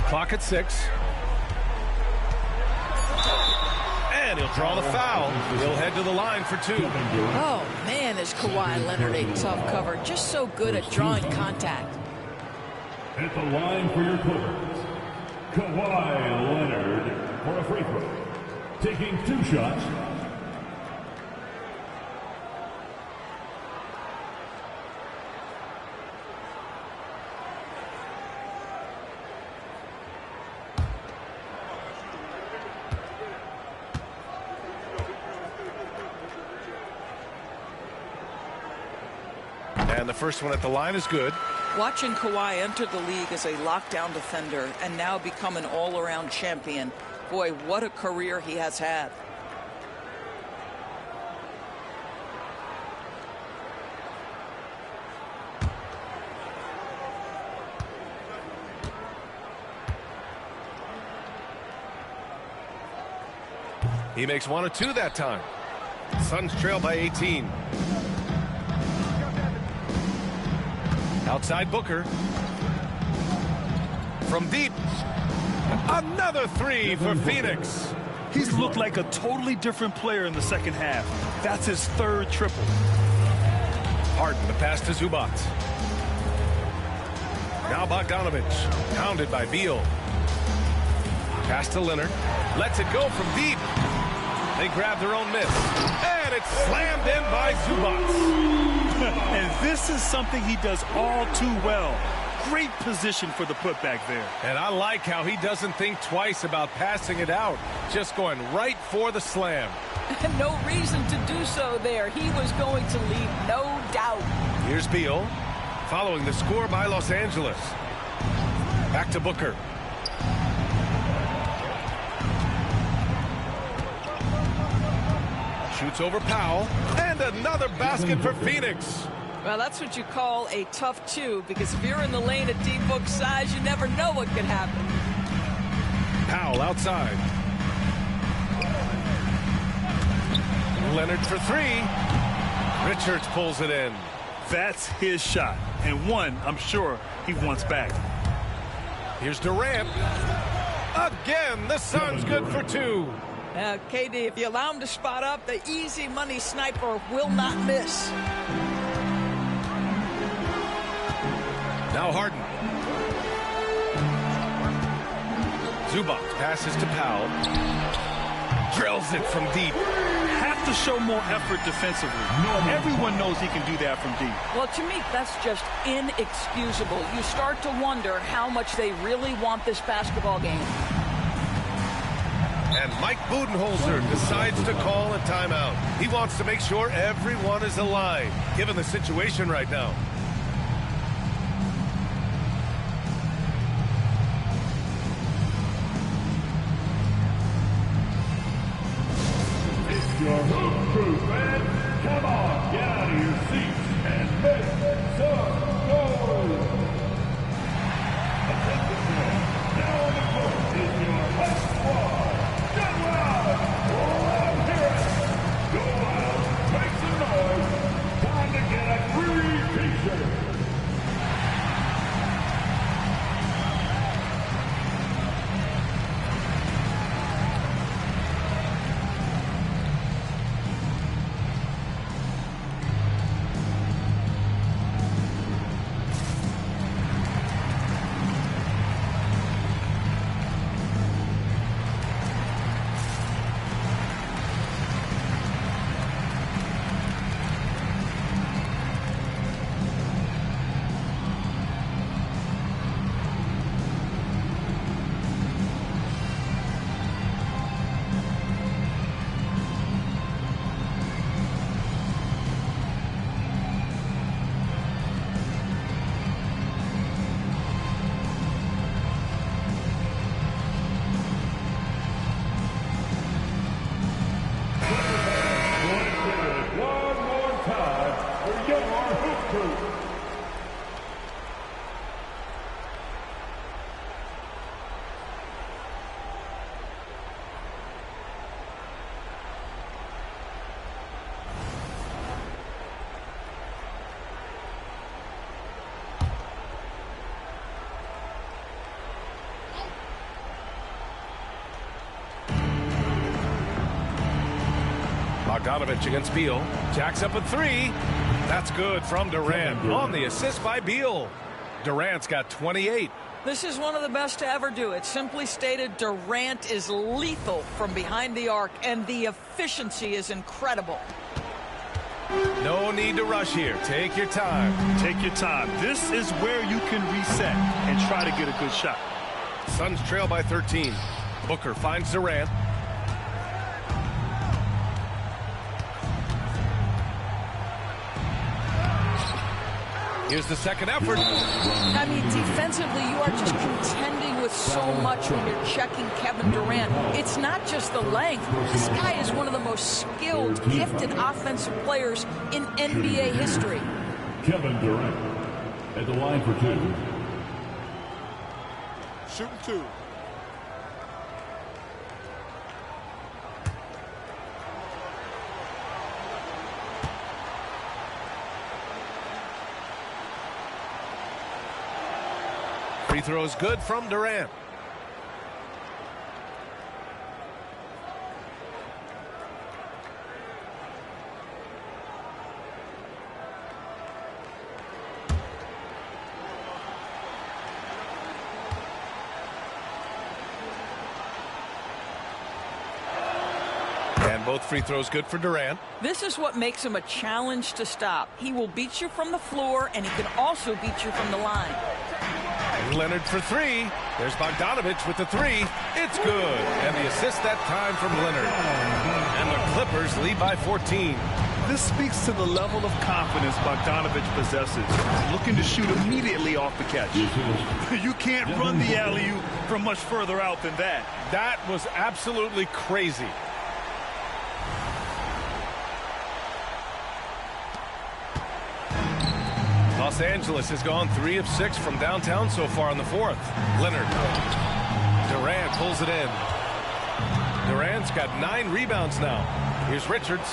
Speaker 1: Clock at 6. And he'll draw the foul. He'll head to the line for 2.
Speaker 18: Oh, man, is Kawhi Leonard a tough cover. Just so good at drawing contact.
Speaker 5: At the line for your Clippers, Kawhi Leonard for a free throw. Taking 2 shots.
Speaker 1: And the first one at the line is good.
Speaker 18: Watching Kawhi enter the league as a lockdown defender and now become an all-around champion. Boy, what a career he has had.
Speaker 1: He makes 1 of 2 that time. Suns trail by 18. Outside Booker. From deep. Another 3 for Phoenix.
Speaker 2: He's looked like a totally different player in the second half. That's his 3rd triple.
Speaker 1: Harden, the pass to Zubac. Now Bogdanovich. Pounded by Beal. Pass to Leonard. Lets it go from deep. They grab their own miss. And it's slammed in by Zubac.
Speaker 2: And this is something he does all too well. Great position for the putback there.
Speaker 1: And I like how he doesn't think twice about passing it out. Just going right for the slam.
Speaker 18: No reason to do so there. He was going to leave no doubt.
Speaker 1: Here's Beal. Following the score by Los Angeles. Back to Booker. Shoots over Powell. And another basket for Phoenix.
Speaker 18: Well, that's what you call a tough 2, because if you're in the lane at D-Book size, you never know what could happen.
Speaker 1: Powell outside. Leonard for 3. Richards pulls it in.
Speaker 2: That's his shot, and one I'm sure he wants back.
Speaker 1: Here's Durant. Again, the Suns good for 2.
Speaker 18: KD, if you allow him to spot up, the easy money sniper will not miss.
Speaker 1: Now Harden. Zubac passes to Powell. Drills it from deep.
Speaker 2: Have to show more effort defensively. Everyone knows he can do that from deep.
Speaker 18: Well, to me, that's just inexcusable. You start to wonder how much they really want this basketball game.
Speaker 1: And Mike Budenholzer decides to call a timeout. He wants to make sure everyone is alive, given the situation right now.
Speaker 5: It's your home crew, fans. Come on, get out of your seats and make some noise. Attention, now on the court is your hot squad. Go out, make some noise. Time to get a free t-shirt.
Speaker 1: Bogdanovich against Beal. Jacks up a three. That's good from Durant on the assist by Beal. Durant's got 28.
Speaker 18: This is one of the best to ever do it. Simply stated, Durant is lethal from behind the arc, and the efficiency is incredible.
Speaker 1: No need to rush here. Take your time.
Speaker 2: Take your time. This is where you can reset and try to get a good shot.
Speaker 1: Suns trail by 13. Booker finds Durant. Here's the second effort.
Speaker 18: I mean, defensively, you are just contending with so much when you're checking Kevin Durant. It's not just the length. This guy is one of the most skilled, gifted offensive players in NBA history.
Speaker 5: Kevin Durant at the line for two.
Speaker 9: Shooting two.
Speaker 1: Free throws good from Durant. And both free throws good for Durant.
Speaker 18: This is what makes him a challenge to stop. He will beat you from the floor, and he can also beat you from the line.
Speaker 1: Leonard for three. There's Bogdanovich with the three. It's good. And the assist that time from Leonard. And the Clippers lead by 14.
Speaker 2: This speaks to the level of confidence Bogdanovich possesses. He's looking to shoot immediately off the catch. You can't run the alley-oop from much further out than that.
Speaker 1: That was absolutely crazy. Los Angeles has gone 3 of 6 from downtown so far in the fourth. Leonard. Durant pulls it in. Durant's got 9 rebounds now. Here's Richards.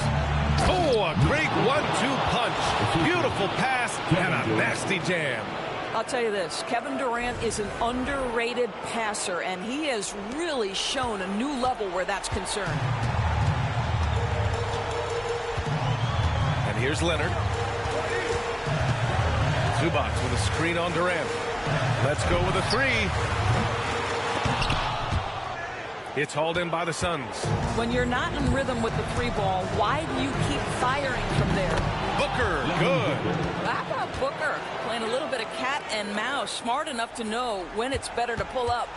Speaker 1: Oh, a great 1-2 punch. Beautiful pass and a nasty jam.
Speaker 18: I'll tell you this, Kevin Durant is an underrated passer, and he has really shown a new level where that's concerned.
Speaker 1: And here's Leonard. Zubac with a screen on Durant. Let's go with a three. It's hauled in by the Suns.
Speaker 18: When you're not in rhythm with the three ball, why do you keep firing from there?
Speaker 1: Booker, good.
Speaker 18: How about Booker playing a little bit of cat and mouse, smart enough to know when it's better to pull up.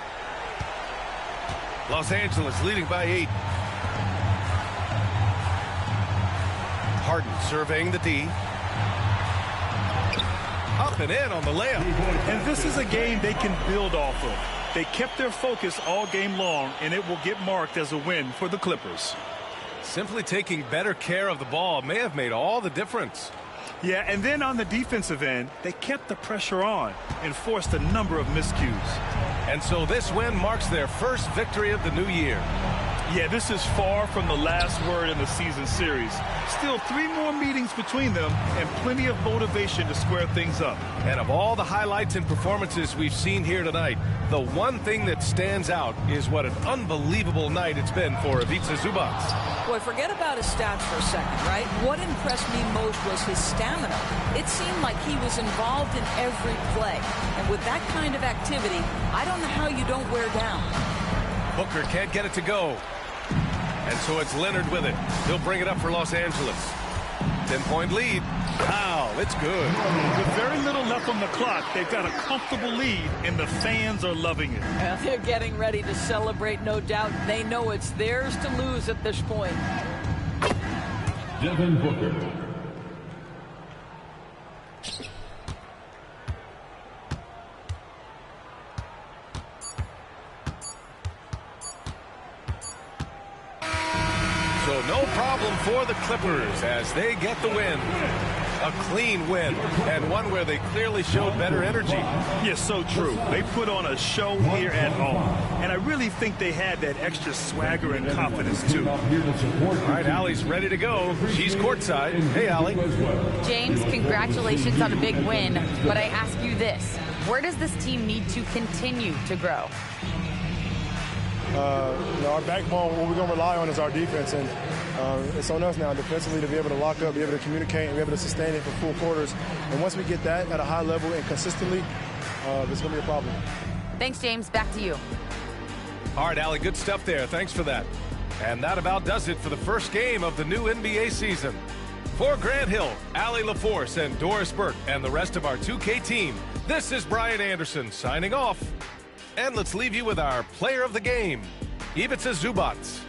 Speaker 1: Los Angeles leading by 8. Harden surveying the D. Up and in on the layup.
Speaker 2: And this is a game they can build off of. They kept their focus all game long, and it will get marked as a win for the Clippers.
Speaker 1: Simply taking better care of the ball may have made all the difference.
Speaker 2: Yeah, and then on the defensive end, they kept the pressure on and forced a number of miscues.
Speaker 1: And so this win marks their first victory of the new year.
Speaker 2: Yeah, this is far from the last word in the season series. Still 3 more meetings between them and plenty of motivation to square things up.
Speaker 1: And of all the highlights and performances we've seen here tonight, the one thing that stands out is what an unbelievable night it's been for Ivica Zubac.
Speaker 18: Boy, forget about his stats for a second, right? What impressed me most was his stamina. It seemed like he was involved in every play. And with that kind of activity, I don't know how you don't wear down.
Speaker 1: Booker can't get it to go. And so it's Leonard with it. He'll bring it up for Los Angeles. 10-point lead. Wow, it's good.
Speaker 2: With very little left on the clock, they've got a comfortable lead, and the fans are loving it.
Speaker 18: Well, they're getting ready to celebrate, no doubt. They know it's theirs to lose at this point.
Speaker 5: Devin Booker.
Speaker 1: So no problem for the Clippers as they get the win. A clean win, and one where they clearly showed better energy.
Speaker 2: Yes, so true. They put on a show here at home, and I really think they had that extra swagger and confidence, too.
Speaker 1: All right, Allie's ready to go. She's courtside. Hey, Allie.
Speaker 4: James, congratulations on a big win, but I ask you this. Where does this team need to continue to grow?
Speaker 20: Our backbone, what we're going to rely on is our defense, and It's on us now defensively to be able to lock up, be able to communicate, and be able to sustain it for full quarters. And once we get that at a high level and consistently, it's going to be a problem.
Speaker 4: Thanks, James. Back to you.
Speaker 1: All right, Allie, good stuff there. Thanks for that. And that about does it for the first game of the new NBA season. For Grant Hill, Allie LaForce, and Doris Burke, and the rest of our 2K team, this is Brian Anderson signing off. And let's leave you with our player of the game, Ivica Zubac.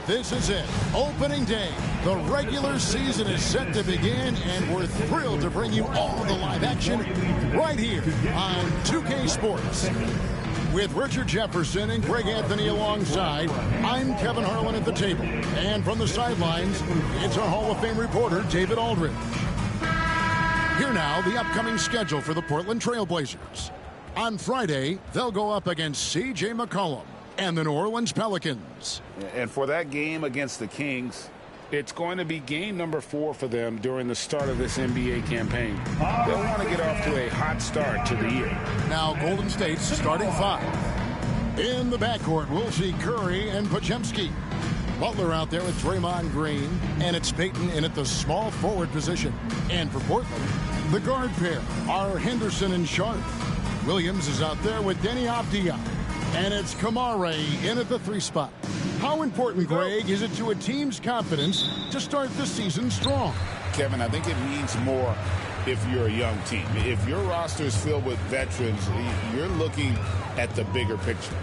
Speaker 11: This is it. Opening day. The regular season is set to begin, and we're thrilled to bring you all the live action right here on 2K Sports. With Richard Jefferson and Greg Anthony alongside, I'm Kevin Harlan at the table. And from the sidelines, it's our Hall of Fame reporter, David Aldridge. Here now, the upcoming schedule for the Portland Trail Blazers. On Friday, they'll go up against C.J. McCollum and the New Orleans Pelicans.
Speaker 16: And for that game against the Kings, it's going to be game number 4 for them during the start of this NBA campaign. They'll want to get off to a hot start to the year.
Speaker 11: Now Golden State's starting 5. In the backcourt, we'll see Curry and Podziemski. Butler out there with Draymond Green, and it's Payton in at the small forward position. And for Portland, the guard pair are Henderson and Sharp. Williams is out there with Denny Avdia. And it's Kamare in at the 3 spot. How important, Greg, is it to a team's confidence to start the season strong?
Speaker 12: Kevin, I think it means more if you're a young team. If your roster is filled with veterans, you're looking at the bigger picture.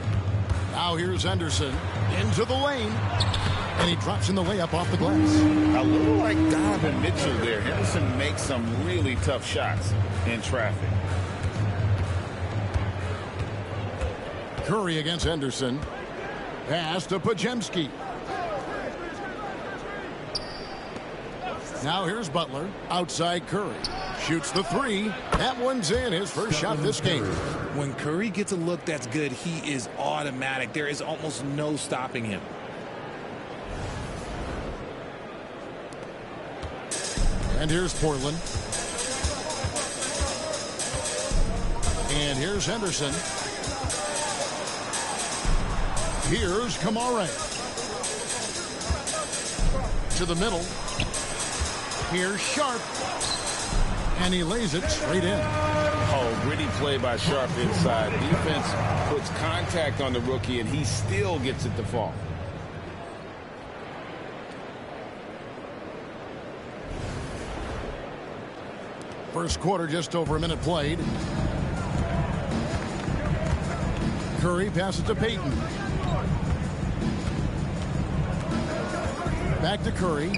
Speaker 11: Now here's Henderson into the lane. And he drops in the layup off the glass.
Speaker 12: A little like Donovan Mitchell there. Henderson makes some really tough shots in traffic.
Speaker 11: Curry against Henderson. Pass to Podziemski. Now here's Butler. Outside Curry. Shoots the 3. That one's in. His first shot this game.
Speaker 3: When Curry gets a look that's good, he is automatic. There is almost no stopping him.
Speaker 11: And here's Portland. And here's Henderson. Here's Kamare. To the middle. Here's Sharp. And he lays it straight in.
Speaker 12: Oh, gritty play by Sharp inside. Defense puts contact on the rookie, and he still gets it to fall.
Speaker 11: First quarter, just over a minute played. Curry passes to Payton. Back to Curry.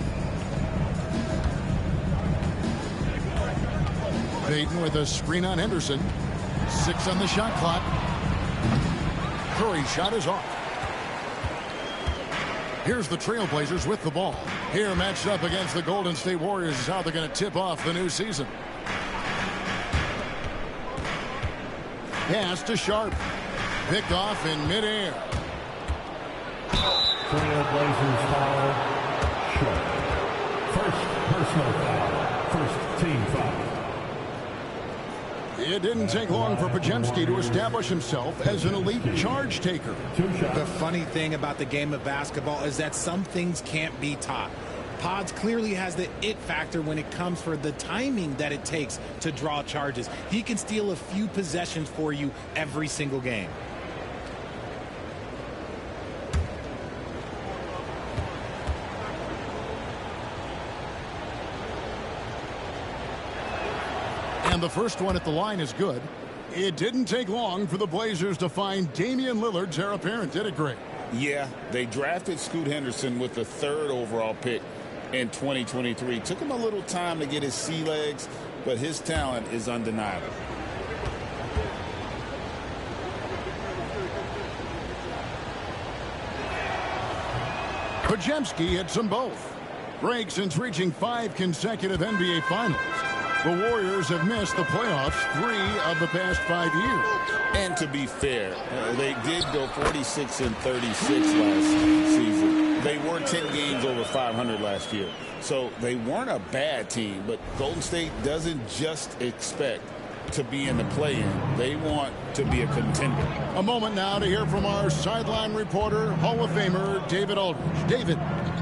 Speaker 11: Payton with a screen on Henderson. 6 on the shot clock. Curry's shot is off. Here's the Trailblazers with the ball. Here matched up against the Golden State Warriors is how they're going to tip off the new season. Pass to Sharp. Picked off in midair.
Speaker 5: Trailblazers foul. Sharp. First personal foul. First team foul.
Speaker 11: It didn't take long for Podziemski to establish himself as an elite charge taker.
Speaker 3: The funny thing about the game of basketball is that some things can't be taught. Pods clearly has the it factor when it comes for the timing that it takes to draw charges. He can steal a few possessions for you every single game.
Speaker 11: And the first one at the line is good. It didn't take long for the Blazers to find Damian Lillard's heir apparent, did it, Greg?
Speaker 12: Yeah, they drafted Scoot Henderson with the 3rd overall pick in 2023. Took him a little time to get his sea legs, but his talent is undeniable.
Speaker 11: Podziemski hits them both. Greg, since reaching 5 consecutive NBA Finals, the Warriors have missed the playoffs 3 of the past 5 years.
Speaker 12: And to be fair, they did go 46-36 last season. They were 10 games over 500 last year. So they weren't a bad team, but Golden State doesn't just expect to be in the play-in. They want to be a contender.
Speaker 11: A moment now to hear from our sideline reporter, Hall of Famer David Aldridge. David.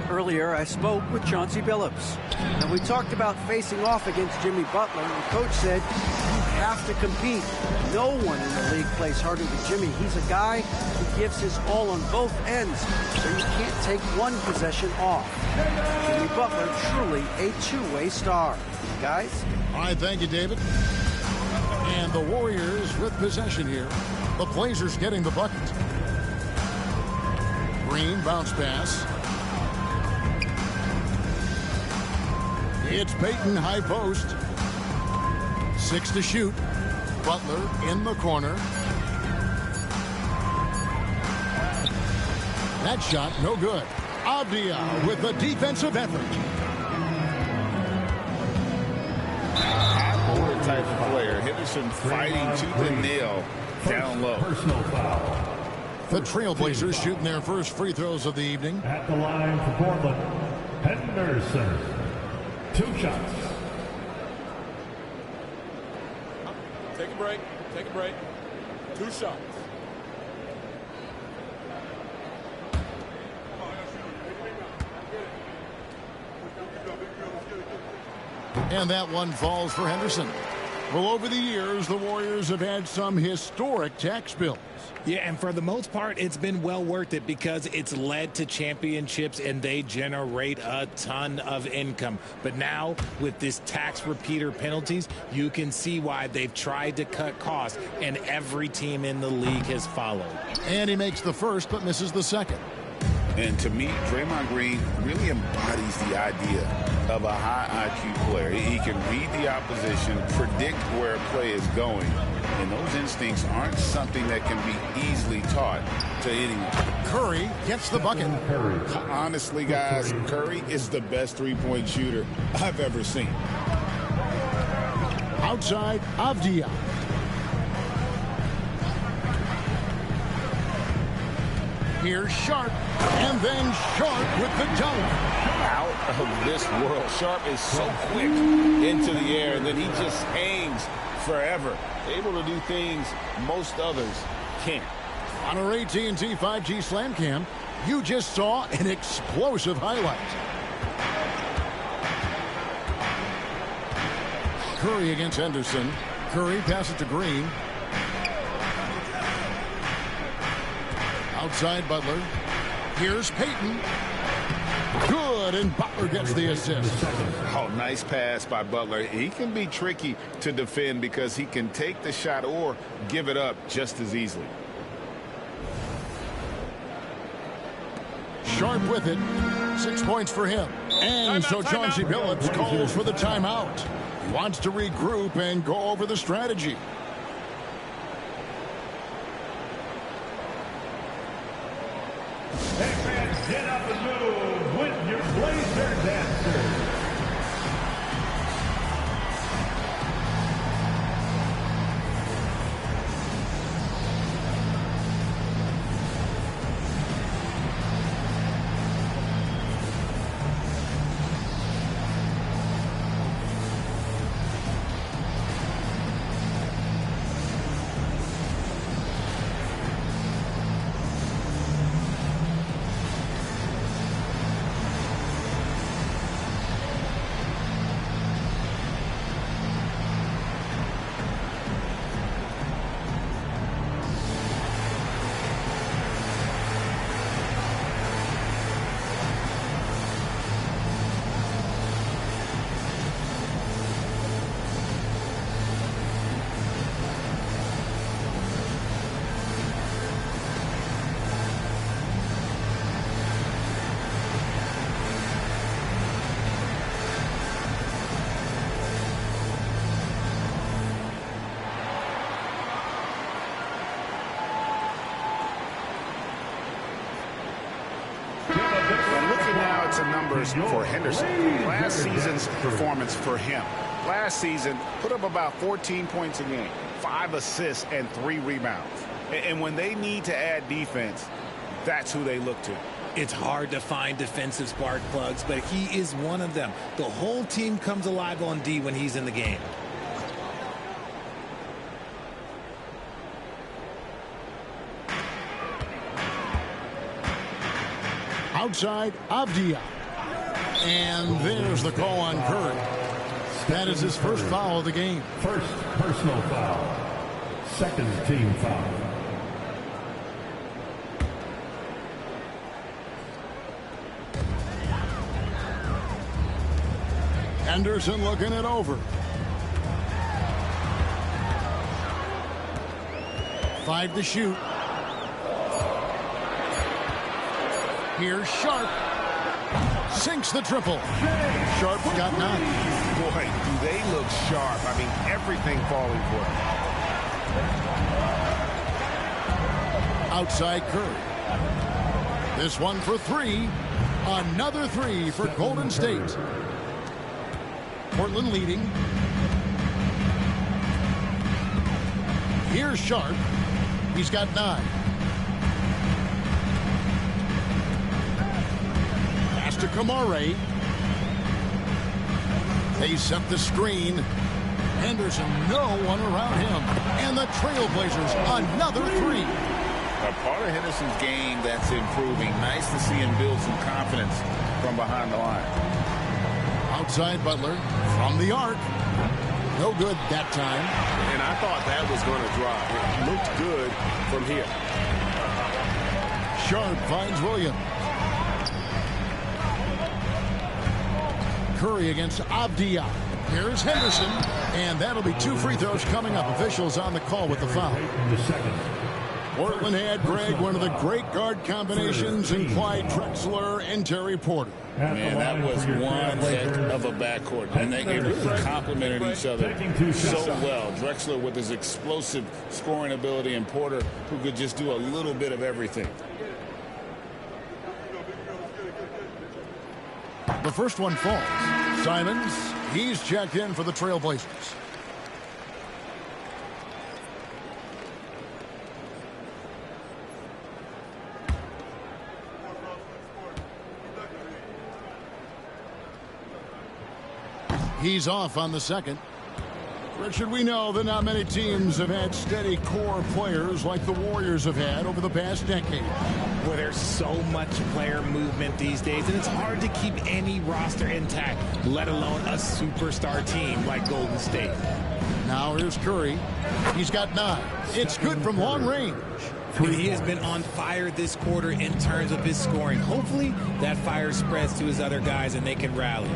Speaker 14: Earlier, I spoke with Chauncey Billups, and we talked about facing off against Jimmy Butler. And the coach said, you have to compete. No one in the league plays harder than Jimmy. He's a guy who gives his all on both ends, so you can't take one possession off. Jimmy Butler, truly a two-way star. Guys?
Speaker 11: All right, thank you, David. And the Warriors with possession here. The Blazers getting the bucket. Green, bounce pass. It's Payton, high post. 6 to shoot. Butler in the corner. That shot, no good. Avdia with the defensive effort.
Speaker 12: High-order type of player. Henderson fighting tooth and nail down low.
Speaker 5: Personal foul.
Speaker 11: The Trailblazers shooting their first free throws of the evening.
Speaker 5: At the line for Portland, Henderson. 2 shots.
Speaker 21: Take a break. Take a break. 2 shots.
Speaker 11: And that one falls for Henderson. Well, over the years, the Warriors have had some historic tax bills.
Speaker 3: Yeah, and for the most part, it's been well worth it because it's led to championships and they generate a ton of income. But now, with this tax repeater penalties, you can see why they've tried to cut costs, and every team in the league has followed.
Speaker 11: And he makes the first but misses the second.
Speaker 12: And to me, Draymond Green really embodies the idea of a high IQ player. He can read the opposition, predict where a play is going, and those instincts aren't something that can be easily taught to anyone.
Speaker 11: Curry gets the bucket.
Speaker 12: Honestly, guys, Curry is the best three-point shooter I've ever seen.
Speaker 11: Outside, Avdia. Here's Sharp, and then Sharp with the dunk.
Speaker 12: Out of this world. Sharp is so quick into the air, and then he just hangs forever. Able to do things most others can't.
Speaker 11: On our AT&T 5G Slam Cam, you just saw an explosive highlight. Curry against Henderson. Curry passes to Green. Outside Butler. Here's Payton. Good, and Butler gets the assist.
Speaker 12: Oh, nice pass by Butler. He can be tricky to defend because he can take the shot or give it up just as easily.
Speaker 11: Sharp with it. 6 points for him. And so Chauncey Billups calls for the timeout. He wants to regroup and go over the strategy.
Speaker 5: Hey, fans, get up and move with your Blazer dancers.
Speaker 16: charts and numbers for Henderson. Last season's performance for him. Last season, put up about 14 points a game, 5 assists, and 3 rebounds. And when they need to add defense, that's who they look to.
Speaker 3: It's hard to find defensive spark plugs, but he is one of them. The whole team comes alive on D when he's in the game.
Speaker 11: Outside, Avdia. And there's the call on Curry. That is his first foul of the game.
Speaker 5: First personal foul. Second team foul.
Speaker 11: Henderson looking it over. 5 to shoot. Here's Sharp. Sinks the triple. Sharp got 9.
Speaker 17: Boy, do they look sharp. I mean, everything falling for them.
Speaker 11: Outside Curry. This one for 3. Another 3 for Golden State. Portland leading. Here's Sharp. He's got 9. Pass to Kamare. They set the screen. Henderson, no one around him. And the Trailblazers, another 3.
Speaker 12: A part of Henderson's game that's improving. Nice to see him build some confidence from behind the line.
Speaker 11: Outside Butler from the arc. No good that time.
Speaker 17: And I thought that was going to drive. It looked good from here.
Speaker 11: Sharp finds Williams. Curry against Avdia. Here's Henderson. And that'll be 2 free throws coming up. Officials on the call with the foul. Portland had, Greg, one of the great guard combinations in Clyde Drexler and Terry Porter.
Speaker 12: Man, that was one heck of a backcourt. And they really complemented each other so well. Drexler with his explosive scoring ability and Porter who could just do a little bit of everything.
Speaker 11: The first one falls. Simons, he's checked in for the Trailblazers. He's off on the second. Richard, we know that not many teams have had steady core players like the Warriors have had over the past decade.
Speaker 3: Well, there's so much player movement these days, and it's hard to keep any roster intact, let alone a superstar team like Golden State.
Speaker 11: Now here's Curry. He's got 9. It's good from long range.
Speaker 3: And he has been on fire this quarter in terms of his scoring. Hopefully that fire spreads to his other guys and they can rally.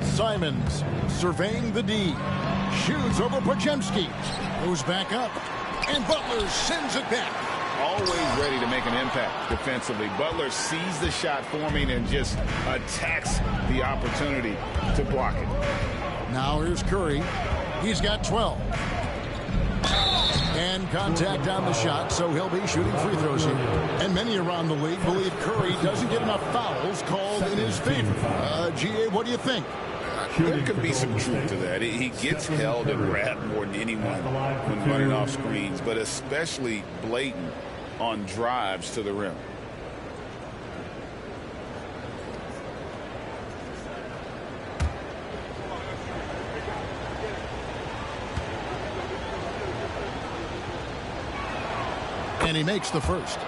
Speaker 11: Simons surveying the D. Shoots over Podziemski. Goes back up. And Butler sends it back.
Speaker 12: Always ready to make an impact defensively. Butler sees the shot forming and just attacks the opportunity to block it.
Speaker 11: Now here's Curry. He's got 12. And contact on the shot, so he'll be shooting free throws here. And many around the league believe Curry doesn't get enough fouls called in his favor. GA, what do you think?
Speaker 12: There could be some truth to that. He gets held and wrapped more than anyone when running off screens, but especially blatant on drives to the rim.
Speaker 11: And he makes the first.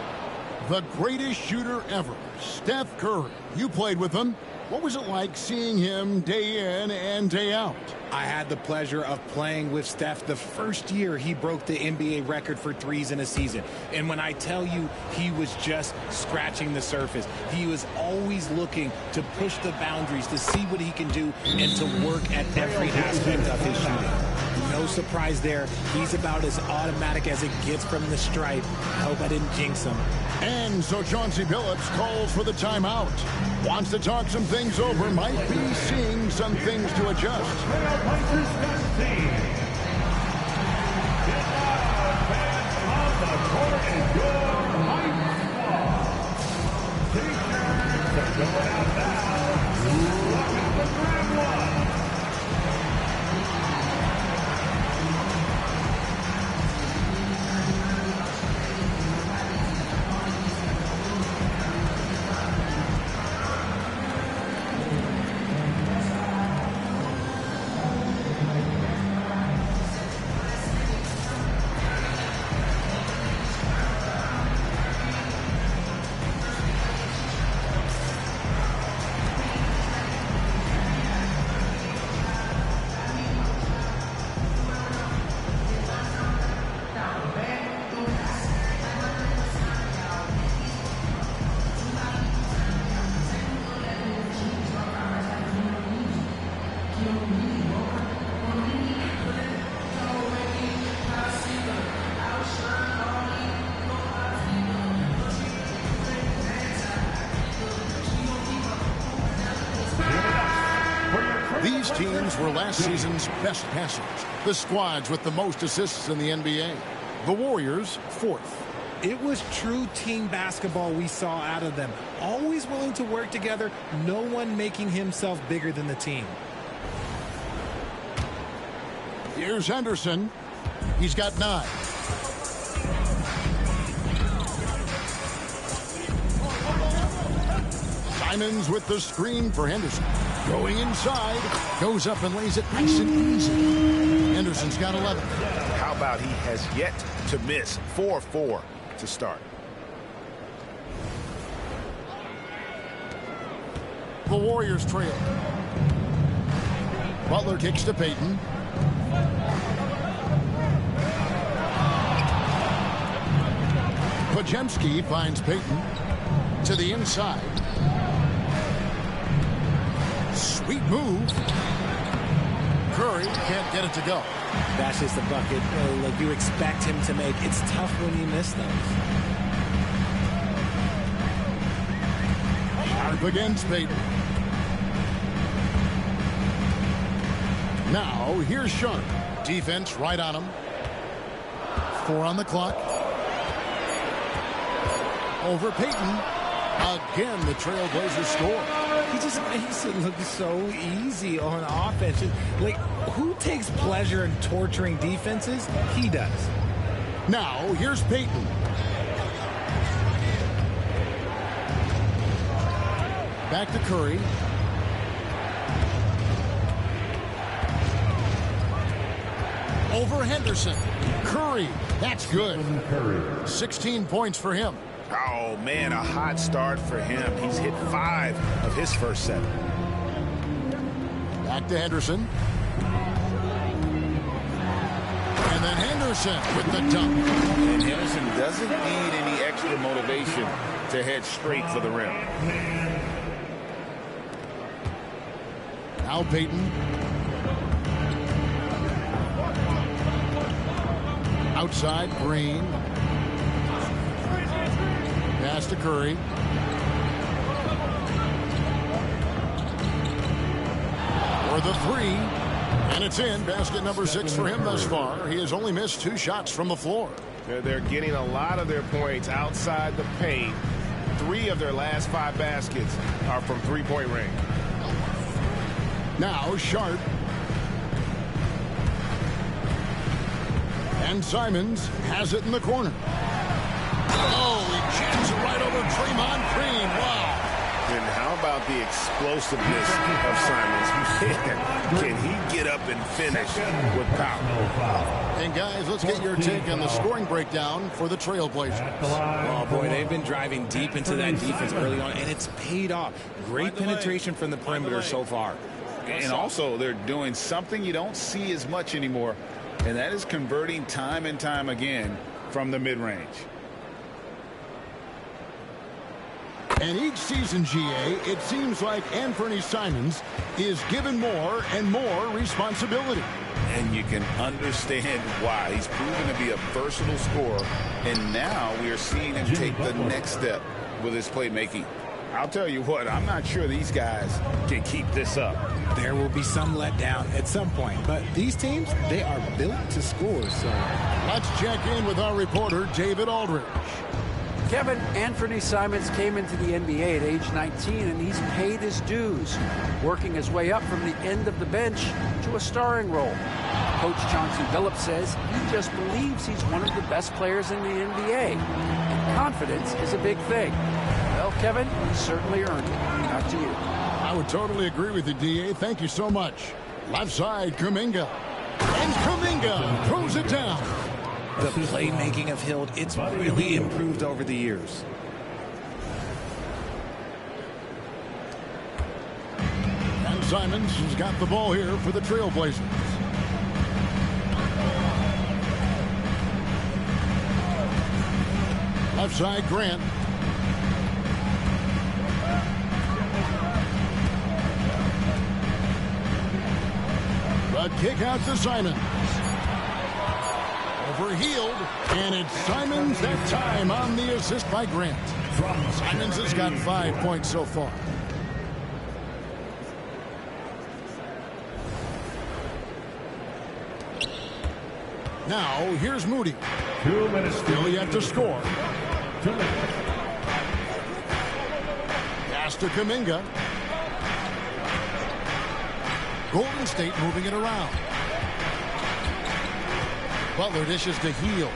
Speaker 11: The greatest shooter ever, Steph Curry. You played with him. What was it like seeing him day in and day out?
Speaker 3: I had the pleasure of playing with Steph the first year he broke the NBA record for threes in a season. And when I tell you he was just scratching the surface, he was always looking to push the boundaries, to see what he can do, and to work at every aspect of his shooting. No surprise there. He's about as automatic as it gets from the stripe. I hope I didn't jinx him.
Speaker 11: And so Chauncey Billups calls for the timeout. Wants to talk some things over. Might be seeing some things to adjust. These teams were last season's best passers, the squads with the most assists in the NBA. The Warriors, 4th.
Speaker 3: It was true team basketball we saw out of them. Always willing to work together, no one making himself bigger than the team.
Speaker 11: Here's Henderson. He's got 9. Simons with the screen for Henderson. Going inside. Goes up and lays it nice and easy. Henderson's got 11.
Speaker 12: How about he has yet to miss? 4-4 to start.
Speaker 11: The Warriors trail. Butler kicks to Payton. Podziemski finds Payton to the inside. Sweet move. Curry can't get it to go.
Speaker 3: That's just a bucket like you expect him to make. It's tough when you miss those.
Speaker 11: Sharp against Payton. Now here's Sharp. Defense right on him. 4 on the clock. Over Payton. Again, the Trailblazers score.
Speaker 3: He just makes it look so easy on offense. Like, who takes pleasure in torturing defenses? He does.
Speaker 11: Now, here's Payton. Back to Curry. Over Henderson. Curry. That's good. 16 points for him.
Speaker 12: Oh, man, a hot start for him. He's hit 5 of his first 7.
Speaker 11: Back to Henderson. And then Henderson with the dunk.
Speaker 12: And Henderson doesn't need any extra motivation to head straight for the rim.
Speaker 11: Now Payton. Outside, Green. Pass to Curry. For the 3. And it's in. Basket number 6 for him thus far. He has only missed 2 shots from the floor.
Speaker 17: They're getting a lot of their points outside the paint. 3 of their last 5 baskets are from three-point range.
Speaker 11: Now Sharp. And Simons has it in the corner. Oh, he jams it right over Draymond Green. Wow.
Speaker 17: And how about the explosiveness of Simons? Can he get up and finish with power?
Speaker 11: And guys, let's get your take on the scoring breakdown for the Trailblazers.
Speaker 3: Oh boy, they've been driving deep into that defense early on, and it's paid off. Great penetration from the perimeter so far.
Speaker 12: And also, they're doing something you don't see as much anymore, and that is converting time and time again from the mid-range.
Speaker 11: And each season, GA, it seems like Anthony Simons is given more and more responsibility.
Speaker 12: And you can understand why. He's proven to be a versatile scorer, and now we are seeing him take the next step with his playmaking. I'll tell you what, I'm not sure these guys can keep this up.
Speaker 3: There will be some letdown at some point, but these teams, they are built to score. So
Speaker 11: let's check in with our reporter, David Aldridge.
Speaker 14: Kevin, Anthony Simons came into the NBA at age 19, and he's paid his dues, working his way up from the end of the bench to a starring role. Coach Chauncey Billups says he just believes he's one of the best players in the NBA, and confidence is a big thing. Well, Kevin, he certainly earned it. Back to you.
Speaker 11: I would totally agree with you, DA. Thank you so much. Left side, Kuminga. And Kuminga throws it down.
Speaker 3: The playmaking of Hield, it's really improved over the years.
Speaker 11: And Simons has got the ball here for the Trailblazers. Left side, Grant. A kick out to Simons. Over Hield, and it's Simons that time on the assist by Grant. Simons has got 5 points so far. Now, here's Moody.
Speaker 5: 2 minutes.
Speaker 11: Still yet to score.
Speaker 5: 2 minutes.
Speaker 11: Pass to Kuminga. Golden State moving it around. Butler dishes to Hield.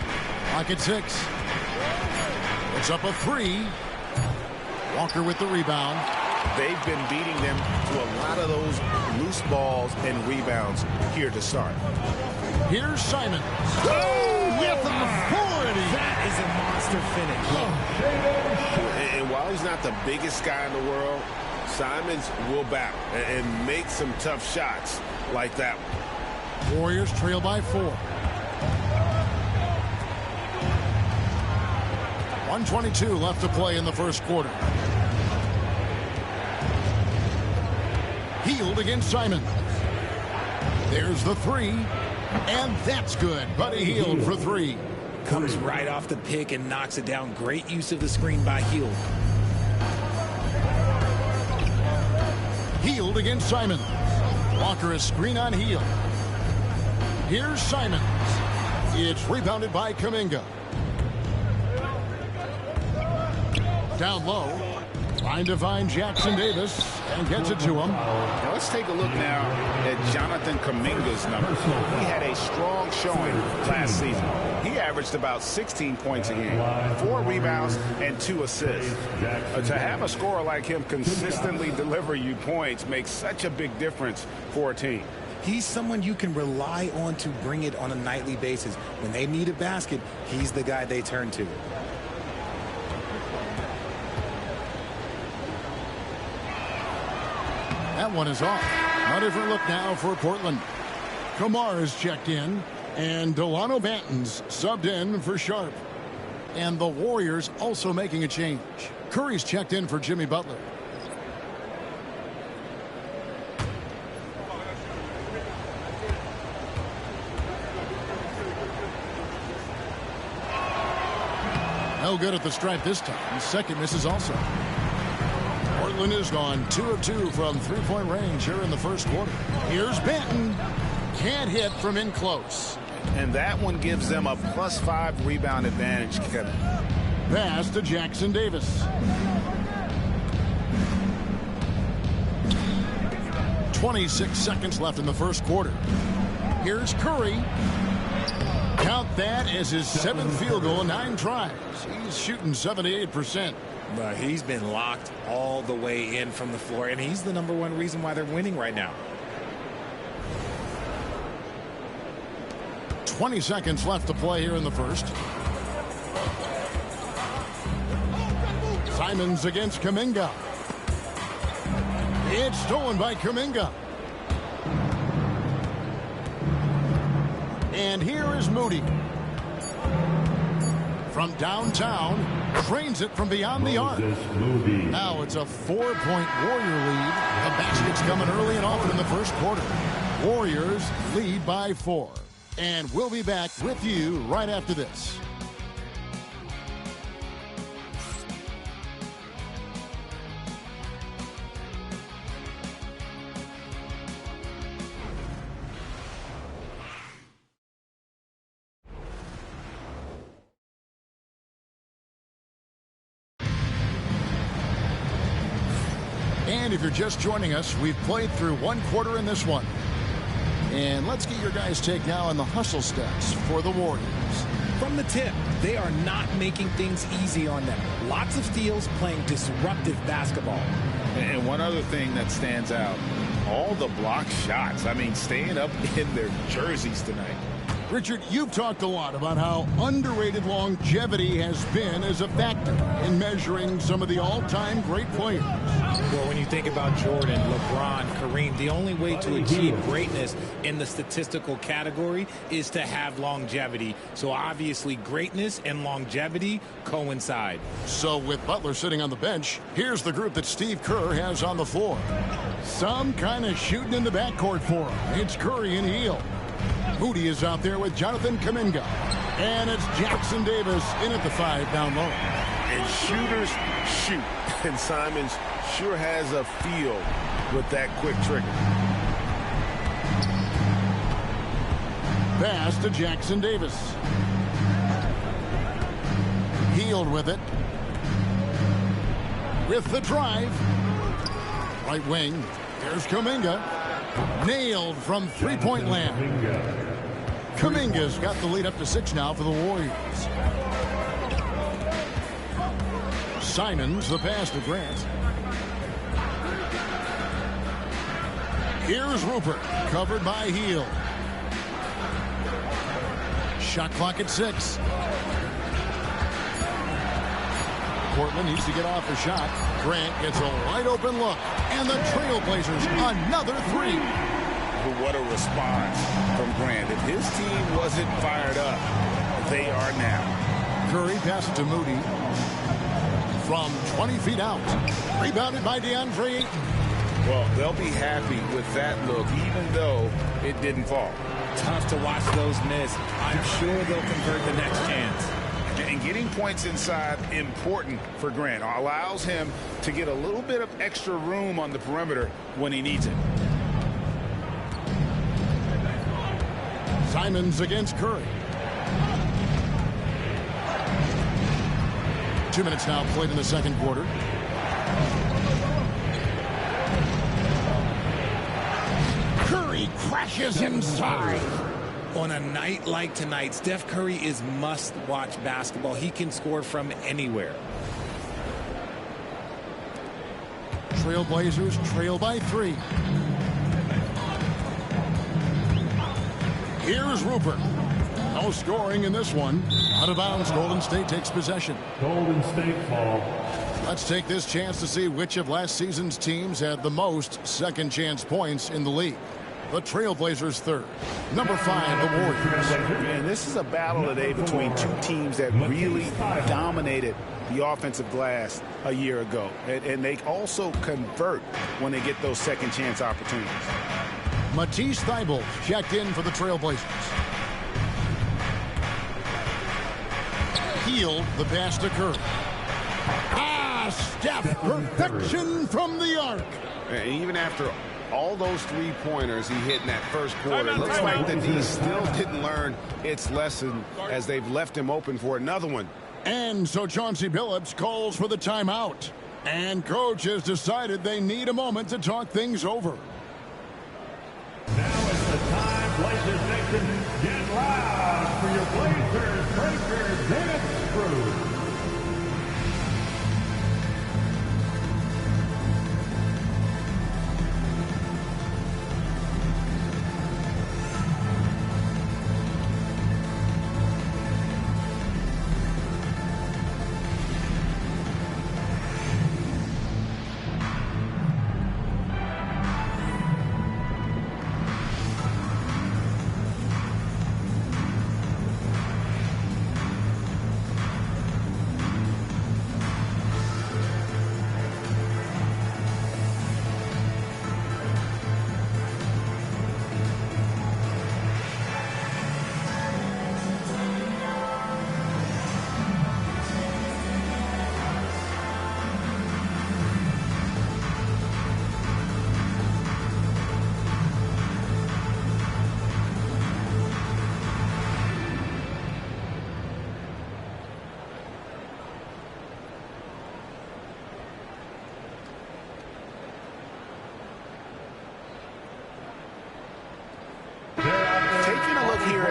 Speaker 11: Clock at 6. It's up a 3. Walker with the rebound.
Speaker 12: They've been beating them to a lot of those loose balls and rebounds here to start.
Speaker 11: Here's Simon. Oh, with authority.
Speaker 3: That is a monster finish.
Speaker 17: And while he's not the biggest guy in the world, Simons will battle and make some tough shots like that one.
Speaker 11: Warriors trail by 4. 1:22 left to play in the first quarter. Hield against Simon. There's the 3. And that's good. Buddy Hield for 3.
Speaker 3: Comes right off the pick and knocks it down. Great use of the screen by Hield.
Speaker 11: Hield against Simon. Walker a screen on Hield. Here's Simons. It's rebounded by Kuminga. Down low. Trying to find Jackson Davis and gets it to him.
Speaker 12: Now let's take a look now at Jonathan Kuminga's numbers. He had a strong showing last season. He averaged about 16 points a game, 4 rebounds, and 2 assists. To have a scorer like him consistently deliver you points makes such a big difference for a team.
Speaker 3: He's someone you can rely on to bring it on a nightly basis. When they need a basket, he's the guy they turn to.
Speaker 11: That one is off. A different look now for Portland. Kamar is checked in, and Delano Banton's subbed in for Sharp. And the Warriors also making a change. Curry's checked in for Jimmy Butler. No good at the stripe this time. Second misses also. Portland is gone 2 of 2 from three-point range here in the first quarter. Here's Banton. Can't hit from in close.
Speaker 12: And that one gives them a +5 rebound advantage, Kevin.
Speaker 11: Pass to Jackson Davis. 26 seconds left in the first quarter. Here's Curry. Count that as his 7th field goal in 9 tries. He's shooting 78%.
Speaker 3: But he's been locked all the way in from the floor, and he's the #1 reason why they're winning right now.
Speaker 11: 20 seconds left to play here in the first. Simons against Kuminga. It's stolen by Kuminga. And here is Moody. From downtown, trains it from beyond the arc. Now it's a 4-point Warrior lead. The basket's coming early and often in the first quarter. Warriors lead by 4. And we'll be back with you right after this. And if you're just joining us, we've played through 1 quarter in this one. And let's get your guys' take now on the hustle stats for the Warriors.
Speaker 3: From the tip, they are not making things easy on them. Lots of steals, playing disruptive basketball.
Speaker 12: And one other thing that stands out, all the block shots. I mean, staying up in their jerseys tonight.
Speaker 11: Richard, you've talked a lot about how underrated longevity has been as a factor in measuring some of the all-time great players.
Speaker 3: Well, when you think about Jordan, LeBron, Kareem, the only way to achieve greatness in the statistical category is to have longevity. So obviously greatness and longevity coincide.
Speaker 11: So with Butler sitting on the bench, here's the group that Steve Kerr has on the floor. Some kind of shooting in the backcourt for him. It's Curry and Hield. Moody is out there with Jonathan Kuminga. And it's Jackson Davis in at the 5 down low.
Speaker 17: And shooters shoot. And Simons sure has a feel with that quick trigger.
Speaker 11: Pass to Jackson Davis. Healed with it. With the drive. Right wing. There's Kuminga. Nailed from three-point land. Kuminga's got the lead up to 6 now for the Warriors. Simons, the pass to Grant. Here's Rupert, covered by Hield. Shot clock at 6. Portland needs to get off the shot. Grant gets a wide open look. And the Trailblazers, another 3.
Speaker 12: What a response from Grant. If his team wasn't fired up, they are now.
Speaker 11: Curry passes to Moody. From 20 feet out. Rebounded by DeAndre Ayton.
Speaker 12: Well, they'll be happy with that look, even though it didn't fall.
Speaker 3: Tough to watch those miss. I'm sure they'll convert the next chance.
Speaker 12: And getting points inside, important for Grant. Allows him to get a little bit of extra room on the perimeter when he needs it.
Speaker 11: Simons against Curry. 2 minutes now played in the second quarter. Curry crashes inside.
Speaker 3: On a night like tonight, Steph Curry is must-watch basketball. He can score from anywhere.
Speaker 11: Trailblazers trail by 3. Here's Rupert. No scoring in this one. Out of bounds, Golden State takes possession.
Speaker 5: Golden State ball.
Speaker 11: Let's take this chance to see which of last season's teams had the most second chance points in the league. The Trailblazers third. Number 5, the Warriors.
Speaker 12: And this is a battle today between two teams that really dominated the offensive glass a year ago. And they also convert when they get those second chance opportunities.
Speaker 11: Matisse Thybulle checked in for the Trailblazers. Hield the pass to Curry. Steph, perfection from the arc.
Speaker 17: And even after all those three-pointers he hit in that first quarter, it looks like the D still didn't learn its lesson as they've left him open for another one.
Speaker 11: And so Chauncey Billups calls for the timeout. And coach has decided they need a moment to talk things over.
Speaker 5: Now is the time, Blazers Nation. Get loud for your Blazers Breakers Dance Crew.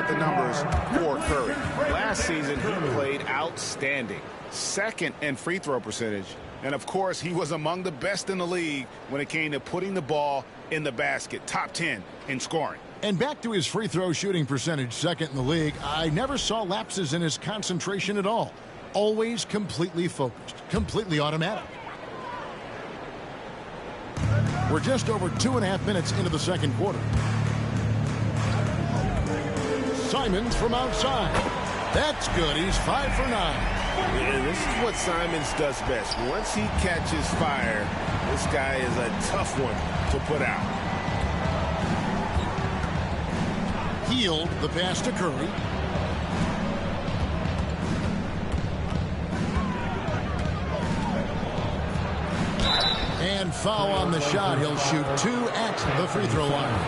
Speaker 12: The numbers for Curry. Last season, he played outstanding. Second in free throw percentage. And, of course, he was among the best in the league when it came to putting the ball in the basket. Top 10 in scoring.
Speaker 11: And back to his free throw shooting percentage, second in the league, I never saw lapses in his concentration at all. Always completely focused, completely automatic. We're just over 2.5 minutes into the second quarter. Simons from outside. That's good. He's 5 for 9.
Speaker 17: And this is what Simons does best. Once he catches fire, this guy is a tough one to put out.
Speaker 11: Hield the pass to Curry. And foul on the shot. He'll shoot 2 at the free throw line.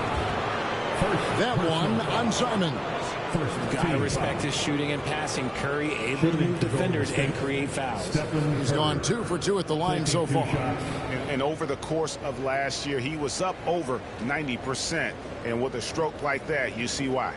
Speaker 11: That one on Simons.
Speaker 10: Gotta respect his shooting and passing. Curry able to move defenders and create fouls.
Speaker 11: He's gone 2 for 2 at the line so far.
Speaker 16: And over the course of last year, he was up over 90%. And with a stroke like that, you see why.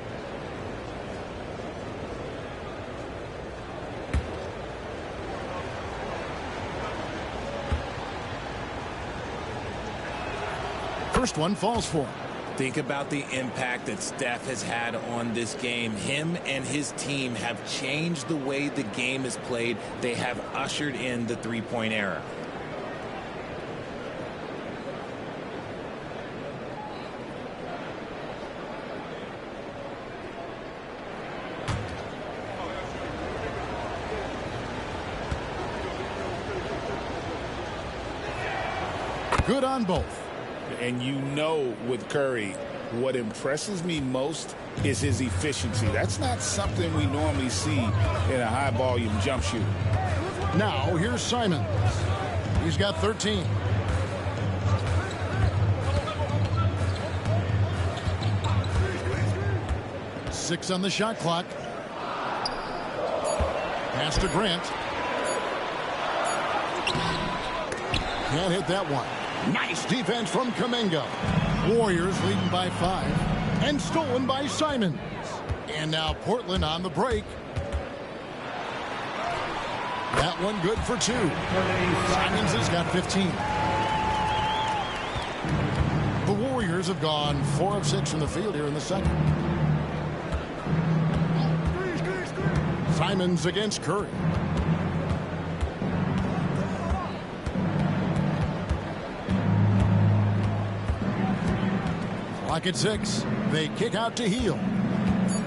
Speaker 11: First one falls for him.
Speaker 10: Think about the impact that Steph has had on this game. Him and his team have changed the way the game is played. They have ushered in the three-point era.
Speaker 11: Good on both.
Speaker 16: And you know with Curry, what impresses me most is his efficiency. That's not something we normally see in a high-volume jump shooter.
Speaker 11: Now, here's Simons. He's got 13. Six on the shot clock. Pass to Grant. Can't hit that one. Nice defense from Kuminga. Warriors leading by 5 and stolen by Simons. And now Portland on the break. That one good for 2. Simons has got 15. The Warriors have gone 4 of 6 from the field here in the second. Simons against Curry. Clock at 6. They kick out to Heel.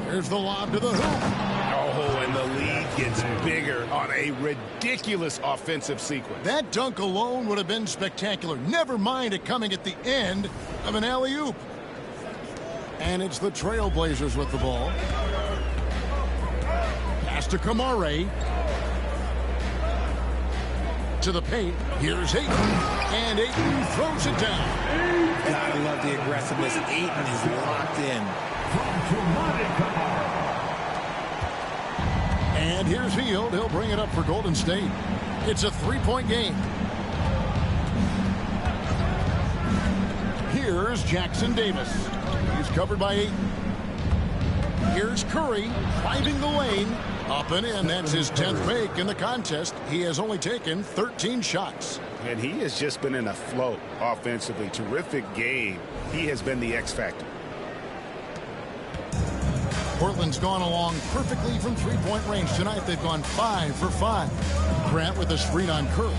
Speaker 11: Here's the lob to the hoop.
Speaker 16: Oh, and the lead gets bigger on a ridiculous offensive sequence.
Speaker 11: That dunk alone would have been spectacular. Never mind it coming at the end of an alley-oop. And it's the Trailblazers with the ball. Pass to Kamare. To the paint. Here's Ayton. And Ayton throws it down.
Speaker 10: Gotta love the aggressiveness. Ayton is locked in.
Speaker 11: And here's Hield. He'll bring it up for Golden State. It's a 3-point game. Here's Jackson Davis. He's covered by Ayton. Here's Curry driving the lane. Up and in. That's his 10th make in the contest. He has only taken 13 shots.
Speaker 16: And he has just been in a flow offensively. Terrific game. He has been the X factor.
Speaker 11: Portland's gone along perfectly from 3-point range. Tonight they've gone 5 for 5. Grant with a screen on Curry.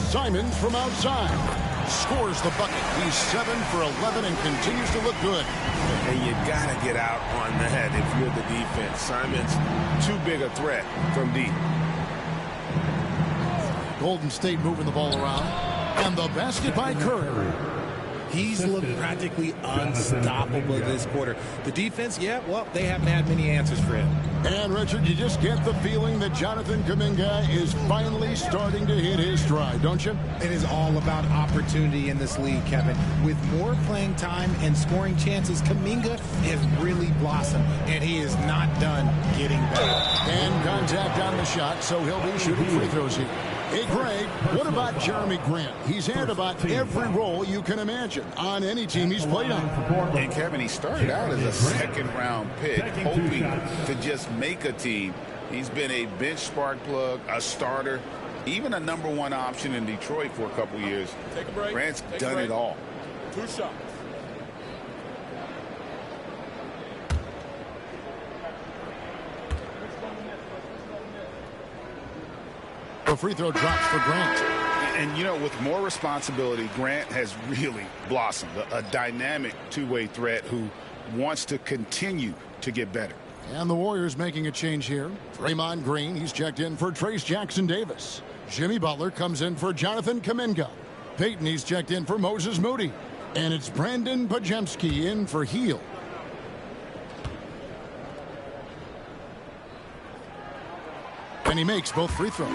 Speaker 11: Simons from outside. Scores the bucket. He's 7 for 11 and continues to look good.
Speaker 17: And you got to get out on that if you're the defense. Simons, too big a threat from deep.
Speaker 11: Golden State moving the ball around. And the basket by Curry.
Speaker 10: He's looked practically unstoppable this quarter. The defense, yeah, well, they haven't had many answers for him.
Speaker 11: And, Richard, you just get the feeling that Jonathan Kuminga is finally starting to hit his stride, don't you?
Speaker 3: It is all about opportunity in this league, Kevin. With more playing time and scoring chances, Kuminga has really blossomed, and he is not done getting better.
Speaker 11: And contact on the shot, so he'll be shooting free throws here. Hey, Greg, what about Jeremy Grant? He's had about every role you can imagine on any team he's played on.
Speaker 12: And, Kevin, he started out as a second-round pick, hoping to just make a team. He's been a bench spark plug, a starter, even a #1 option in Detroit for a couple years.
Speaker 21: Take a break.
Speaker 12: Grant's done it all.
Speaker 21: 2 shots.
Speaker 11: A free throw drops for Grant.
Speaker 16: And, you know, with more responsibility, Grant has really blossomed. A dynamic two-way threat who wants to continue to get better.
Speaker 11: And the Warriors making a change here. Draymond Green, he's checked in for Trace Jackson Davis. Jimmy Butler comes in for Jonathan Kuminga. Peyton, he's checked in for Moses Moody. And it's Brandon Pajemski in for Heel. And he makes both free throws.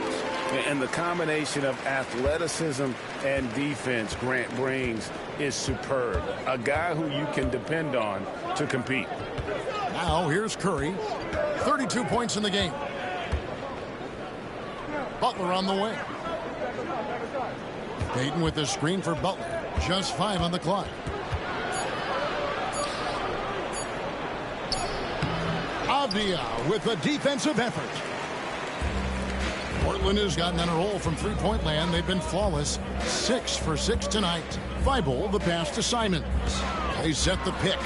Speaker 12: And the combination of athleticism and defense Grant brings is superb. A guy who you can depend on to compete.
Speaker 11: Now here's Curry. 32 points in the game. Butler on the wing. Payton with the screen for Butler. Just 5 on the clock. Avdia with a defensive effort. Portland has gotten on a roll from three-point land. They've been flawless. 6 for 6 tonight. Thibault, the pass to Simons. They set the pick.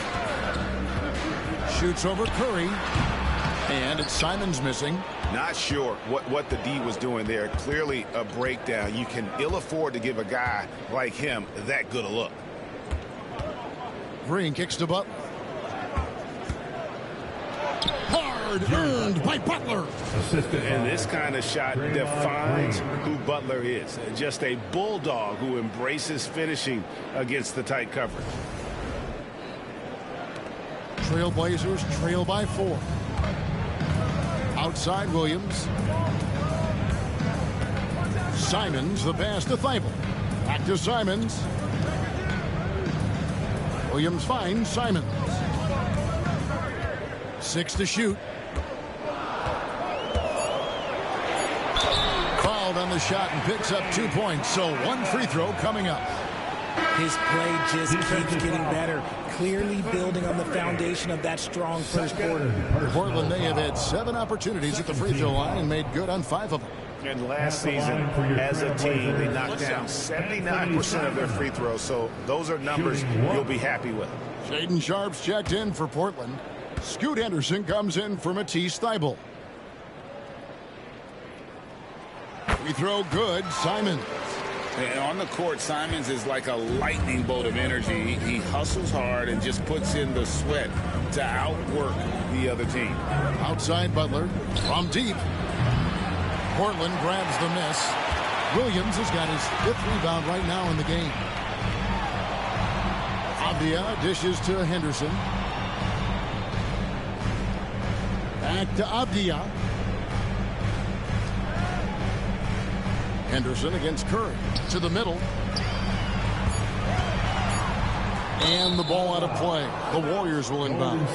Speaker 11: Shoots over Curry. And it's Simons missing.
Speaker 12: Not sure what the D was doing there. Clearly a breakdown. You can ill afford to give a guy like him that good a look.
Speaker 11: Green kicks to Butler. Hard earned by Butler.
Speaker 12: And this kind of shot defines who Butler is. Just a bulldog who embraces finishing against the tight coverage.
Speaker 11: Trailblazers trail by 4. Outside Williams. Simons, the pass to Thibault. Back to Simons. Williams finds Simons. 6 to shoot. Fouled on the shot and picks up 2 points. So 1 free throw coming up.
Speaker 3: His play just keeps getting better, clearly building on the foundation of that strong first quarter.
Speaker 11: Portland, they have had 7 opportunities at the free throw line and made good on 5 of them.
Speaker 12: And last season, as a team, they knocked down 79% of their free throws. So those are numbers you'll be happy with.
Speaker 11: Shaedon Sharpe's checked in for Portland. Scoot Henderson comes in for Matisse Thybulle. Free throw good, Simons.
Speaker 12: And on the court, Simons is like a lightning bolt of energy. He hustles hard and just puts in the sweat to outwork the other team.
Speaker 11: Outside Butler from deep. Portland grabs the miss. Williams has got his 5th rebound right now in the game. Avdia dishes to Henderson. Back to Avdia. Henderson against Curry. To the middle. And the ball out of play. The Warriors will inbound.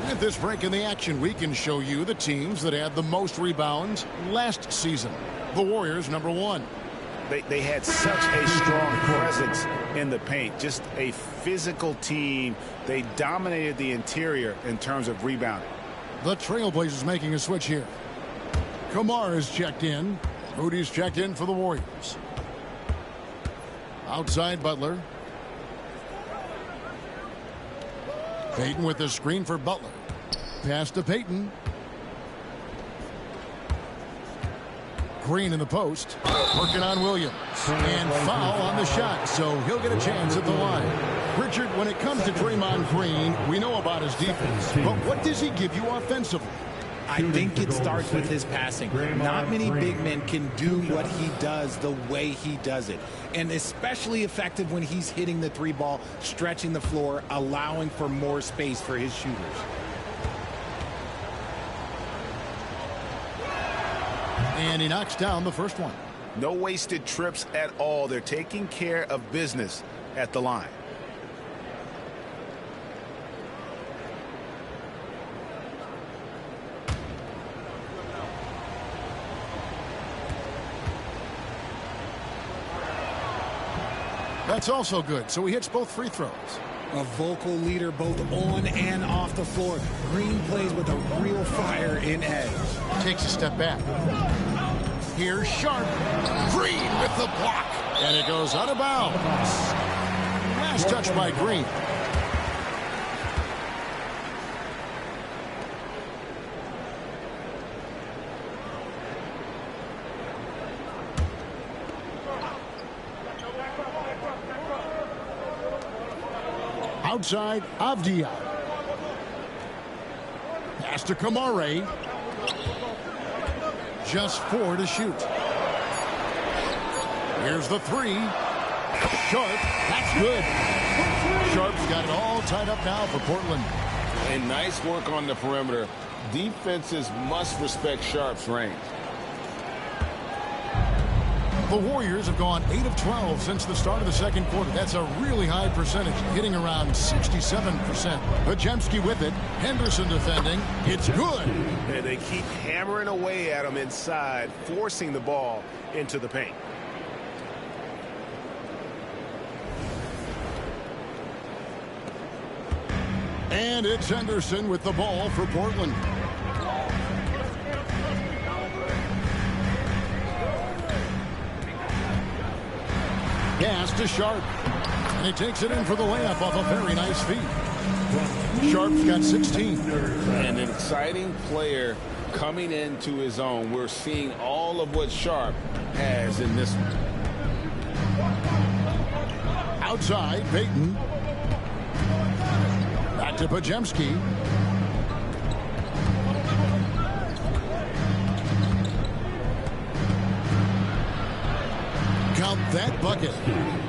Speaker 11: At this break in the action, we can show you the teams that had the most rebounds last season. The Warriors, number 1.
Speaker 12: They had such a strong presence in the paint. Just a physical team. They dominated the interior in terms of rebounding.
Speaker 11: The Trailblazers making a switch here. Kamar is checked in. Moody's checked in for the Warriors. Outside Butler. Payton with the screen for Butler. Pass to Payton. Green in the post. Working on Williams. And foul on the shot, so he'll get a chance at the line. Richard, when it comes to Draymond Green, we know about his defense. But what does he give you offensively?
Speaker 3: I think it starts with his passing. Not many big men can do what he does the way he does it. And especially effective when he's hitting the 3 ball, stretching the floor, allowing for more space for his shooters.
Speaker 11: And he knocks down the first one.
Speaker 12: No wasted trips at all. They're taking care of business at the line.
Speaker 11: That's also good, so he hits both free throws.
Speaker 3: A vocal leader both on and off the floor. Green plays with a real fire in edge.
Speaker 11: Takes a step back. Here's Sharpe. Green with the block. And it goes out of bounds. Last touch by Green. Outside, Avdia. Pass to Kamare. Just 4 to shoot. Here's the 3. Sharpe. That's good. Sharpe's got it all tied up now for Portland.
Speaker 17: And nice work on the perimeter. Defenses must respect Sharpe's range.
Speaker 11: The Warriors have gone 8 of 12 since the start of the second quarter. That's a really high percentage, hitting around 67%. Podziemski with it. Henderson defending. It's good.
Speaker 17: And they keep hammering away at him inside, forcing the ball into the paint.
Speaker 11: And it's Henderson with the ball for Portland. Pass to Sharp. And he takes it in for the layup off a very nice feed. Sharp's got 16.
Speaker 17: An exciting player coming into his own. We're seeing all of what Sharp has in this one.
Speaker 11: Outside, Payton. Back to Podziemski. Count that bucket.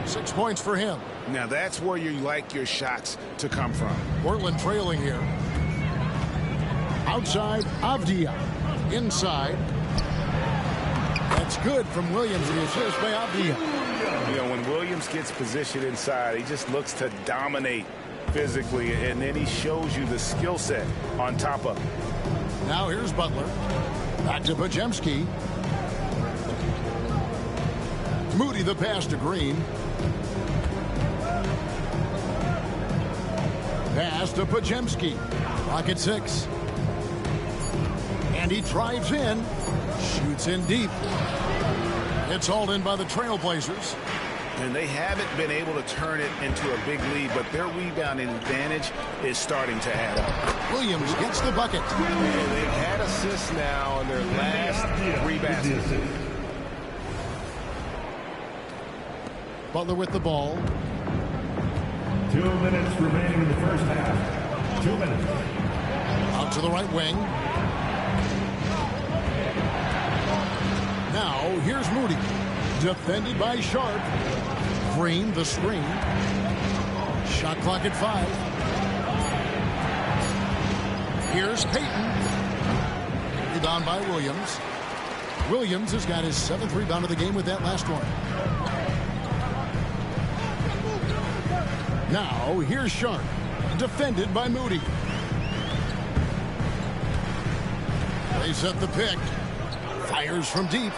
Speaker 11: 6 points for him.
Speaker 17: Now that's where you like your shots to come from.
Speaker 11: Portland trailing here. Outside, Avdia. Inside. That's good from Williams. The assist by Avdia.
Speaker 17: You know, when Williams gets positioned inside, he just looks to dominate physically, and then he shows you the skill set on top of it.
Speaker 11: Now here's Butler. Back to Podziemski. Moody the pass to Green. Pass to Podziemski. Rocket 6. And he drives in. Shoots in deep. It's hauled in by the Trailblazers.
Speaker 17: And they haven't been able to turn it into a big lead, but their rebounding advantage is starting to add up.
Speaker 11: Williams gets the bucket.
Speaker 17: And they've had assists now on their last 3 baskets.
Speaker 11: Butler with the ball.
Speaker 5: 2 minutes remaining in the first half. 2 minutes.
Speaker 11: Out to the right wing. Now here's Moody. Defended by Sharp. Green the screen. Shot clock at 5. Here's Payton. Rebound by Williams. Williams has got his 7th rebound of the game with that last one. Now here's Sharp. Defended by Moody. They set the pick. Fires from deep.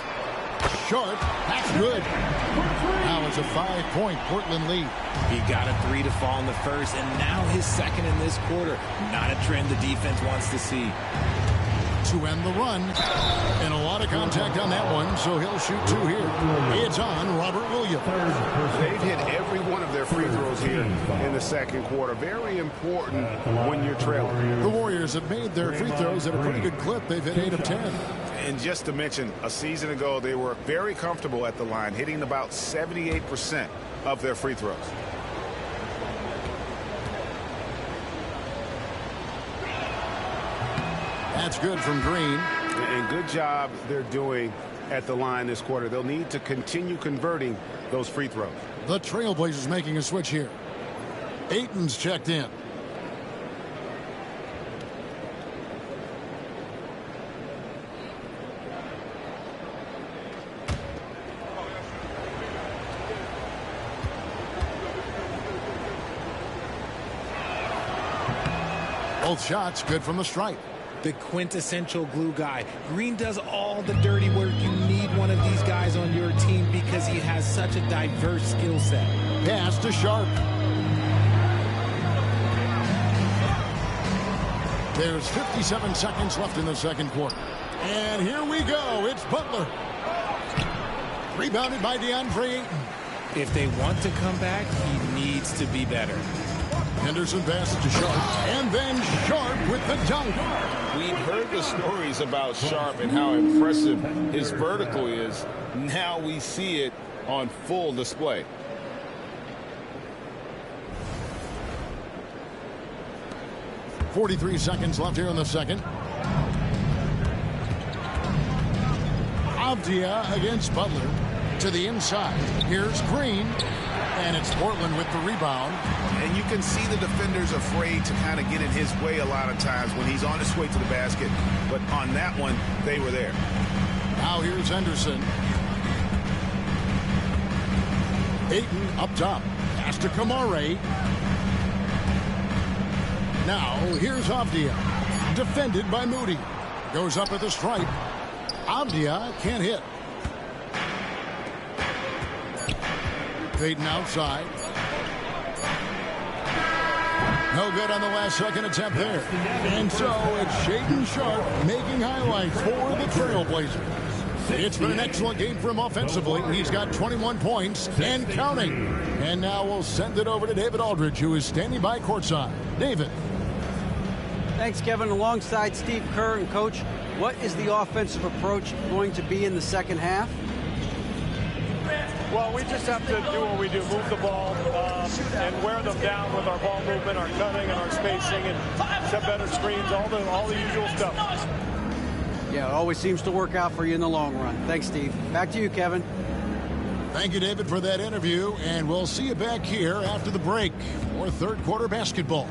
Speaker 11: Sharp. That's good. Now it's a 5-point Portland lead.
Speaker 10: He got a 3 to fall in the first, and now his second in this quarter. Not a trend the defense wants to see.
Speaker 11: To end the run. And a lot of contact on that one, so he'll shoot 2 here. It's on Robert Williams.
Speaker 17: They've hit every one of their free throws here in the second quarter. Very important when you're trailing.
Speaker 11: The Warriors have made their free throws at a pretty good clip. They've hit 8 of 10.
Speaker 17: And just to mention, a season ago, they were very comfortable at the line, hitting about 78% of their free throws.
Speaker 11: That's good from Green.
Speaker 17: And good job they're doing at the line this quarter. They'll need to continue converting those free throws.
Speaker 11: The Trailblazers making a switch here. Ayton's checked in. Both shots good from the stripe.
Speaker 3: The quintessential glue guy. Green does all the dirty work. You need one of these guys on your team because he has such a diverse skill set.
Speaker 11: Pass to Sharp. There's 57 seconds left in the second quarter. And here we go. It's Butler. Rebounded by DeAndre Ayton.
Speaker 3: If they want to come back, he needs to be better.
Speaker 11: Henderson passes to Sharp. And then Sharp with the dunk.
Speaker 17: We've heard the stories about Sharp and how impressive his vertical is. Now we see it on full display.
Speaker 11: .43 seconds left here in the second. Avdia against Butler to the inside. Here's Green. And it's Portland with the rebound.
Speaker 17: And you can see the defenders afraid to kind of get in his way a lot of times when he's on his way to the basket. But on that one, they were there.
Speaker 11: Now here's Henderson. Ayton up top. Pass to Kamare. Now, here's Avdia. Defended by Moody. Goes up at the stripe. Avdia can't hit. Ayton outside. No good on the last second attempt there. And so it's Shaedon Sharpe making highlights for the Trailblazers. It's been an excellent game for him offensively. He's got 21 points and counting. And now we'll send it over to David Aldridge, who is standing by courtside. David.
Speaker 14: Thanks, Kevin. Alongside Steve Kerr and Coach, what is the offensive approach going to be in the second half?
Speaker 13: Well, we just have to do what we do, move the ball and wear them down with our ball movement, our cutting, and our spacing, and set better screens, all the usual stuff.
Speaker 14: Yeah, it always seems to work out for you in the long run. Thanks, Steve. Back to you, Kevin.
Speaker 11: Thank you, David, for that interview, and we'll see you back here after the break for third quarter basketball.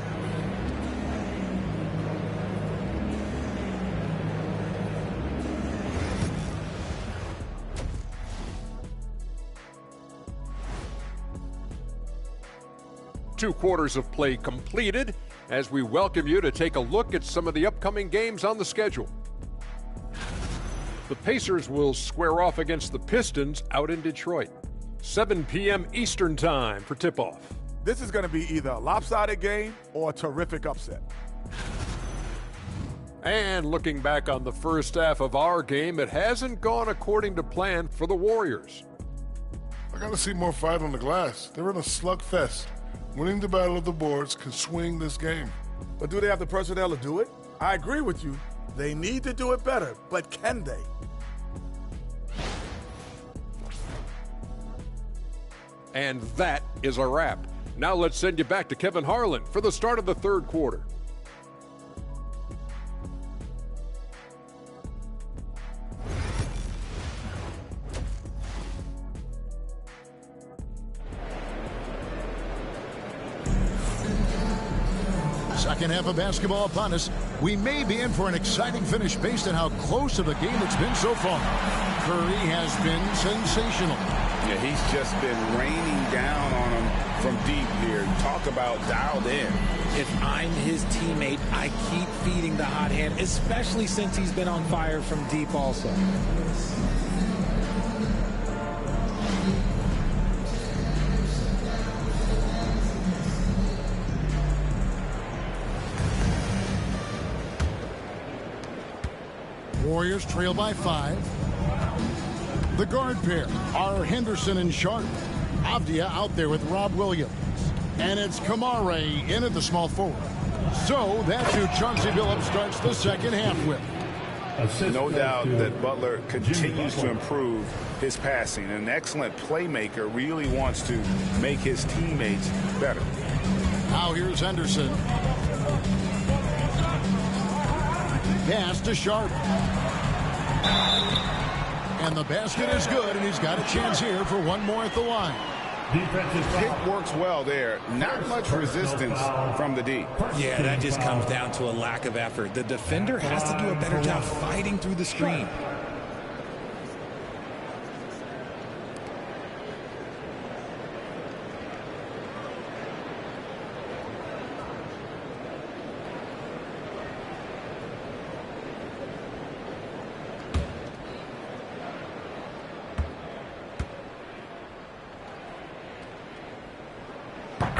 Speaker 7: Two quarters of play completed as we welcome you to take a look at some of the upcoming games on the schedule. The Pacers will square off against the Pistons out in Detroit. 7 p.m. Eastern time for tip-off.
Speaker 9: This is going to be either a lopsided game or a terrific upset.
Speaker 7: And looking back on the first half of our game, it hasn't gone according to plan for the Warriors.
Speaker 8: I got to see more fight on the glass. They're in a slugfest. Winning the battle of the boards can swing this game.
Speaker 9: But do they have the personnel to do it? I agree with you. They need to do it better, but can they?
Speaker 7: And that is a wrap. Now let's send you back to Kevin Harlan for the start of the third quarter.
Speaker 11: Second half of basketball upon us. We may be in for an exciting finish based on how close to the game it's been so far. Curry has been sensational.
Speaker 12: Yeah, he's just been raining down on him from deep here. Talk about dialed in.
Speaker 10: If I'm his teammate, I keep feeding the hot hand, especially since he's been on fire from deep also.
Speaker 11: Warriors trail by 5. The guard pair are Henderson and Sharpe. Avdia out there with Rob Williams. And it's Kamare in at the small forward. So that's who Chauncey Billups starts the second half with.
Speaker 12: No doubt that Butler continues to improve his passing. An excellent playmaker, really wants to make his teammates better.
Speaker 11: Now here's Henderson. Pass to Sharpe. And the basket is good, and he's got a chance here for one more at the line.
Speaker 12: Pick works well there. Not much resistance from the D.
Speaker 10: Yeah, that just comes down to a lack of effort. The defender has to do a better job fighting through the screen.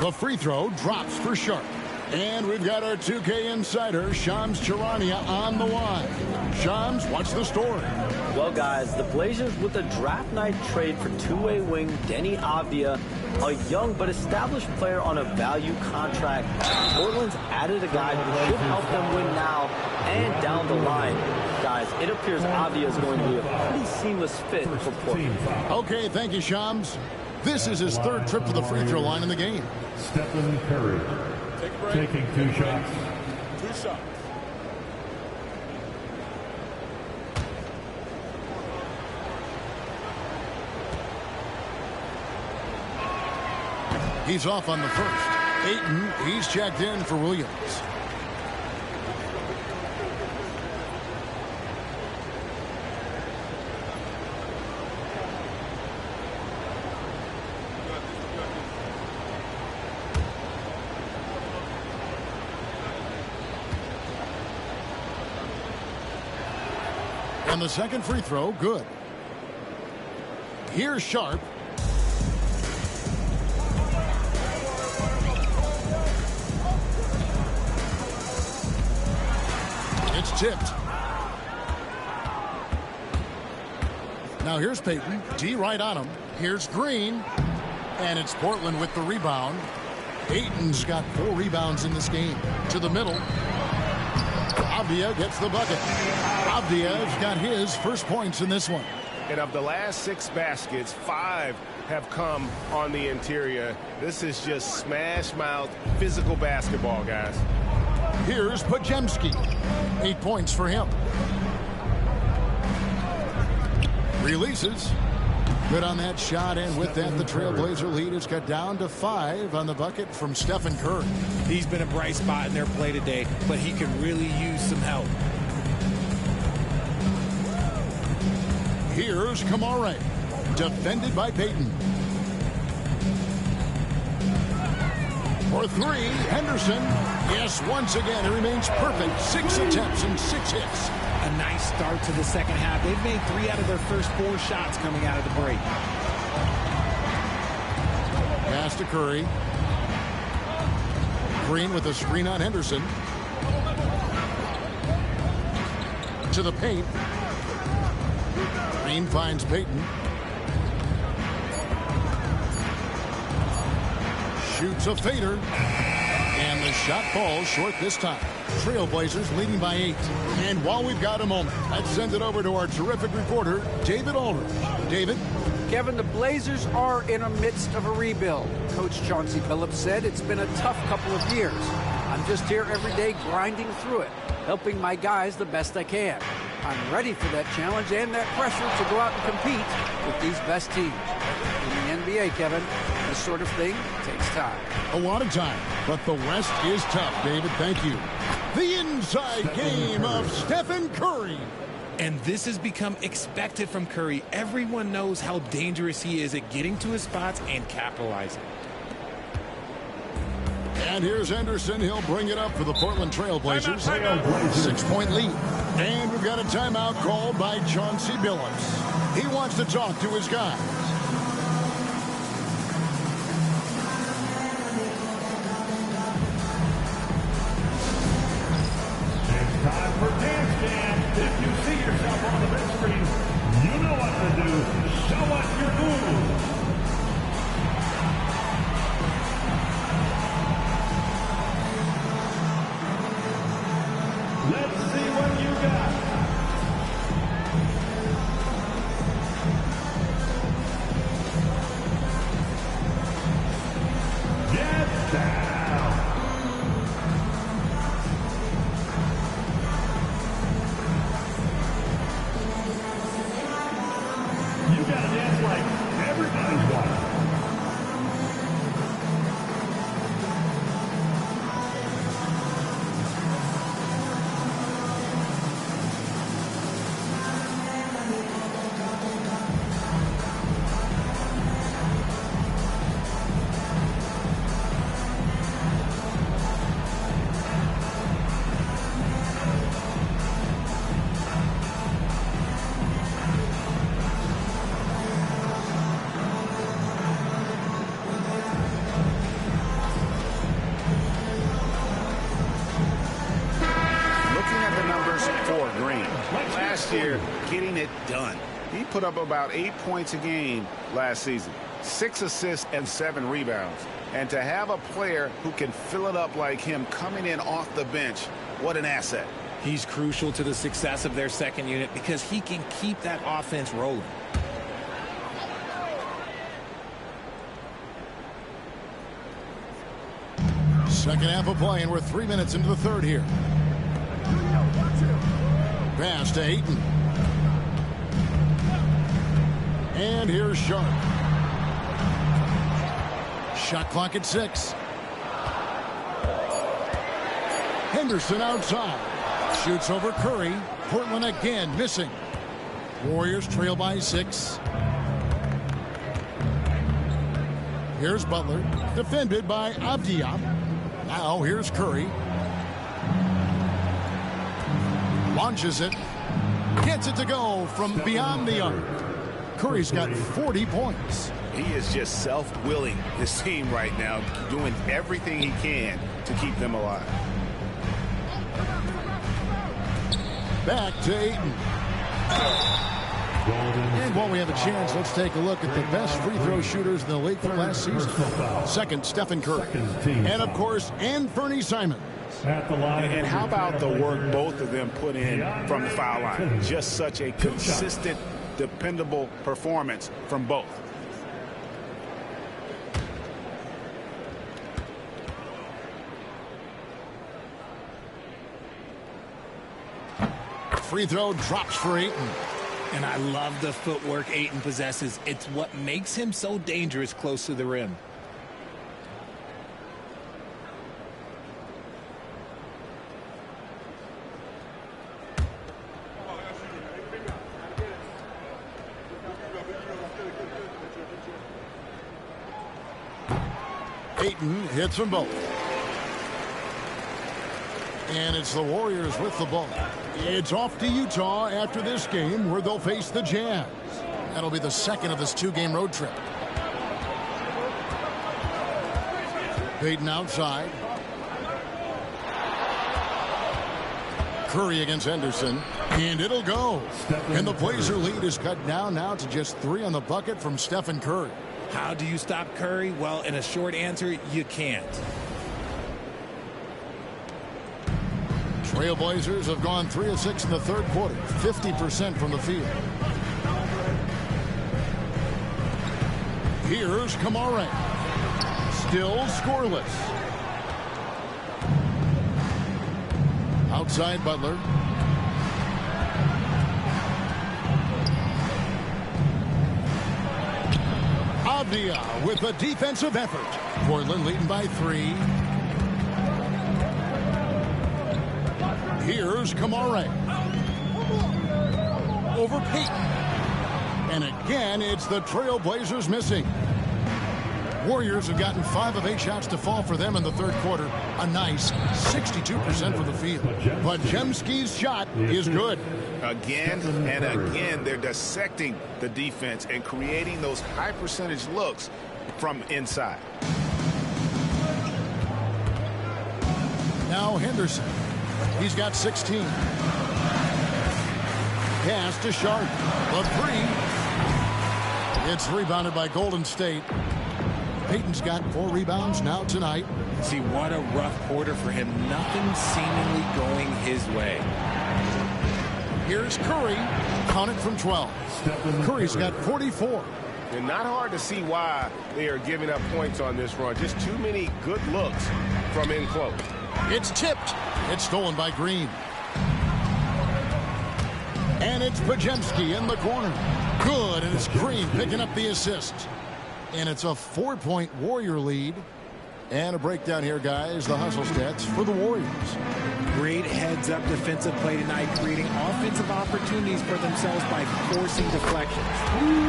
Speaker 11: The free throw drops for Sharpe. And we've got our 2K insider, Shams Charania, on the line. Shams, what's the story?
Speaker 15: Well, guys, the Blazers with a draft night trade for two-way wing Denny Avdia, a young but established player on a value contract. Portland's added a guy who should help them win now and down the line. Guys, it appears Avdia is going to be a pretty seamless fit for Portland.
Speaker 11: Okay, thank you, Shams. This is his third trip to the free throw line in the game.
Speaker 5: Stephen Curry taking 2 shots.
Speaker 13: 2 shots.
Speaker 11: He's off on the first. Ayton, he's checked in for Williams. And the second free throw, good. Here's Sharp. It's tipped. Now here's Payton. D right on him. Here's Green. And it's Portland with the rebound. Payton's got 4 rebounds in this game. To the middle. Avdia gets the bucket. Avdia's got his first points in this one.
Speaker 17: And of the last 6 baskets, 5 have come on the interior. This is just smash-mouth physical basketball, guys.
Speaker 11: Here's Pajemski. 8 points for him. Releases. Good on that shot, and with that, the Trailblazer lead is cut down to 5 on the bucket from Stephen Curry.
Speaker 3: He's been a bright spot in their play today, but he can really use some help.
Speaker 11: Here's Kamare. Defended by Payton. For 3, Henderson. Yes, once again, it remains perfect. 6 attempts and 6 hits.
Speaker 3: A nice start to the second half. They've made 3 out of their first 4 shots coming out of the break.
Speaker 11: Pass to Curry. Green with a screen on Henderson. To the paint. Green finds Payton. Shoots a fader. And the shot falls short this time. Trailblazers leading by 8. And while we've got a moment, let's send it over to our terrific reporter, David Aldridge. David?
Speaker 14: Kevin, the Blazers are in the midst of a rebuild. Coach Chauncey Billups said it's been a tough couple of years. I'm just here every day grinding through it, helping my guys the best I can. I'm ready for that challenge and that pressure to go out and compete with these best teams. In the NBA, Kevin, this sort of thing takes time.
Speaker 11: A lot of time, but the West is tough, David. Thank you. The inside game of Stephen Curry.
Speaker 3: And this has become expected from Curry. Everyone knows how dangerous he is at getting to his spots and capitalizing.
Speaker 11: And here's Henderson. He'll bring it up for the Portland Trailblazers. 6-point lead. And we've got a timeout called by Chauncey Billups. He wants to talk to his guys.
Speaker 5: Time for Dance Jam. If you see yourself on the big screen, you know what to do. Show us your moves. Let's see what you got. Get down. You gotta dance like everybody's watching.
Speaker 12: Last year, getting it done. He put up about 8 points a game last season, 6 assists and 7 rebounds. And to have a player who can fill it up like him coming in off the bench, what an asset.
Speaker 3: He's crucial to the success of their second unit because he can keep that offense rolling.
Speaker 11: Second half of play, and we're 3 minutes into the third here. Pass to Ayton. And here's Sharp. Shot clock at 6. Henderson outside. Shoots over Curry. Portland again missing. Warriors trail by 6. Here's Butler. Defended by Avdia. Now here's Curry. Launches it. Gets it to go from beyond the arc. Curry's got 40 points.
Speaker 12: He is just self-willing his team right now, doing everything he can to keep them alive.
Speaker 11: Back to Ayton. And while we have a chance, let's take a look at the best free throw shooters in the league from last season. Second, Stephen Curry. And, of course, Anthony Simons.
Speaker 12: And how about the work both of them put in from the foul line? Just such a consistent, dependable performance from both.
Speaker 11: Free throw drops for Ayton.
Speaker 10: And I love the footwork Ayton possesses. It's what makes him so dangerous close to the rim.
Speaker 11: Ayton hits them both. And it's the Warriors with the ball. It's off to Utah after this game where they'll face the Jazz. That'll be the second of this two-game road trip. Payton outside. Curry against Henderson. And it'll go. And the Blazer lead is cut down now to just 3 on the bucket from Stephen Curry.
Speaker 10: How do you stop Curry? Well, in a short answer, you can't.
Speaker 11: Trailblazers have gone 3 of 6 in the third quarter, 50% from the field. Here's Kamara. Still scoreless. Outside Butler. Avdia with a defensive effort. Portland leading by 3. Here's Kamara. Over Payton. And again, it's the Trailblazers missing. Warriors have gotten 5 of 8 shots to fall for them in the third quarter. A nice 62% from the field. But Jemski's shot is good.
Speaker 12: Again and again, they're dissecting the defense and creating those high percentage looks from inside.
Speaker 11: Now Henderson. He's got 16. Pass to Sharp. The 3. It's rebounded by Golden State. Payton's got 4 rebounds now tonight.
Speaker 10: See, what a rough quarter for him. Nothing seemingly going his way.
Speaker 11: Here's Curry. Count it from 12. Curry's got 44.
Speaker 17: And not hard to see why they are giving up points on this run. Just too many good looks from in close.
Speaker 11: It's tipped. It's stolen by Green. And it's Pajemski in the corner. Good, and it's Green picking up the assist. And it's a 4-point Warrior lead. And a breakdown here, guys. The hustle stats for the Warriors.
Speaker 10: Great heads-up defensive play tonight, creating offensive opportunities for themselves by forcing deflections.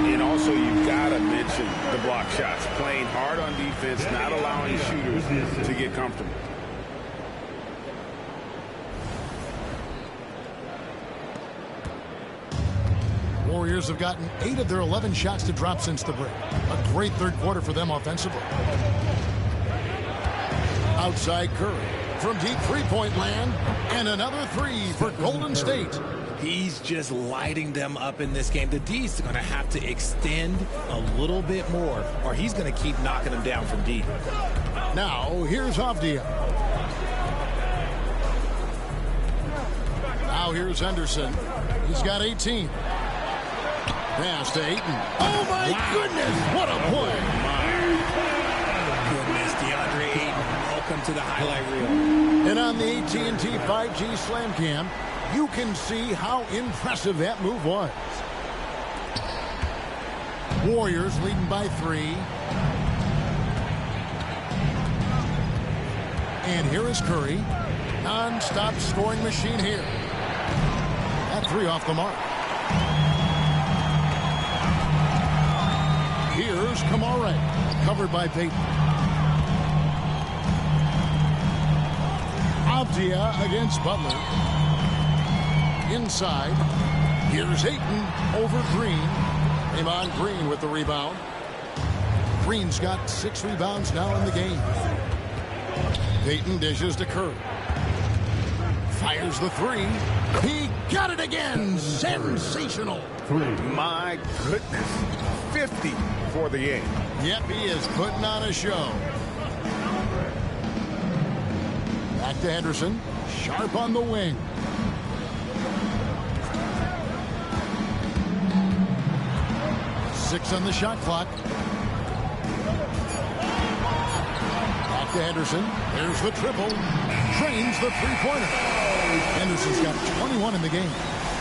Speaker 12: And also, you've got to mention the block shots. Playing hard on defense, not allowing shooters to get comfortable.
Speaker 11: Warriors have gotten 8 of their 11 shots to drop since the break. A great third quarter for them offensively. Outside Curry from deep three-point land, and another 3 for Golden State.
Speaker 10: He's just lighting them up in this game. The D's going to have to extend a little bit more, or he's going to keep knocking them down from deep.
Speaker 11: Now, here's Avdia. Now here's Henderson. He's got 18. Pass to Ayton. Oh, my goodness. What a play.
Speaker 10: Goodness, DeAndre Ayton. Welcome to the highlight reel.
Speaker 11: And on the AT&T 5G Slam Cam, you can see how impressive that move was. Warriors leading by 3. And here is Curry. Non-stop scoring machine here. That 3 off the mark. Here's Kamara, covered by Payton. Avdia against Butler. Inside. Here's Ayton over Green. Draymond Green with the rebound. Green's got 6 rebounds now in the game. Ayton dishes to Curry. Fires the 3. He got it again. Sensational.
Speaker 12: My goodness. 50 for the game.
Speaker 11: Yep, he is putting on a show. Back to Henderson. Sharp on the wing. Six on the shot clock. Back to Henderson. There's the triple. Drains the three-pointer. Henderson's got 21 in the game.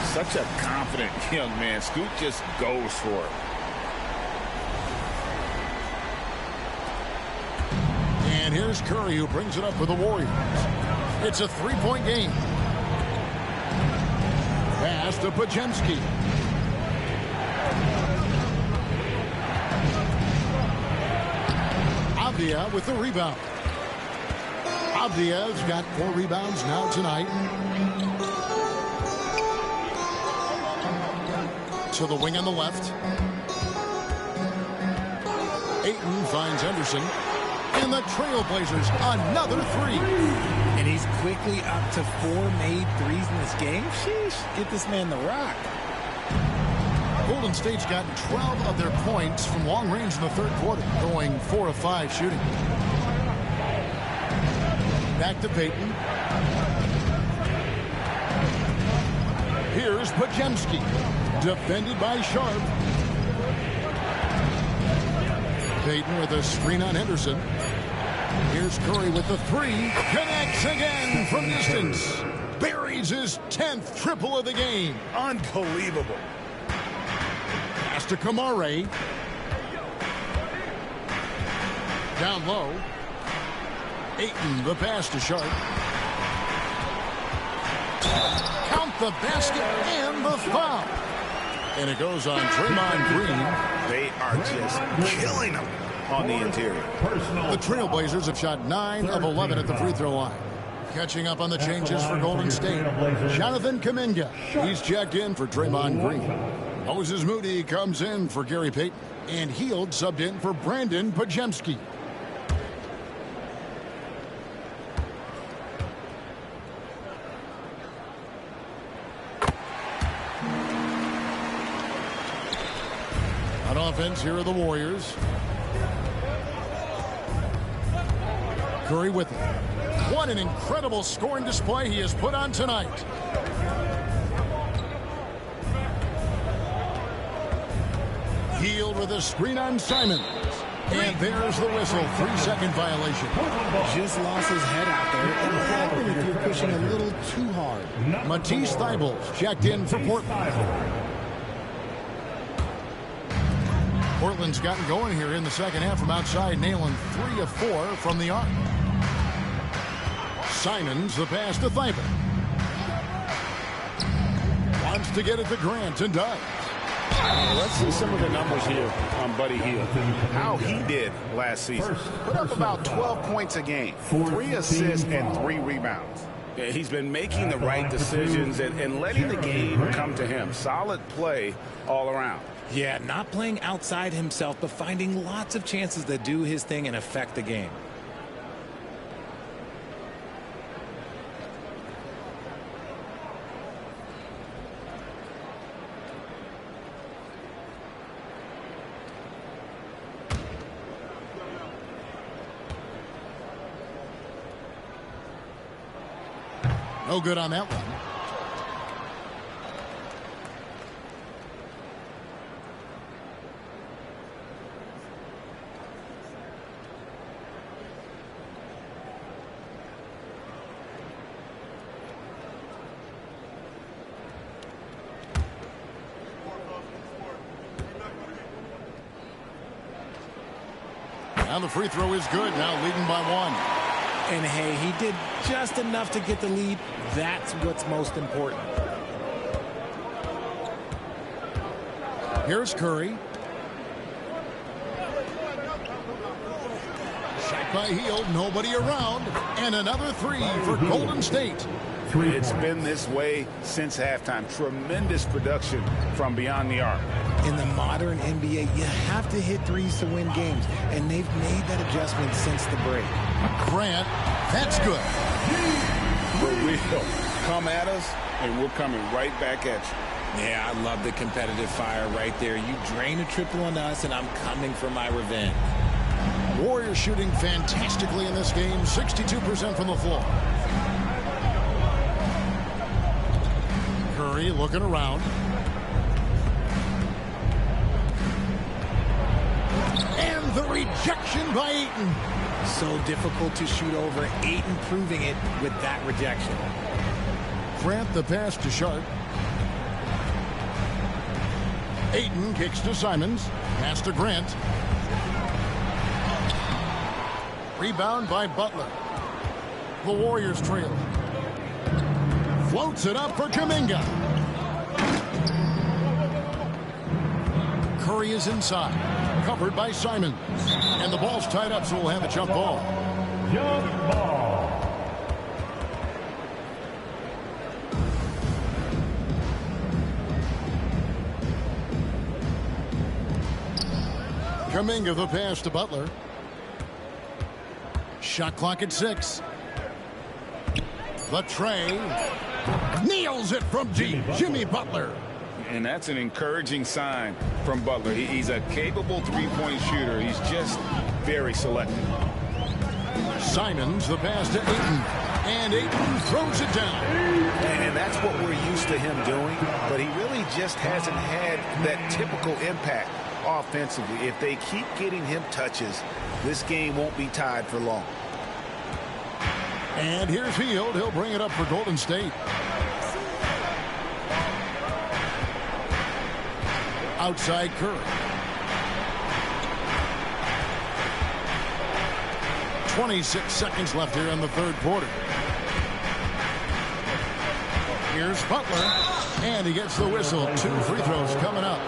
Speaker 12: Such a confident young man. Scoot just goes for it.
Speaker 11: And here's Curry, who brings it up for the Warriors. It's a 3-point game. Pass to Pajemski. Avdia with the rebound. Avdia's got 4 rebounds now tonight. To the wing on the left. Ayton finds Henderson. And the Trailblazers, another 3.
Speaker 3: And he's quickly up to 4 made threes in this game. Sheesh, get this man the rock.
Speaker 11: Golden State's gotten 12 of their points from long range in the third quarter, going 4 of 5 shooting. Back to Payton. Here's Pajemski, defended by Sharp. Payton with a screen on Henderson. Here's Curry with the 3. Connects again from distance. Buries his 10th triple of the game.
Speaker 12: Unbelievable.
Speaker 11: Pass to Kamare. Down low. Ayton, the pass to Sharp. Count the basket and the foul. And it goes on Draymond Green.
Speaker 12: They are just killing him on the interior.
Speaker 11: The Trailblazers have shot 9 of 11 at the free throw line. Catching up on the changes for Golden State. Jonathan Kuminga. He's checked in for Draymond Green. Moses Moody comes in for Gary Payton. And Hield subbed in for Brandon Pajemski. On offense, here are the Warriors. Curry with it. What an incredible scoring display he has put on tonight. Hield with a screen on Simons. And there's the whistle. 3-second violation.
Speaker 3: Just lost his head out there. It'll happen if you're pushing a little too hard.
Speaker 11: Matisse Thybulle checked in for Portland. Portland's gotten going here in the second half from outside, nailing 3 of 4 from the arc. Simons, the pass to Thybulle. Wants to get it to Grant and does.
Speaker 12: Let's see some of the numbers here on Buddy Hield. How he did last season. Put up about 12 points a game, 3 assists and 3 rebounds. Yeah, he's been making the right decisions and letting the game come to him. Solid play all around.
Speaker 3: Yeah, not playing outside himself, but finding lots of chances to do his thing and affect the game.
Speaker 11: No good on that one. Now the free throw is good. Now leading by 1.
Speaker 3: And hey, he did just enough to get the lead. That's what's most important.
Speaker 11: Here's Curry. Shot by Hield, nobody around. And another 3 for Golden State.
Speaker 12: It's been this way since halftime. Tremendous production from beyond the arc.
Speaker 3: In the modern NBA, you have to hit threes to win games, and they've made that adjustment since the break.
Speaker 11: Grant, that's good.
Speaker 12: For real. Come at us, and we're coming right back at you.
Speaker 10: Yeah, I love the competitive fire right there. You drain a triple on us, and I'm coming for my revenge.
Speaker 11: Warriors shooting fantastically in this game, 62% from the floor. Curry looking around. And the rejection by Ayton.
Speaker 3: So difficult to shoot over. Ayton proving it with that rejection.
Speaker 11: Grant the pass to Sharp. Ayton kicks to Simons. Pass to Grant. Rebound by Butler. The Warriors trail. Floats it up for Kuminga. Curry is inside. Covered by Simons. And the ball's tied up, so we'll have a jump ball.
Speaker 5: Jump ball.
Speaker 11: Kuminga the pass to Butler. Shot clock at 6. The tray. Nails it from deep. Jimmy Butler.
Speaker 12: And that's an encouraging sign from Butler. He's a capable three-point shooter. He's just very selective.
Speaker 11: Simons the pass to Ayton. And Ayton throws it down.
Speaker 16: And that's what we're used to him doing. But he really just hasn't had that typical impact offensively. If they keep getting him touches, this game won't be tied for long.
Speaker 11: And here's Hield. He'll bring it up for Golden State. Outside Curry. 26 seconds left here in the third quarter. Here's Butler. And he gets the whistle. 2 free throws coming up.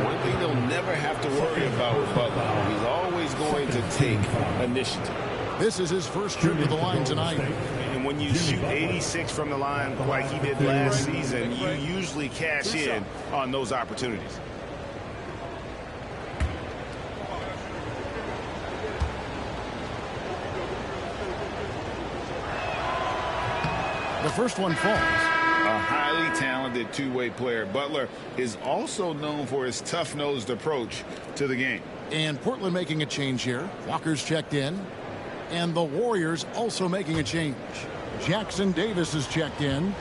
Speaker 12: One thing they'll never have to worry about with Butler. He's always going to take initiative.
Speaker 11: This is his first trip to the line tonight.
Speaker 12: And when you shoot 86 from the line like he did last season, you usually cash in on those opportunities.
Speaker 11: The first one falls.
Speaker 12: A highly talented two-way player. Butler is also known for his tough-nosed approach to the game.
Speaker 11: And Portland making a change here. Walker's checked in. And the Warriors also making a change. Jackson Davis is checked in.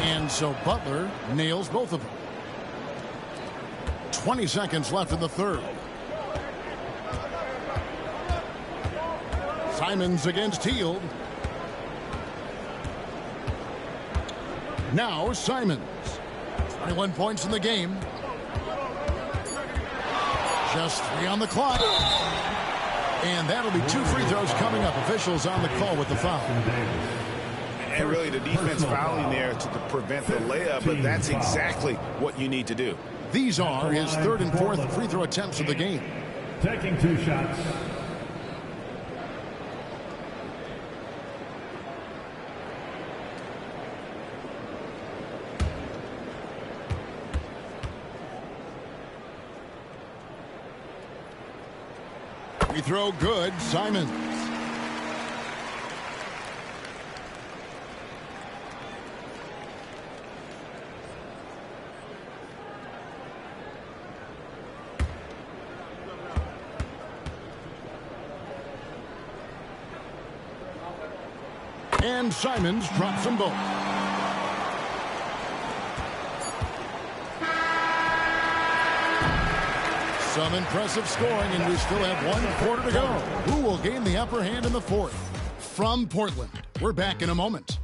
Speaker 11: And so Butler nails both of them. 20 seconds left in the third. Simons against Hield. Now Simons. 21 points in the game. Just 3 on the clock. And that'll be 2 free throws coming up. Officials on the call with the foul.
Speaker 12: And really the defense fouling there to prevent the layup, but that's exactly what you need to do.
Speaker 11: These are his 3rd and 4th free throw attempts of the game.
Speaker 5: Taking 2 shots.
Speaker 11: Free throw good. Simons. And Simons drops them both. Some impressive scoring, and we still have 1 quarter to go. Who will gain the upper hand in the 4th? From Portland, we're back in a moment.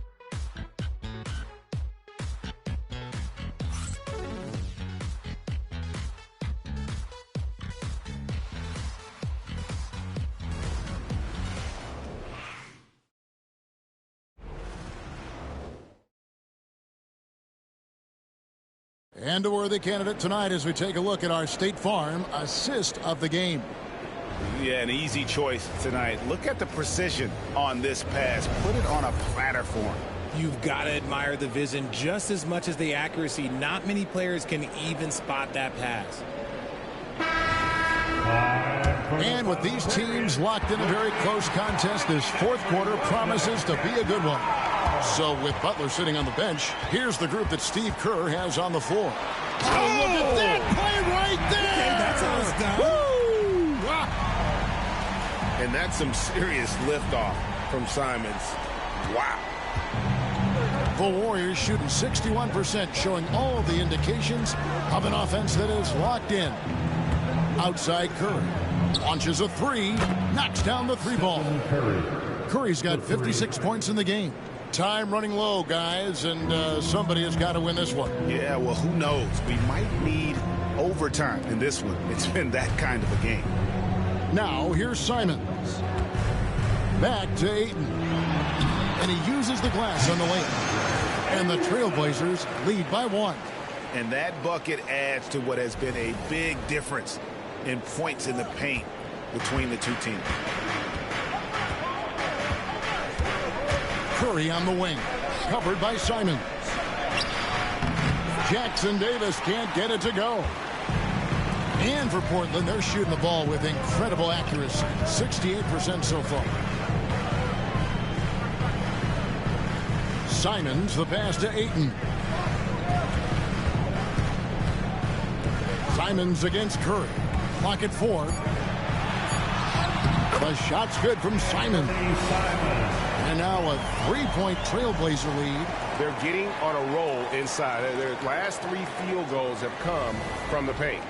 Speaker 11: And a worthy candidate tonight as we take a look at our State Farm assist of the game.
Speaker 12: Yeah, an easy choice tonight. Look at the precision on this pass. Put it on a platter for him.
Speaker 3: You've got to admire the vision just as much as the accuracy. Not many players can even spot that pass.
Speaker 11: And with these teams locked in a very close contest, this fourth quarter promises to be a good one. So with Butler sitting on the bench, here's the group that Steve Kerr has on the floor. Oh, look at that play right there!
Speaker 3: Okay, that's how it's done.
Speaker 11: Woo! Wow.
Speaker 17: And that's some serious liftoff from Simons. Wow.
Speaker 11: The Warriors shooting 61%, showing all the indications of an offense that is locked in. Outside Curry. Launches a three. Knocks down the three ball. Curry's got 56 points in the game. Time running low, guys, and somebody has got to win this one.
Speaker 12: Yeah, well, who knows? We might need overtime in this one. It's been that kind of a game.
Speaker 11: Now, here's Simons. Back to Ayton. And he uses the glass on the lane. And the Trailblazers lead by 1.
Speaker 12: And that bucket adds to what has been a big difference in points in the paint between the two teams.
Speaker 11: Curry on the wing. Covered by Simons. Jackson Davis can't get it to go. And for Portland, they're shooting the ball with incredible accuracy. 68% so far. Simons, the pass to Ayton. Simons against Curry. Clock at 4. The shot's good from Simons. And now a 3-point Trailblazer lead.
Speaker 17: They're getting on a roll inside. Their last 3 field goals have come from the paint.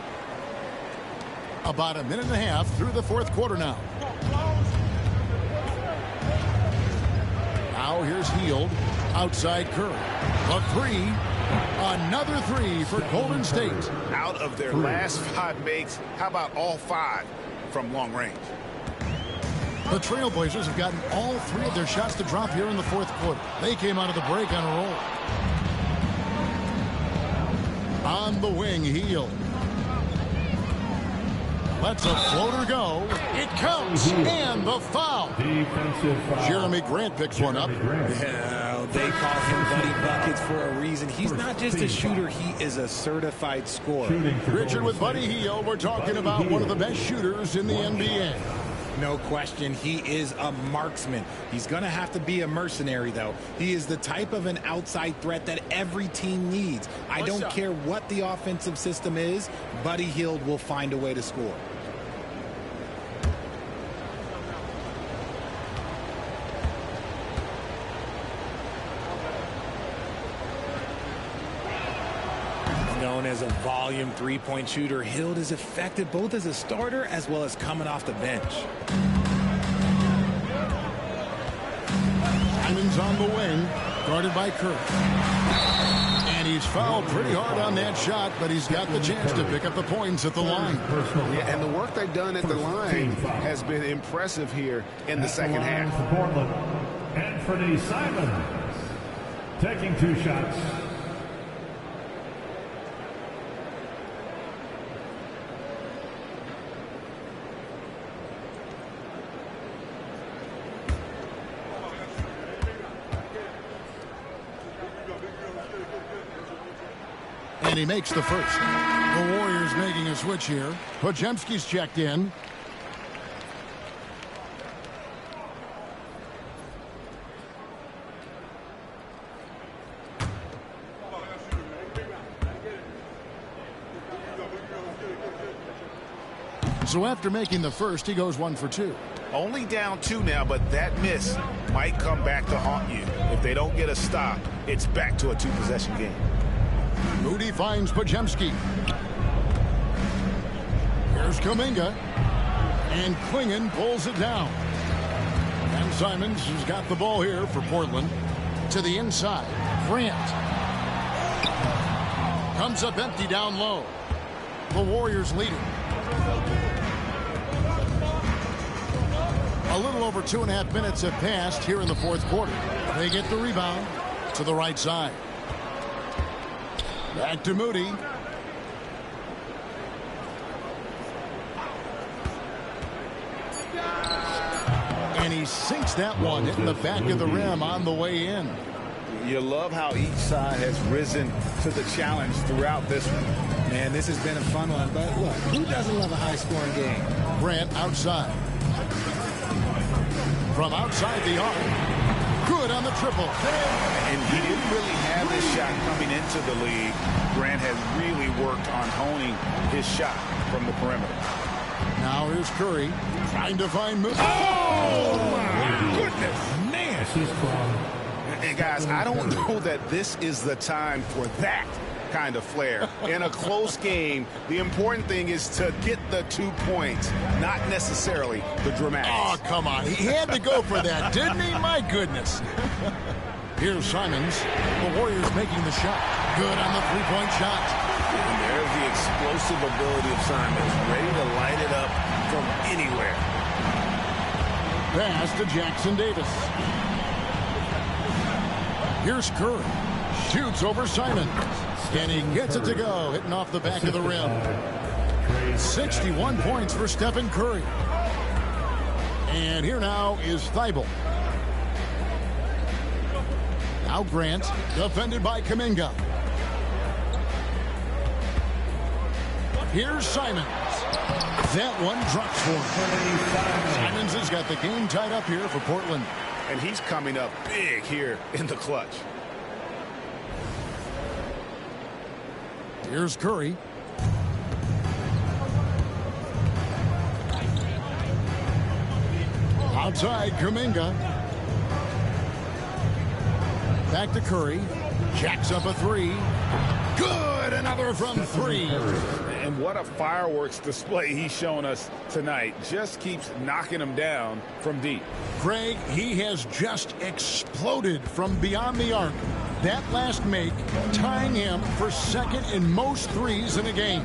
Speaker 11: About a minute and a half through the fourth quarter now. Now here's Hield. Outside Curry. A 3. Another 3 for Golden State.
Speaker 12: Out of their last 5 makes, how about all 5 from long range?
Speaker 11: The Trailblazers have gotten all 3 of their shots to drop here in the fourth quarter. They came out of the break on a roll. On the wing, Hield. Lets a floater go. It counts. And the foul. Jeremy Grant picks one up.
Speaker 3: Yeah, they call him Buddy Buckets for a reason. He's not just a shooter, he is a certified scorer.
Speaker 11: Richard, with Buddy Hield, we're talking about one of the best shooters in the NBA.
Speaker 3: No question, he is a marksman. He's going to have to be a mercenary, though. He is the type of an outside threat that every team needs. I don't care what the offensive system is, Buddy Hield will find a way to score. Known as a volume three-point shooter, Hield is effective both as a starter as well as coming off the bench.
Speaker 11: Simons on the wing, guarded by Curry. And he's fouled pretty hard on that shot, but he's got the chance to pick up the points at the line.
Speaker 17: Yeah, and the work they've done at the line has been impressive here in the second half.
Speaker 5: For Portland, Anthony Simons taking 2 shots.
Speaker 11: And he makes the first. The Warriors making a switch here. Podziemski's checked in. So after making the first, he goes 1 for 2.
Speaker 12: Only down 2 now, but that miss might come back to haunt you. If they don't get a stop, it's back to a 2-possession game.
Speaker 11: Moody finds Podziemski. Here's Kuminga. And Klingon pulls it down. And Simons has got the ball here for Portland. To the inside. Grant. Comes up empty down low. The Warriors leading. A little over 2.5 minutes have passed here in the fourth quarter. They get the rebound to the right side. Back to Moody. And he sinks that one, hitting the back of the rim on the way in.
Speaker 12: You love how each side has risen to the challenge throughout this one.
Speaker 3: Man, this has been a fun one, but look, who doesn't love a high-scoring game?
Speaker 11: Grant outside. From outside the arc. Good on the triple.
Speaker 12: And he didn't really have this shot coming into the league. Grant has really worked on honing his shot from the perimeter.
Speaker 11: Now here's Curry trying to find Memphis.
Speaker 12: Oh, my goodness. Man. And guys, I don't know that this is the time for that kind of flair. In a close game, the important thing is to get the 2 points, not necessarily the dramatics.
Speaker 11: Oh, come on. He had to go for that, didn't he? My goodness. Here's Simons. The Warriors making the shot. Good on the three-point shot.
Speaker 17: And there's the explosive ability of Simons, ready to light it up from anywhere.
Speaker 11: Pass to Jackson Davis. Here's Curry. Shoots over Simons. And he gets it to go, hitting off the back of the rim. 61 points for Stephen Curry. And here now is Thibault. Now Grant, defended by Kuminga. Here's Simons. That one drops for him. Simons has got the game tied up here for Portland.
Speaker 12: And he's coming up big here in the clutch.
Speaker 11: Here's Curry. Outside, Kuminga. Back to Curry. Jacks up a three. Good! Another from three.
Speaker 12: And what a fireworks display he's shown us tonight. Just keeps knocking them down from deep.
Speaker 11: Craig, he has just exploded from beyond the arc. That last make, tying him for second in most threes in a game.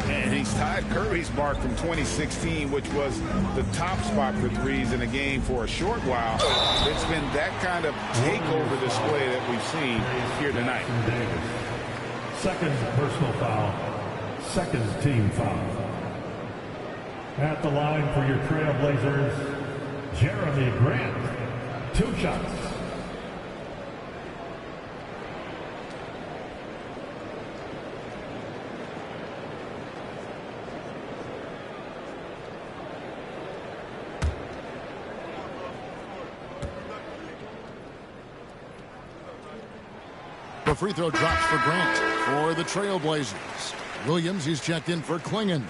Speaker 12: And he's tied Curry's mark from 2016, which was the top spot for threes in a game for a short while. It's been that kind of takeover display that we've seen here tonight.
Speaker 5: Second personal foul. Second team foul. At the line for your Trailblazers, Jeremy Grant. 2 shots.
Speaker 11: The free throw drops for Grant for the Trailblazers. Williams, he's checked in for Klingon.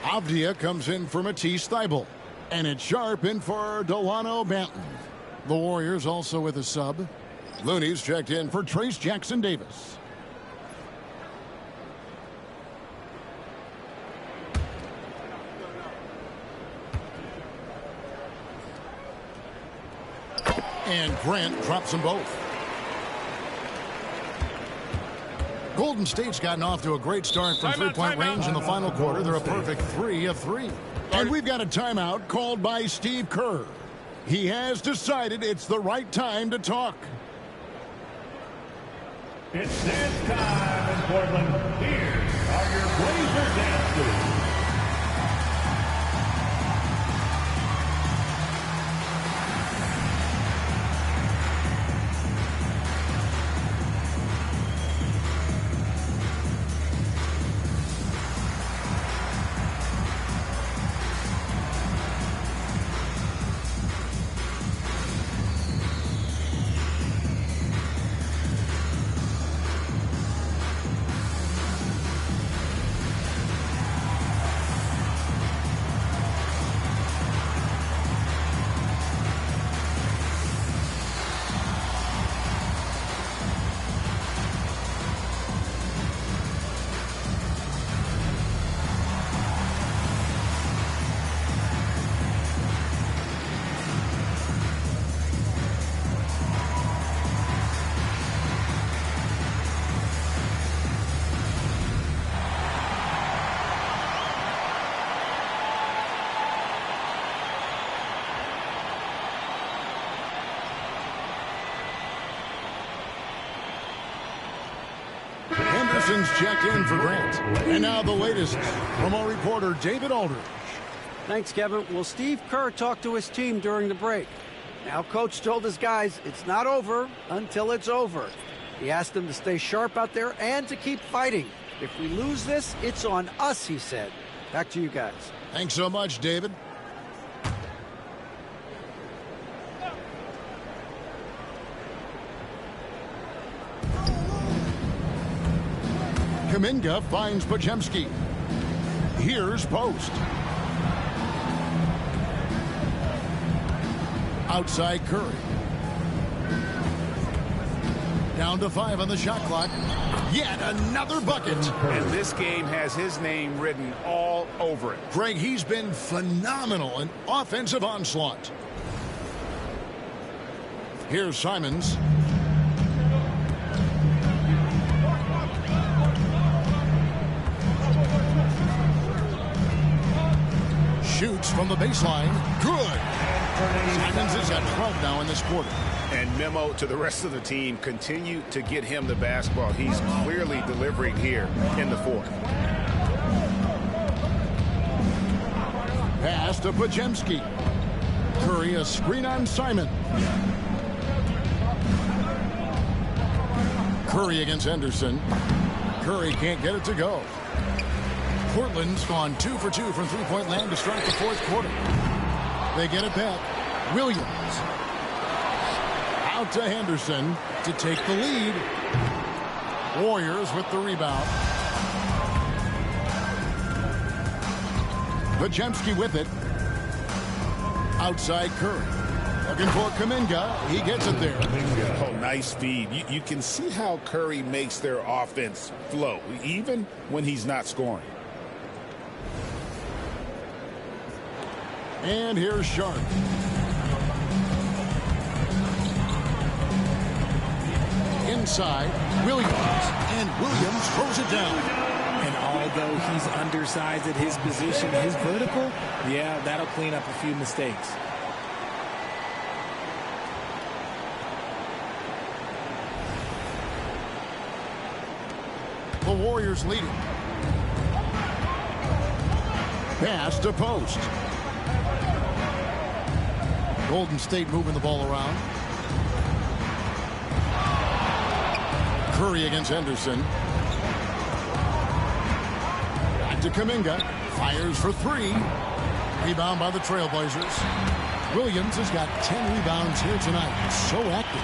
Speaker 11: Avdia comes in for Matisse Thybulle. And it's Sharp in for Delano Banton. The Warriors also with a sub. Looney's checked in for Trace Jackson Davis. And Grant drops them both. Golden State's gotten off to a great start from three-point range in the final quarter. They're a perfect 3 of 3. And we've got a timeout called by Steve Kerr. He has decided it's the right time to talk.
Speaker 5: It's dance time in Portland. Here are your Blazer dancers.
Speaker 11: Henderson's checked in for Grant. And now the latest from our reporter, David Aldridge.
Speaker 14: Thanks, Kevin. Well, Steve Kerr talked to his team during the break. Now, Coach told his guys it's not over until it's over. He asked them to stay sharp out there and to keep fighting. If we lose this, it's on us, he said. Back to you guys.
Speaker 11: Thanks so much, David. Kuminga finds Podziemski. Here's Post. Outside Curry. Down to 5 on the shot clock. Yet another bucket.
Speaker 16: And this game has his name written all over it.
Speaker 11: Greg, he's been phenomenal in offensive onslaught. Here's Simons. Shoots from the baseline. Good. Simons has got 12 now in this quarter.
Speaker 16: And memo to the rest of the team, continue to get him the basketball. He's clearly delivering here in the fourth.
Speaker 11: Pass to Podziemski. Curry a screen on Simon. Curry against Henderson. Curry can't get it to go. Portland's gone 2 for 2 from three-point land to start the fourth quarter. They get it back. Williams. Out to Henderson to take the lead. Warriors with the rebound. Podziemski with it. Outside Curry. Looking for Kuminga. He gets it there.
Speaker 16: Oh, nice feed. You can see how Curry makes their offense flow, even when he's not scoring.
Speaker 11: And here's Sharp. Inside, Williams. And Williams throws it down.
Speaker 6: And although he's undersized at his position, his vertical, yeah, that'll clean up a few mistakes.
Speaker 11: The Warriors leading. Pass to Post. Golden State moving the ball around. Curry against Henderson. Back to Kuminga. Fires for 3. Rebound by the Trailblazers. Williams has got 10 rebounds here tonight. So active.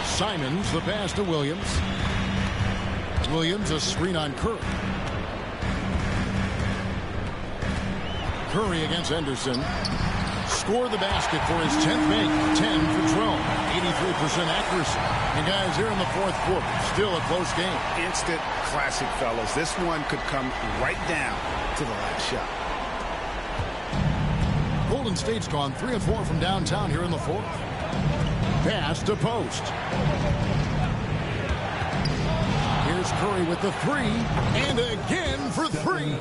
Speaker 11: Simons the pass to Williams. Williams a screen on Curry. Curry against Henderson. Scored the basket for his 10th make. 10 for 12. 83% accuracy. And guys, here in the fourth quarter, still a close game.
Speaker 16: Instant classic, fellas. This one could come right down to the last shot.
Speaker 11: Golden State's gone 3 of 4 from downtown here in the fourth. Pass to Post. Here's Curry with the 3. And again for 3.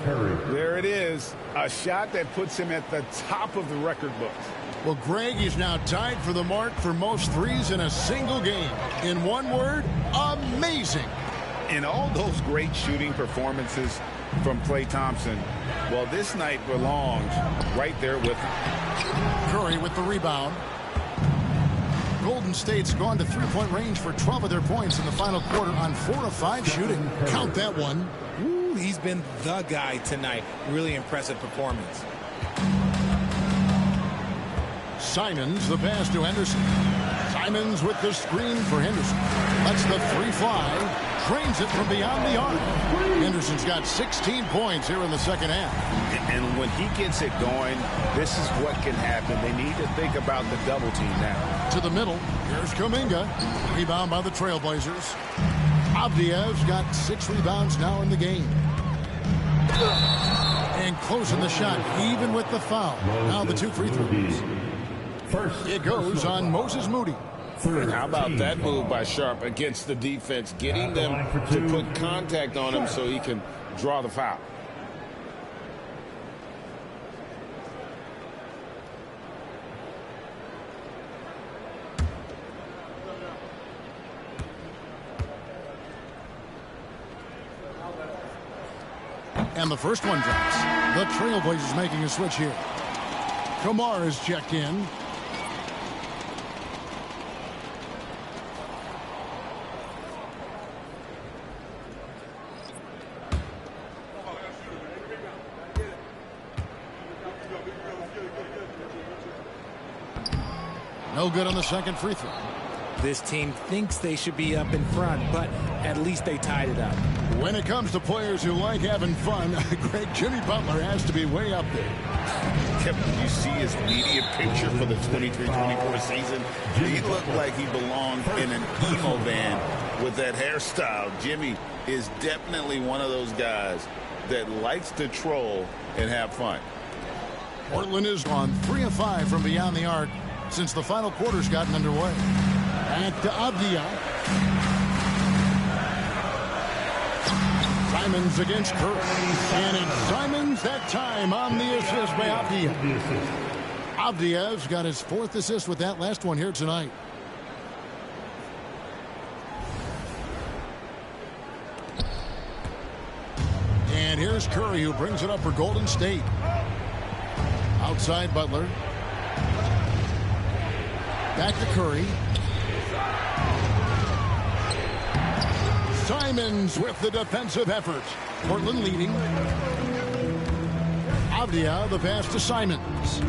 Speaker 16: There it is. A shot that puts him at the top of the record books.
Speaker 11: Well, Greg is now tied for the mark for most threes in a single game. In one word, amazing.
Speaker 16: In all those great shooting performances from Klay Thompson, well, this night belongs right there with him.
Speaker 11: Curry with the rebound. Golden State's gone to three-point range for 12 of their points in the final quarter on 4 of 5 shooting. Count that one.
Speaker 6: Ooh, he's been the guy tonight. Really impressive performance.
Speaker 11: Simons the pass to Henderson. Simons with the screen for Henderson. Lets the 3 fly. Trains it from beyond the arc. Henderson's got 16 points here in the second half.
Speaker 16: And when he gets it going, this is what can happen. They need to think about the double team now.
Speaker 11: To the middle. Here's Kuminga. Rebound by the Trailblazers. Avdiev's got 6 rebounds now in the game. And closing the shot, even with the foul. Now the 2 free throws. It goes on Moses Moody.
Speaker 17: And how about that move by Sharp against the defense, getting them to put contact on him so he can draw the foul.
Speaker 11: And the first one drops. The Trailblazers making a switch here. Kamar is checked in. No good on the second free throw.
Speaker 6: This team thinks they should be up in front, but at least they tied it up.
Speaker 11: When it comes to players who like having fun, Greg, Jimmy Butler has to be way up there.
Speaker 12: Did you see his media picture for the 23-24 season? He looked like he belonged in an emo band with that hairstyle. Jimmy is definitely one of those guys that likes to troll and have fun.
Speaker 11: Portland is on 3 of 5 from beyond the arc since the final quarter's gotten underway. Back to Avdia. Simons against Curry. And it's Simons that time on the assist by Avdia. Avdia's got his 4th assist with that last one here tonight. And here's Curry, who brings it up for Golden State. Outside Butler. Back to Curry. Simons with the defensive effort. Portland leading. Avdia, the pass to Simons.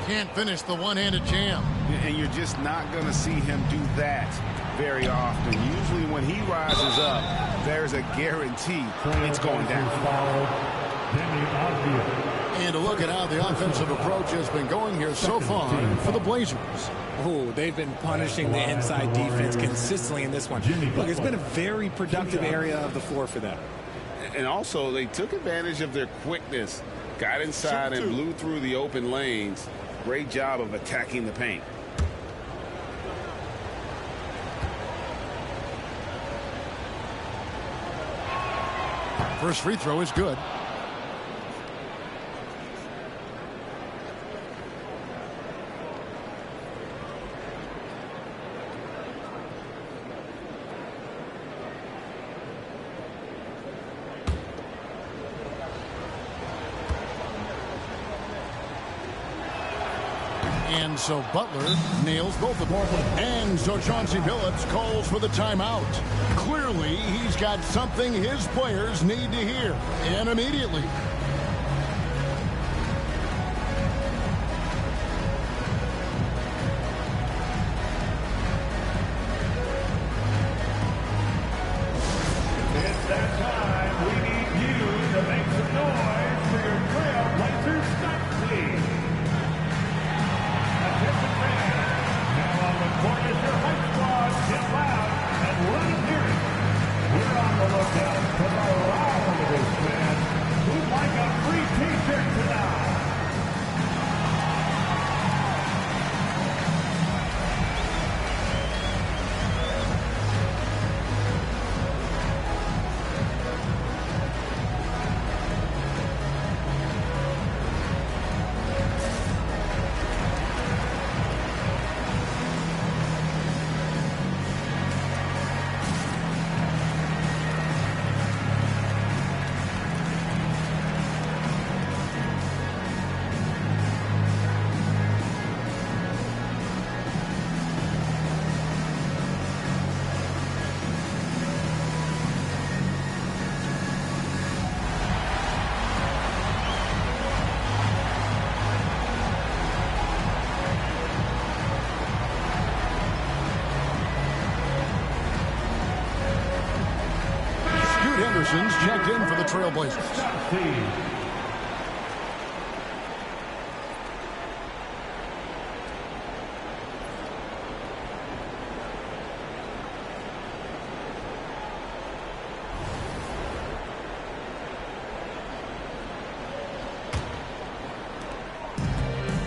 Speaker 11: Can't finish the one-handed jam.
Speaker 12: And you're just not going to see him do that very often. Usually when he rises up, there's a guarantee it's going down.
Speaker 11: And a look at how the offensive approach has been going here so far for the Blazers.
Speaker 6: Oh, they've been punishing the inside defense consistently in this one. Look, it's been a very productive area of the floor for them.
Speaker 12: And also, they took advantage of their quickness, got inside and blew through the open lanes. Great job of attacking the paint.
Speaker 11: First free throw is good. And so Butler nails both of them. And so Chauncey Billups calls for the timeout. Clearly, he's got something his players need to hear. And immediately.
Speaker 5: It's that time. We need you to make some noise for your Trailblazers stat team. Attention fans. Now on the court is your hype squad. Get loud and let them hear it. We're on the lookout for the loudest fans who'd like a free t-shirt tonight.
Speaker 11: Henderson's checked in for the Trailblazers.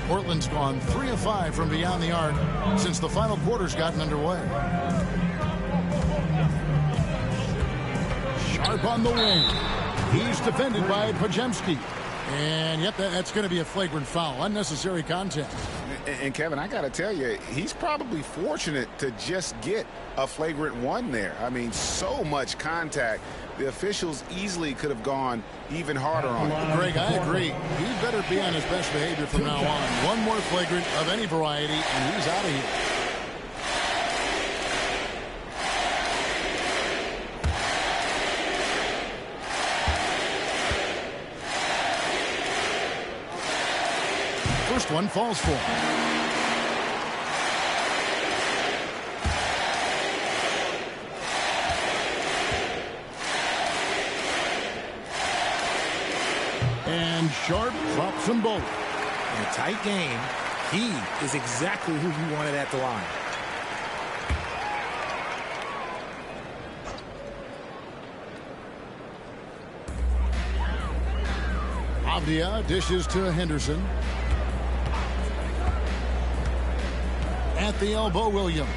Speaker 11: Portland's gone 3 of 5 from beyond the arc since the final quarter's gotten underway. Sharp on the wing. He's defended by Pajemski. And yep, that's going to be a flagrant foul. Unnecessary contact.
Speaker 16: And Kevin, I got to tell you, he's probably fortunate to just get a flagrant one there. I mean, so much contact. The officials easily could have gone even harder on him.
Speaker 11: Greg, I agree. He better be on his best behavior from now on. One more flagrant of any variety, and he's out of here. First one falls for him. And Sharp drops them both.
Speaker 6: In a tight game, he is exactly who you wanted at the line.
Speaker 11: Avdia dishes to Henderson. At the elbow, Williams.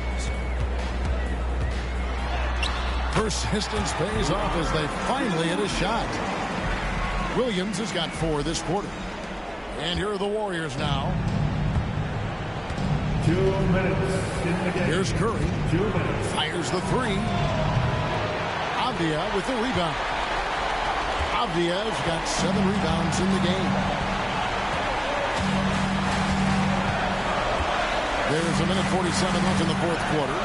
Speaker 11: Persistence pays off as they finally hit a shot. Williams has got 4 this quarter. And here are the Warriors now.
Speaker 5: 2 minutes in the game.
Speaker 11: Here's Curry.
Speaker 5: 2 minutes.
Speaker 11: Fires the 3. Avdia with the rebound. Avdia's got 7 rebounds in the game. There's a minute 47 left in the fourth quarter.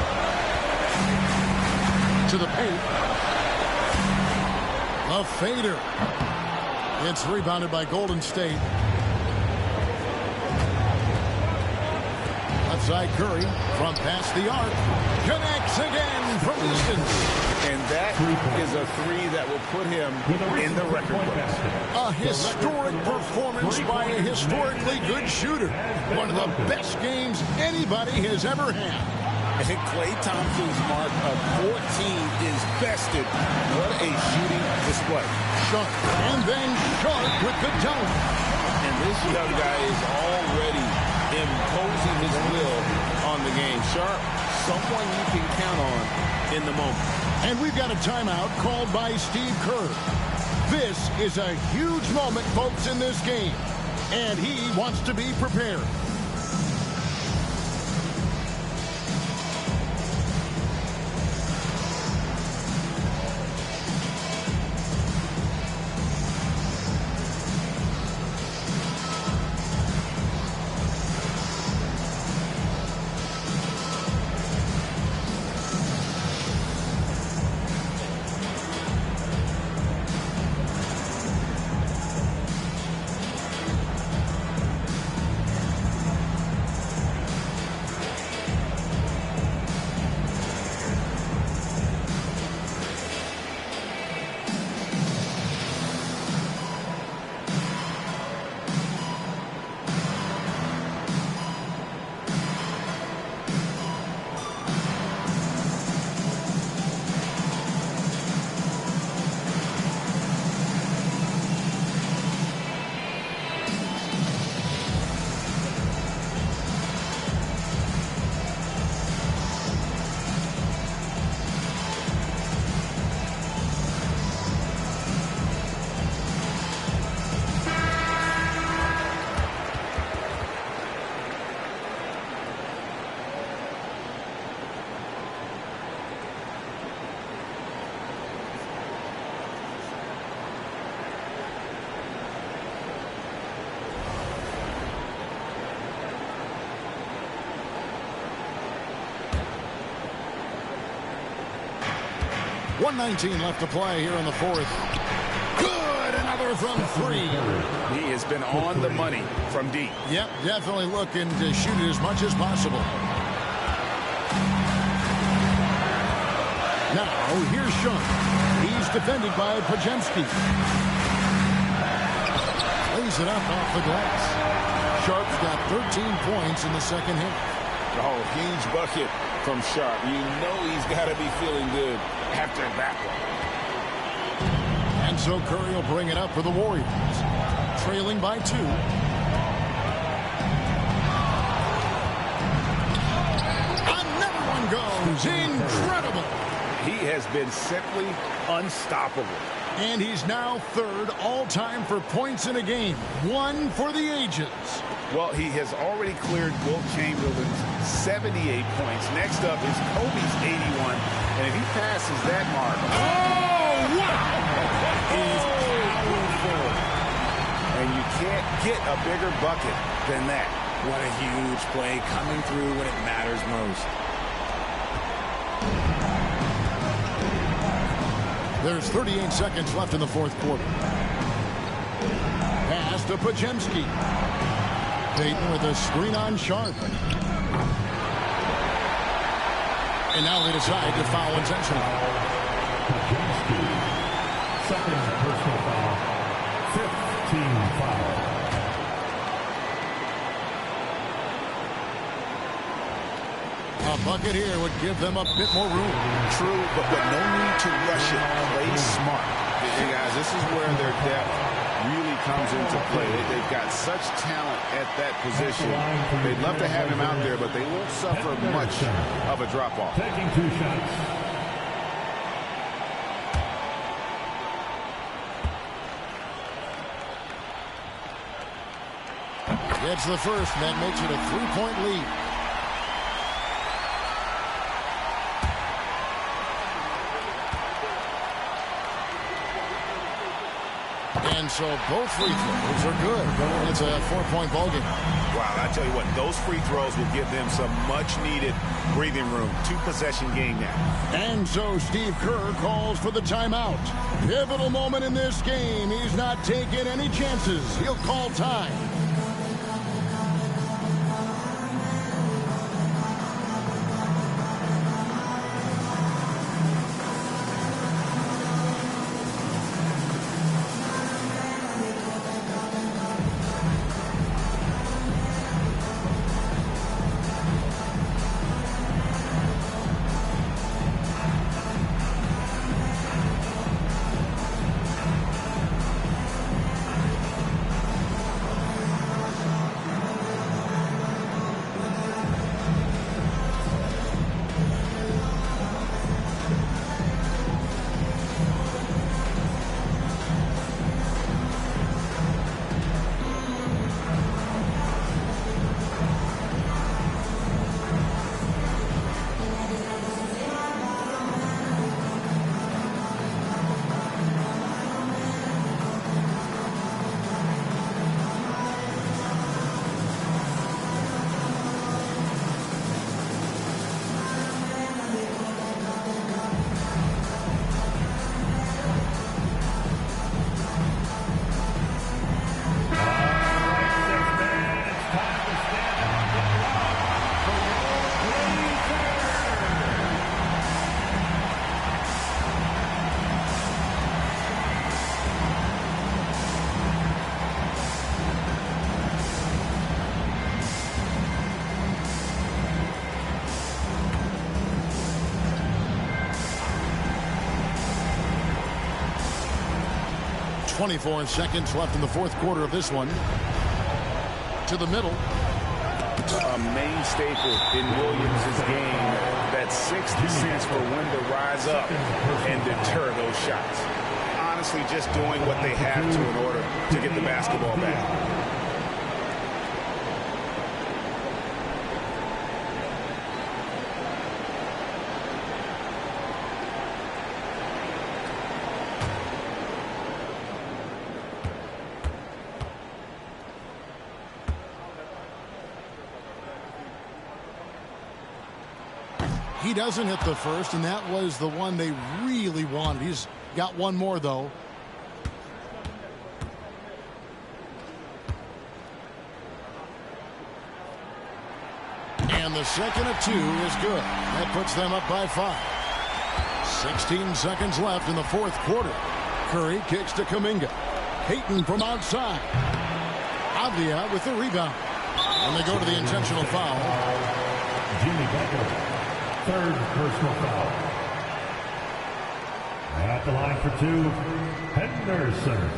Speaker 11: To the paint. A fader. It's rebounded by Golden State. Left side Curry from past the arc. Connects again from distance.
Speaker 16: And that is a 3 that will put him in the record books.
Speaker 11: A historic performance by a historically good shooter. One of the best games anybody has ever had.
Speaker 16: And Klay Thompson's mark of 14 is bested. What a shooting display.
Speaker 11: Sharp. And then Sharp with the dunk.
Speaker 16: And this young guy is already imposing his will on the game. Sharp, someone you can count on in the moment.
Speaker 11: And we've got a timeout called by Steve Kerr. This is a huge moment, folks, in this game. And he wants to be prepared. .119 left to play here in the fourth. Good, another from 3.
Speaker 16: He has been on the money from deep.
Speaker 11: Yep, definitely looking to shoot it as much as possible. Now, here's Sean. He's defended by Pajemski. Lays it up off the glass. Sharp's got 13 points in the second half.
Speaker 16: Oh, huge bucket from Sharp. You know he's got to be feeling good after that one.
Speaker 11: And so Curry will bring it up for the Warriors. Trailing by 2. Another one goes. Incredible.
Speaker 16: He has been simply unstoppable.
Speaker 11: And he's now third all-time for points in a game. One for the ages.
Speaker 12: Well, he has already cleared Wilt Chamberlain's 78 points. Next up is Kobe's 81. And if he passes that mark...
Speaker 11: Oh, wow!
Speaker 12: That is powerful. And you can't get a bigger bucket than that.
Speaker 10: What a huge play coming through when it matters most.
Speaker 11: There's 38 seconds left in the fourth quarter. Pass to Podziemski. Payton with a screen on Sharp. And now they decide to foul intentionally.
Speaker 5: Second personal foul. 15 foul.
Speaker 11: A bucket here would give them a bit more room.
Speaker 12: True, but no need to rush it. Play smart. And guys, this is where their depth really comes into play. They've got such talent at that position. They'd love to have him out there, but they won't suffer much of a drop-off.
Speaker 5: Taking 2 shots.
Speaker 11: Gets the first, and that makes it a 3-point lead. And so both free throws are good. It's a 4-point ball game.
Speaker 12: Wow, I tell you what, those free throws will give them some much-needed breathing room. 2-possession game now.
Speaker 11: And so Steve Kerr calls for the timeout. Pivotal moment in this game. He's not taking any chances. He'll call time. .24 seconds left in the fourth quarter of this one. To the middle.
Speaker 12: A main staple in Williams' game, that 60 cents for when to rise up and deter those shots. Honestly, just doing what they have to in order to get the basketball back.
Speaker 11: He doesn't hit the first, and that was the one they really wanted. He's got one more, though. And the second of 2 is good. That puts them up by 5. 16 seconds left in the fourth quarter. Curry kicks to Kuminga. Payton from outside. Avdia with the rebound. And they go to the intentional foul.
Speaker 5: Jimmy Butler. Third personal foul. At the line for 2, Henderson.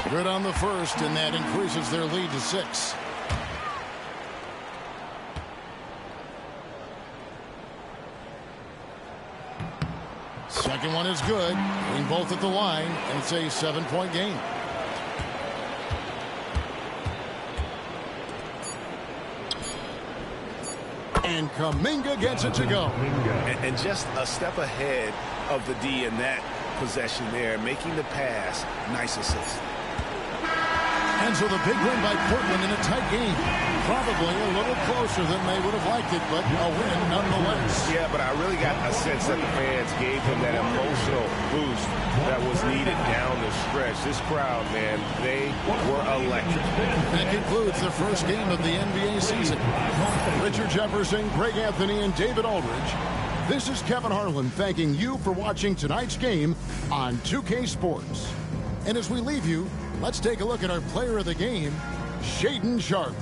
Speaker 11: Good on the first, and that increases their lead to 6. Second one is good. Getting both at the line, and it's a 7-point game. And Kuminga gets it to go.
Speaker 12: And just a step ahead of the D in that possession there, making the pass. Nice assist.
Speaker 11: And so the big win by Portland in a tight game. Probably a little closer than they would have liked it, but a win nonetheless.
Speaker 12: Yeah, but I really got a sense that the fans gave them that emotional boost that was needed down the stretch. This crowd, man, they were electric.
Speaker 11: That concludes the first game of the NBA season. Richard Jefferson, Greg Anthony, and David Aldridge. This is Kevin Harlan thanking you for watching tonight's game on 2K Sports. And as we leave you, let's take a look at our player of the game, Shaedon Sharpe.